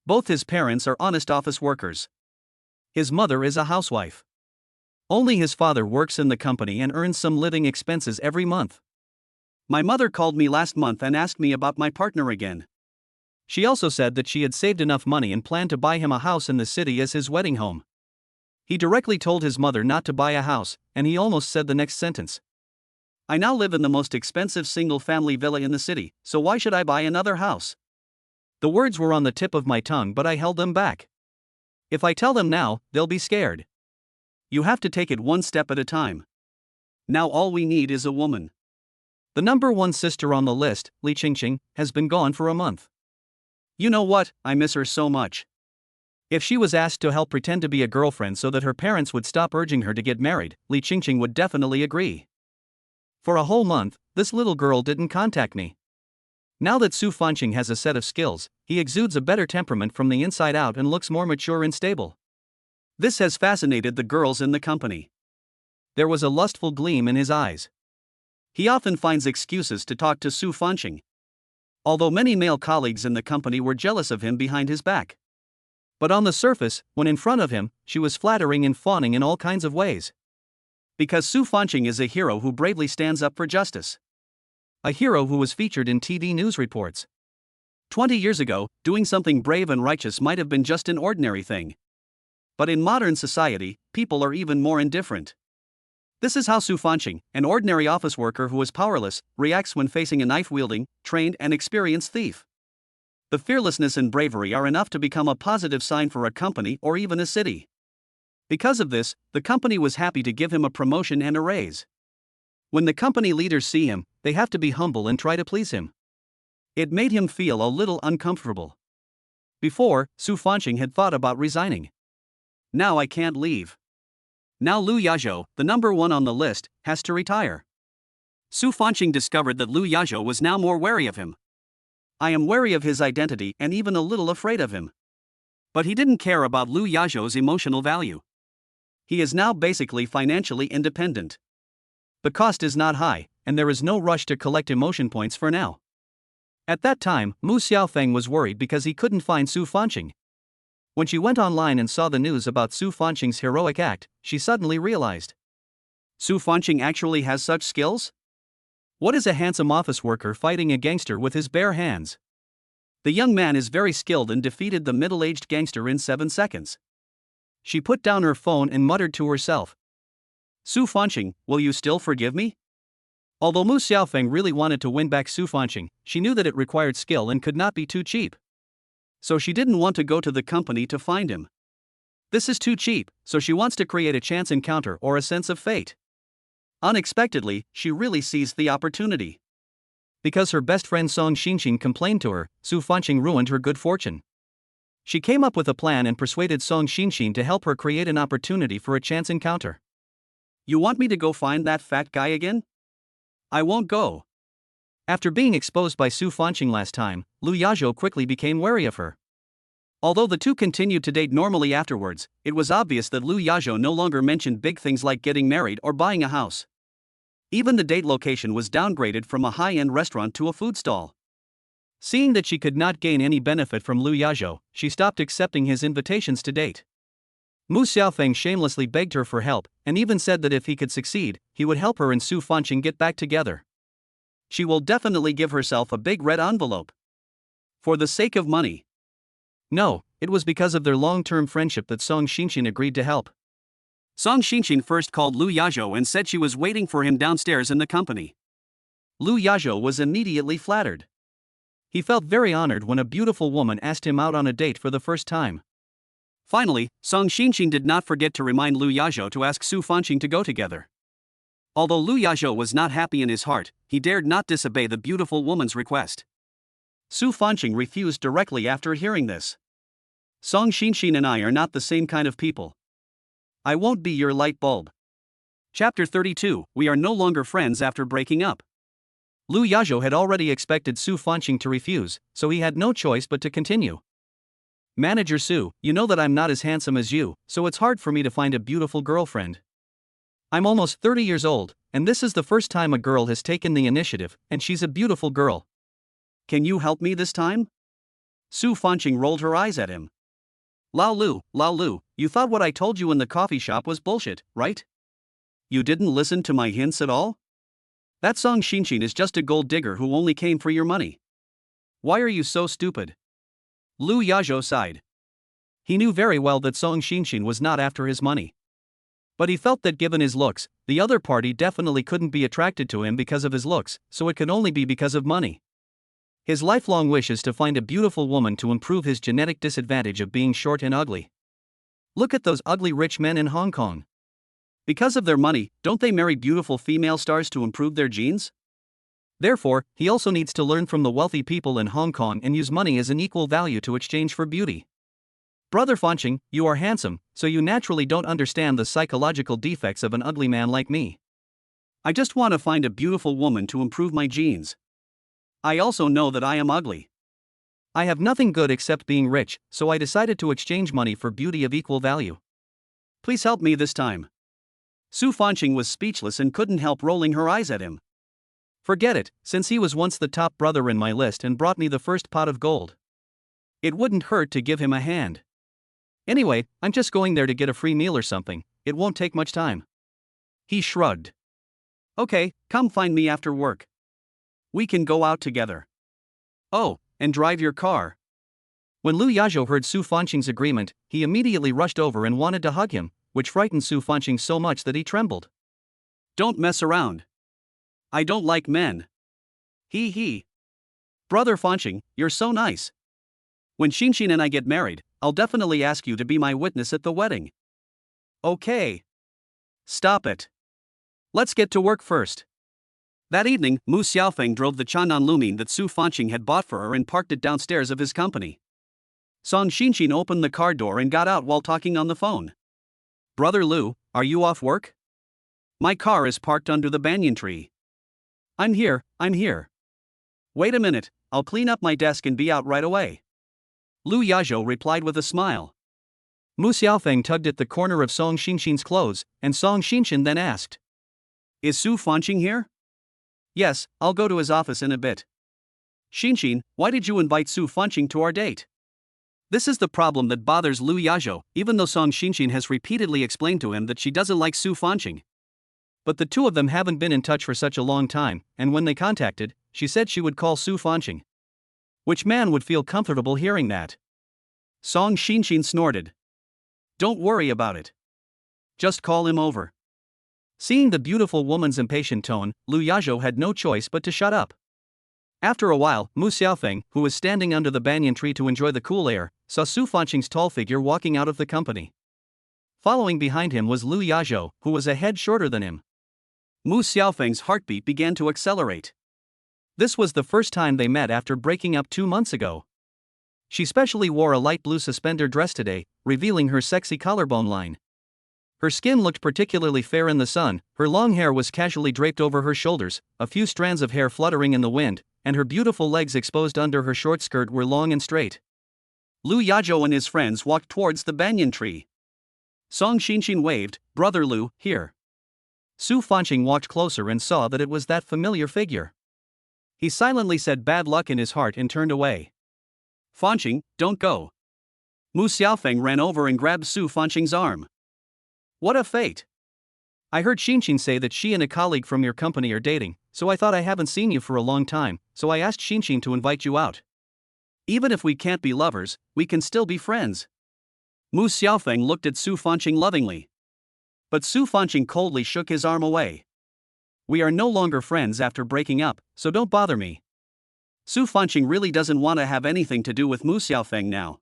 Both his parents are honest office workers. His mother is a housewife. Only his father works in the company and earns some living expenses every month. My mother called me last month and asked me about my partner again. She also said that she had saved enough money and planned to buy him a house in the city as his wedding home. He directly told his mother not to buy a house, and he almost said the next sentence. I now live in the most expensive single-family villa in the city, so why should I buy another house? The words were on the tip of my tongue, but I held them back. If I tell them now, they'll be scared. You have to take it one step at a time. Now all we need is a woman. The number one sister on the list, Li Qingqing, has been gone for a month. You know what, I miss her so much. If she was asked to help pretend to be a girlfriend so that her parents would stop urging her to get married, Li Qingqing would definitely agree. For a whole month, this little girl didn't contact me. Now that Su Fanqing has a set of skills, he exudes a better temperament from the inside out and looks more mature and stable. This has fascinated the girls in the company. There was a lustful gleam in his eyes. He often finds excuses to talk to Su Fanqing. Although many male colleagues in the company were jealous of him behind his back. But on the surface, when in front of him, she was flattering and fawning in all kinds of ways. Because Su Fanqing is a hero who bravely stands up for justice. A hero who was featured in TV news reports. 20 years ago, doing something brave and righteous might have been just an ordinary thing. But in modern society, people are even more indifferent. This is how Su Fanqing, an ordinary office worker who is powerless, reacts when facing a knife-wielding, trained and experienced thief. The fearlessness and bravery are enough to become a positive sign for a company or even a city. Because of this, the company was happy to give him a promotion and a raise. When the company leaders see him, they have to be humble and try to please him. It made him feel a little uncomfortable. Before, Su Fanqing had thought about resigning. Now I can't leave. Now Lu Yazhou, the number one on the list, has to retire. Su Fanqing discovered that Lu Yazhou was now more wary of him. I am wary of his identity and even a little afraid of him. But he didn't care about Lu Yazhou's emotional value. He is now basically financially independent. The cost is not high, and there is no rush to collect emotion points for now. At that time, Mu Xiaofeng was worried because he couldn't find Su Fanqing. When she went online and saw the news about Su Fanqing's heroic act, she suddenly realized. Su Fanqing actually has such skills? What is a handsome office worker fighting a gangster with his bare hands? The young man is very skilled and defeated the middle-aged gangster in 7 seconds. She put down her phone and muttered to herself. Su Fanqing, will you still forgive me? Although Mu Xiaofeng really wanted to win back Su Fanqing, she knew that it required skill and could not be too cheap. so she didn't want to go to the company to find him. This is too cheap, so she wants to create a chance encounter or a sense of fate. Unexpectedly, she really seized the opportunity. Because her best friend Song Xinxin complained to her, Su Fanqing ruined her good fortune. She came up with a plan and persuaded Song Xinxin to help her create an opportunity for a chance encounter. You want me to go find that fat guy again? I won't go. After being exposed by Su Fanqing last time, Lu Yazhou quickly became wary of her. Although the two continued to date normally afterwards, it was obvious that Lu Yazhou no longer mentioned big things like getting married or buying a house. Even the date location was downgraded from a high-end restaurant to a food stall. Seeing that she could not gain any benefit from Lu Yazhou, she stopped accepting his invitations to date. Mu Xiaofeng shamelessly begged her for help, and even said that if he could succeed, he would help her and Su Fanqing get back together. She will definitely give herself a big red envelope. For the sake of money. No, it was because of their long-term friendship that Song Xinxin agreed to help. Song Xinxin first called Lu Yazhou and said she was waiting for him downstairs in the company. Lu Yazhou was immediately flattered. He felt very honored when a beautiful woman asked him out on a date for the first time. Finally, Song Xinxin did not forget to remind Lu Yazhou to ask Su Fanqing to go together. Although Lu Yazhou was not happy in his heart, he dared not disobey the beautiful woman's request. Su Fanqing refused directly after hearing this. Song Xinxin and I are not the same kind of people. I won't be your light bulb. Chapter 32, We are no longer friends after breaking up. Lu Yazhou had already expected Su Fanqing to refuse, so he had no choice but to continue. Manager Su, you know that I'm not as handsome as you, so it's hard for me to find a beautiful girlfriend. I'm almost 30 years old, and this is the first time a girl has taken the initiative, and she's a beautiful girl. Can you help me this time? Su Fanqing rolled her eyes at him. Lao Lu, you thought what I told you in the coffee shop was bullshit, right? You didn't listen to my hints at all? That Song Xinxin is just a gold digger who only came for your money. Why are you so stupid? Lu Yazhou sighed. He knew very well that Song Xinxin was not after his money. But he felt that given his looks, the other party definitely couldn't be attracted to him because of his looks, so it could only be because of money. His lifelong wish is to find a beautiful woman to improve his genetic disadvantage of being short and ugly. Look at those ugly rich men in Hong Kong. Because of their money, don't they marry beautiful female stars to improve their genes? Therefore, he also needs to learn from the wealthy people in Hong Kong and use money as an equal value to exchange for beauty. Brother Fanqing, you are handsome, so you naturally don't understand the psychological defects of an ugly man like me. I just want to find a beautiful woman to improve my genes. I also know that I am ugly. I have nothing good except being rich, so I decided to exchange money for beauty of equal value. Please help me this time. Su Fanqing was speechless and couldn't help rolling her eyes at him. Forget it, since he was once the top brother in my list and brought me the first pot of gold. It wouldn't hurt to give him a hand. Anyway, I'm just going there to get a free meal or something, it won't take much time. He shrugged. Okay, come find me after work. We can go out together. Oh, and drive your car. When Lu Yazhou heard Su Fanqing's agreement, he immediately rushed over and wanted to hug him, which frightened Su Fanqing so much that he trembled. Don't mess around. I don't like men. He. Brother Fanqing, you're so nice. When Xinxin and I get married, I'll definitely ask you to be my witness at the wedding. Okay. Stop it. Let's get to work first. That evening, Mu Xiaofeng drove the Channan Lumine that Su Fanqing had bought for her and parked it downstairs of his company. Song Xinxin opened the car door and got out while talking on the phone. Brother Lu, are you off work? My car is parked under the banyan tree. I'm here. Wait a minute, I'll clean up my desk and be out right away. Lu Yazhou replied with a smile. Mu Xiaofeng tugged at the corner of Song Xinxin's clothes, and Song Xinxin then asked. Is Su Fanqing here? Yes, I'll go to his office in a bit. Xinxin, why did you invite Su Fanqing to our date? This is the problem that bothers Lu Yazhou, even though Song Xinxin has repeatedly explained to him that she doesn't like Su Fanqing. But the two of them haven't been in touch for such a long time, and when they contacted, she said she would call Su Fanqing. Which man would feel comfortable hearing that? Song Xinxin snorted. Don't worry about it. Just call him over. Seeing the beautiful woman's impatient tone, Lu Yazhou had no choice but to shut up. After a while, Mu Xiaofeng, who was standing under the banyan tree to enjoy the cool air, saw Su Fanqing's tall figure walking out of the company. Following behind him was Lu Yazhou, who was a head shorter than him. Mu Xiaofeng's heartbeat began to accelerate. This was the first time they met after breaking up 2 months ago. She specially wore a light blue suspender dress today, revealing her sexy collarbone line. Her skin looked particularly fair in the sun, her long hair was casually draped over her shoulders, a few strands of hair fluttering in the wind, and her beautiful legs exposed under her short skirt were long and straight. Lu Yazhou and his friends walked towards the banyan tree. Song Xinxin waved, "Brother Lu, here." Su Fanqing walked closer and saw that it was that familiar figure. He silently said bad luck in his heart and turned away. "Fanqing, don't go." Mu Xiaofeng ran over and grabbed Su Fanqing's arm. "What a fate! I heard Xinxin say that she and a colleague from your company are dating, so I thought I haven't seen you for a long time, so I asked Xinxin to invite you out. Even if we can't be lovers, we can still be friends." Mu Xiaofeng looked at Su Fanqing lovingly. But Su Fanqing coldly shook his arm away. "We are no longer friends after breaking up, so don't bother me." Su Fanqing really doesn't want to have anything to do with Mu Xiaofeng now.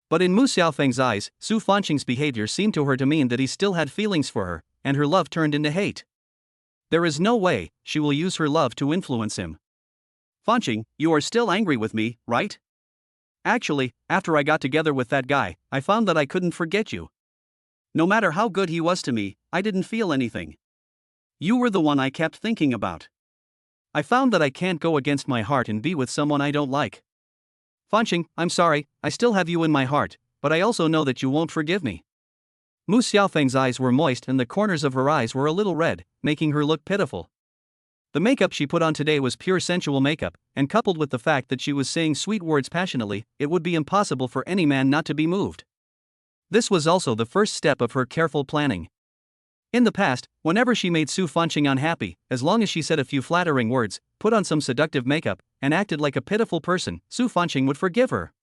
But in Mu Xiaofeng's eyes, Su Fanqing's behavior seemed to her to mean that he still had feelings for her, and her love turned into hate. There is no way she will use her love to influence him. "Fanqing, you are still angry with me, right? Actually, after I got together with that guy, I found that I couldn't forget you. No matter how good he was to me, I didn't feel anything. You were the one I kept thinking about. I found that I can't go against my heart and be with someone I don't like. Fanqing, I'm sorry, I still have you in my heart, but I also know that you won't forgive me." Mu Xiaofeng's eyes were moist and the corners of her eyes were a little red, making her look pitiful. The makeup she put on today was pure sensual makeup, and coupled with the fact that she was saying sweet words passionately, it would be impossible for any man not to be moved. This was also the first step of her careful planning. In the past, whenever she made Su Fanqing unhappy, as long as she said a few flattering words, put on some seductive makeup, and acted like a pitiful person, Su Fanqing would forgive her.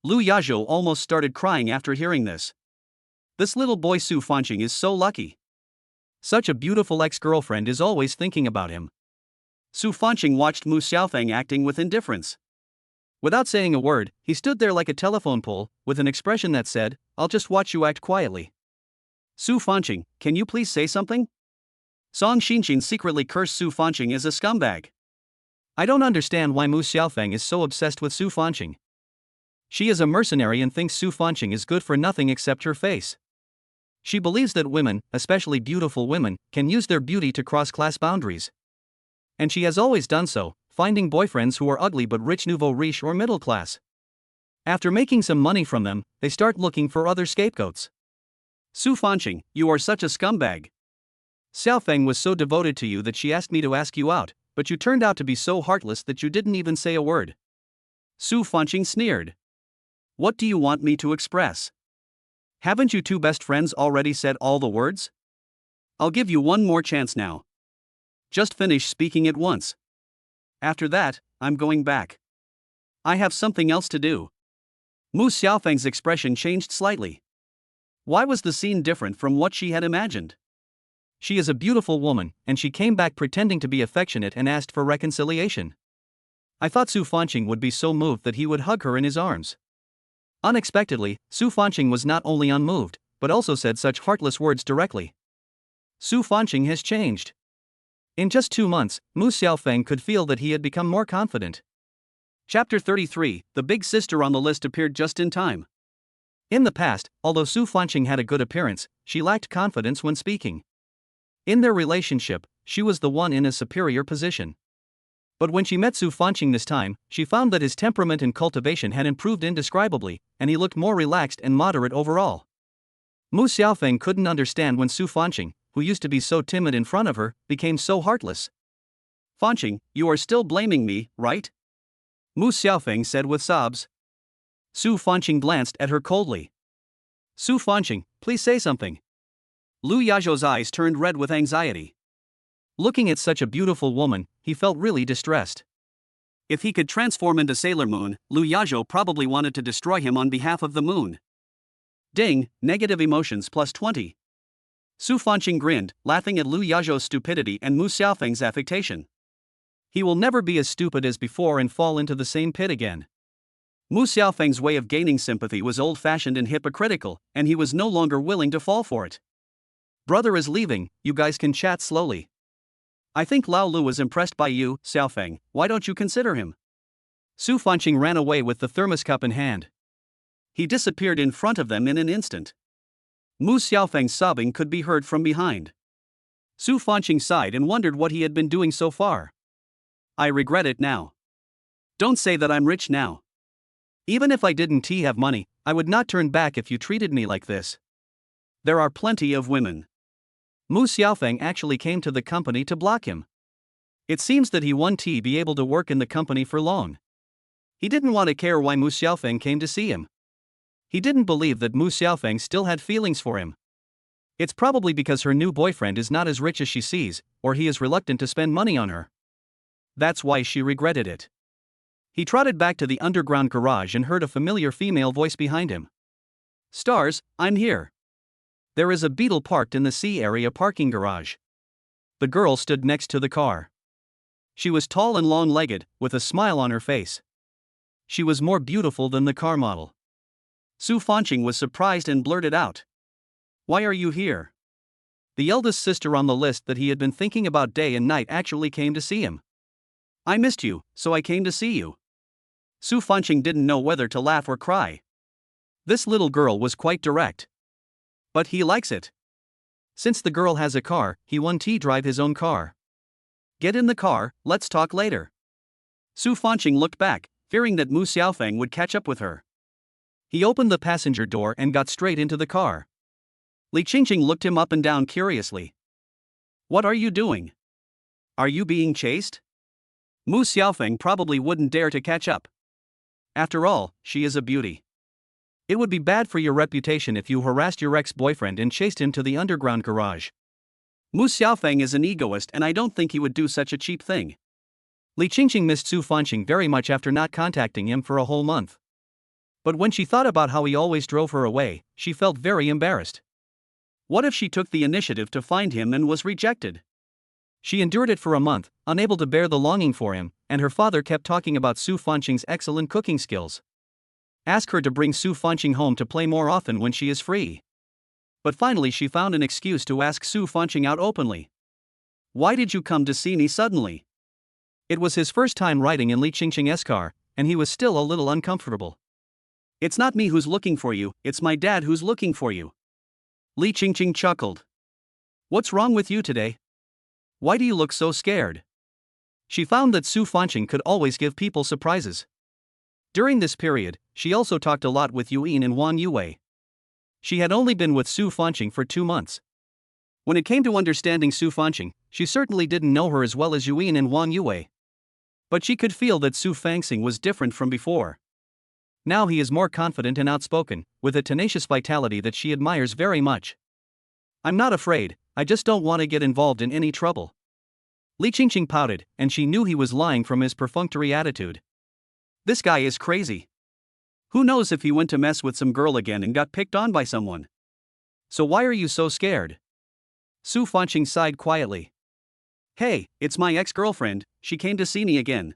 Lu Yazhou almost started crying after hearing this. This little boy Su Fanqing is so lucky. Such a beautiful ex-girlfriend is always thinking about him. Su Fanqing watched Mu Xiaofeng acting with indifference. Without saying a word, he stood there like a telephone pole, with an expression that said, "I'll just watch you act quietly." "Su Fanqing, can you please say something?" Song Xinxin secretly cursed Su Fanqing as a scumbag. I don't understand why Mu Xiaofeng is so obsessed with Su Fanqing. She is a mercenary and thinks Su Fanqing is good for nothing except her face. She believes that women, especially beautiful women, can use their beauty to cross class boundaries. And she has always done so, finding boyfriends who are ugly but rich nouveau riche or middle class. After making some money from them, they start looking for other scapegoats. "Su Fanqing, you are such a scumbag. Xiaofeng was so devoted to you that she asked me to ask you out, but you turned out to be so heartless that you didn't even say a word." Su Fanqing sneered. "What do you want me to express? Haven't you two best friends already said all the words? I'll give you one more chance now. Just finish speaking at once. After that, I'm going back. I have something else to do." Mu Xiaofeng's expression changed slightly. Why was the scene different from what she had imagined? She is a beautiful woman, and she came back pretending to be affectionate and asked for reconciliation. I thought Su Fanqing would be so moved that he would hug her in his arms. Unexpectedly, Su Fanqing was not only unmoved, but also said such heartless words directly. Su Fanqing has changed. In just 2 months, Mu Xiaofeng could feel that he had become more confident. Chapter 33, the big sister on the list appeared just in time. In the past, although Su Fanqing had a good appearance, she lacked confidence when speaking. In their relationship, she was the one in a superior position. But when she met Su Fanqing this time, she found that his temperament and cultivation had improved indescribably, and he looked more relaxed and moderate overall. Mu Xiaofeng couldn't understand when Su Fanqing, who used to be so timid in front of her, became so heartless. "Fanqing, you are still blaming me, right?" Mu Xiaofeng said with sobs. Su Fanqing glanced at her coldly. "Su Fanqing, please say something." Lu Yazhou's eyes turned red with anxiety. Looking at such a beautiful woman, he felt really distressed. If he could transform into Sailor Moon, Lu Yazhou probably wanted to destroy him on behalf of the moon. Ding, negative emotions plus 20. Su Fanqing grinned, laughing at Lu Yazhou's stupidity and Mu Xiaofeng's affectation. He will never be as stupid as before and fall into the same pit again. Mu Xiaofeng's way of gaining sympathy was old-fashioned and hypocritical, and he was no longer willing to fall for it. Brother is leaving, you guys can chat slowly. I think Lao Lu was impressed by you, Xiaofeng, why don't you consider him? Su Fanqing ran away with the thermos cup in hand. He disappeared in front of them in an instant. Mu Xiaofeng's sobbing could be heard from behind. Su Fanqing sighed and wondered what he had been doing so far. I regret it now. Don't say that I'm rich now. Even if I didn't have money, I would not turn back if you treated me like this. There are plenty of women. Mu Xiaofeng actually came to the company to block him. It seems that he won't be able to work in the company for long. He didn't want to care why Mu Xiaofeng came to see him. He didn't believe that Mu Xiaofeng still had feelings for him. It's probably because her new boyfriend is not as rich as she sees, or he is reluctant to spend money on her. That's why she regretted it. He trotted back to the underground garage and heard a familiar female voice behind him. Stars, I'm here. There is a beetle parked in the C area parking garage. The girl stood next to the car. She was tall and long-legged, with a smile on her face. She was more beautiful than the car model. Su Fanqing was surprised and blurted out. Why are you here? The eldest sister on the list that he had been thinking about day and night actually came to see him. I missed you, so I came to see you. Su Fanqing didn't know whether to laugh or cry. This little girl was quite direct. But he likes it. Since the girl has a car, he won't drive his own car. Get in the car, let's talk later. Su Fanqing looked back, fearing that Mu Xiaofeng would catch up with her. He opened the passenger door and got straight into the car. Li Qingqing looked him up and down curiously. What are you doing? Are you being chased? Mu Xiaofeng probably wouldn't dare to catch up. After all, she is a beauty. It would be bad for your reputation if you harassed your ex-boyfriend and chased him to the underground garage. Mu Xiaofeng is an egoist and I don't think he would do such a cheap thing. Li Qingqing missed Su Fanqing very much after not contacting him for a whole month. But when she thought about how he always drove her away, she felt very embarrassed. What if she took the initiative to find him and was rejected? She endured it for a month, unable to bear the longing for him, and her father kept talking about Su Fanqing's excellent cooking skills. Ask her to bring Su Fanqing home to play more often when she is free. But finally she found an excuse to ask Su Fanqing out openly. Why did you come to see me suddenly? It was his first time riding in Li Qingqing's car, and he was still a little uncomfortable. It's not me who's looking for you, it's my dad who's looking for you. Li Qingqing chuckled. What's wrong with you today? Why do you look so scared? She found that Su Fanqing could always give people surprises. During this period, she also talked a lot with Yuan and Wang Yue. She had only been with Su Fanqing for 2 months. When it came to understanding Su Fanqing, she certainly didn't know her as well as Yuan and Wang Yue. But she could feel that Su Fanqing was different from before. Now he is more confident and outspoken, with a tenacious vitality that she admires very much. I'm not afraid, I just don't want to get involved in any trouble. Li Qingqing pouted, and she knew he was lying from his perfunctory attitude. This guy is crazy. Who knows if he went to mess with some girl again and got picked on by someone? So why are you so scared? Su Fanqing sighed quietly. Hey, it's my ex-girlfriend, she came to see me again.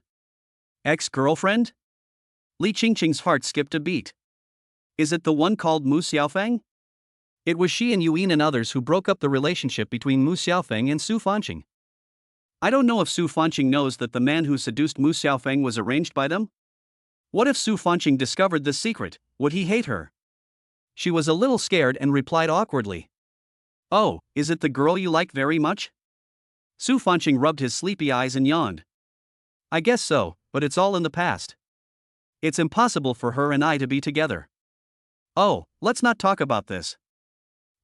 Ex-girlfriend? Li Qingqing's heart skipped a beat. Is it the one called Mu Xiaofeng? It was she and Yuan and others who broke up the relationship between Mu Xiaofeng and Su Fanqing. I don't know if Su Fanqing knows that the man who seduced Mu Xiaofeng was arranged by them? What if Su Fanqing discovered this secret, would he hate her? She was a little scared and replied awkwardly. Oh, is it the girl you like very much? Su Fanqing rubbed his sleepy eyes and yawned. I guess so, but it's all in the past. It's impossible for her and I to be together. Oh, let's not talk about this.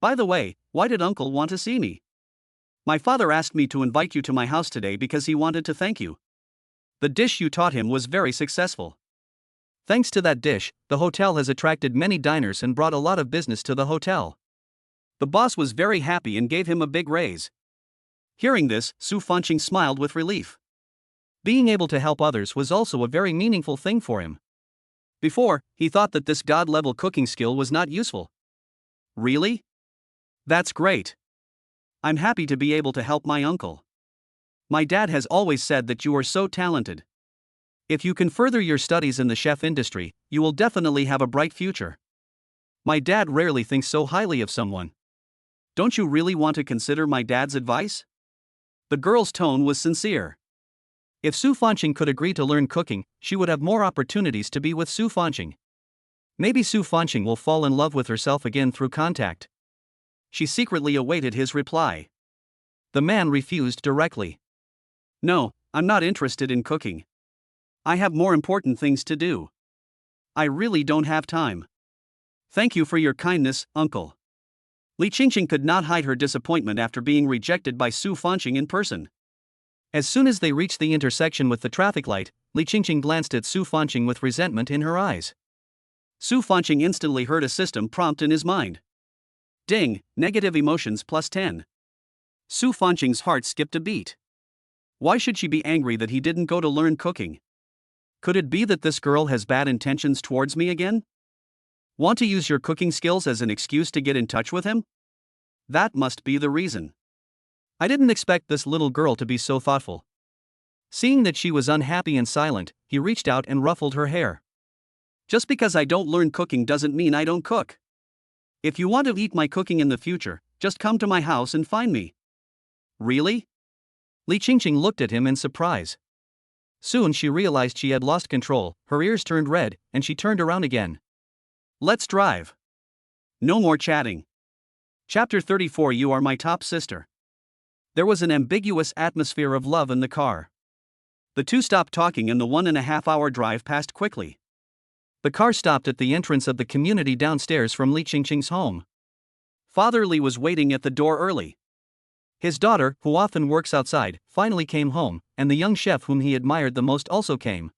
By the way, why did Uncle want to see me? My father asked me to invite you to my house today because he wanted to thank you. The dish you taught him was very successful. Thanks to that dish, the hotel has attracted many diners and brought a lot of business to the hotel. The boss was very happy and gave him a big raise. Hearing this, Su Fanqing smiled with relief. Being able to help others was also a very meaningful thing for him. Before, he thought that this god-level cooking skill was not useful. Really? That's great. I'm happy to be able to help my uncle. My dad has always said that you are so talented. If you can further your studies in the chef industry, you will definitely have a bright future. My dad rarely thinks so highly of someone. Don't you really want to consider my dad's advice? The girl's tone was sincere. If Su Fanqing could agree to learn cooking, she would have more opportunities to be with Su Fanqing. Maybe Su Fanqing will fall in love with herself again through contact. She secretly awaited his reply. The man refused directly. No, I'm not interested in cooking. I have more important things to do. I really don't have time. Thank you for your kindness, uncle. Li Qingqing could not hide her disappointment after being rejected by Su Fanqing in person. As soon as they reached the intersection with the traffic light, Li Qingqing glanced at Su Fanqing with resentment in her eyes. Su Fanqing instantly heard a system prompt in his mind. Ding, negative emotions plus 10. Su Fanqing's heart skipped a beat. Why should she be angry that he didn't go to learn cooking? Could it be that this girl has bad intentions towards me again? Want to use your cooking skills as an excuse to get in touch with him? That must be the reason. I didn't expect this little girl to be so thoughtful. Seeing that she was unhappy and silent, he reached out and ruffled her hair. Just because I don't learn cooking doesn't mean I don't cook. If you want to eat my cooking in the future, just come to my house and find me. Really? Li Qingqing looked at him in surprise. Soon she realized she had lost control, her ears turned red, and she turned around again. Let's drive. No more chatting. Chapter 34. You are my top sister. There was an ambiguous atmosphere of love in the car. The two stopped talking and the 1.5-hour drive passed quickly. The car stopped at the entrance of the community downstairs from Li Qingqing's home. Father Li was waiting at the door early. His daughter, who often works outside, finally came home, and the young chef whom he admired the most also came.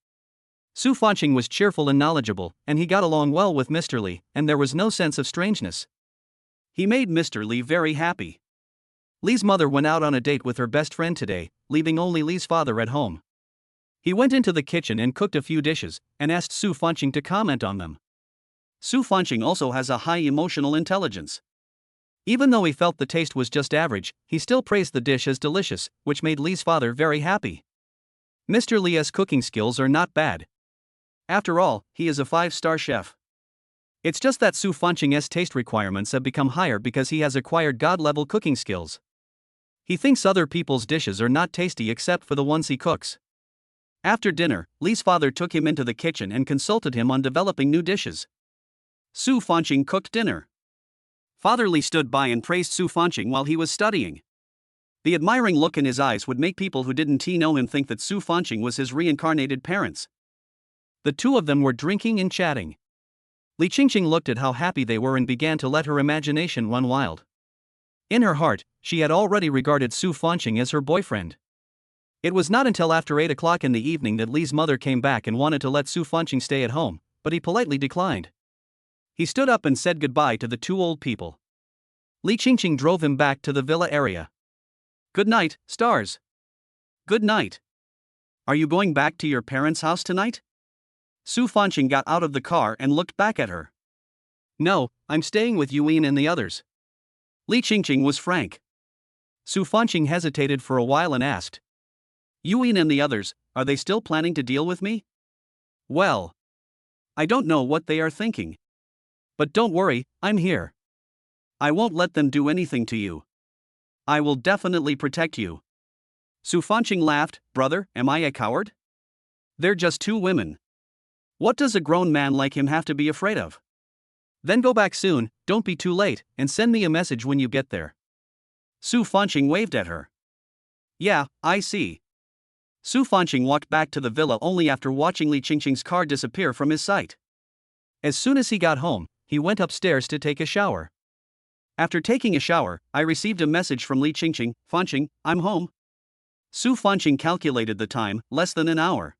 Su Fanqing was cheerful and knowledgeable, and he got along well with Mr. Li, and there was no sense of strangeness. He made Mr. Li very happy. Li's mother went out on a date with her best friend today, leaving only Li's father at home. He went into the kitchen and cooked a few dishes, and asked Su Fanqing to comment on them. Su Fanqing also has a high emotional intelligence. Even though he felt the taste was just average, he still praised the dish as delicious, which made Li's father very happy. Mr. Li's cooking skills are not bad. After all, he is a 5-star chef. It's just that Su Fanqing's taste requirements have become higher because he has acquired god-level cooking skills. He thinks other people's dishes are not tasty except for the ones he cooks. After dinner, Li's father took him into the kitchen and consulted him on developing new dishes. Su Fanqing cooked dinner. Father Li stood by and praised Su Fanqing while he was studying. The admiring look in his eyes would make people who didn't know him think that Su Fanqing was his reincarnated parents. The two of them were drinking and chatting. Li Qingqing looked at how happy they were and began to let her imagination run wild. In her heart, she had already regarded Su Fanqing as her boyfriend. It was not until after 8 o'clock in the evening that Li's mother came back and wanted to let Su Fanqing stay at home, but he politely declined. He stood up and said goodbye to the two old people. Li Qingqing drove him back to the villa area. Good night, stars. Good night. Are you going back to your parents' house tonight? Su Fanqing got out of the car and looked back at her. No, I'm staying with Yuan and the others. Li Qingqing was frank. Su Fanqing hesitated for a while and asked. Yuan and the others, are they still planning to deal with me? Well, I don't know what they are thinking. But don't worry, I'm here. I won't let them do anything to you. I will definitely protect you. Su Fanqing laughed. Brother, am I a coward? They're just two women. What does a grown man like him have to be afraid of? Then go back soon, don't be too late, and send me a message when you get there. Su Fanqing waved at her. Yeah, I see. Su Fanqing walked back to the villa only after watching Li Qingqing's car disappear from his sight. As soon as he got home, he went upstairs to take a shower. After taking a shower, I received a message from Li Qingqing. Fanqing, I'm home. Su Fanqing calculated the time, less than an hour.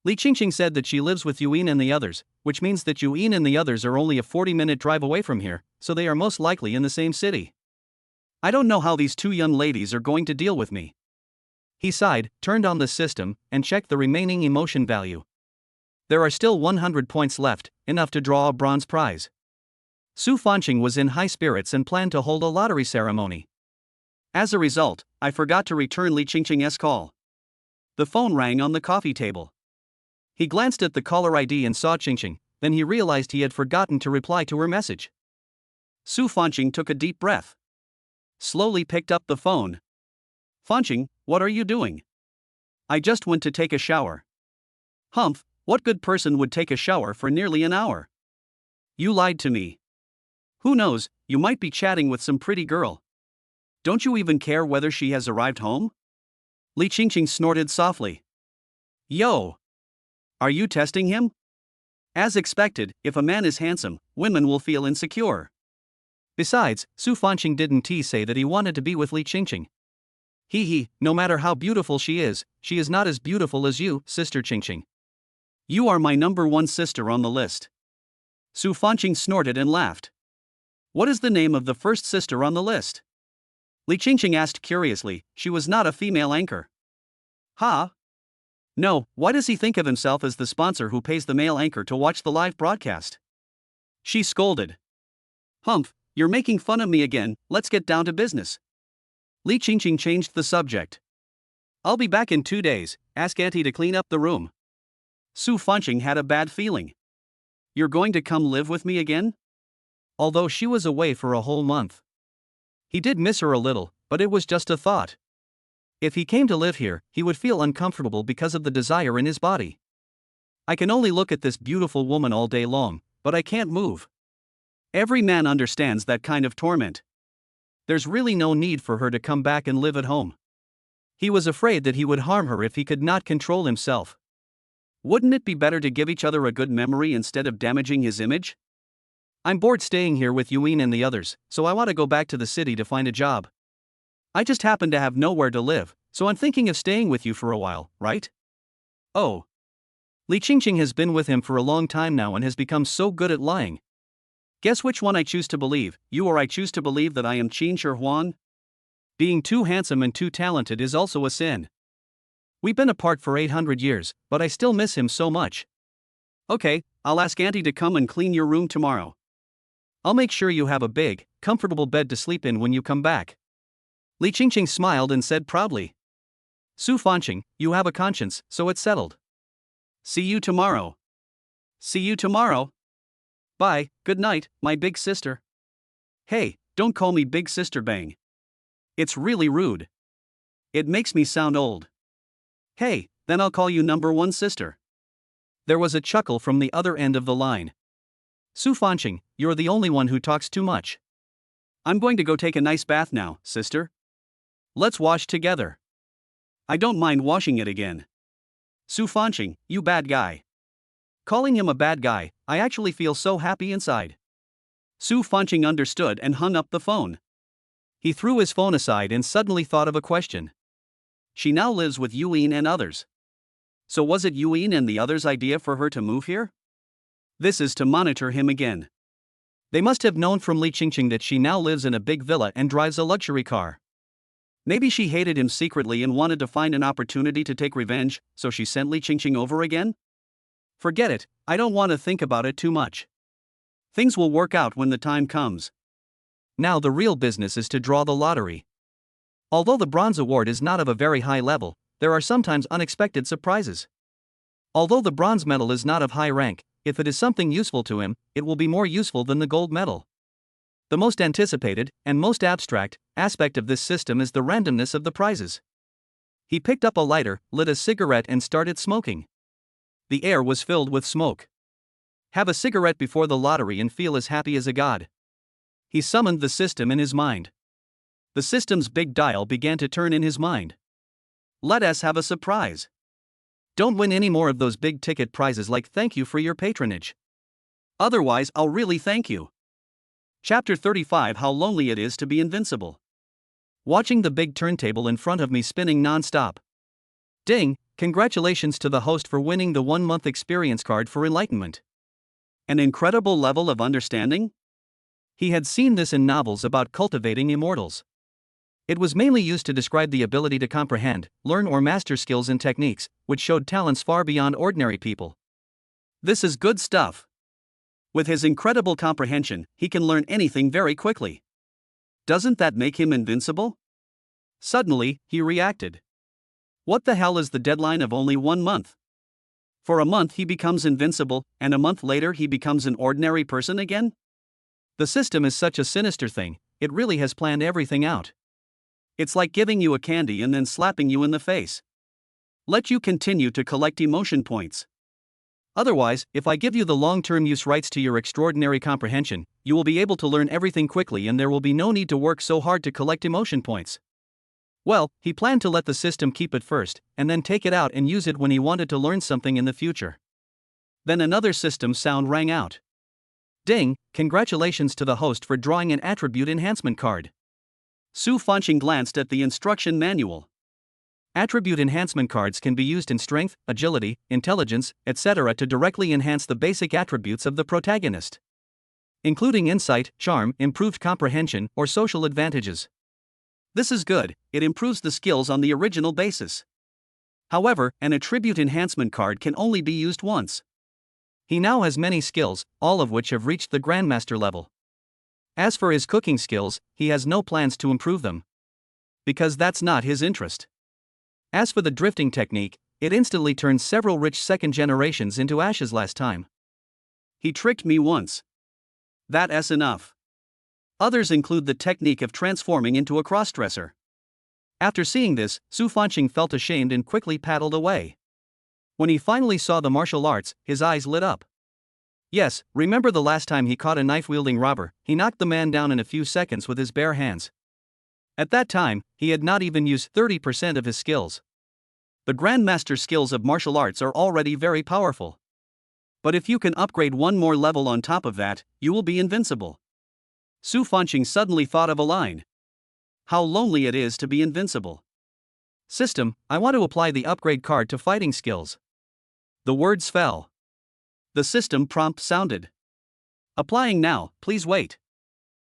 Li Qingqing said that she lives with Yuan and the others, which means that Yuan and the others are only a 40-minute drive away from here, so they are most likely in the same city. I don't know how these two young ladies are going to deal with me. He sighed, turned on the system, and checked the remaining emotion value. There are still 100 points left, enough to draw a bronze prize. Su Fanqing was in high spirits and planned to hold a lottery ceremony. As a result, I forgot to return Li Qingqing's call. The phone rang on the coffee table. He glanced at the caller ID and saw Qingqing, then he realized he had forgotten to reply to her message. Su Fanqing took a deep breath. Slowly picked up the phone. Fanqing, what are you doing? I just went to take a shower. Humph, what good person would take a shower for nearly an hour? You lied to me. Who knows, you might be chatting with some pretty girl. Don't you even care whether she has arrived home? Li Qingqing snorted softly. Yo! Are you testing him? As expected, if a man is handsome, women will feel insecure. Besides, Su Fanqing didn't say that he wanted to be with Li Qingqing. No matter how beautiful she is not as beautiful as you, Sister Qingqing. You are my number one sister on the list. Su Fanqing snorted and laughed. What is the name of the first sister on the list? Li Qingqing asked curiously. She was not a female anchor. Huh? No, why does he think of himself as the sponsor who pays the male anchor to watch the live broadcast? She scolded. Humph, you're making fun of me again, let's get down to business. Li Qingqing changed the subject. I'll be back in 2 days, ask Auntie to clean up the room. Su Fanqing had a bad feeling. You're going to come live with me again? Although she was away for a whole month. He did miss her a little, but it was just a thought. If he came to live here, he would feel uncomfortable because of the desire in his body. I can only look at this beautiful woman all day long, but I can't move. Every man understands that kind of torment. There's really no need for her to come back and live at home. He was afraid that he would harm her if he could not control himself. Wouldn't it be better to give each other a good memory instead of damaging his image? I'm bored staying here with Yuan and the others, so I want to go back to the city to find a job. I just happen to have nowhere to live, so I'm thinking of staying with you for a while, right? Oh. Li Qingqing has been with him for a long time now and has become so good at lying. Guess which one I choose to believe, you or I choose to believe that I am Qin Shi Huan? Being too handsome and too talented is also a sin. We've been apart for 800 years, but I still miss him so much. Okay, I'll ask Auntie to come and clean your room tomorrow. I'll make sure you have a big, comfortable bed to sleep in when you come back. Li Qingqing smiled and said proudly. Su Fanqing, you have a conscience, so it's settled. See you tomorrow. See you tomorrow. Bye, good night, my big sister. Hey, don't call me Big Sister Bang. It's really rude. It makes me sound old. Hey, then I'll call you number one sister. There was a chuckle from the other end of the line. Su Fanqing, you're the only one who talks too much. I'm going to go take a nice bath now, sister. Let's wash together. I don't mind washing it again. Su Fanqing, you bad guy. Calling him a bad guy, I actually feel so happy inside. Su Fanqing understood and hung up the phone. He threw his phone aside and suddenly thought of a question. She now lives with Yuan and others. So was it Yuan and the others' idea for her to move here? This is to monitor him again. They must have known from Li Qingqing that she now lives in a big villa and drives a luxury car. Maybe she hated him secretly and wanted to find an opportunity to take revenge, so she sent Li Qingqing over again? Forget it, I don't want to think about it too much. Things will work out when the time comes. Now the real business is to draw the lottery. Although the bronze award is not of a very high level, there are sometimes unexpected surprises. Although the bronze medal is not of high rank, if it is something useful to him, it will be more useful than the gold medal. The most anticipated, and most abstract, aspect of this system is the randomness of the prizes. He picked up a lighter, lit a cigarette and started smoking. The air was filled with smoke. Have a cigarette before the lottery and feel as happy as a god. He summoned the system in his mind. The system's big dial began to turn in his mind. Let us have a surprise. Don't win any more of those big ticket prizes like thank you for your patronage. Otherwise I'll really thank you. Chapter 35 How Lonely It Is to Be Invincible. Watching the big turntable in front of me spinning non-stop. Ding, congratulations to the host for winning the 1-month experience card for enlightenment. An incredible level of understanding? He had seen this in novels about cultivating immortals. It was mainly used to describe the ability to comprehend, learn or master skills and techniques, which showed talents far beyond ordinary people. This is good stuff. With his incredible comprehension, he can learn anything very quickly. Doesn't that make him invincible? Suddenly, he reacted. What the hell is the deadline of only 1 month? For a month he becomes invincible, and a month later he becomes an ordinary person again? The system is such a sinister thing, it really has planned everything out. It's like giving you a candy and then slapping you in the face. Let you continue to collect emotion points. Otherwise, if I give you the long-term use rights to your extraordinary comprehension, you will be able to learn everything quickly and there will be no need to work so hard to collect emotion points. Well, he planned to let the system keep it first, and then take it out and use it when he wanted to learn something in the future. Then another system sound rang out. Ding, congratulations to the host for drawing an attribute enhancement card. Su Fanqing glanced at the instruction manual. Attribute enhancement cards can be used in strength, agility, intelligence, etc. to directly enhance the basic attributes of the protagonist, including insight, charm, improved comprehension, or social advantages. This is good, it improves the skills on the original basis. However, an attribute enhancement card can only be used once. He now has many skills, all of which have reached the Grandmaster level. As for his cooking skills, he has no plans to improve them, because that's not his interest. As for the drifting technique, it instantly turned several rich second generations into ashes last time. He tricked me once. That's enough. Others include the technique of transforming into a crossdresser. After seeing this, Su Fanqing felt ashamed and quickly paddled away. When he finally saw the martial arts, his eyes lit up. Yes, remember the last time he caught a knife-wielding robber, he knocked the man down in a few seconds with his bare hands. At that time, he had not even used 30% of his skills. The Grandmaster skills of martial arts are already very powerful. But if you can upgrade one more level on top of that, you will be invincible. Su Fanqing suddenly thought of a line. How lonely it is to be invincible. System, I want to apply the upgrade card to fighting skills. The words fell. The system prompt sounded. Applying now, please wait.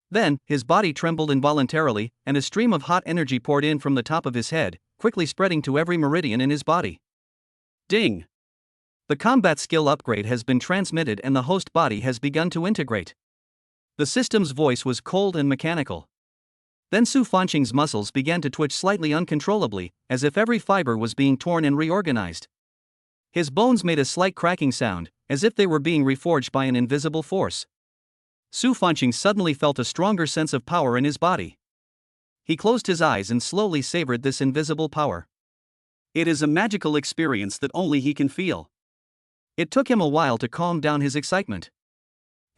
Then, his body trembled involuntarily, and a stream of hot energy poured in from the top of his head, quickly spreading to every meridian in his body. Ding! The combat skill upgrade has been transmitted and the host body has begun to integrate. The system's voice was cold and mechanical. Then Su Fanqing's muscles began to twitch slightly uncontrollably, as if every fiber was being torn and reorganized. His bones made a slight cracking sound, as if they were being reforged by an invisible force. Su Fanqing suddenly felt a stronger sense of power in his body. He closed his eyes and slowly savored this invisible power. It is a magical experience that only he can feel. It took him a while to calm down his excitement.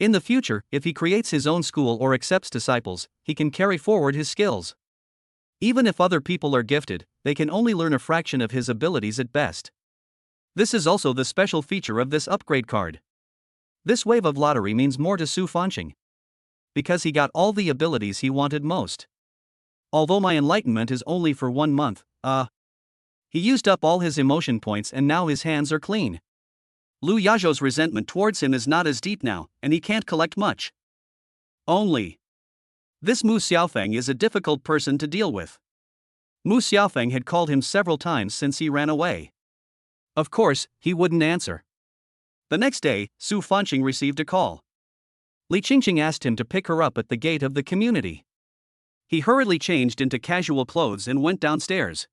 In the future, if he creates his own school or accepts disciples, he can carry forward his skills. Even if other people are gifted, they can only learn a fraction of his abilities at best. This is also the special feature of this upgrade card. This wave of lottery means more to Su Fanqing, because he got all the abilities he wanted most. Although my enlightenment is only for 1 month, he used up all his emotion points and now his hands are clean. Lu Yazhou's resentment towards him is not as deep now, and he can't collect much. Only. This Mu Xiaofeng is a difficult person to deal with. Mu Xiaofeng had called him several times since he ran away. Of course, he wouldn't answer. The next day, Su Fanqing received a call. Li Qingqing asked him to pick her up at the gate of the community. He hurriedly changed into casual clothes and went downstairs.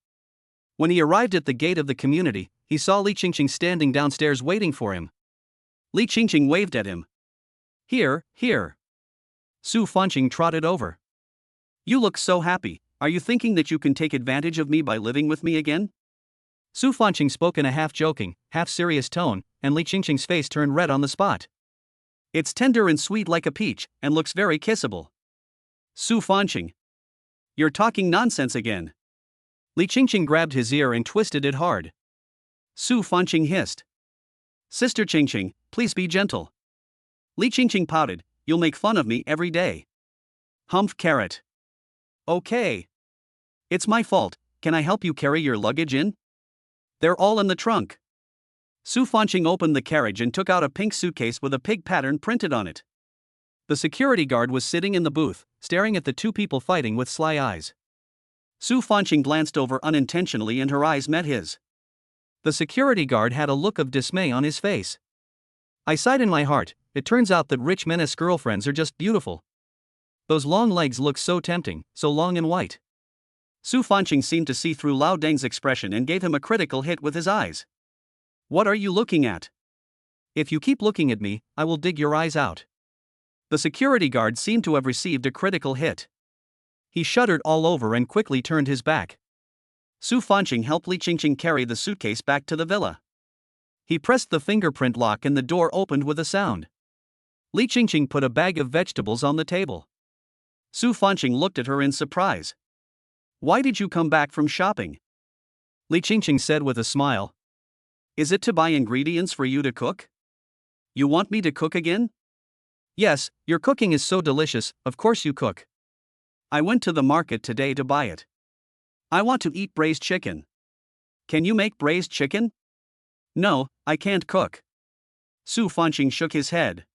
When he arrived at the gate of the community, he saw Li Qingqing standing downstairs waiting for him. Li Qingqing waved at him. Here. Su Fanqing trotted over. You look so happy, are you thinking that you can take advantage of me by living with me again? Su Fanqing spoke in a half-joking, half-serious tone, and Li Qingqing's face turned red on the spot. It's tender and sweet like a peach, and looks very kissable. Su Fanqing. You're talking nonsense again. Li Qingqing grabbed his ear and twisted it hard. Su Fanqing hissed. Sister Qingqing, please be gentle. Li Qingqing pouted, you'll make fun of me every day. Humph carrot. Okay. It's my fault, can I help you carry your luggage in? They're all in the trunk. Su Fanqing opened the carriage and took out a pink suitcase with a pig pattern printed on it. The security guard was sitting in the booth, staring at the two people fighting with sly eyes. Su Fanqing glanced over unintentionally and her eyes met his. The security guard had a look of dismay on his face. I sighed in my heart, it turns out that rich menace girlfriends are just beautiful. Those long legs look so tempting, so long and white. Su Fanqing seemed to see through Lao Deng's expression and gave him a critical hit with his eyes. What are you looking at? If you keep looking at me, I will dig your eyes out. The security guard seemed to have received a critical hit. He shuddered all over and quickly turned his back. Su Fanqing helped Li Qingqing carry the suitcase back to the villa. He pressed the fingerprint lock and the door opened with a sound. Li Qingqing put a bag of vegetables on the table. Su Fanqing looked at her in surprise. Why did you come back from shopping? Li Qingqing said with a smile. Is it to buy ingredients for you to cook? You want me to cook again? Yes, your cooking is so delicious, of course you cook. I went to the market today to buy it. I want to eat braised chicken. Can you make braised chicken? No, I can't cook. Su Fanqing shook his head.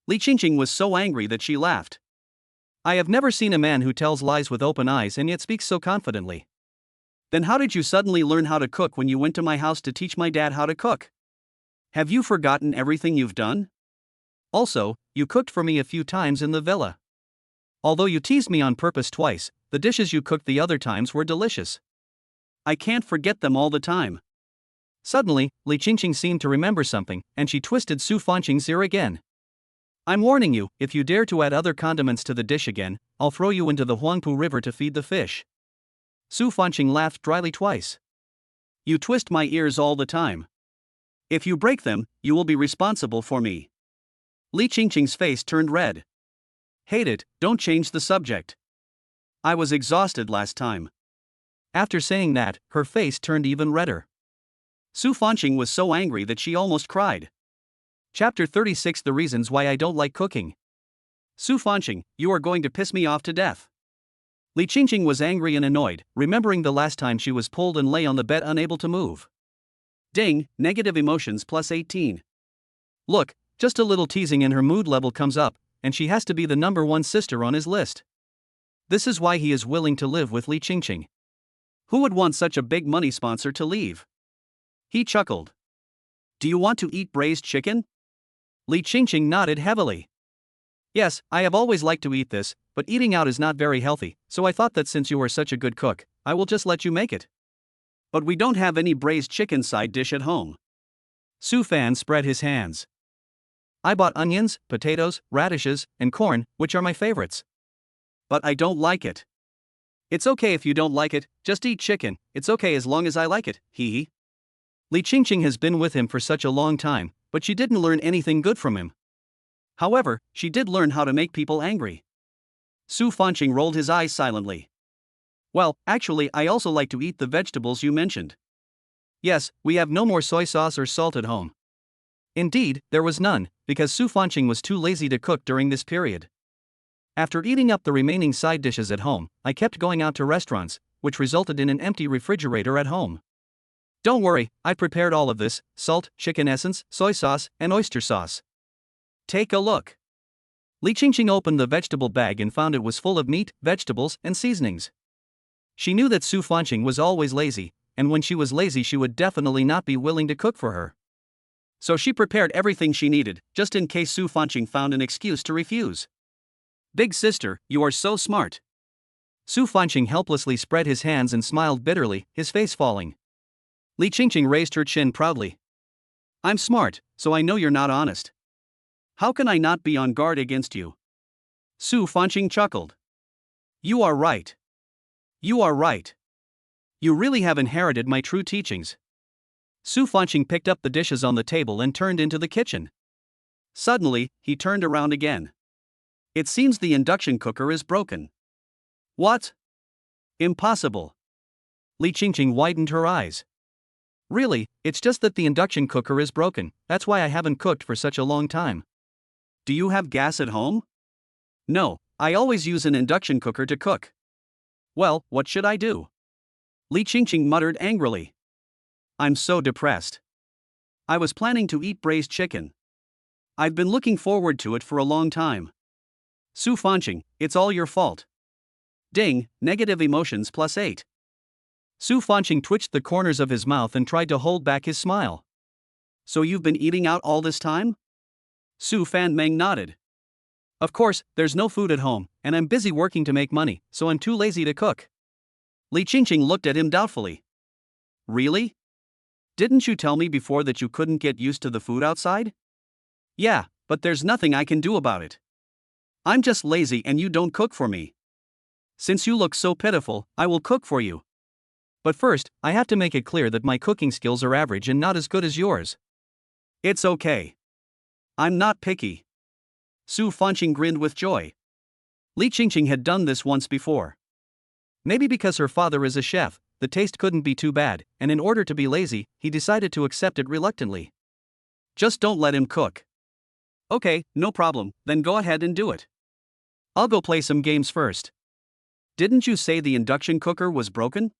Li Qingqing was so angry that she laughed. I have never seen a man who tells lies with open eyes and yet speaks so confidently. Then how did you suddenly learn how to cook when you went to my house to teach my dad how to cook? Have you forgotten everything you've done? Also, you cooked for me a few times in the villa. Although you teased me on purpose twice, the dishes you cooked the other times were delicious. I can't forget them all the time. Suddenly, Li Qingqing seemed to remember something, and she twisted Su Fanqing's ear again. I'm warning you, if you dare to add other condiments to the dish again, I'll throw you into the Huangpu River to feed the fish. Su Fanqing laughed dryly twice. You twist my ears all the time. If you break them, you will be responsible for me. Li Qingqing's face turned red. Hate it, don't change the subject. I was exhausted last time. After saying that, her face turned even redder. Su Fanqing was so angry that she almost cried. Chapter 36 The Reasons Why I Don't Like Cooking. Su Fanqing, you are going to piss me off to death. Li Qingqing was angry and annoyed, remembering the last time she was pulled and lay on the bed unable to move. Ding, negative emotions plus 18. Look, just a little teasing and her mood level comes up, and she has to be the number one sister on his list. This is why he is willing to live with Li Qingqing. Who would want such a big money sponsor to leave? He chuckled. Do you want to eat braised chicken? Li Qingqing nodded heavily. Yes, I have always liked to eat this, but eating out is not very healthy, so I thought that since you are such a good cook, I will just let you make it. But we don't have any braised chicken side dish at home. Su Fan spread his hands. I bought onions, potatoes, radishes, and corn, which are my favorites. But I don't like it. It's okay if you don't like it, just eat chicken, it's okay as long as I like it, hee hee. Li Qingqing has been with him for such a long time, but she didn't learn anything good from him. However, she did learn how to make people angry. Su Fanqing rolled his eyes silently. Well, actually I also like to eat the vegetables you mentioned. Yes, we have no more soy sauce or salt at home. Indeed, there was none, because Su Fanqing was too lazy to cook during this period. After eating up the remaining side dishes at home, I kept going out to restaurants, which resulted in an empty refrigerator at home. Don't worry, I prepared all of this: salt, chicken essence, soy sauce, and oyster sauce. Take a look. Li Qingqing opened the vegetable bag and found it was full of meat, vegetables, and seasonings. She knew that Su Fanqing was always lazy, and when she was lazy she would definitely not be willing to cook for her. So she prepared everything she needed, just in case Su Fanqing found an excuse to refuse. Big sister, you are so smart. Su Fanqing helplessly spread his hands and smiled bitterly, his face falling. Li Qingqing raised her chin proudly. I'm smart, so I know you're not honest. How can I not be on guard against you? Su Fanqing chuckled. You are right. You are right. You really have inherited my true teachings. Su Fanqing picked up the dishes on the table and turned into the kitchen. Suddenly, he turned around again. It seems the induction cooker is broken. What? Impossible. Li Qingqing widened her eyes. Really, it's just that the induction cooker is broken, that's why I haven't cooked for such a long time. Do you have gas at home? No, I always use an induction cooker to cook. Well, what should I do? Li Qingqing muttered angrily. I'm so depressed. I was planning to eat braised chicken. I've been looking forward to it for a long time. Su Fanqing, it's all your fault. Ding, negative emotions plus 8. Su Fanqing twitched the corners of his mouth and tried to hold back his smile. So you've been eating out all this time? Su Fanmeng nodded. Of course, there's no food at home, and I'm busy working to make money, so I'm too lazy to cook. Li Qingqing looked at him doubtfully. Really? Didn't you tell me before that you couldn't get used to the food outside? Yeah, but there's nothing I can do about it. I'm just lazy and you don't cook for me. Since you look so pitiful, I will cook for you. But first, I have to make it clear that my cooking skills are average and not as good as yours. It's okay. I'm not picky. Su Fanqing grinned with joy. Li Qingqing had done this once before. Maybe because her father is a chef, the taste couldn't be too bad, and in order to be lazy, he decided to accept it reluctantly. Just don't let him cook. Okay, no problem, then go ahead and do it. I'll go play some games first. Didn't you say the induction cooker was broken?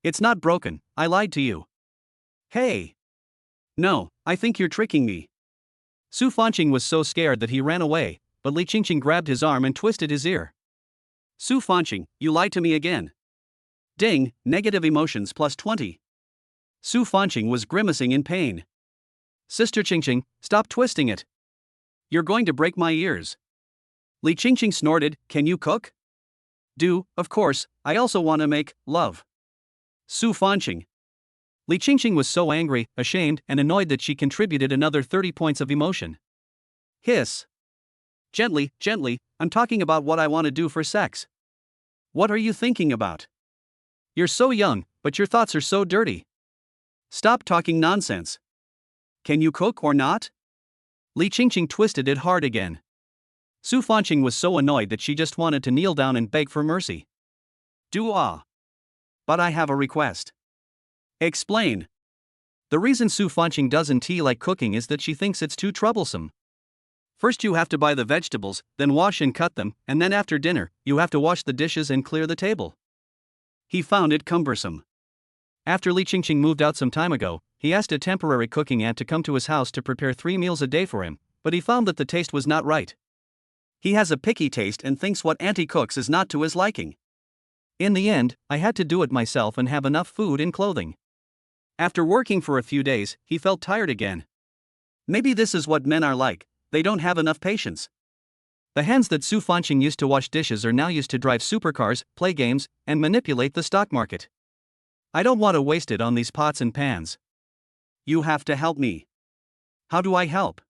It's not broken, I lied to you. Hey! No, I think you're tricking me. Su Fanqing was so scared that he ran away, but Li Qingqing grabbed his arm and twisted his ear. Su Fanqing, you lied to me again. Ding, negative emotions plus 20. Su Fanqing was grimacing in pain. Sister Qingqing, stop twisting it. You're going to break my ears. Li Qingqing snorted, can you cook? Of course, I also want to make love. Su Fanqing. Li Qingqing was so angry, ashamed, and annoyed that she contributed another 30 points of emotion. Hiss. Gently, I'm talking about what I want to do for sex. What are you thinking about? You're so young, but your thoughts are so dirty. Stop talking nonsense. Can you cook or not? Li Qingqing twisted it hard again. Su Fanqing was so annoyed that she just wanted to kneel down and beg for mercy. But I have a request. Explain. The reason Su Fanqing doesn't like cooking is that she thinks it's too troublesome. First you have to buy the vegetables, then wash and cut them, and then after dinner, you have to wash the dishes and clear the table. He found it cumbersome. After Li Qingqing moved out some time ago, he asked a temporary cooking aunt to come to his house to prepare 3 meals a day for him, but he found that the taste was not right. He has a picky taste and thinks what auntie cooks is not to his liking. In the end, I had to do it myself and have enough food and clothing. After working for a few days, he felt tired again. Maybe this is what men are like, they don't have enough patience. The hands that Su Fanqing used to wash dishes are now used to drive supercars, play games, and manipulate the stock market. I don't want to waste it on these pots and pans. You have to help me. How do I help?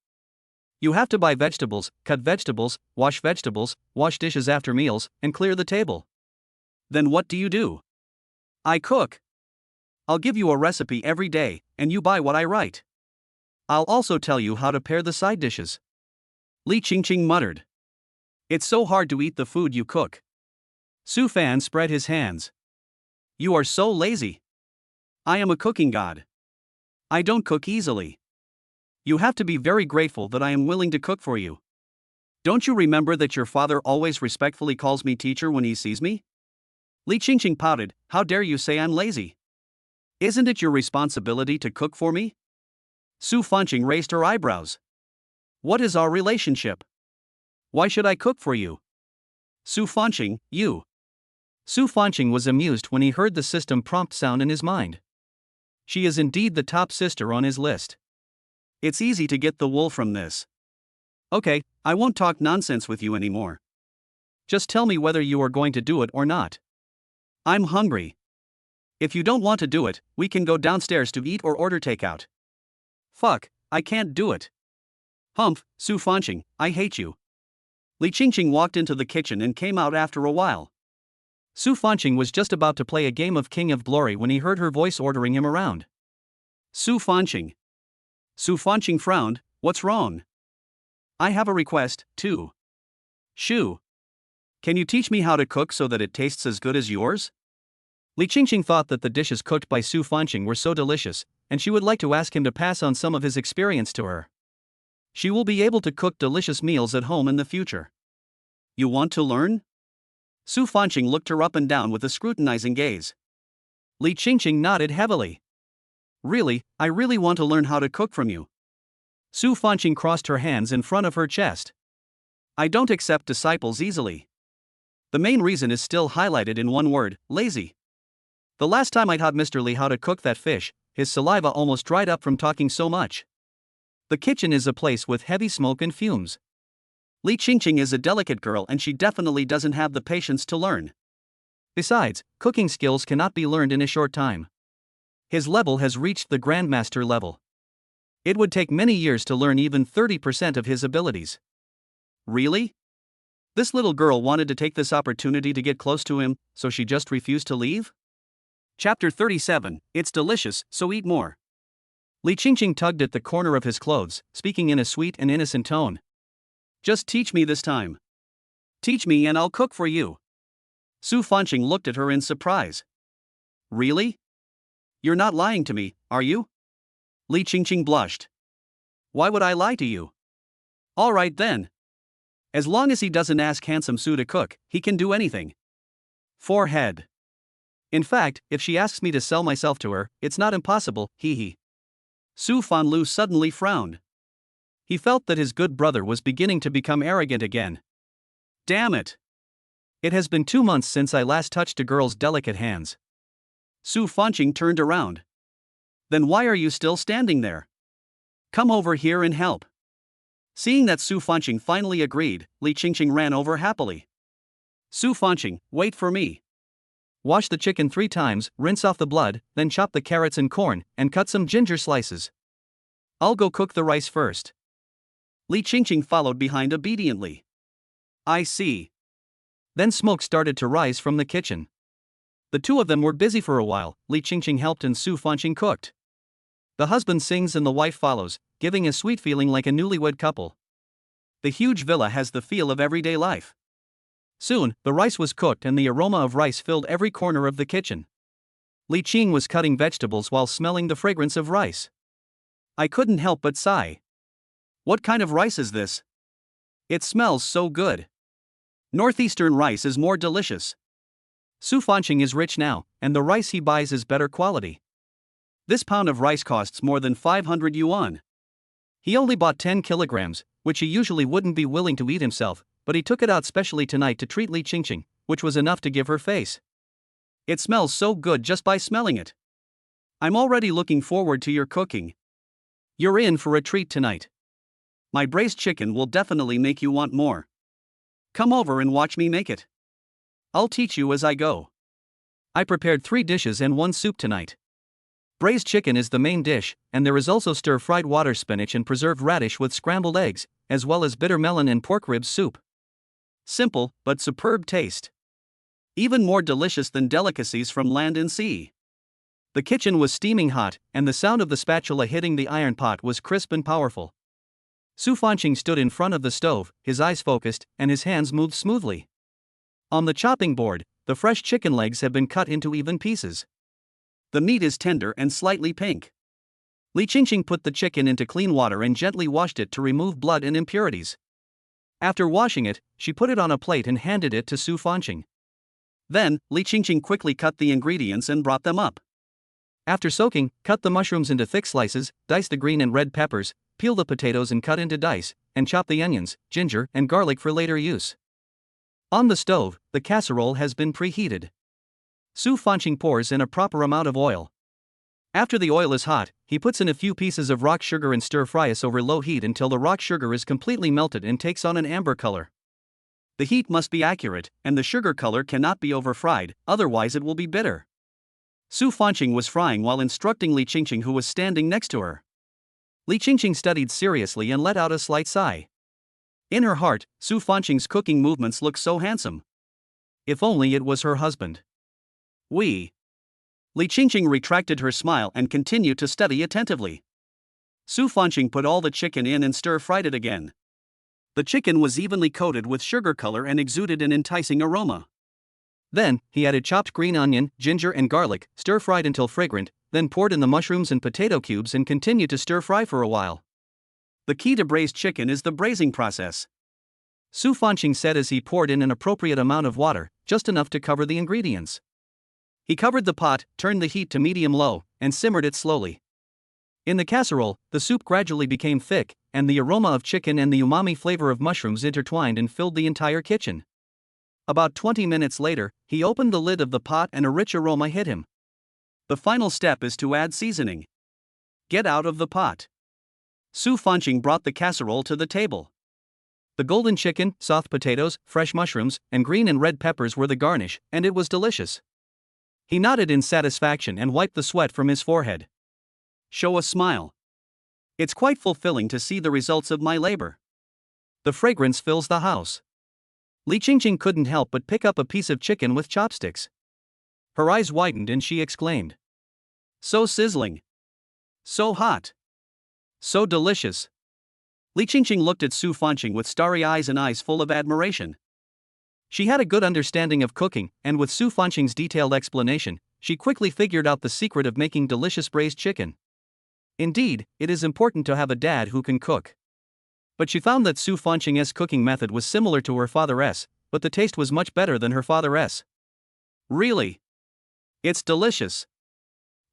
You have to buy vegetables, cut vegetables, wash dishes after meals, and clear the table. Then what do you do? I cook. I'll give you a recipe every day, and you buy what I write. I'll also tell you how to pair the side dishes. Li Qingqing muttered. It's so hard to eat the food you cook. Su Fan spread his hands. You are so lazy. I am a cooking god. I don't cook easily. You have to be very grateful that I am willing to cook for you. Don't you remember that your father always respectfully calls me teacher when he sees me? Li Qingqing pouted, how dare you say I'm lazy? Isn't it your responsibility to cook for me? Su Fanqing raised her eyebrows. What is our relationship? Why should I cook for you? Su Fanqing, you. Su Fanqing was amused when he heard the system prompt sound in his mind. She is indeed the top sister on his list. It's easy to get the wool from this. Okay, I won't talk nonsense with you anymore. Just tell me whether you are going to do it or not. I'm hungry. If you don't want to do it, we can go downstairs to eat or order takeout. Fuck, I can't do it. Humph, Su Fanqing, I hate you. Li Qingqing walked into the kitchen and came out after a while. Su Fanqing was just about to play a game of King of Glory when he heard her voice ordering him around. Su Fanqing. Su Fanqing frowned, what's wrong? I have a request, too. Shu. Can you teach me how to cook so that it tastes as good as yours? Li Qingqing thought that the dishes cooked by Su Fanqing were so delicious, and she would like to ask him to pass on some of his experience to her. She will be able to cook delicious meals at home in the future. You want to learn? Su Fanqing looked her up and down with a scrutinizing gaze. Li Qingqing nodded heavily. Really, I really want to learn how to cook from you. Su Fanqing crossed her hands in front of her chest. I don't accept disciples easily. The main reason is still highlighted in one word, lazy. The last time I taught Mr. Li how to cook that fish, his saliva almost dried up from talking so much. The kitchen is a place with heavy smoke and fumes. Li Qingqing is a delicate girl and she definitely doesn't have the patience to learn. Besides, cooking skills cannot be learned in a short time. His level has reached the Grandmaster level. It would take many years to learn even 30% of his abilities. Really? This little girl wanted to take this opportunity to get close to him, so she just refused to leave? Chapter 37, It's delicious, so eat more. Li Qingqing tugged at the corner of his clothes, speaking in a sweet and innocent tone. Just teach me this time. Teach me and I'll cook for you. Su Fanqing looked at her in surprise. Really? You're not lying to me, are you? Li Qingqing blushed. Why would I lie to you? All right then. As long as he doesn't ask handsome Su to cook, he can do anything. Forehead. In fact, if she asks me to sell myself to her, it's not impossible, hee. Su Fanlu suddenly frowned. He felt that his good brother was beginning to become arrogant again. Damn it! It has been 2 months since I last touched a girl's delicate hands. Su Fanqing turned around. Then why are you still standing there? Come over here and help. Seeing that Su Fanqing finally agreed, Li Qingqing ran over happily. Su Fanqing, wait for me. Wash the chicken 3 times, rinse off the blood, then chop the carrots and corn, and cut some ginger slices. I'll go cook the rice first. Li Qingqing followed behind obediently. I see. Then smoke started to rise from the kitchen. The two of them were busy for a while. Li Qingqing helped and Su Fanqing cooked. The husband sings and the wife follows, giving a sweet feeling like a newlywed couple. The huge villa has the feel of everyday life. Soon, the rice was cooked and the aroma of rice filled every corner of the kitchen. Li Qing was cutting vegetables while smelling the fragrance of rice. I couldn't help but sigh. What kind of rice is this? It smells so good. Northeastern rice is more delicious. Su Fanqing is rich now, and the rice he buys is better quality. This pound of rice costs more than 500 yuan. He only bought 10 kilograms, which he usually wouldn't be willing to eat himself, but he took it out specially tonight to treat Li Qingqing, which was enough to give her face. It smells so good just by smelling it. I'm already looking forward to your cooking. You're in for a treat tonight. My braised chicken will definitely make you want more. Come over and watch me make it. I'll teach you as I go. I prepared 3 dishes and 1 soup tonight. Braised chicken is the main dish, and there is also stir-fried water spinach and preserved radish with scrambled eggs, as well as bitter melon and pork ribs soup. Simple, but superb taste. Even more delicious than delicacies from land and sea. The kitchen was steaming hot, and the sound of the spatula hitting the iron pot was crisp and powerful. Su Fanqing stood in front of the stove, his eyes focused, and his hands moved smoothly. On the chopping board, the fresh chicken legs have been cut into even pieces. The meat is tender and slightly pink. Li Qingqing put the chicken into clean water and gently washed it to remove blood and impurities. After washing it, she put it on a plate and handed it to Su Fanqing. Then, Li Qingqing quickly cut the ingredients and brought them up. After soaking, cut the mushrooms into thick slices, dice the green and red peppers, peel the potatoes and cut into dice, and chop the onions, ginger, and garlic for later use. On the stove, the casserole has been preheated. Su Fanqing pours in a proper amount of oil. After the oil is hot, he puts in a few pieces of rock sugar and stir-fry it over low heat until the rock sugar is completely melted and takes on an amber color. The heat must be accurate, and the sugar color cannot be over-fried, otherwise it will be bitter. Su Fanqing was frying while instructing Li Qingqing, who was standing next to her. Li Qingqing studied seriously and let out a slight sigh. In her heart, Su Fanqing's cooking movements looked so handsome. If only it was her husband. Li Qingqing retracted her smile and continued to study attentively. Su Fanqing put all the chicken in and stir-fried it again. The chicken was evenly coated with sugar color and exuded an enticing aroma. Then, he added chopped green onion, ginger and garlic, stir-fried until fragrant, then poured in the mushrooms and potato cubes and continued to stir-fry for a while. The key to braised chicken is the braising process. Su Fanqing said as he poured in an appropriate amount of water, just enough to cover the ingredients. He covered the pot, turned the heat to medium-low, and simmered it slowly. In the casserole, the soup gradually became thick, and the aroma of chicken and the umami flavor of mushrooms intertwined and filled the entire kitchen. About 20 minutes later, he opened the lid of the pot and a rich aroma hit him. The final step is to add seasoning. Get out of the pot. Su Fanqing brought the casserole to the table. The golden chicken, soft potatoes, fresh mushrooms, and green and red peppers were the garnish, and it was delicious. He nodded in satisfaction and wiped the sweat from his forehead. Show a smile. It's quite fulfilling to see the results of my labor. The fragrance fills the house. Li Qingqing couldn't help but pick up a piece of chicken with chopsticks. Her eyes widened and she exclaimed. So sizzling. So hot. So delicious. Li Qingqing looked at Su Fanqing with starry eyes and eyes full of admiration. She had a good understanding of cooking, and with Su Fanqing's detailed explanation, she quickly figured out the secret of making delicious braised chicken. Indeed, it is important to have a dad who can cook. But she found that Su Fanqing's cooking method was similar to her father's, but the taste was much better than her father's. Really? It's delicious.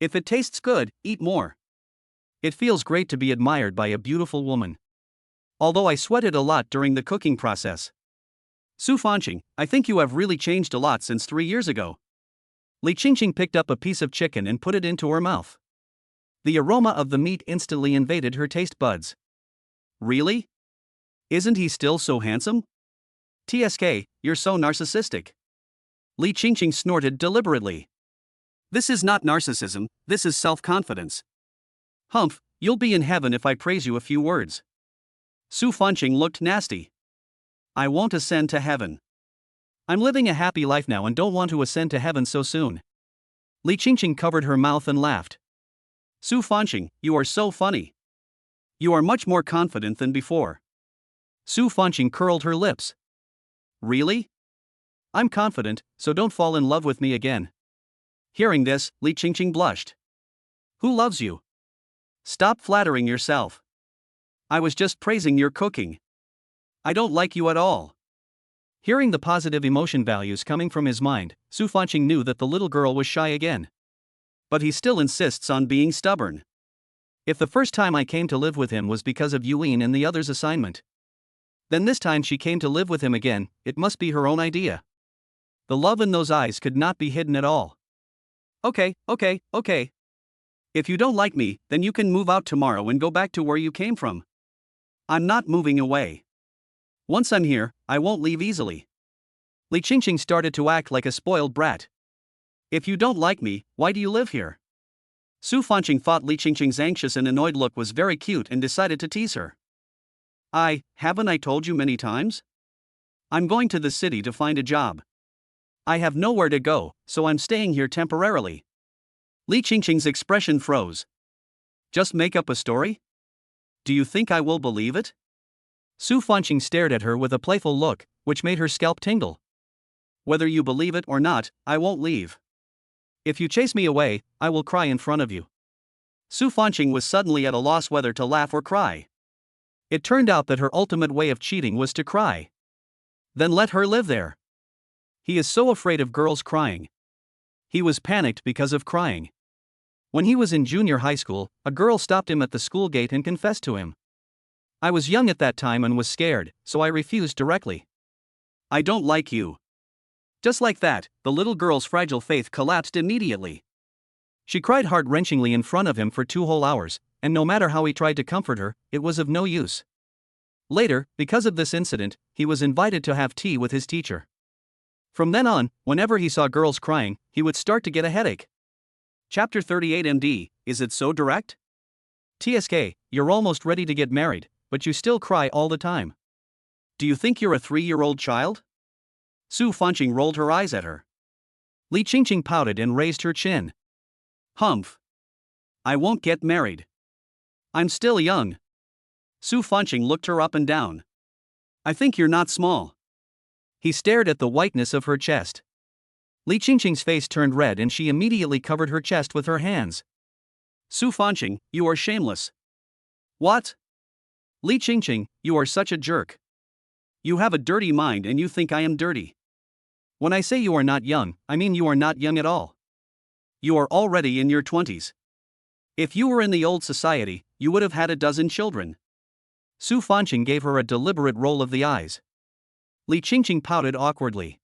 If it tastes good, eat more. It feels great to be admired by a beautiful woman. Although I sweated a lot during the cooking process. Su Fanqing, I think you have really changed a lot since 3 years ago. Li Qingqing picked up a piece of chicken and put it into her mouth. The aroma of the meat instantly invaded her taste buds. Really? Isn't he still so handsome? TSK, you're so narcissistic. Li Qingqing snorted deliberately. This is not narcissism, this is self-confidence. Humph, you'll be in heaven if I praise you a few words. Su Fanqing looked nasty. I won't ascend to heaven. I'm living a happy life now and don't want to ascend to heaven so soon. Li Qingqing covered her mouth and laughed. Su Fanqing, you are so funny. You are much more confident than before. Su Fanqing curled her lips. Really? I'm confident, so don't fall in love with me again. Hearing this, Li Qingqing blushed. Who loves you? Stop flattering yourself. I was just praising your cooking. I don't like you at all. Hearing the positive emotion values coming from his mind, Su Fanqing knew that the little girl was shy again. But he still insists on being stubborn. If the first time I came to live with him was because of Yuan and the other's assignment, then this time she came to live with him again, it must be her own idea. The love in those eyes could not be hidden at all. Okay. If you don't like me, then you can move out tomorrow and go back to where you came from. I'm not moving away. Once I'm here, I won't leave easily. Li Qingqing started to act like a spoiled brat. If you don't like me, why do you live here? Su Fanqing thought Li Qingqing's anxious and annoyed look was very cute and decided to tease her. Haven't I told you many times? I'm going to the city to find a job. I have nowhere to go, so I'm staying here temporarily. Li Qingqing's expression froze. Just make up a story? Do you think I will believe it? Su Fanqing stared at her with a playful look, which made her scalp tingle. Whether you believe it or not, I won't leave. If you chase me away, I will cry in front of you. Su Fanqing was suddenly at a loss whether to laugh or cry. It turned out that her ultimate way of cheating was to cry. Then let her live there. He is so afraid of girls crying. He was panicked because of crying. When he was in junior high school, a girl stopped him at the school gate and confessed to him. I was young at that time and was scared, so I refused directly. I don't like you. Just like that, the little girl's fragile faith collapsed immediately. She cried heart-wrenchingly in front of him for 2 whole hours, and no matter how he tried to comfort her, it was of no use. Later, because of this incident, he was invited to have tea with his teacher. From then on, whenever he saw girls crying, he would start to get a headache. Chapter 38 MD, is it so direct? TSK, you're almost ready to get married, but you still cry all the time. Do you think you're a 3-year-old child? Su Fanqing rolled her eyes at her. Li Qingqing pouted and raised her chin. Humph. I won't get married. I'm still young. Su Fanqing looked her up and down. I think you're not small. He stared at the whiteness of her chest. Li Qingqing's face turned red and she immediately covered her chest with her hands. Su Fanqing, you are shameless. What? Li Qingqing, you are such a jerk. You have a dirty mind and you think I am dirty. When I say you are not young, I mean you are not young at all. You are already in your 20s. If you were in the old society, you would have had a dozen children. Su Fanqing gave her a deliberate roll of the eyes. Li Qingqing pouted awkwardly.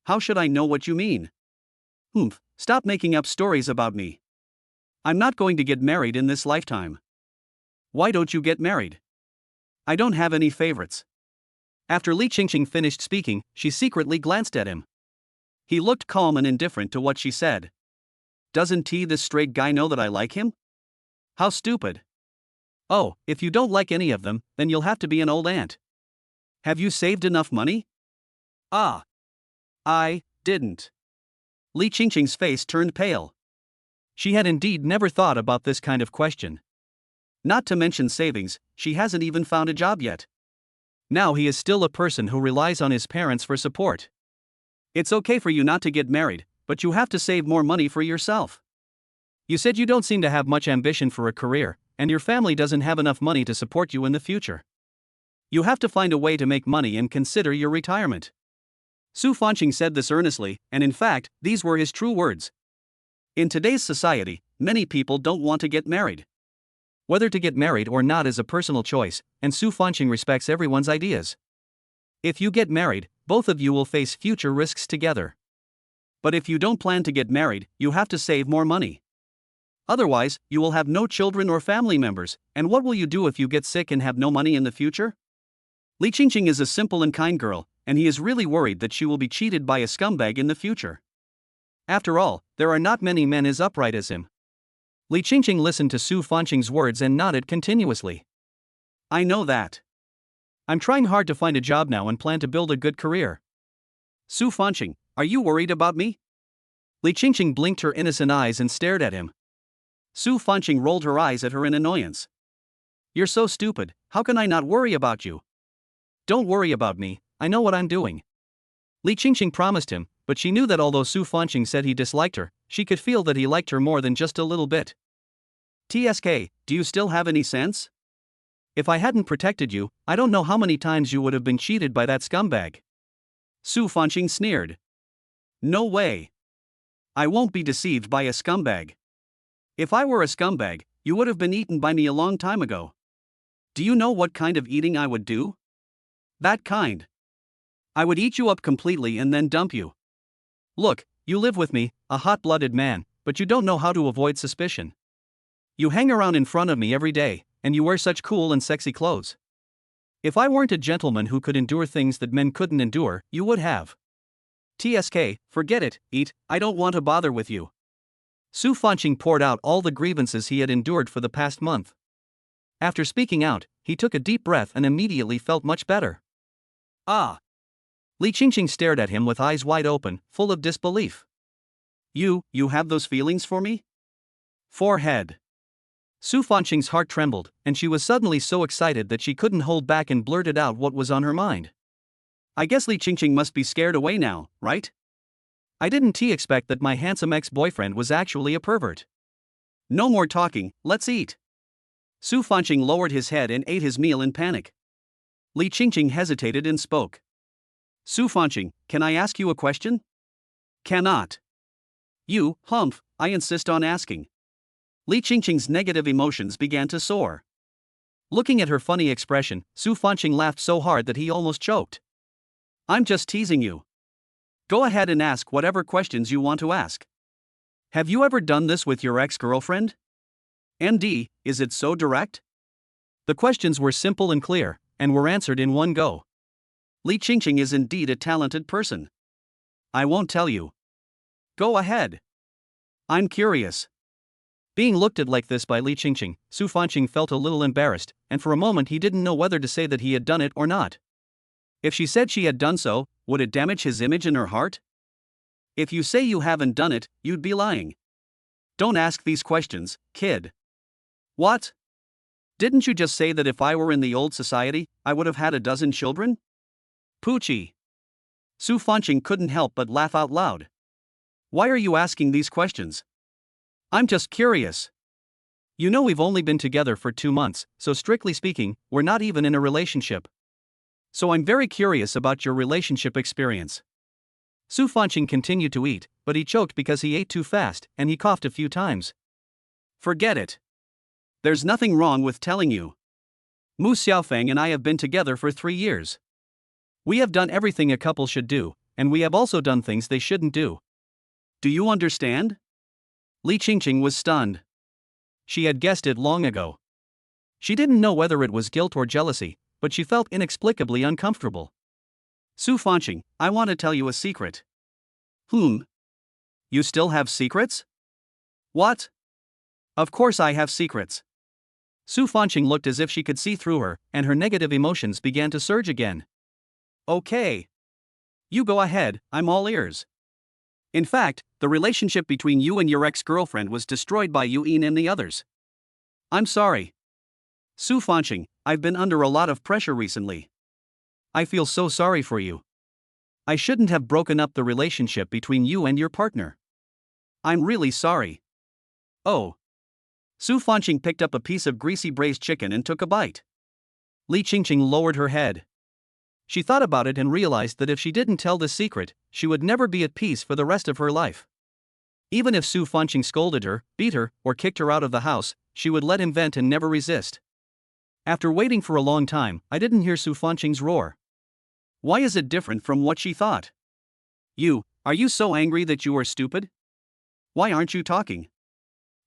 How should I know what you mean? Stop making up stories about me. I'm not going to get married in this lifetime. Why don't you get married? I don't have any favorites. After Li Qingqing finished speaking, she secretly glanced at him. He looked calm and indifferent to what she said. Doesn't this straight guy know that I like him? How stupid. Oh, if you don't like any of them, then you'll have to be an old aunt. Have you saved enough money? Ah. I didn't. Li Qingqing's face turned pale. She had indeed never thought about this kind of question. Not to mention savings, she hasn't even found a job yet. Now he is still a person who relies on his parents for support. It's okay for you not to get married, but you have to save more money for yourself. You said you don't seem to have much ambition for a career, and your family doesn't have enough money to support you in the future. You have to find a way to make money and consider your retirement. Su Fanqing said this earnestly, and in fact, these were his true words. In today's society, many people don't want to get married. Whether to get married or not is a personal choice, and Su Fanqing respects everyone's ideas. If you get married, both of you will face future risks together. But if you don't plan to get married, you have to save more money. Otherwise, you will have no children or family members, and what will you do if you get sick and have no money in the future? Li Qingqing is a simple and kind girl, and he is really worried that she will be cheated by a scumbag in the future. After all, there are not many men as upright as him. Li Qingqing listened to Su Fanqing's words and nodded continuously. I know that. I'm trying hard to find a job now and plan to build a good career. Su Fanqing, are you worried about me? Li Qingqing blinked her innocent eyes and stared at him. Su Fanqing rolled her eyes at her in annoyance. You're so stupid, how can I not worry about you? Don't worry about me, I know what I'm doing. Li Qingqing promised him, but she knew that although Su Fanqing said he disliked her, she could feel that he liked her more than just a little bit. TSK, do you still have any sense? If I hadn't protected you, I don't know how many times you would have been cheated by that scumbag. Su Fanqing sneered. No way. I won't be deceived by a scumbag. If I were a scumbag, you would have been eaten by me a long time ago. Do you know what kind of eating I would do? That kind. I would eat you up completely and then dump you. Look, you live with me, a hot-blooded man, but you don't know how to avoid suspicion. You hang around in front of me every day, and you wear such cool and sexy clothes. If I weren't a gentleman who could endure things that men couldn't endure, you would have. TSK, forget it, eat, I don't want to bother with you. Su Fanqing poured out all the grievances he had endured for the past month. After speaking out, he took a deep breath and immediately felt much better. Ah! Li Qingqing stared at him with eyes wide open, full of disbelief. You have those feelings for me? Forehead. Su Fanqing's heart trembled, and she was suddenly so excited that she couldn't hold back and blurted out what was on her mind. I guess Li Qingqing must be scared away now, right? I didn't expect that my handsome ex-boyfriend was actually a pervert. No more talking, let's eat. Su Fanqing lowered his head and ate his meal in panic. Li Qingqing hesitated and spoke. Su Fanqing, can I ask you a question? Cannot. You, humph, I insist on asking. Li Qingqing's negative emotions began to soar. Looking at her funny expression, Su Fanqing laughed so hard that he almost choked. I'm just teasing you. Go ahead and ask whatever questions you want to ask. Have you ever done this with your ex-girlfriend? MD, is it so direct? The questions were simple and clear, and were answered in one go. Li Qingqing is indeed a talented person. I won't tell you. Go ahead. I'm curious. Being looked at like this by Li Qingqing, Su Fanqing felt a little embarrassed, and for a moment he didn't know whether to say that he had done it or not. If she said she had done so, would it damage his image in her heart? If you say you haven't done it, you'd be lying. Don't ask these questions, kid. What? Didn't you just say that if I were in the old society, I would have had a dozen children? Poochie. Su Fanqing couldn't help but laugh out loud. Why are you asking these questions? I'm just curious. You know we've only been together for 2 months, so strictly speaking, we're not even in a relationship. So I'm very curious about your relationship experience. Su Fanqing continued to eat, but he choked because he ate too fast, and he coughed a few times. Forget it. There's nothing wrong with telling you. Mu Xiaofeng and I have been together for 3 years. We have done everything a couple should do, and we have also done things they shouldn't do. Do you understand? Li Qingqing was stunned. She had guessed it long ago. She didn't know whether it was guilt or jealousy, but she felt inexplicably uncomfortable. Su Fanqing, I want to tell you a secret. You still have secrets? What? Of course I have secrets. Su Fanqing looked as if she could see through her, and her negative emotions began to surge again. Okay. You go ahead, I'm all ears. In fact, the relationship between you and your ex-girlfriend was destroyed by you and the others. I'm sorry. Su Fanqing, I've been under a lot of pressure recently. I feel so sorry for you. I shouldn't have broken up the relationship between you and your partner. I'm really sorry. Oh. Su Fanqing picked up a piece of greasy braised chicken and took a bite. Li Qingqing lowered her head. She thought about it and realized that if she didn't tell the secret, she would never be at peace for the rest of her life. Even if Su Fanqing scolded her, beat her, or kicked her out of the house, she would let him vent and never resist. After waiting for a long time, I didn't hear Su Fanqing's roar. Why is it different from what she thought? Are you so angry that you are stupid? Why aren't you talking?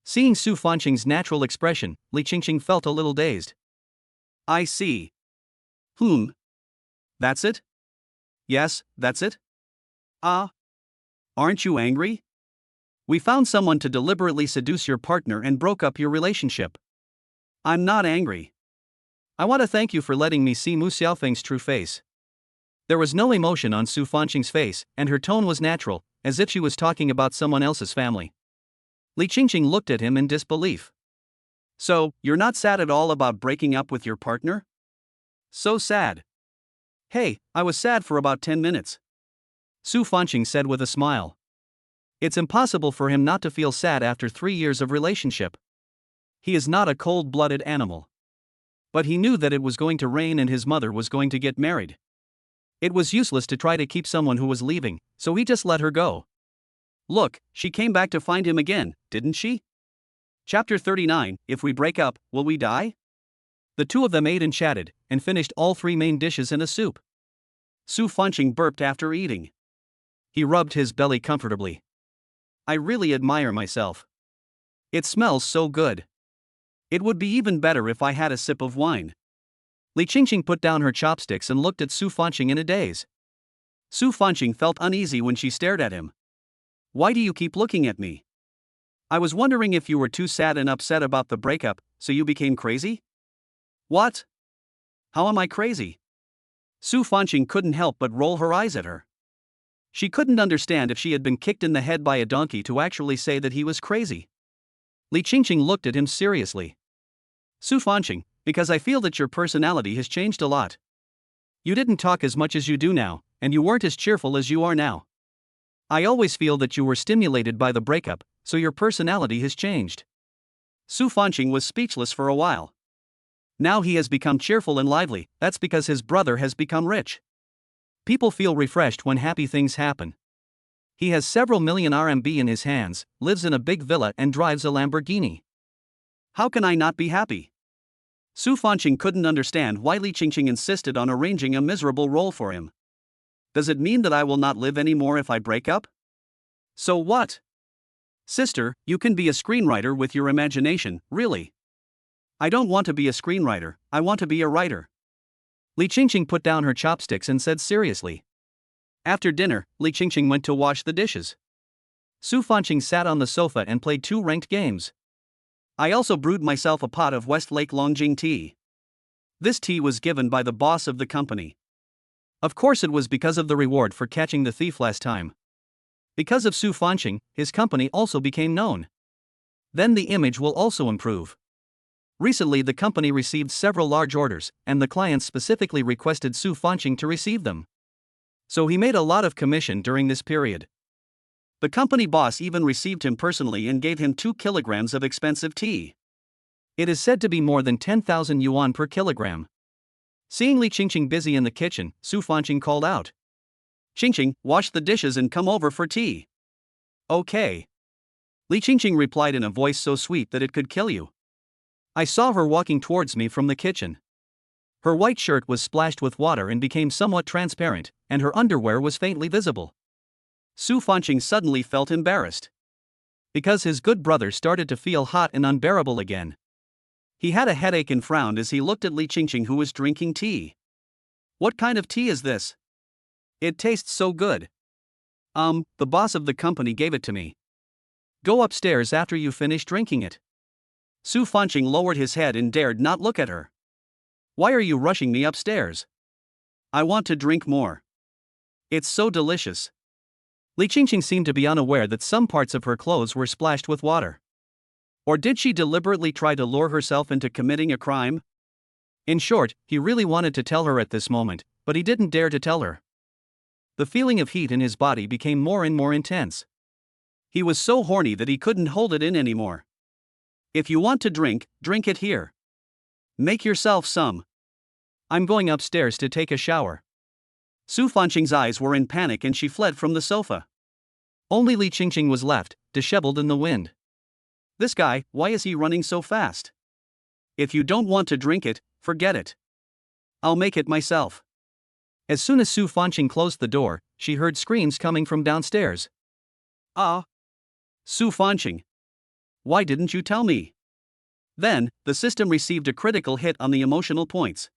Seeing Su Fanqing's natural expression, Li Qingqing felt a little dazed. I see. That's it? Yes, that's it? Aren't you angry? We found someone to deliberately seduce your partner and broke up your relationship. I'm not angry. I want to thank you for letting me see Mu Xiaofeng's true face. There was no emotion on Su Fanqing's face, and her tone was natural, as if she was talking about someone else's family. Li Qingqing looked at him in disbelief. So, you're not sad at all about breaking up with your partner? So sad. Hey, I was sad for about 10 minutes. Su Fanqing said with a smile. It's impossible for him not to feel sad after 3 years of relationship. He is not a cold-blooded animal. But he knew that it was going to rain and his mother was going to get married. It was useless to try to keep someone who was leaving, so he just let her go. Look, she came back to find him again, didn't she? Chapter 39, If we break up, will we die? The two of them ate and chatted, and finished all 3 main dishes and a soup. Su Fanqing burped after eating. He rubbed his belly comfortably. I really admire myself. It smells so good. It would be even better if I had a sip of wine. Li Qingqing put down her chopsticks and looked at Su Fanqing in a daze. Su Fanqing felt uneasy when she stared at him. Why do you keep looking at me? I was wondering if you were too sad and upset about the breakup, so you became crazy? What? How am I crazy? Su Fanqing couldn't help but roll her eyes at her. She couldn't understand if she had been kicked in the head by a donkey to actually say that he was crazy. Li Qingqing looked at him seriously. Su Fanqing, because I feel that your personality has changed a lot. You didn't talk as much as you do now, and you weren't as cheerful as you are now. I always feel that you were stimulated by the breakup, so your personality has changed. Su Fanqing was speechless for a while. Now he has become cheerful and lively, that's because his brother has become rich. People feel refreshed when happy things happen. He has several million RMB in his hands, lives in a big villa and drives a Lamborghini. How can I not be happy? Su Fanqing couldn't understand why Li Qingqing insisted on arranging a miserable role for him. Does it mean that I will not live anymore if I break up? So what? Sister, you can be a screenwriter with your imagination, really. I don't want to be a screenwriter, I want to be a writer. Li Qingqing put down her chopsticks and said seriously. After dinner, Li Qingqing went to wash the dishes. Su Fanqing sat on the sofa and played 2 ranked games. I also brewed myself a pot of Westlake Longjing tea. This tea was given by the boss of the company. Of course it was because of the reward for catching the thief last time. Because of Su Fanqing, his company also became known. Then the image will also improve. Recently the company received several large orders, and the clients specifically requested Su Fanqing to receive them. So he made a lot of commission during this period. The company boss even received him personally and gave him 2 kilograms of expensive tea. It is said to be more than 10,000 yuan per kilogram. Seeing Li Qingqing busy in the kitchen, Su Fanqing called out. Qingqing, wash the dishes and come over for tea. Okay. Li Qingqing replied in a voice so sweet that it could kill you. I saw her walking towards me from the kitchen. Her white shirt was splashed with water and became somewhat transparent, and her underwear was faintly visible. Su Fanqing suddenly felt embarrassed. Because his good brother started to feel hot and unbearable again. He had a headache and frowned as he looked at Li Qingqing, who was drinking tea. What kind of tea is this? It tastes so good. The boss of the company gave it to me. Go upstairs after you finish drinking it. Su Fanqing lowered his head and dared not look at her. Why are you rushing me upstairs? I want to drink more. It's so delicious. Li Qingqing seemed to be unaware that some parts of her clothes were splashed with water. Or did she deliberately try to lure herself into committing a crime? In short, he really wanted to tell her at this moment, but he didn't dare to tell her. The feeling of heat in his body became more and more intense. He was so horny that he couldn't hold it in anymore. If you want to drink it here. Make yourself some. I'm going upstairs to take a shower. Su Fanqing's eyes were in panic and she fled from the sofa. Only Li Qingqing was left, disheveled in the wind. This guy, why is he running so fast? If you don't want to drink it, forget it. I'll make it myself. As soon as Su Fanqing closed the door, she heard screams coming from downstairs. Su Fanqing. Why didn't you tell me? Then, the system received a critical hit on the emotional points.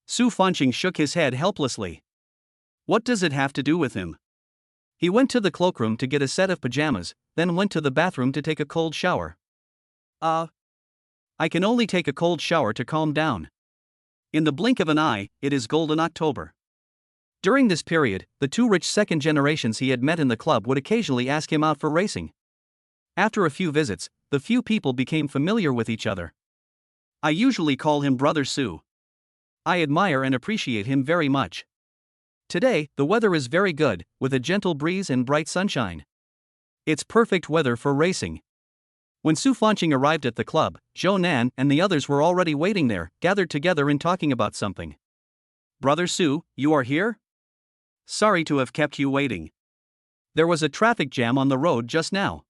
Su Fanqing shook his head helplessly. What does it have to do with him? He went to the cloakroom to get a set of pajamas, then went to the bathroom to take a cold shower. I can only take a cold shower to calm down. In the blink of an eye, it is golden October. During this period, the two rich second generations he had met in the club would occasionally ask him out for racing. After a few visits, the few people became familiar with each other. I usually call him Brother Su. I admire and appreciate him very much. Today, the weather is very good, with a gentle breeze and bright sunshine. It's perfect weather for racing. When Su Fanqing arrived at the club, Zhou Nan and the others were already waiting there, gathered together and talking about something. Brother Su, you are here? Sorry to have kept you waiting. There was a traffic jam on the road just now.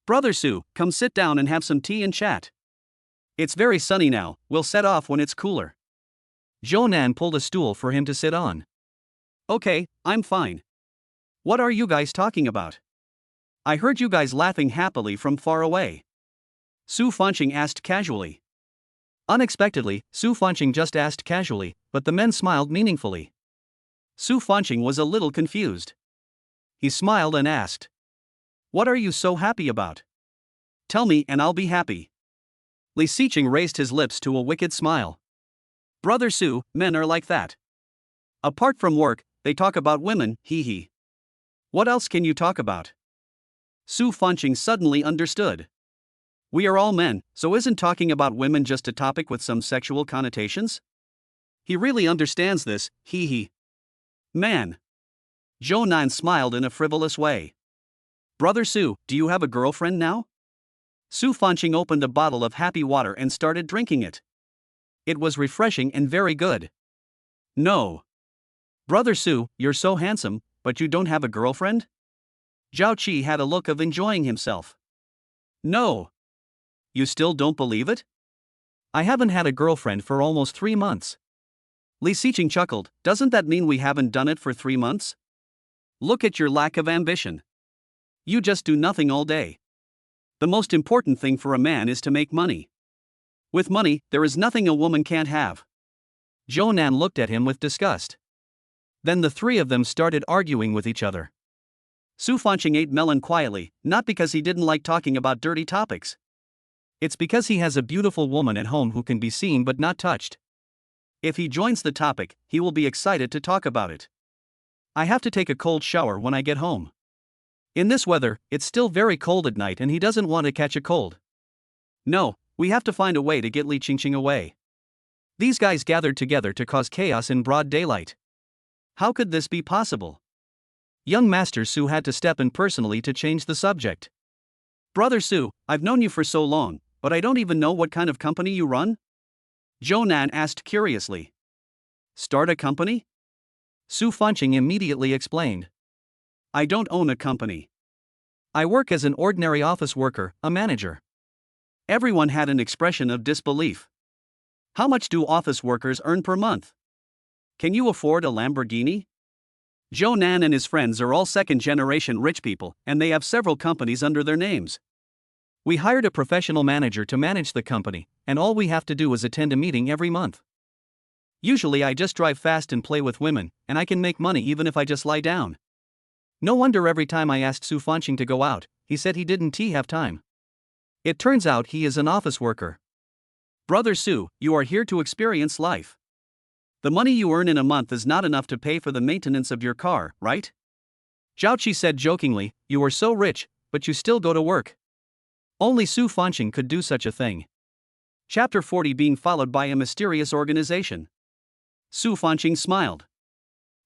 Brother Su, come sit down and have some tea and chat. It's very sunny now, we'll set off when it's cooler. Zhou Nan pulled a stool for him to sit on. Okay, I'm fine. What are you guys talking about? I heard you guys laughing happily from far away. Su Fanqing asked casually. Unexpectedly, Su Fanqing just asked casually, but the men smiled meaningfully. Su Fanqing was a little confused. He smiled and asked, what are you so happy about? Tell me and I'll be happy. Li Xiqing raised his lips to a wicked smile. Brother Su, men are like that. Apart from work, they talk about women, hee hee. What else can you talk about? Su Fanqing suddenly understood. We are all men, so isn't talking about women just a topic with some sexual connotations? He really understands this, hee hee. Man. Zhou Nan smiled in a frivolous way. Brother Su, do you have a girlfriend now? Su Fanqing opened a bottle of happy water and started drinking it. It was refreshing and very good. No. Brother Su, you're so handsome, but you don't have a girlfriend? Zhao Qi had a look of enjoying himself. No. You still don't believe it? I haven't had a girlfriend for almost 3 months. Li Xiqing chuckled, doesn't that mean we haven't done it for 3 months? Look at your lack of ambition. You just do nothing all day. The most important thing for a man is to make money. With money, there is nothing a woman can't have. Zhou Nan looked at him with disgust. Then the three of them started arguing with each other. Su Fanqing ate melon quietly, not because he didn't like talking about dirty topics. It's because he has a beautiful woman at home who can be seen but not touched. If he joins the topic, he will be excited to talk about it. I have to take a cold shower when I get home. In this weather, it's still very cold at night and he doesn't want to catch a cold. No, we have to find a way to get Li Qingqing away. These guys gathered together to cause chaos in broad daylight. How could this be possible? Young Master Su had to step in personally to change the subject. Brother Su, I've known you for so long, but I don't even know what kind of company you run? Zhou Nan asked curiously. Start a company? Su Fanqing immediately explained. I don't own a company. I work as an ordinary office worker, a manager. Everyone had an expression of disbelief. How much do office workers earn per month? Can you afford a Lamborghini? Zhou Nan and his friends are all second-generation rich people, and they have several companies under their names. We hired a professional manager to manage the company, and all we have to do is attend a meeting every month. Usually I just drive fast and play with women, and I can make money even if I just lie down. No wonder every time I asked Su Fanqing to go out, he said he didn't have time. It turns out he is an office worker. Brother Su, you are here to experience life. The money you earn in a month is not enough to pay for the maintenance of your car, right? Zhao Qi said jokingly, you are so rich, but you still go to work. Only Su Fanqing could do such a thing. Chapter 40 being followed by a mysterious organization. Su Fanqing smiled.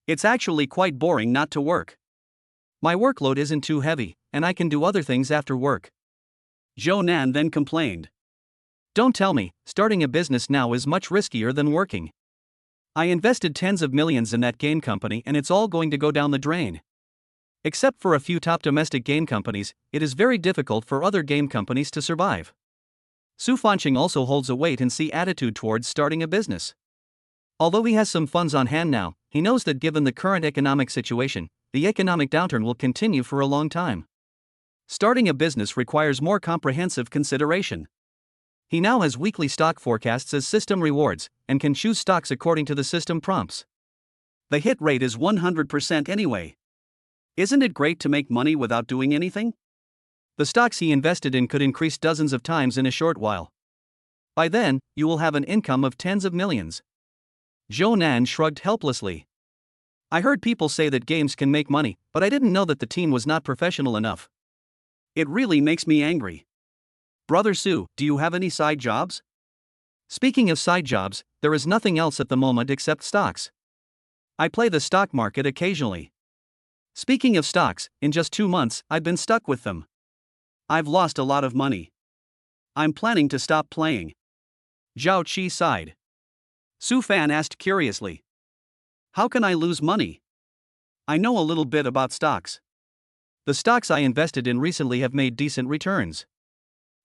It's actually quite boring not to work. My workload isn't too heavy, and I can do other things after work. Zhou Nan then complained. Don't tell me, starting a business now is much riskier than working. I invested tens of millions in that game company and it's all going to go down the drain. Except for a few top domestic game companies, it is very difficult for other game companies to survive. Su Fanqing also holds a wait-and-see attitude towards starting a business. Although he has some funds on hand now, he knows that given the current economic situation, the economic downturn will continue for a long time. Starting a business requires more comprehensive consideration. He now has weekly stock forecasts as system rewards, and can choose stocks according to the system prompts. The hit rate is 100% anyway. Isn't it great to make money without doing anything? The stocks he invested in could increase dozens of times in a short while. By then, you will have an income of tens of millions. Zhou Nan shrugged helplessly. I heard people say that games can make money, but I didn't know that the team was not professional enough. It really makes me angry. Brother Su, do you have any side jobs? Speaking of side jobs, there is nothing else at the moment except stocks. I play the stock market occasionally. Speaking of stocks, in just 2 months, I've been stuck with them. I've lost a lot of money. I'm planning to stop playing. Zhao Qi sighed. Su Fan asked curiously. How can I lose money? I know a little bit about stocks. The stocks I invested in recently have made decent returns.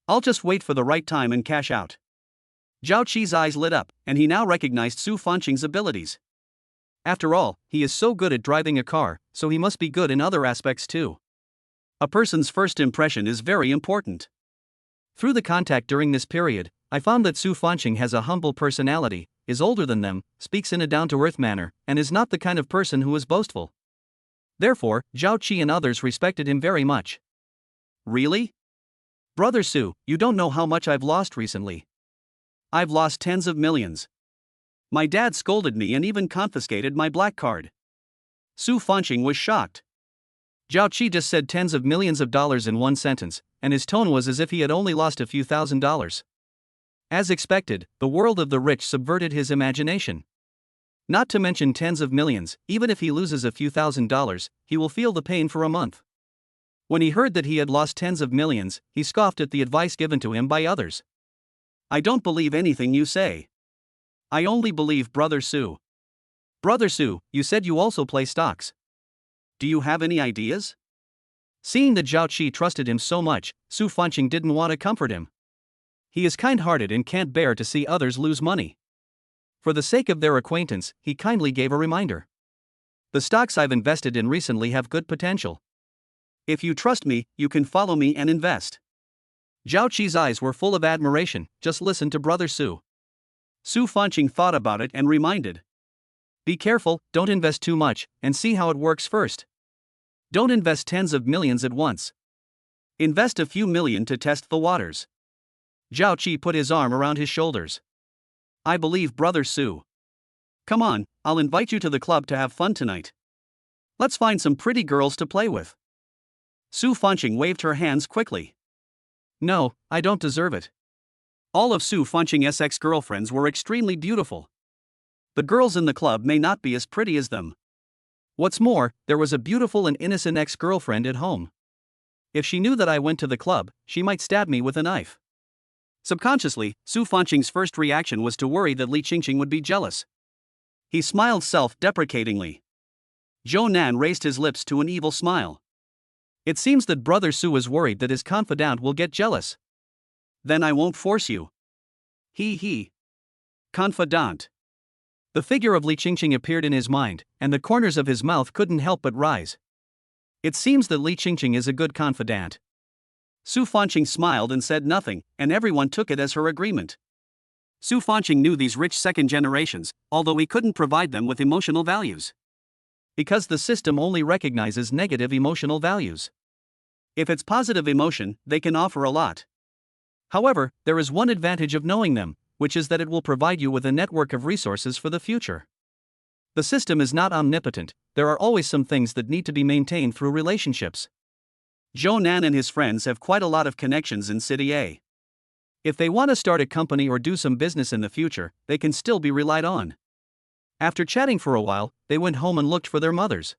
I'll just wait for the right time and cash out. Zhao Qi's eyes lit up, and he now recognized Su Fanqing's abilities. After all, he is so good at driving a car, so he must be good in other aspects too. A person's first impression is very important. Through the contact during this period, I found that Su Fanqing has a humble personality, is older than them, speaks in a down-to-earth manner, and is not the kind of person who is boastful. Therefore, Zhao Qi and others respected him very much. Really? Brother Su, you don't know how much I've lost recently. I've lost tens of millions. My dad scolded me and even confiscated my black card. Su Fanqing was shocked. Zhao Qi just said tens of millions of dollars in one sentence, and his tone was as if he had only lost a few $1,000s. As expected, the world of the rich subverted his imagination. Not to mention tens of millions, even if he loses a few $1,000s, he will feel the pain for a month. When he heard that he had lost tens of millions, he scoffed at the advice given to him by others. I don't believe anything you say. I only believe Brother Su. Brother Su, you said you also play stocks. Do you have any ideas? Seeing that Zhao Qi trusted him so much, Su Fanqing didn't want to comfort him. He is kind-hearted and can't bear to see others lose money. For the sake of their acquaintance, he kindly gave a reminder. The stocks I've invested in recently have good potential. If you trust me, you can follow me and invest. Zhao Qi's eyes were full of admiration. Just listen to Brother Su. Su Fanqing thought about it and reminded. Be careful, don't invest too much, and see how it works first. Don't invest tens of millions at once. Invest a few million to test the waters. Zhao Qi put his arm around his shoulders. I believe Brother Su. Come on, I'll invite you to the club to have fun tonight. Let's find some pretty girls to play with. Su Fanqing waved her hands quickly. No, I don't deserve it. All of Su Fanqing's ex-girlfriends were extremely beautiful. The girls in the club may not be as pretty as them. What's more, there was a beautiful and innocent ex-girlfriend at home. If she knew that I went to the club, she might stab me with a knife. Subconsciously, Su Fanqing's first reaction was to worry that Li Qingqing would be jealous. He smiled self-deprecatingly. Zhou Nan raised his lips to an evil smile. It seems that Brother Su is worried that his confidant will get jealous. Then I won't force you. He. Confidant. The figure of Li Qingqing appeared in his mind, and the corners of his mouth couldn't help but rise. It seems that Li Qingqing is a good confidant. Su Fanqing smiled and said nothing, and everyone took it as her agreement. Su Fanqing knew these rich second generations, although he couldn't provide them with emotional values. Because the system only recognizes negative emotional values. If it's positive emotion, they can offer a lot. However, there is one advantage of knowing them, which is that it will provide you with a network of resources for the future. The system is not omnipotent, there are always some things that need to be maintained through relationships. Zhou Nan and his friends have quite a lot of connections in City A. If they want to start a company or do some business in the future, they can still be relied on. After chatting for a while, they went home and looked for their mothers.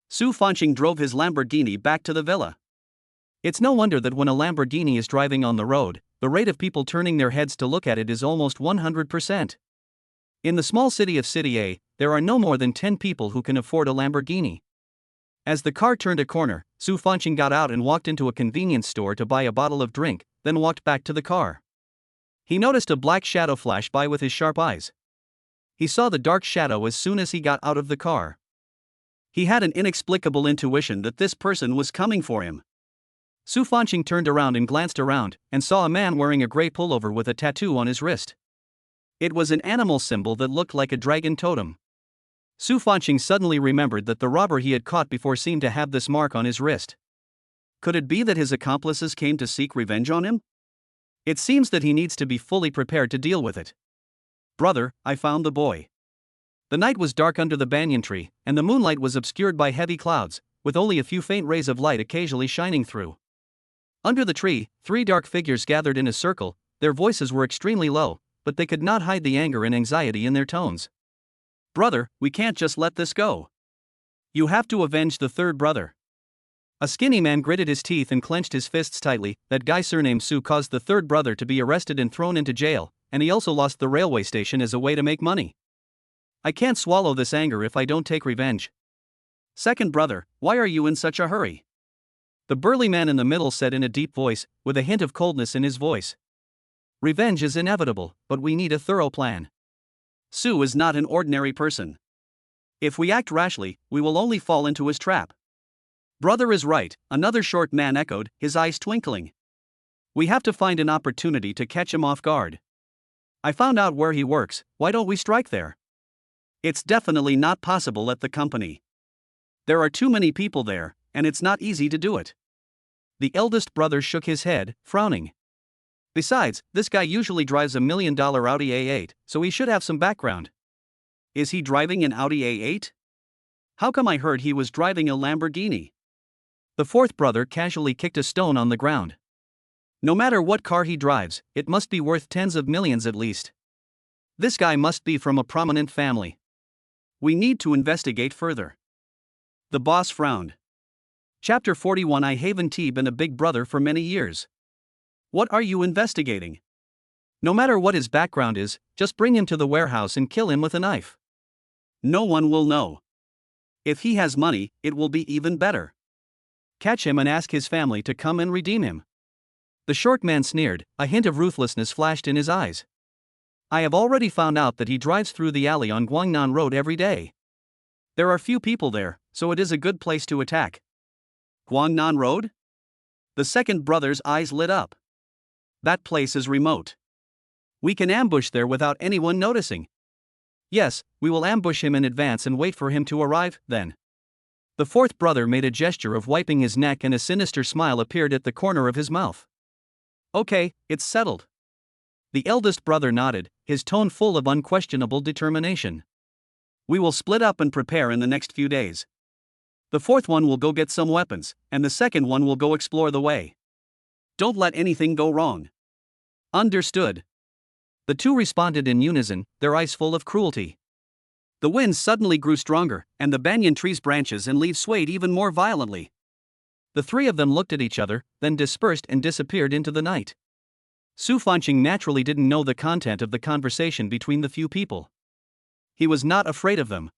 Su Fanqing drove his Lamborghini back to the villa. It's no wonder that when a Lamborghini is driving on the road, the rate of people turning their heads to look at it is almost 100%. In the small city of City A, there are no more than 10 people who can afford a Lamborghini. As the car turned a corner, Su Fanqing got out and walked into a convenience store to buy a bottle of drink, then walked back to the car. He noticed a black shadow flash by with his sharp eyes. He saw the dark shadow as soon as he got out of the car. He had an inexplicable intuition that this person was coming for him. Su Fanqing turned around and glanced around, and saw a man wearing a gray pullover with a tattoo on his wrist. It was an animal symbol that looked like a dragon totem. Su Fanqing suddenly remembered that the robber he had caught before seemed to have this mark on his wrist. Could it be that his accomplices came to seek revenge on him? It seems that he needs to be fully prepared to deal with it. Brother, I found the boy. The night was dark under the banyan tree, and the moonlight was obscured by heavy clouds, with only a few faint rays of light occasionally shining through. Under the tree, 3 dark figures gathered in a circle. Their voices were extremely low, but they could not hide the anger and anxiety in their tones. Brother, we can't just let this go. You have to avenge the third brother. A skinny man gritted his teeth and clenched his fists tightly. That guy surnamed Su caused the third brother to be arrested and thrown into jail, and he also lost the railway station as a way to make money. I can't swallow this anger if I don't take revenge. Second brother, why are you in such a hurry? The burly man in the middle said in a deep voice, with a hint of coldness in his voice. Revenge is inevitable, but we need a thorough plan. Su is not an ordinary person. If we act rashly, we will only fall into his trap. Brother is right, another short man echoed, his eyes twinkling. We have to find an opportunity to catch him off guard. I found out where he works, why don't we strike there? It's definitely not possible at the company. There are too many people there, and it's not easy to do it. The eldest brother shook his head, frowning. Besides, this guy usually drives $1 million Audi A8, so he should have some background. Is he driving an Audi A8? How come I heard he was driving a Lamborghini? The fourth brother casually kicked a stone on the ground. No matter what car he drives, it must be worth tens of millions at least. This guy must be from a prominent family. We need to investigate further. The boss frowned. Chapter 41. I haven't been a big brother for many years. What are you investigating? No matter what his background is, just bring him to the warehouse and kill him with a knife. No one will know. If he has money, it will be even better. Catch him and ask his family to come and redeem him. The short man sneered, a hint of ruthlessness flashed in his eyes. I have already found out that he drives through the alley on Guangnan Road every day. There are few people there, so it is a good place to attack. Guangnan Road? The second brother's eyes lit up. That place is remote. We can ambush there without anyone noticing. Yes, we will ambush him in advance and wait for him to arrive, then. The fourth brother made a gesture of wiping his neck and a sinister smile appeared at the corner of his mouth. Okay, it's settled. The eldest brother nodded, his tone full of unquestionable determination. We will split up and prepare in the next few days. The fourth one will go get some weapons, and the second one will go explore the way. Don't let anything go wrong. Understood. The two responded in unison, their eyes full of cruelty. The wind suddenly grew stronger, and the banyan tree's branches and leaves swayed even more violently. The three of them looked at each other, then dispersed and disappeared into the night. Su Fanqing naturally didn't know the content of the conversation between the few people. He was not afraid of them.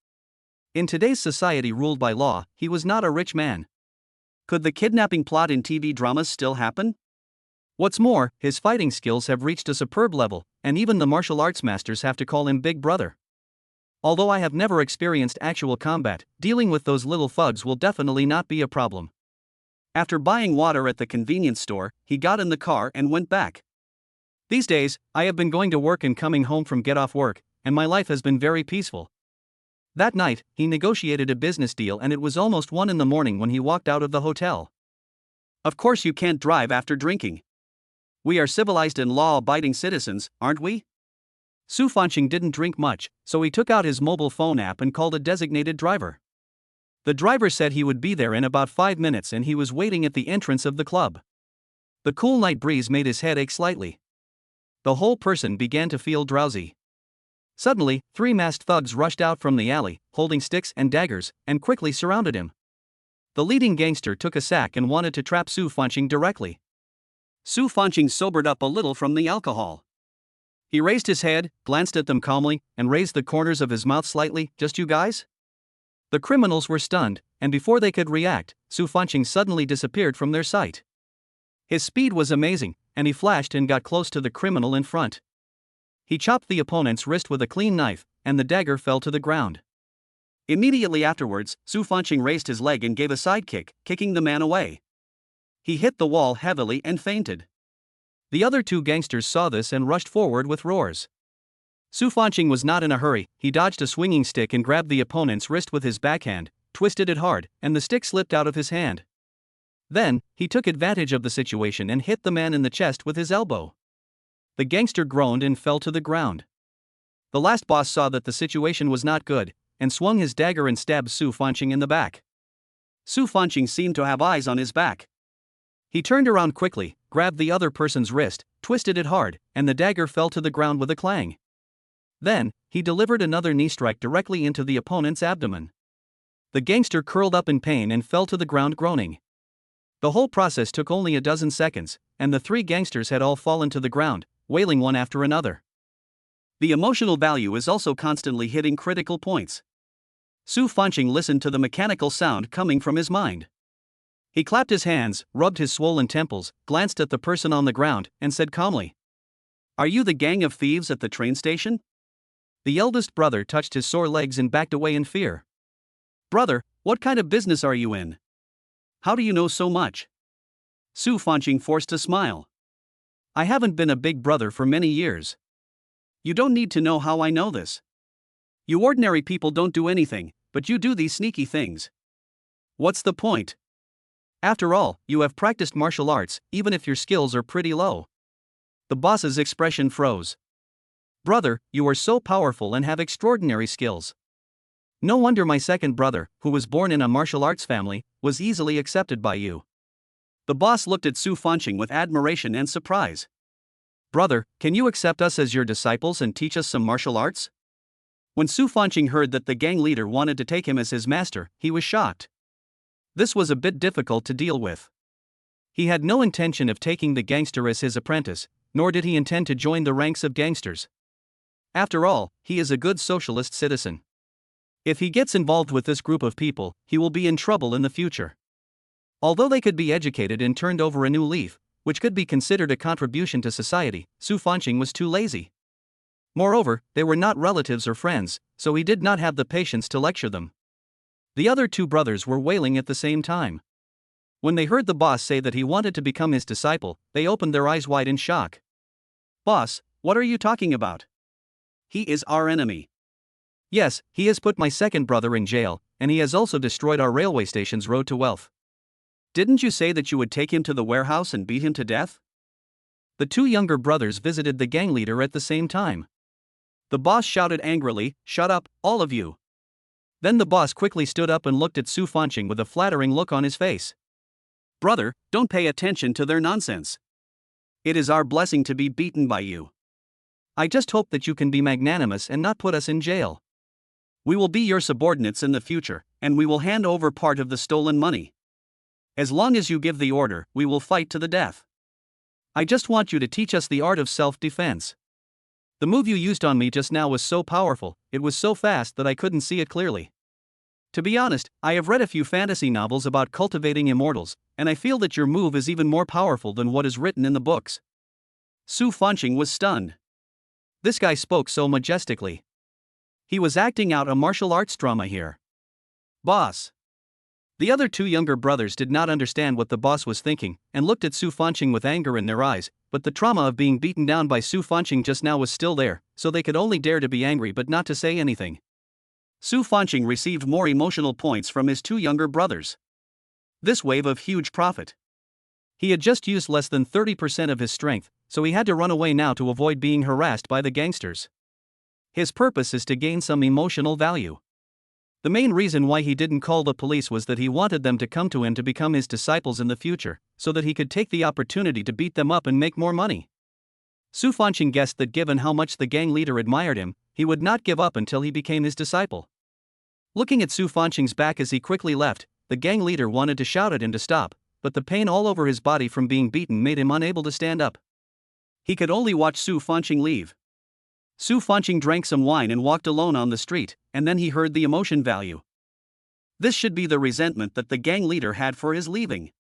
In today's society ruled by law, he was not a rich man. Could the kidnapping plot in TV dramas still happen? What's more, his fighting skills have reached a superb level, and even the martial arts masters have to call him Big Brother. Although I have never experienced actual combat, dealing with those little thugs will definitely not be a problem. After buying water at the convenience store, he got in the car and went back. These days, I have been going to work and coming home from get off work, and my life has been very peaceful. That night, he negotiated a business deal and it was almost 1 in the morning when he walked out of the hotel. Of course you can't drive after drinking. We are civilized and law-abiding citizens, aren't we? Su Fanqing didn't drink much, so he took out his mobile phone app and called a designated driver. The driver said he would be there in about 5 minutes and he was waiting at the entrance of the club. The cool night breeze made his head ache slightly. The whole person began to feel drowsy. Suddenly, 3 masked thugs rushed out from the alley, holding sticks and daggers, and quickly surrounded him. The leading gangster took a sack and wanted to trap Su Fanqing directly. Su Fanqing sobered up a little from the alcohol. He raised his head, glanced at them calmly, and raised the corners of his mouth slightly. Just you guys? The criminals were stunned, and before they could react, Su Fanqing suddenly disappeared from their sight. His speed was amazing, and he flashed and got close to the criminal in front. He chopped the opponent's wrist with a clean knife, and the dagger fell to the ground. Immediately afterwards, Su Fanqing raised his leg and gave a side kick, kicking the man away. He hit the wall heavily and fainted. The other 2 gangsters saw this and rushed forward with roars. Su Fanqing was not in a hurry. He dodged a swinging stick and grabbed the opponent's wrist with his backhand, twisted it hard, and the stick slipped out of his hand. Then, he took advantage of the situation and hit the man in the chest with his elbow. The gangster groaned and fell to the ground. The last boss saw that the situation was not good, and swung his dagger and stabbed Su Fanqing in the back. Su Fanqing seemed to have eyes on his back. He turned around quickly, grabbed the other person's wrist, twisted it hard, and the dagger fell to the ground with a clang. Then, he delivered another knee strike directly into the opponent's abdomen. The gangster curled up in pain and fell to the ground groaning. The whole process took only a dozen seconds, and the 3 gangsters had all fallen to the ground, wailing one after another. The emotional value is also constantly hitting critical points. Su Fanqing listened to the mechanical sound coming from his mind. He clapped his hands, rubbed his swollen temples, glanced at the person on the ground, and said calmly, "Are you the gang of thieves at the train station?" The eldest brother touched his sore legs and backed away in fear. "Brother, what kind of business are you in? How do you know so much?" Su Fanqing forced a smile. "I haven't been a big brother for many years. You don't need to know how I know this. You ordinary people don't do anything, but you do these sneaky things. What's the point? After all, you have practiced martial arts, even if your skills are pretty low." The boss's expression froze. "Brother, you are so powerful and have extraordinary skills. No wonder my second brother, who was born in a martial arts family, was easily accepted by you." The boss looked at Su Fanqing with admiration and surprise. "Brother, can you accept us as your disciples and teach us some martial arts?" When Su Fanqing heard that the gang leader wanted to take him as his master, he was shocked. This was a bit difficult to deal with. He had no intention of taking the gangster as his apprentice, nor did he intend to join the ranks of gangsters. After all, he is a good socialist citizen. If he gets involved with this group of people, he will be in trouble in the future. Although they could be educated and turned over a new leaf, which could be considered a contribution to society, Su Fanqing was too lazy. Moreover, they were not relatives or friends, so he did not have the patience to lecture them. The other 2 brothers were wailing at the same time. When they heard the boss say that he wanted to become his disciple, they opened their eyes wide in shock. "Boss, what are you talking about? He is our enemy." "Yes, he has put my second brother in jail, and he has also destroyed our railway station's road to wealth." "Didn't you say that you would take him to the warehouse and beat him to death?" The 2 younger brothers visited the gang leader at the same time. The boss shouted angrily, "Shut up, all of you." Then the boss quickly stood up and looked at Su Fanqing with a flattering look on his face. "Brother, don't pay attention to their nonsense. It is our blessing to be beaten by you. I just hope that you can be magnanimous and not put us in jail. We will be your subordinates in the future, and we will hand over part of the stolen money. As long as you give the order, we will fight to the death. I just want you to teach us the art of self-defense. The move you used on me just now was so powerful, it was so fast that I couldn't see it clearly. To be honest, I have read a few fantasy novels about cultivating immortals, and I feel that your move is even more powerful than what is written in the books." Su Fanqing was stunned. This guy spoke so majestically. He was acting out a martial arts drama here. "Boss." The other 2 younger brothers did not understand what the boss was thinking, and looked at Su Fanqing with anger in their eyes, but the trauma of being beaten down by Su Fanqing just now was still there, so they could only dare to be angry but not to say anything. Su Fanqing received more emotional points from his two younger brothers. This wave of huge profit. He had just used less than 30% of his strength, so he had to run away now to avoid being harassed by the gangsters. His purpose is to gain some emotional value. The main reason why he didn't call the police was that he wanted them to come to him to become his disciples in the future, so that he could take the opportunity to beat them up and make more money. Su Fanqing guessed that given how much the gang leader admired him, he would not give up until he became his disciple. Looking at Su Fanqing's back as he quickly left, the gang leader wanted to shout at him to stop, but the pain all over his body from being beaten made him unable to stand up. He could only watch Su Fanqing leave. Su Fanqing drank some wine and walked alone on the street, and then he heard the emotion value. This should be the resentment that the gang leader had for his leaving.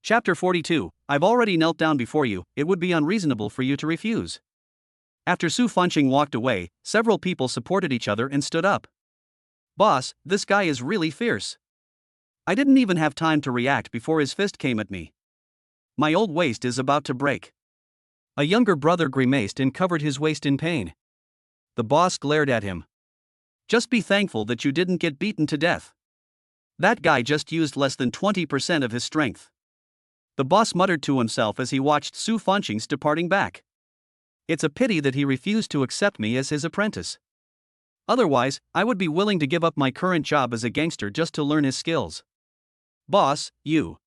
Chapter 42, I've already knelt down before you, it would be unreasonable for you to refuse. After Su Fanqing walked away, several people supported each other and stood up. Boss, this guy is really fierce. I didn't even have time to react before his fist came at me. My old waist is about to break. A younger brother grimaced and covered his waist in pain. The boss glared at him. Just be thankful that you didn't get beaten to death. That guy just used less than 20% of his strength. The boss muttered to himself as he watched Su Fanqing's departing back. It's a pity that he refused to accept me as his apprentice. Otherwise, I would be willing to give up my current job as a gangster just to learn his skills. Boss, you.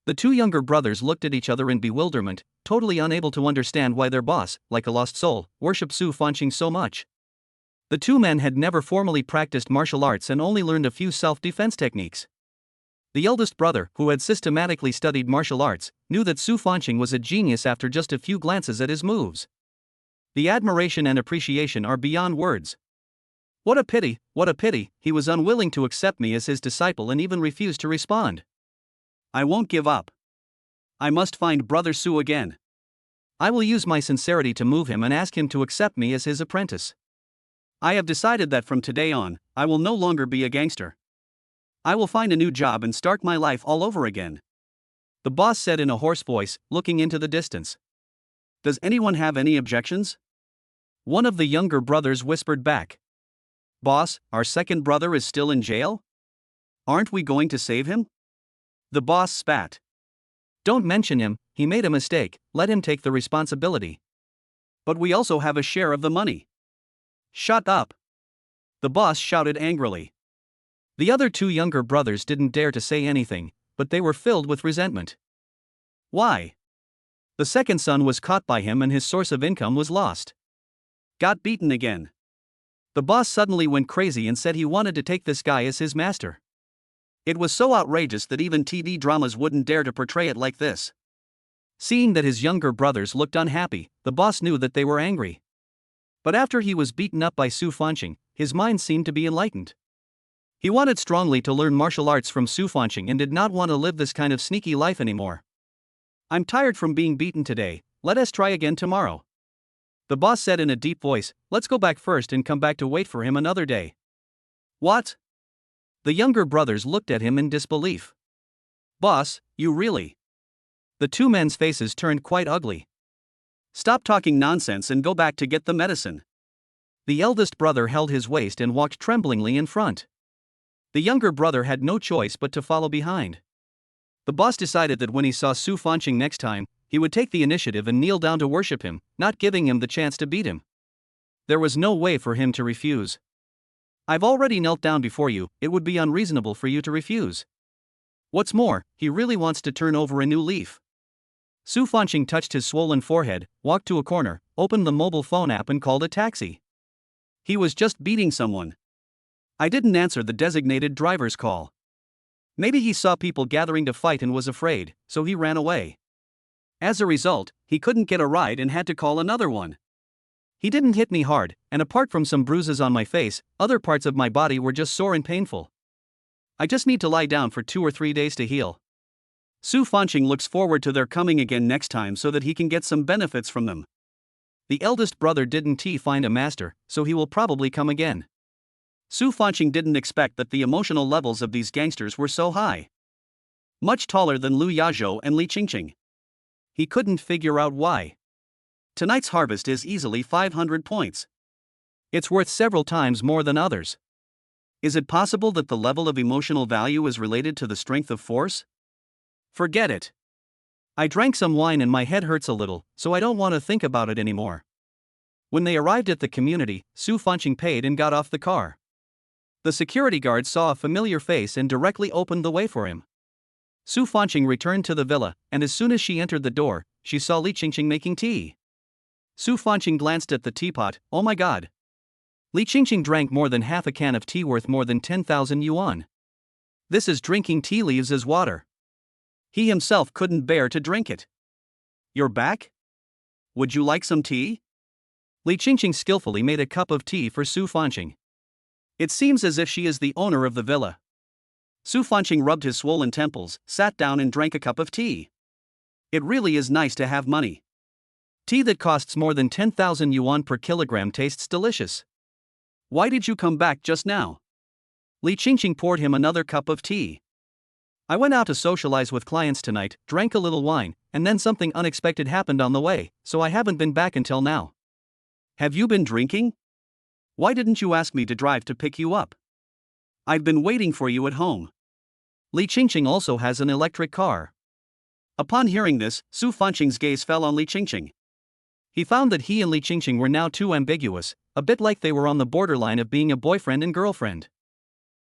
The two younger brothers looked at each other in bewilderment, totally unable to understand why their boss, like a lost soul, worshipped Su Fanqing so much. The two men had never formally practiced martial arts and only learned a few self-defense techniques. The eldest brother, who had systematically studied martial arts, knew that Su Fanqing was a genius after just a few glances at his moves. The admiration and appreciation are beyond words. What a pity, he was unwilling to accept me as his disciple and even refused to respond. I won't give up. I must find Brother Su again. I will use my sincerity to move him and ask him to accept me as his apprentice. I have decided that from today on, I will no longer be a gangster. I will find a new job and start my life all over again. The boss said in a hoarse voice, looking into the distance. Does anyone have any objections? One of the younger brothers whispered back. Boss, our second brother is still in jail? Aren't we going to save him? The boss spat. Don't mention him, he made a mistake, let him take the responsibility. But we also have a share of the money. Shut up! The boss shouted angrily. The other two younger brothers didn't dare to say anything, but they were filled with resentment. Why? The second son was caught by him and his source of income was lost. Got beaten again. The boss suddenly went crazy and said he wanted to take this guy as his master. It was so outrageous that even TV dramas wouldn't dare to portray it like this. Seeing that his younger brothers looked unhappy, the boss knew that they were angry. But after he was beaten up by Su Fanqing, his mind seemed to be enlightened. He wanted strongly to learn martial arts from Su Fanqing and did not want to live this kind of sneaky life anymore. I'm tired from being beaten today, let us try again tomorrow. The boss said in a deep voice, let's go back first and come back to wait for him another day. What? The younger brothers looked at him in disbelief. Boss, you really? The two men's faces turned quite ugly. Stop talking nonsense and go back to get the medicine. The eldest brother held his waist and walked tremblingly in front. The younger brother had no choice but to follow behind. The boss decided that when he saw Su Fanqing next time, he would take the initiative and kneel down to worship him, not giving him the chance to beat him. There was no way for him to refuse. I've already knelt down before you, it would be unreasonable for you to refuse. What's more, he really wants to turn over a new leaf. Su Fanqing touched his swollen forehead, walked to a corner, opened the mobile phone app and called a taxi. He was just beating someone. I didn't answer the designated driver's call. Maybe he saw people gathering to fight and was afraid, so he ran away. As a result, he couldn't get a ride and had to call another one. He didn't hit me hard, and apart from some bruises on my face, other parts of my body were just sore and painful. I just need to lie down for 2 or 3 days to heal. Su Fanqing looks forward to their coming again next time so that he can get some benefits from them. The eldest brother didn't find a master, so he will probably come again. Su Fanqing didn't expect that the emotional levels of these gangsters were so high. Much taller than Lu Yazhou and Li Qingqing. He couldn't figure out why. Tonight's harvest is easily 500 points. It's worth several times more than others. Is it possible that the level of emotional value is related to the strength of force? Forget it. I drank some wine and my head hurts a little, so I don't want to think about it anymore. When they arrived at the community, Su Fanqing paid and got off the car. The security guard saw a familiar face and directly opened the way for him. Su Fanqing returned to the villa, and as soon as she entered the door, she saw Li Qingqing making tea. Su Fanqing glanced at the teapot. Oh my god. Li Qingqing drank more than half a can of tea worth more than 10,000 yuan. This is drinking tea leaves as water. He himself couldn't bear to drink it. You're back? Would you like some tea? Li Qingqing skillfully made a cup of tea for Su Fanqing. It seems as if she is the owner of the villa. Su Fanqing rubbed his swollen temples, sat down and drank a cup of tea. It really is nice to have money. Tea that costs more than 10,000 yuan per kilogram tastes delicious. Why did you come back just now? Li Qingqing poured him another cup of tea. I went out to socialize with clients tonight, drank a little wine, and then something unexpected happened on the way, so I haven't been back until now. Have you been drinking? Why didn't you ask me to drive to pick you up? I've been waiting for you at home. Li Qingqing also has an electric car. Upon hearing this, Su Fanqing's gaze fell on Li Qingqing. He found that he and Li Qingqing were now too ambiguous, a bit like they were on the borderline of being a boyfriend and girlfriend.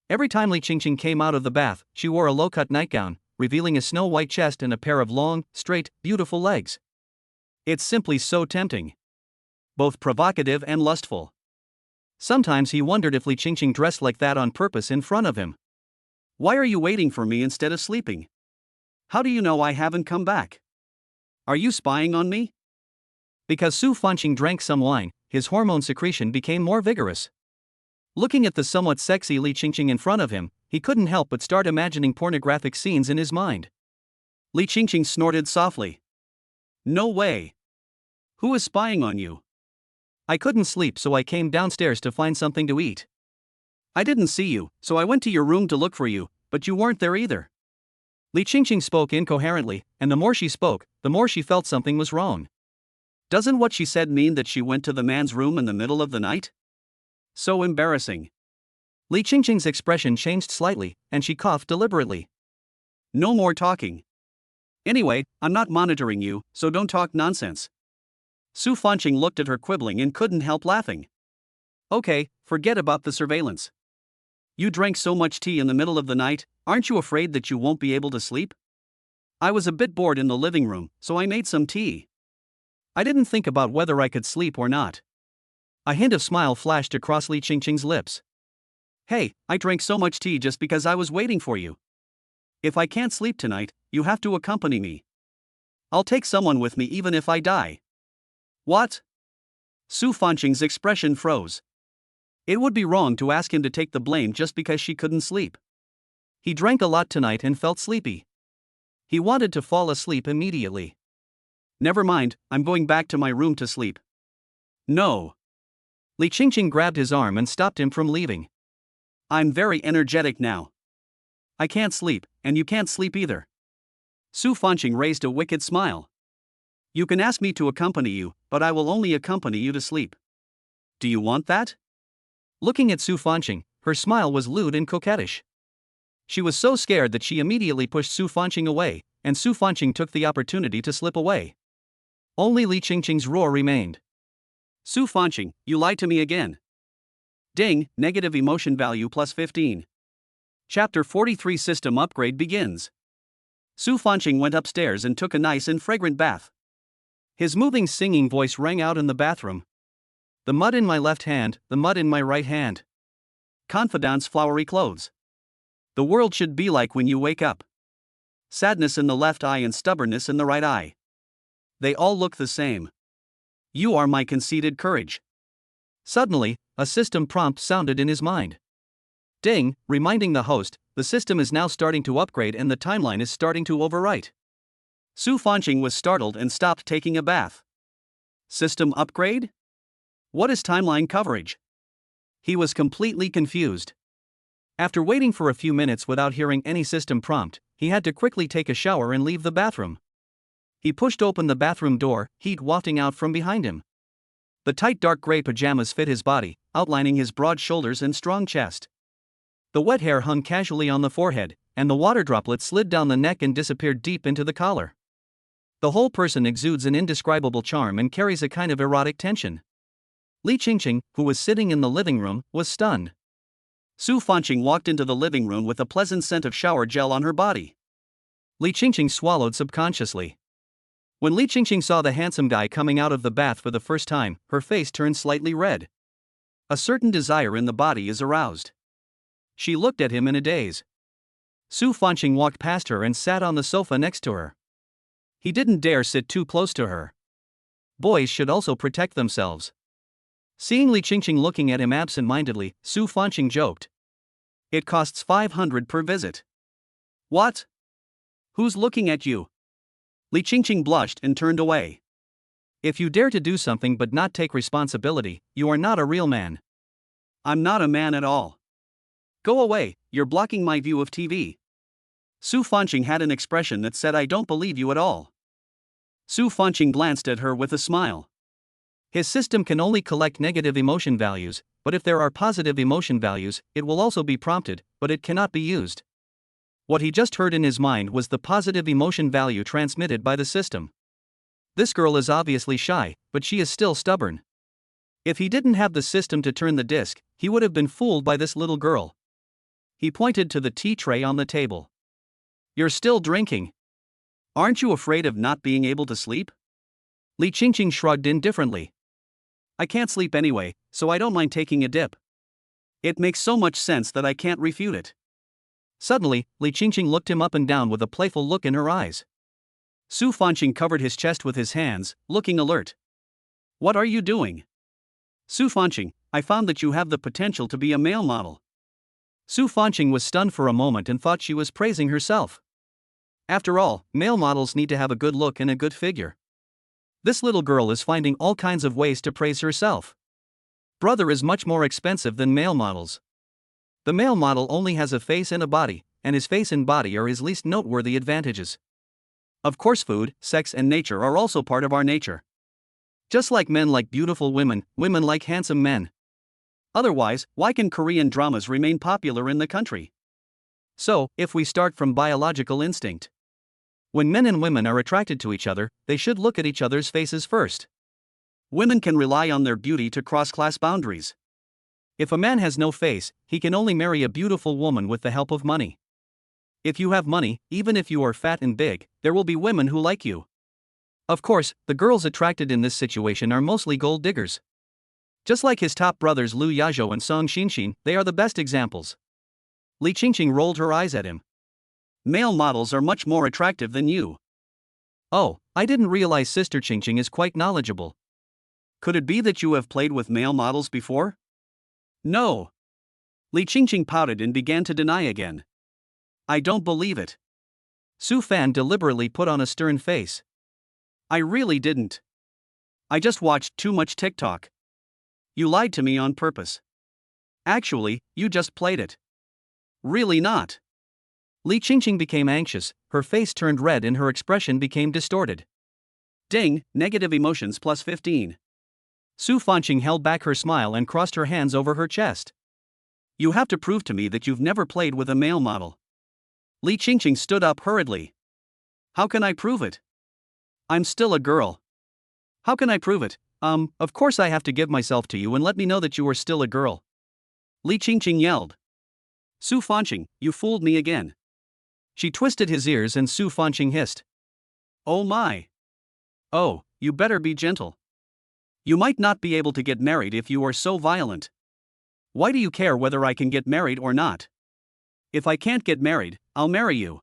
Every time Li Qingqing came out of the bath, she wore a low-cut nightgown, revealing a snow-white chest and a pair of long, straight, beautiful legs. It's simply so tempting. Both provocative and lustful. Sometimes he wondered if Li Qingqing dressed like that on purpose in front of him. Why are you waiting for me instead of sleeping? How do you know I haven't come back? Are you spying on me? Because Su Fanqing drank some wine, his hormone secretion became more vigorous. Looking at the somewhat sexy Li Qingqing in front of him, he couldn't help but start imagining pornographic scenes in his mind. Li Qingqing snorted softly. No way. Who is spying on you? I couldn't sleep, so I came downstairs to find something to eat. I didn't see you, so I went to your room to look for you, but you weren't there either. Li Qingqing spoke incoherently, and the more she spoke, the more she felt something was wrong. Doesn't what she said mean that she went to the man's room in the middle of the night? So embarrassing. Li Qingqing's expression changed slightly, and she coughed deliberately. No more talking. Anyway, I'm not monitoring you, so don't talk nonsense. Su Fanqing looked at her quibbling and couldn't help laughing. Okay, forget about the surveillance. You drank so much tea in the middle of the night, aren't you afraid that you won't be able to sleep? I was a bit bored in the living room, so I made some tea. I didn't think about whether I could sleep or not. A hint of smile flashed across Li Qingqing's lips. Hey, I drank so much tea just because I was waiting for you. If I can't sleep tonight, you have to accompany me. I'll take someone with me even if I die. What? Su Fanqing's expression froze. It would be wrong to ask him to take the blame just because she couldn't sleep. He drank a lot tonight and felt sleepy. He wanted to fall asleep immediately. Never mind, I'm going back to my room to sleep. No. Li Qingqing grabbed his arm and stopped him from leaving. I'm very energetic now. I can't sleep, and you can't sleep either. Su Fanqing raised a wicked smile. You can ask me to accompany you, but I will only accompany you to sleep. Do you want that? Looking at Su Fanqing, her smile was lewd and coquettish. She was so scared that she immediately pushed Su Fanqing away, and Su Fanqing took the opportunity to slip away. Only Li Qingqing's roar remained. Su Fanqing, you lied to me again. Ding, negative emotion value plus 15. Chapter 43 System Upgrade begins. Su Fanqing went upstairs and took a nice and fragrant bath. His moving singing voice rang out in the bathroom. The mud in my left hand, the mud in my right hand. Confidante's flowery clothes. The world should be like when you wake up. Sadness in the left eye and stubbornness in the right eye. They all look the same. You are my conceited courage. Suddenly, a system prompt sounded in his mind. Ding, reminding the host, the system is now starting to upgrade and the timeline is starting to overwrite. Su Fanqing was startled and stopped taking a bath. System upgrade? What is timeline coverage? He was completely confused. After waiting for a few minutes without hearing any system prompt, he had to quickly take a shower and leave the bathroom. He pushed open the bathroom door, heat wafting out from behind him. The tight dark gray pajamas fit his body, outlining his broad shoulders and strong chest. The wet hair hung casually on the forehead, and the water droplets slid down the neck and disappeared deep into the collar. The whole person exudes an indescribable charm and carries a kind of erotic tension. Li Qingqing, who was sitting in the living room, was stunned. Su Fanqing walked into the living room with a pleasant scent of shower gel on her body. Li Qingqing swallowed subconsciously. When Li Qingqing saw the handsome guy coming out of the bath for the first time, her face turned slightly red. A certain desire in the body is aroused. She looked at him in a daze. Su Fanqing walked past her and sat on the sofa next to her. He didn't dare sit too close to her. Boys should also protect themselves. Seeing Li Qingqing looking at him absent-mindedly, Su Fanqing joked. It costs 500 per visit. What? Who's looking at you? Li Qingqing blushed and turned away. If you dare to do something but not take responsibility, you are not a real man. I'm not a man at all. Go away, you're blocking my view of TV. Su Fanqing had an expression that said, I don't believe you at all. Su Fanqing glanced at her with a smile. His system can only collect negative emotion values, but if there are positive emotion values, it will also be prompted, but it cannot be used. What he just heard in his mind was the positive emotion value transmitted by the system. This girl is obviously shy, but she is still stubborn. If he didn't have the system to turn the disc, he would have been fooled by this little girl. He pointed to the tea tray on the table. You're still drinking. Aren't you afraid of not being able to sleep? Li Qingqing shrugged indifferently. I can't sleep anyway, so I don't mind taking a dip. It makes so much sense that I can't refute it. Suddenly, Li Qingqing looked him up and down with a playful look in her eyes. Su Fanqing covered his chest with his hands, looking alert. What are you doing? Su Fanqing, I found that you have the potential to be a male model. Su Fanqing was stunned for a moment and thought she was praising herself. After all, male models need to have a good look and a good figure. This little girl is finding all kinds of ways to praise herself. Brother is much more expensive than male models. The male model only has a face and a body, and his face and body are his least noteworthy advantages. Of course, food, sex, and nature are also part of our nature. Just like men like beautiful women, women like handsome men. Otherwise, why can Korean dramas remain popular in the country? So, if we start from biological instinct. When men and women are attracted to each other, they should look at each other's faces first. Women can rely on their beauty to cross class boundaries. If a man has no face, he can only marry a beautiful woman with the help of money. If you have money, even if you are fat and big, there will be women who like you. Of course, the girls attracted in this situation are mostly gold diggers. Just like his top brothers Liu Yazhou and Song Xinxin, they are the best examples. Li Qingqing rolled her eyes at him. Male models are much more attractive than you. Oh, I didn't realize Sister Qingqing is quite knowledgeable. Could it be that you have played with male models before? No. Li Qingqing pouted and began to deny again. I don't believe it. Su Fan deliberately put on a stern face. I really didn't. I just watched too much TikTok. You lied to me on purpose. Actually, you just played it. Really not. Li Qingqing became anxious, her face turned red and her expression became distorted. Ding, negative emotions plus 15. Su Fanqing held back her smile and crossed her hands over her chest. You have to prove to me that you've never played with a male model. Li Qingqing stood up hurriedly. How can I prove it? I'm still a girl. How can I prove it? Of course I have to give myself to you and let me know that you are still a girl. Li Qingqing yelled. Su Fanqing, you fooled me again. She twisted his ears and Su Fanqing hissed. Oh my. Oh, you better be gentle. You might not be able to get married if you are so violent. Why do you care whether I can get married or not? If I can't get married, I'll marry you.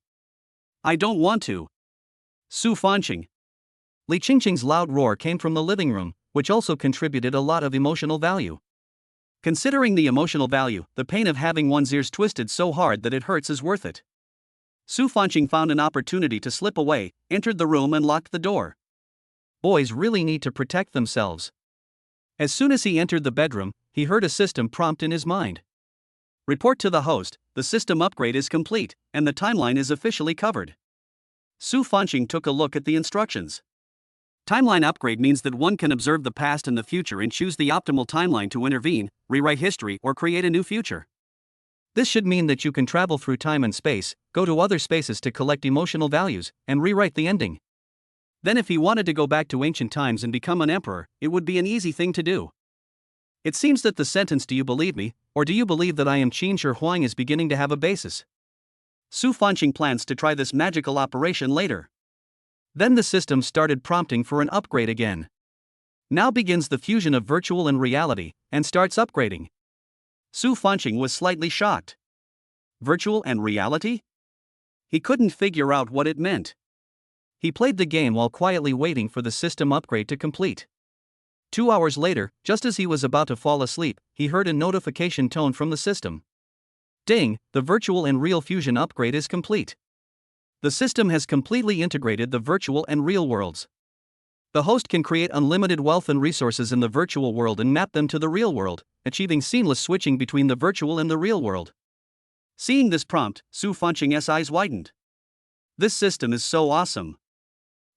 I don't want to. Su Fanqing. Li Qingqing's loud roar came from the living room, which also contributed a lot of emotional value. Considering the emotional value, the pain of having one's ears twisted so hard that it hurts is worth it. Su Fanqing found an opportunity to slip away, entered the room and locked the door. Boys really need to protect themselves. As soon as he entered the bedroom, he heard a system prompt in his mind. Report to the host, the system upgrade is complete, and the timeline is officially covered. Su Fanqing took a look at the instructions. Timeline upgrade means that one can observe the past and the future and choose the optimal timeline to intervene, rewrite history, or create a new future. This should mean that you can travel through time and space, go to other spaces to collect emotional values, and rewrite the ending. Then if he wanted to go back to ancient times and become an emperor, it would be an easy thing to do. It seems that the sentence "Do you believe me, or do you believe that I am Qin Shi Huang" is beginning to have a basis. Su Fanqing plans to try this magical operation later. Then the system started prompting for an upgrade again. Now begins the fusion of virtual and reality, and starts upgrading. Su Fanqing was slightly shocked. Virtual and reality? He couldn't figure out what it meant. He played the game while quietly waiting for the system upgrade to complete. 2 hours later, just as he was about to fall asleep, he heard a notification tone from the system. Ding, the virtual and real fusion upgrade is complete. The system has completely integrated the virtual and real worlds. The host can create unlimited wealth and resources in the virtual world and map them to the real world, achieving seamless switching between the virtual and the real world. Seeing this prompt, Su Fanqing's eyes widened. This system is so awesome.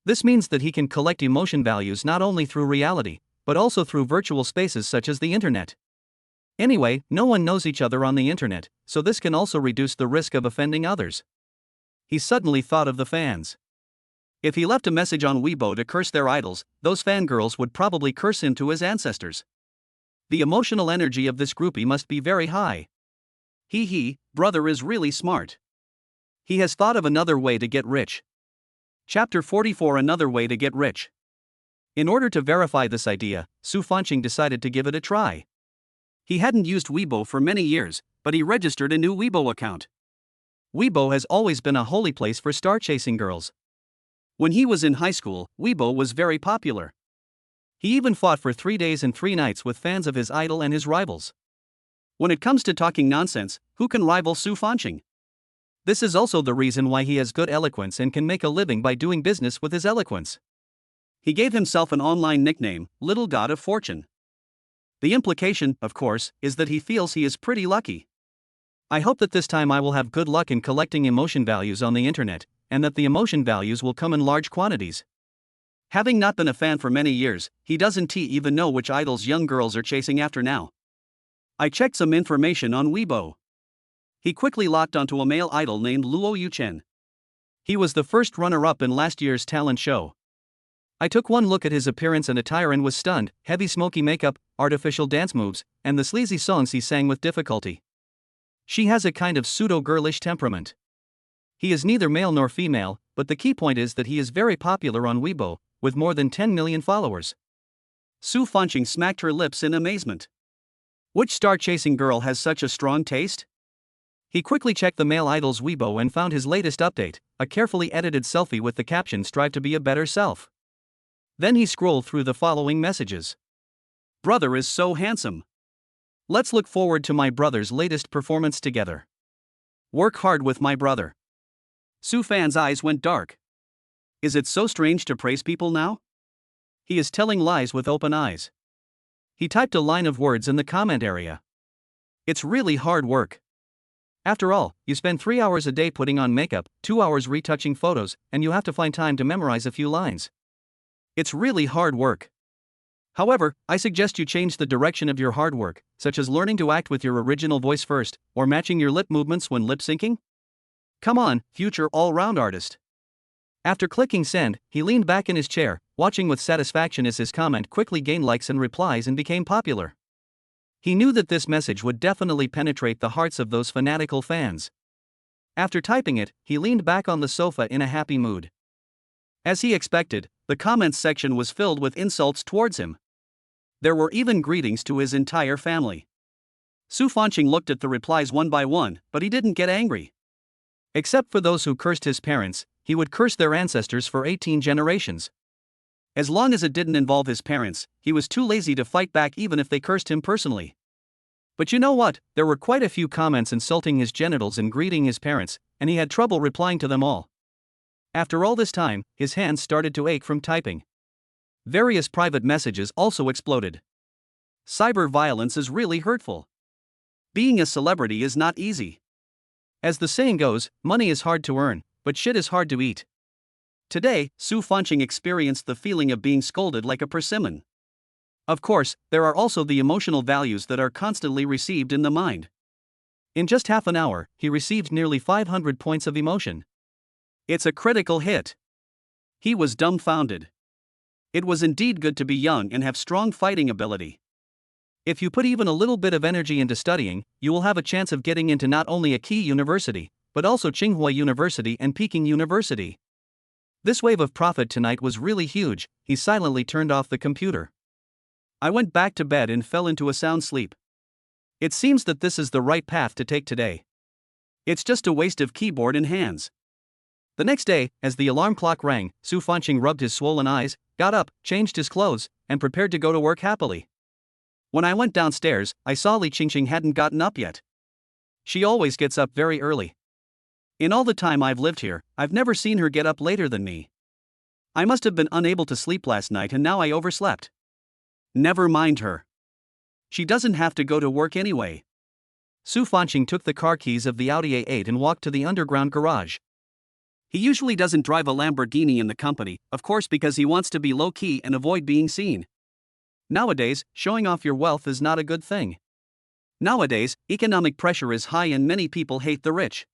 This means that he can collect emotion values not only through reality, but also through virtual spaces such as the internet. Anyway, no one knows each other on the internet, so this can also reduce the risk of offending others. He suddenly thought of the fans. If he left a message on Weibo to curse their idols, those fangirls would probably curse him to his ancestors. The emotional energy of this groupie must be very high. Brother is really smart. He has thought of another way to get rich. Chapter 44: Another way to get rich. In order to verify this idea, Su Fanqing decided to give it a try. He hadn't used Weibo for many years, but he registered a new Weibo account. Weibo has always been a holy place for star-chasing girls. When he was in high school, Weibo was very popular. He even fought for 3 days and 3 nights with fans of his idol and his rivals. When it comes to talking nonsense, who can rival Su Fanqing? This is also the reason why he has good eloquence and can make a living by doing business with his eloquence. He gave himself an online nickname, Little God of Fortune. The implication, of course, is that he feels he is pretty lucky. I hope that this time I will have good luck in collecting emotion values on the internet, and that the emotion values will come in large quantities. Having not been a fan for many years, he doesn't even know which idols young girls are chasing after now. I checked some information on Weibo. He quickly locked onto a male idol named Luo Yuchen. He was the first runner-up in last year's talent show. I took one look at his appearance and attire and was stunned: heavy smoky makeup, artificial dance moves, and the sleazy songs he sang with difficulty. She has a kind of pseudo-girlish temperament. He is neither male nor female, but the key point is that he is very popular on Weibo, with more than 10 million followers. Su Fanqing smacked her lips in amazement. Which star-chasing girl has such a strong taste? He quickly checked the male idol's Weibo and found his latest update, a carefully edited selfie with the caption "Strive to be a better self." Then he scrolled through the following messages. Brother is so handsome. Let's look forward to my brother's latest performance together. Work hard with my brother. Su Fan's eyes went dark. Is it so strange to praise people now? He is telling lies with open eyes. He typed a line of words in the comment area. It's really hard work. After all, you spend 3 hours a day putting on makeup, 2 hours retouching photos, and you have to find time to memorize a few lines. It's really hard work. However, I suggest you change the direction of your hard work, such as learning to act with your original voice first, or matching your lip movements when lip syncing. Come on, future all-round artist. After clicking send, he leaned back in his chair, watching with satisfaction as his comment quickly gained likes and replies and became popular. He knew that this message would definitely penetrate the hearts of those fanatical fans. After typing it, he leaned back on the sofa in a happy mood. As he expected, the comments section was filled with insults towards him. There were even greetings to his entire family. Su Fanqing looked at the replies one by one, but he didn't get angry. Except for those who cursed his parents, he would curse their ancestors for 18 generations. As long as it didn't involve his parents, he was too lazy to fight back even if they cursed him personally. But you know what, there were quite a few comments insulting his genitals and greeting his parents, and he had trouble replying to them all. After all this time, his hands started to ache from typing. Various private messages also exploded. Cyber violence is really hurtful. Being a celebrity is not easy. As the saying goes, money is hard to earn, but shit is hard to eat. Today, Su Fanqing experienced the feeling of being scolded like a persimmon. Of course, there are also the emotional values that are constantly received in the mind. In just half an hour, he received nearly 500 points of emotion. It's a critical hit. He was dumbfounded. It was indeed good to be young and have strong fighting ability. If you put even a little bit of energy into studying, you will have a chance of getting into not only a key university, but also Tsinghua University and Peking University. This wave of profit tonight was really huge. He silently turned off the computer. I went back to bed and fell into a sound sleep. It seems that this is the right path to take today. It's just a waste of keyboard and hands. The next day, as the alarm clock rang, Su Fanqing rubbed his swollen eyes, got up, changed his clothes, and prepared to go to work happily. When I went downstairs, I saw Li Qingqing hadn't gotten up yet. She always gets up very early. In all the time I've lived here, I've never seen her get up later than me. I must have been unable to sleep last night and now I overslept. Never mind her. She doesn't have to go to work anyway. Su Fanqing took the car keys of the Audi A8 and walked to the underground garage. He usually doesn't drive a Lamborghini in the company, of course, because he wants to be low-key and avoid being seen. Nowadays, showing off your wealth is not a good thing. Nowadays, economic pressure is high and many people hate the rich.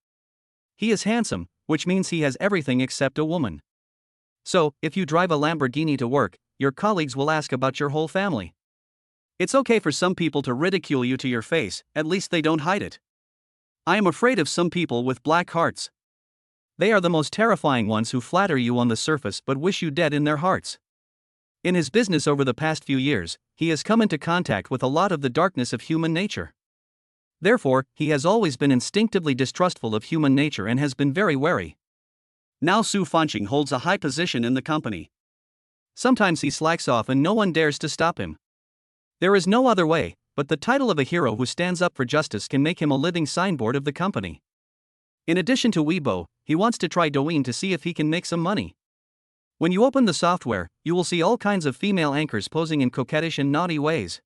He is handsome, which means he has everything except a woman. So, if you drive a Lamborghini to work, your colleagues will ask about your whole family. It's okay for some people to ridicule you to your face, at least they don't hide it. I am afraid of some people with black hearts. They are the most terrifying ones who flatter you on the surface but wish you dead in their hearts. In his business over the past few years, he has come into contact with a lot of the darkness of human nature. Therefore, he has always been instinctively distrustful of human nature and has been very wary. Now Su Fanqing holds a high position in the company. Sometimes he slacks off and no one dares to stop him. There is no other way, but the title of a hero who stands up for justice can make him a living signboard of the company. In addition to Weibo, he wants to try Douyin to see if he can make some money. When you open the software, you will see all kinds of female anchors posing in coquettish and naughty ways.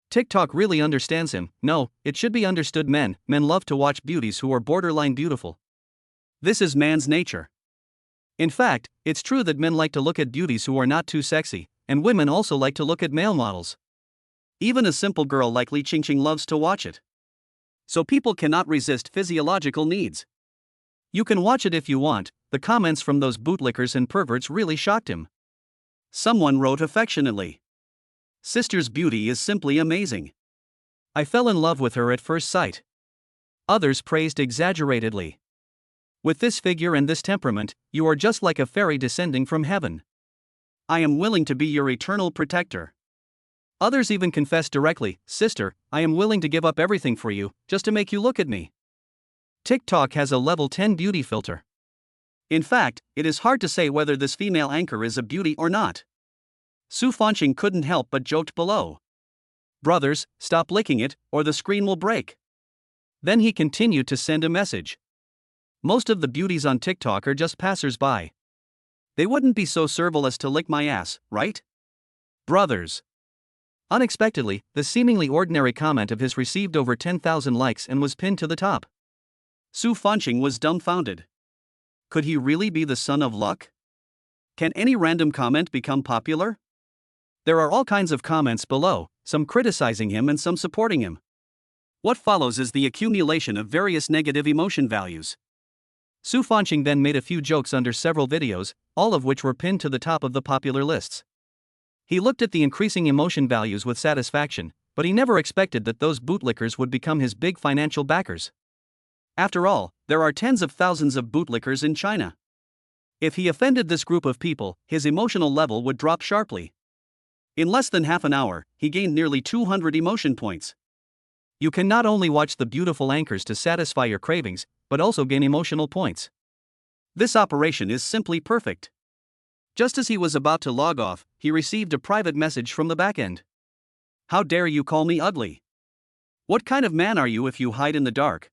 TikTok really understands him. No, it should be understood men love to watch beauties who are borderline beautiful. This is man's nature. In fact, it's true that men like to look at beauties who are not too sexy, and women also like to look at male models. Even a simple girl like Li Qingqing loves to watch it. So people cannot resist physiological needs. You can watch it if you want. The comments from those bootlickers and perverts really shocked him. Someone wrote affectionately, "Sister's beauty is simply amazing. I fell in love with her at first sight." Others praised exaggeratedly. "With this figure and this temperament, you are just like a fairy descending from heaven. I am willing to be your eternal protector." Others even confessed directly, "Sister, I am willing to give up everything for you, just to make you look at me." TikTok has a level 10 beauty filter. In fact, it is hard to say whether this female anchor is a beauty or not. Su Fanqing couldn't help but joked below, "Brothers, stop licking it, or the screen will break." Then he continued to send a message. "Most of the beauties on TikTok are just passers-by. They wouldn't be so servile as to lick my ass, right? Brothers." Unexpectedly, the seemingly ordinary comment of his received over 10,000 likes and was pinned to the top. Su Fanqing was dumbfounded. Could he really be the son of luck? Can any random comment become popular? There are all kinds of comments below, some criticizing him and some supporting him. What follows is the accumulation of various negative emotion values. Su Fanqing then made a few jokes under several videos, all of which were pinned to the top of the popular lists. He looked at the increasing emotion values with satisfaction, but he never expected that those bootlickers would become his big financial backers. After all, there are tens of thousands of bootlickers in China. If he offended this group of people, his emotional level would drop sharply. In less than half an hour, he gained nearly 200 emotion points. You can not only watch the beautiful anchors to satisfy your cravings, but also gain emotional points. This operation is simply perfect. Just as he was about to log off, he received a private message from the backend. "How dare you call me ugly? What kind of man are you if you hide in the dark?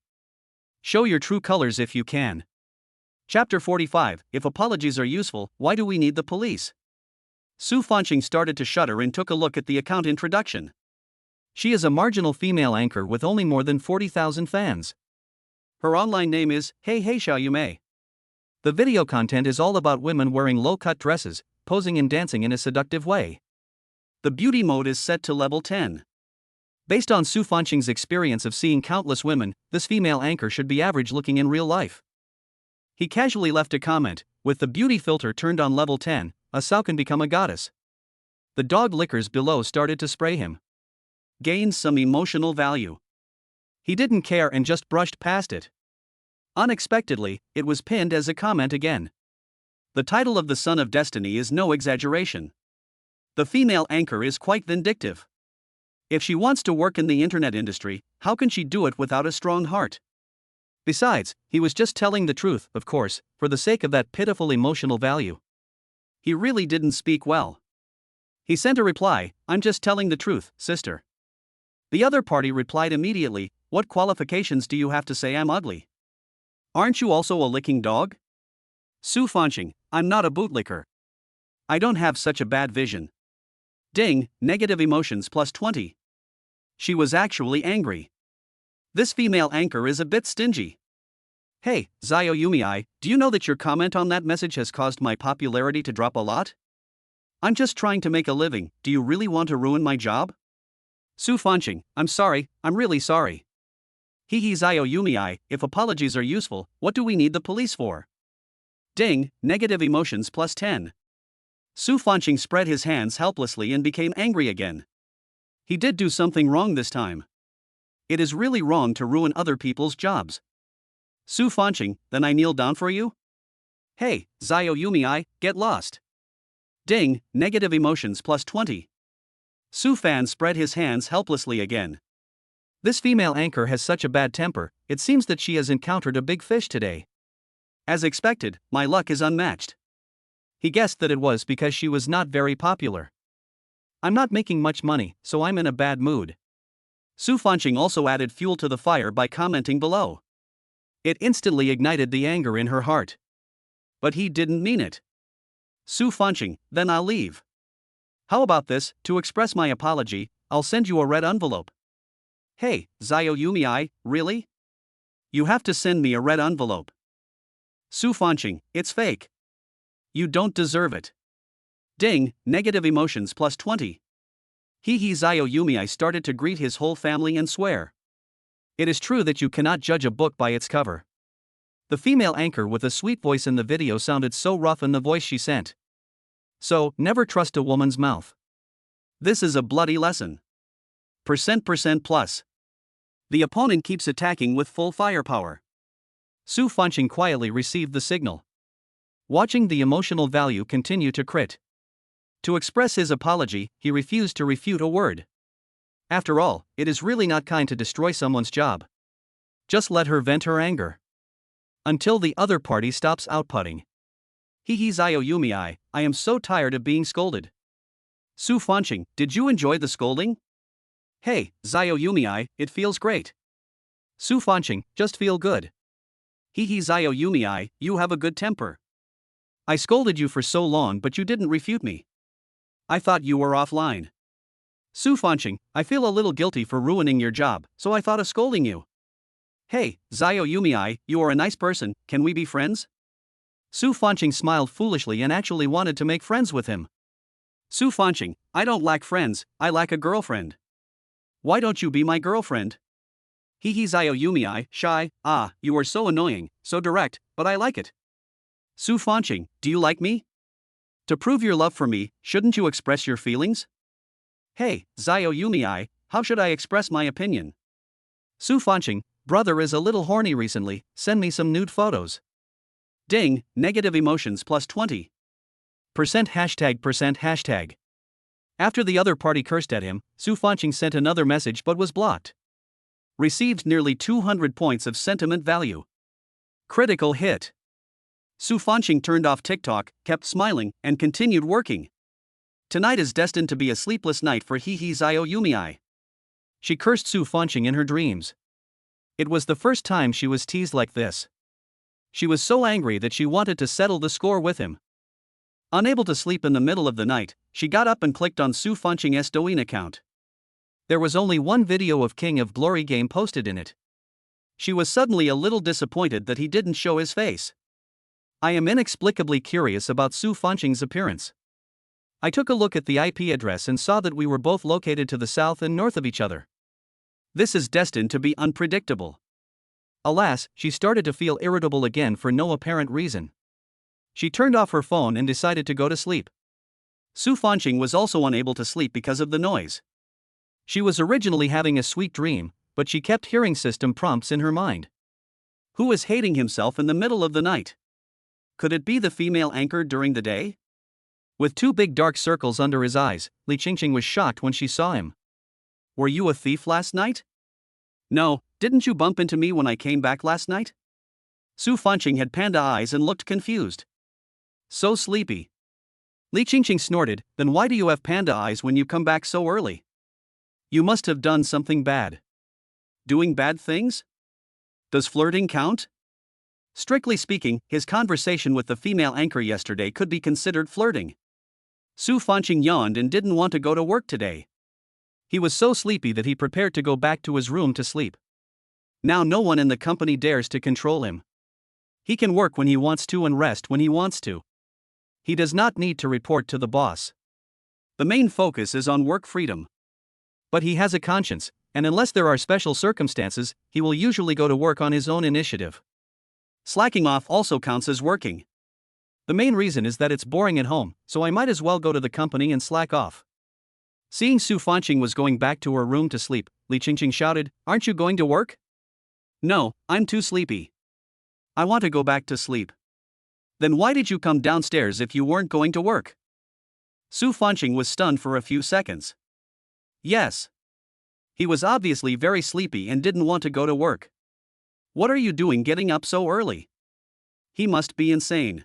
Show your true colors if you can." Chapter 45, If apologies are useful, why do we need the police? Su Fanqing started to shudder and took a look at the account introduction. She is a marginal female anchor with only more than 40,000 fans. Her online name is Hey Hey Xiao Yume. The video content is all about women wearing low-cut dresses, posing and dancing in a seductive way. The beauty mode is set to level 10. Based on Su Fanqing's experience of seeing countless women, this female anchor should be average-looking in real life. He casually left a comment, "With the beauty filter turned on level 10, a sow can become a goddess." The dog lickers below started to spray him. Gained some emotional value. He didn't care and just brushed past it. Unexpectedly, it was pinned as a comment again. The title of The Son of Destiny is no exaggeration. The female anchor is quite vindictive. If she wants to work in the internet industry, how can she do it without a strong heart? Besides, he was just telling the truth, of course, for the sake of that pitiful emotional value. He really didn't speak well. He sent a reply, "I'm just telling the truth, sister." The other party replied immediately, "What qualifications do you have to say I'm ugly? Aren't you also a licking dog?" Su Fanqing, "I'm not a bootlicker. I don't have such a bad vision." Ding, negative emotions plus 20. She was actually angry. This female anchor is a bit stingy. "Hey, Zio Yumi, do you know that your comment on that message has caused my popularity to drop a lot? I'm just trying to make a living, do you really want to ruin my job?" Su Fanqing, "I'm sorry, I'm really sorry." Hehe Zio Yumi, if apologies are useful, what do we need the police for? Ding, negative emotions plus 10. Su Fanqing spread his hands helplessly and became angry again. He did do something wrong this time. It is really wrong to ruin other people's jobs. Su Fanqing, then I kneel down for you? Hey, Zio Yumi, get lost. Ding, negative emotions plus 20. Su Fan spread his hands helplessly again. This female anchor has such a bad temper, it seems that she has encountered a big fish today. As expected, my luck is unmatched. He guessed that it was because she was not very popular. I'm not making much money, so I'm in a bad mood. Su Fanqing also added fuel to the fire by commenting below. It instantly ignited the anger in her heart. But he didn't mean it. Su Fanqing, then I'll leave. How about this, to express my apology, I'll send you a red envelope. Hey, Zio Yumi, really? You have to send me a red envelope. Su Fanqing, it's fake. You don't deserve it. Ding, negative emotions plus 20. Hehe Zio Yumi started to greet his whole family and swear. It is true that you cannot judge a book by its cover. The female anchor with a sweet voice in the video sounded so rough in the voice she sent. So, never trust a woman's mouth. This is a bloody lesson. Percent plus. The opponent keeps attacking with full firepower. Su Fanqing quietly received the signal. Watching the emotional value continue to crit. To express his apology, he refused to refute a word. After all, it is really not kind to destroy someone's job. Just let her vent her anger. Until the other party stops outputting. Hehe Zio Yumi, I am so tired of being scolded. Su Fanqing, did you enjoy the scolding? Hey, Zio Yumi, it feels great. Su Fanqing, just feel good. Hehe Zio Yumi, you have a good temper. I scolded you for so long but you didn't refute me. I thought you were offline. Su Fanqing, I feel a little guilty for ruining your job, so I thought of scolding you. Hey, Zio Yumi, you are a nice person, can we be friends? Su Fanqing smiled foolishly and actually wanted to make friends with him. Su Fanqing, I don't lack friends, I lack a girlfriend. Why don't you be my girlfriend? Hehe Zio Yumi, shy, you are so annoying, so direct, but I like it. Su Fanqing, do you like me? To prove your love for me, shouldn't you express your feelings? Hey, Zio Yumi, how should I express my opinion? Su Fanqing, brother is a little horny recently, send me some nude photos. Ding, negative emotions plus 20. %#%#. After the other party cursed at him, Su Fanqing sent another message but was blocked. Received nearly 200 points of sentiment value. Critical hit. Su Fanqing turned off TikTok, kept smiling, and continued working. Tonight is destined to be a sleepless night for Hehe Zio Yumi. She cursed Su Fanqing in her dreams. It was the first time she was teased like this. She was so angry that she wanted to settle the score with him. Unable to sleep in the middle of the night, she got up and clicked on Su Fanqing's Douyin account. There was only one video of King of Glory game posted in it. She was suddenly a little disappointed that he didn't show his face. I am inexplicably curious about Su Fanqing's appearance. I took a look at the IP address and saw that we were both located to the south and north of each other. This is destined to be unpredictable. Alas, she started to feel irritable again for no apparent reason. She turned off her phone and decided to go to sleep. Su Fanqing was also unable to sleep because of the noise. She was originally having a sweet dream, but she kept hearing system prompts in her mind. Who is hating himself in the middle of the night? Could it be the female anchor during the day? With two big dark circles under his eyes, Li Qingqing was shocked when she saw him. Were you a thief last night? No, didn't you bump into me when I came back last night? Su Fanqing had panda eyes and looked confused. So sleepy. Li Qingqing snorted, then why do you have panda eyes when you come back so early? You must have done something bad. Doing bad things? Does flirting count? Strictly speaking, his conversation with the female anchor yesterday could be considered flirting. Su Fanqing yawned and didn't want to go to work today. He was so sleepy that he prepared to go back to his room to sleep. Now no one in the company dares to control him. He can work when he wants to and rest when he wants to. He does not need to report to the boss. The main focus is on work freedom. But he has a conscience, and unless there are special circumstances, he will usually go to work on his own initiative. Slacking off also counts as working. The main reason is that it's boring at home, so I might as well go to the company and slack off. Seeing Su Fanqing was going back to her room to sleep, Li Qingqing shouted, "Aren't you going to work?" "No, I'm too sleepy. I want to go back to sleep." "Then why did you come downstairs if you weren't going to work?" Su Fanqing was stunned for a few seconds. Yes. He was obviously very sleepy and didn't want to go to work. What are you doing getting up so early? He must be insane.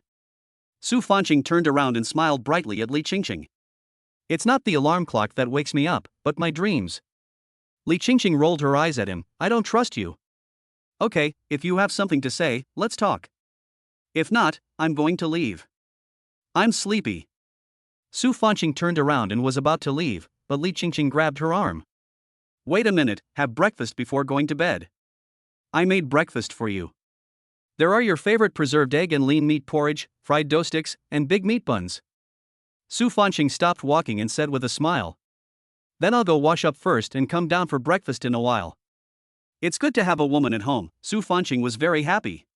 Su Fanqing turned around and smiled brightly at Li Qingqing. It's not the alarm clock that wakes me up, but my dreams. Li Qingqing rolled her eyes at him. I don't trust you. Okay, if you have something to say, let's talk. If not, I'm going to leave. I'm sleepy. Su Fanqing turned around and was about to leave, but Li Qingqing grabbed her arm. Wait a minute, have breakfast before going to bed. I made breakfast for you. There are your favorite preserved egg and lean meat porridge, fried dough sticks, and big meat buns. Su Fanqing stopped walking and said with a smile. Then I'll go wash up first and come down for breakfast in a while. It's good to have a woman at home. Su Fanqing was very happy.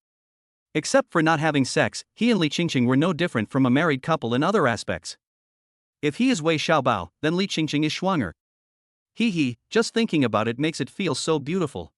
Except for not having sex, he and Li Qingqing were no different from a married couple in other aspects. If he is Wei Xiaobao, then Li Qingqing is schwanger. Just thinking about it makes it feel so beautiful.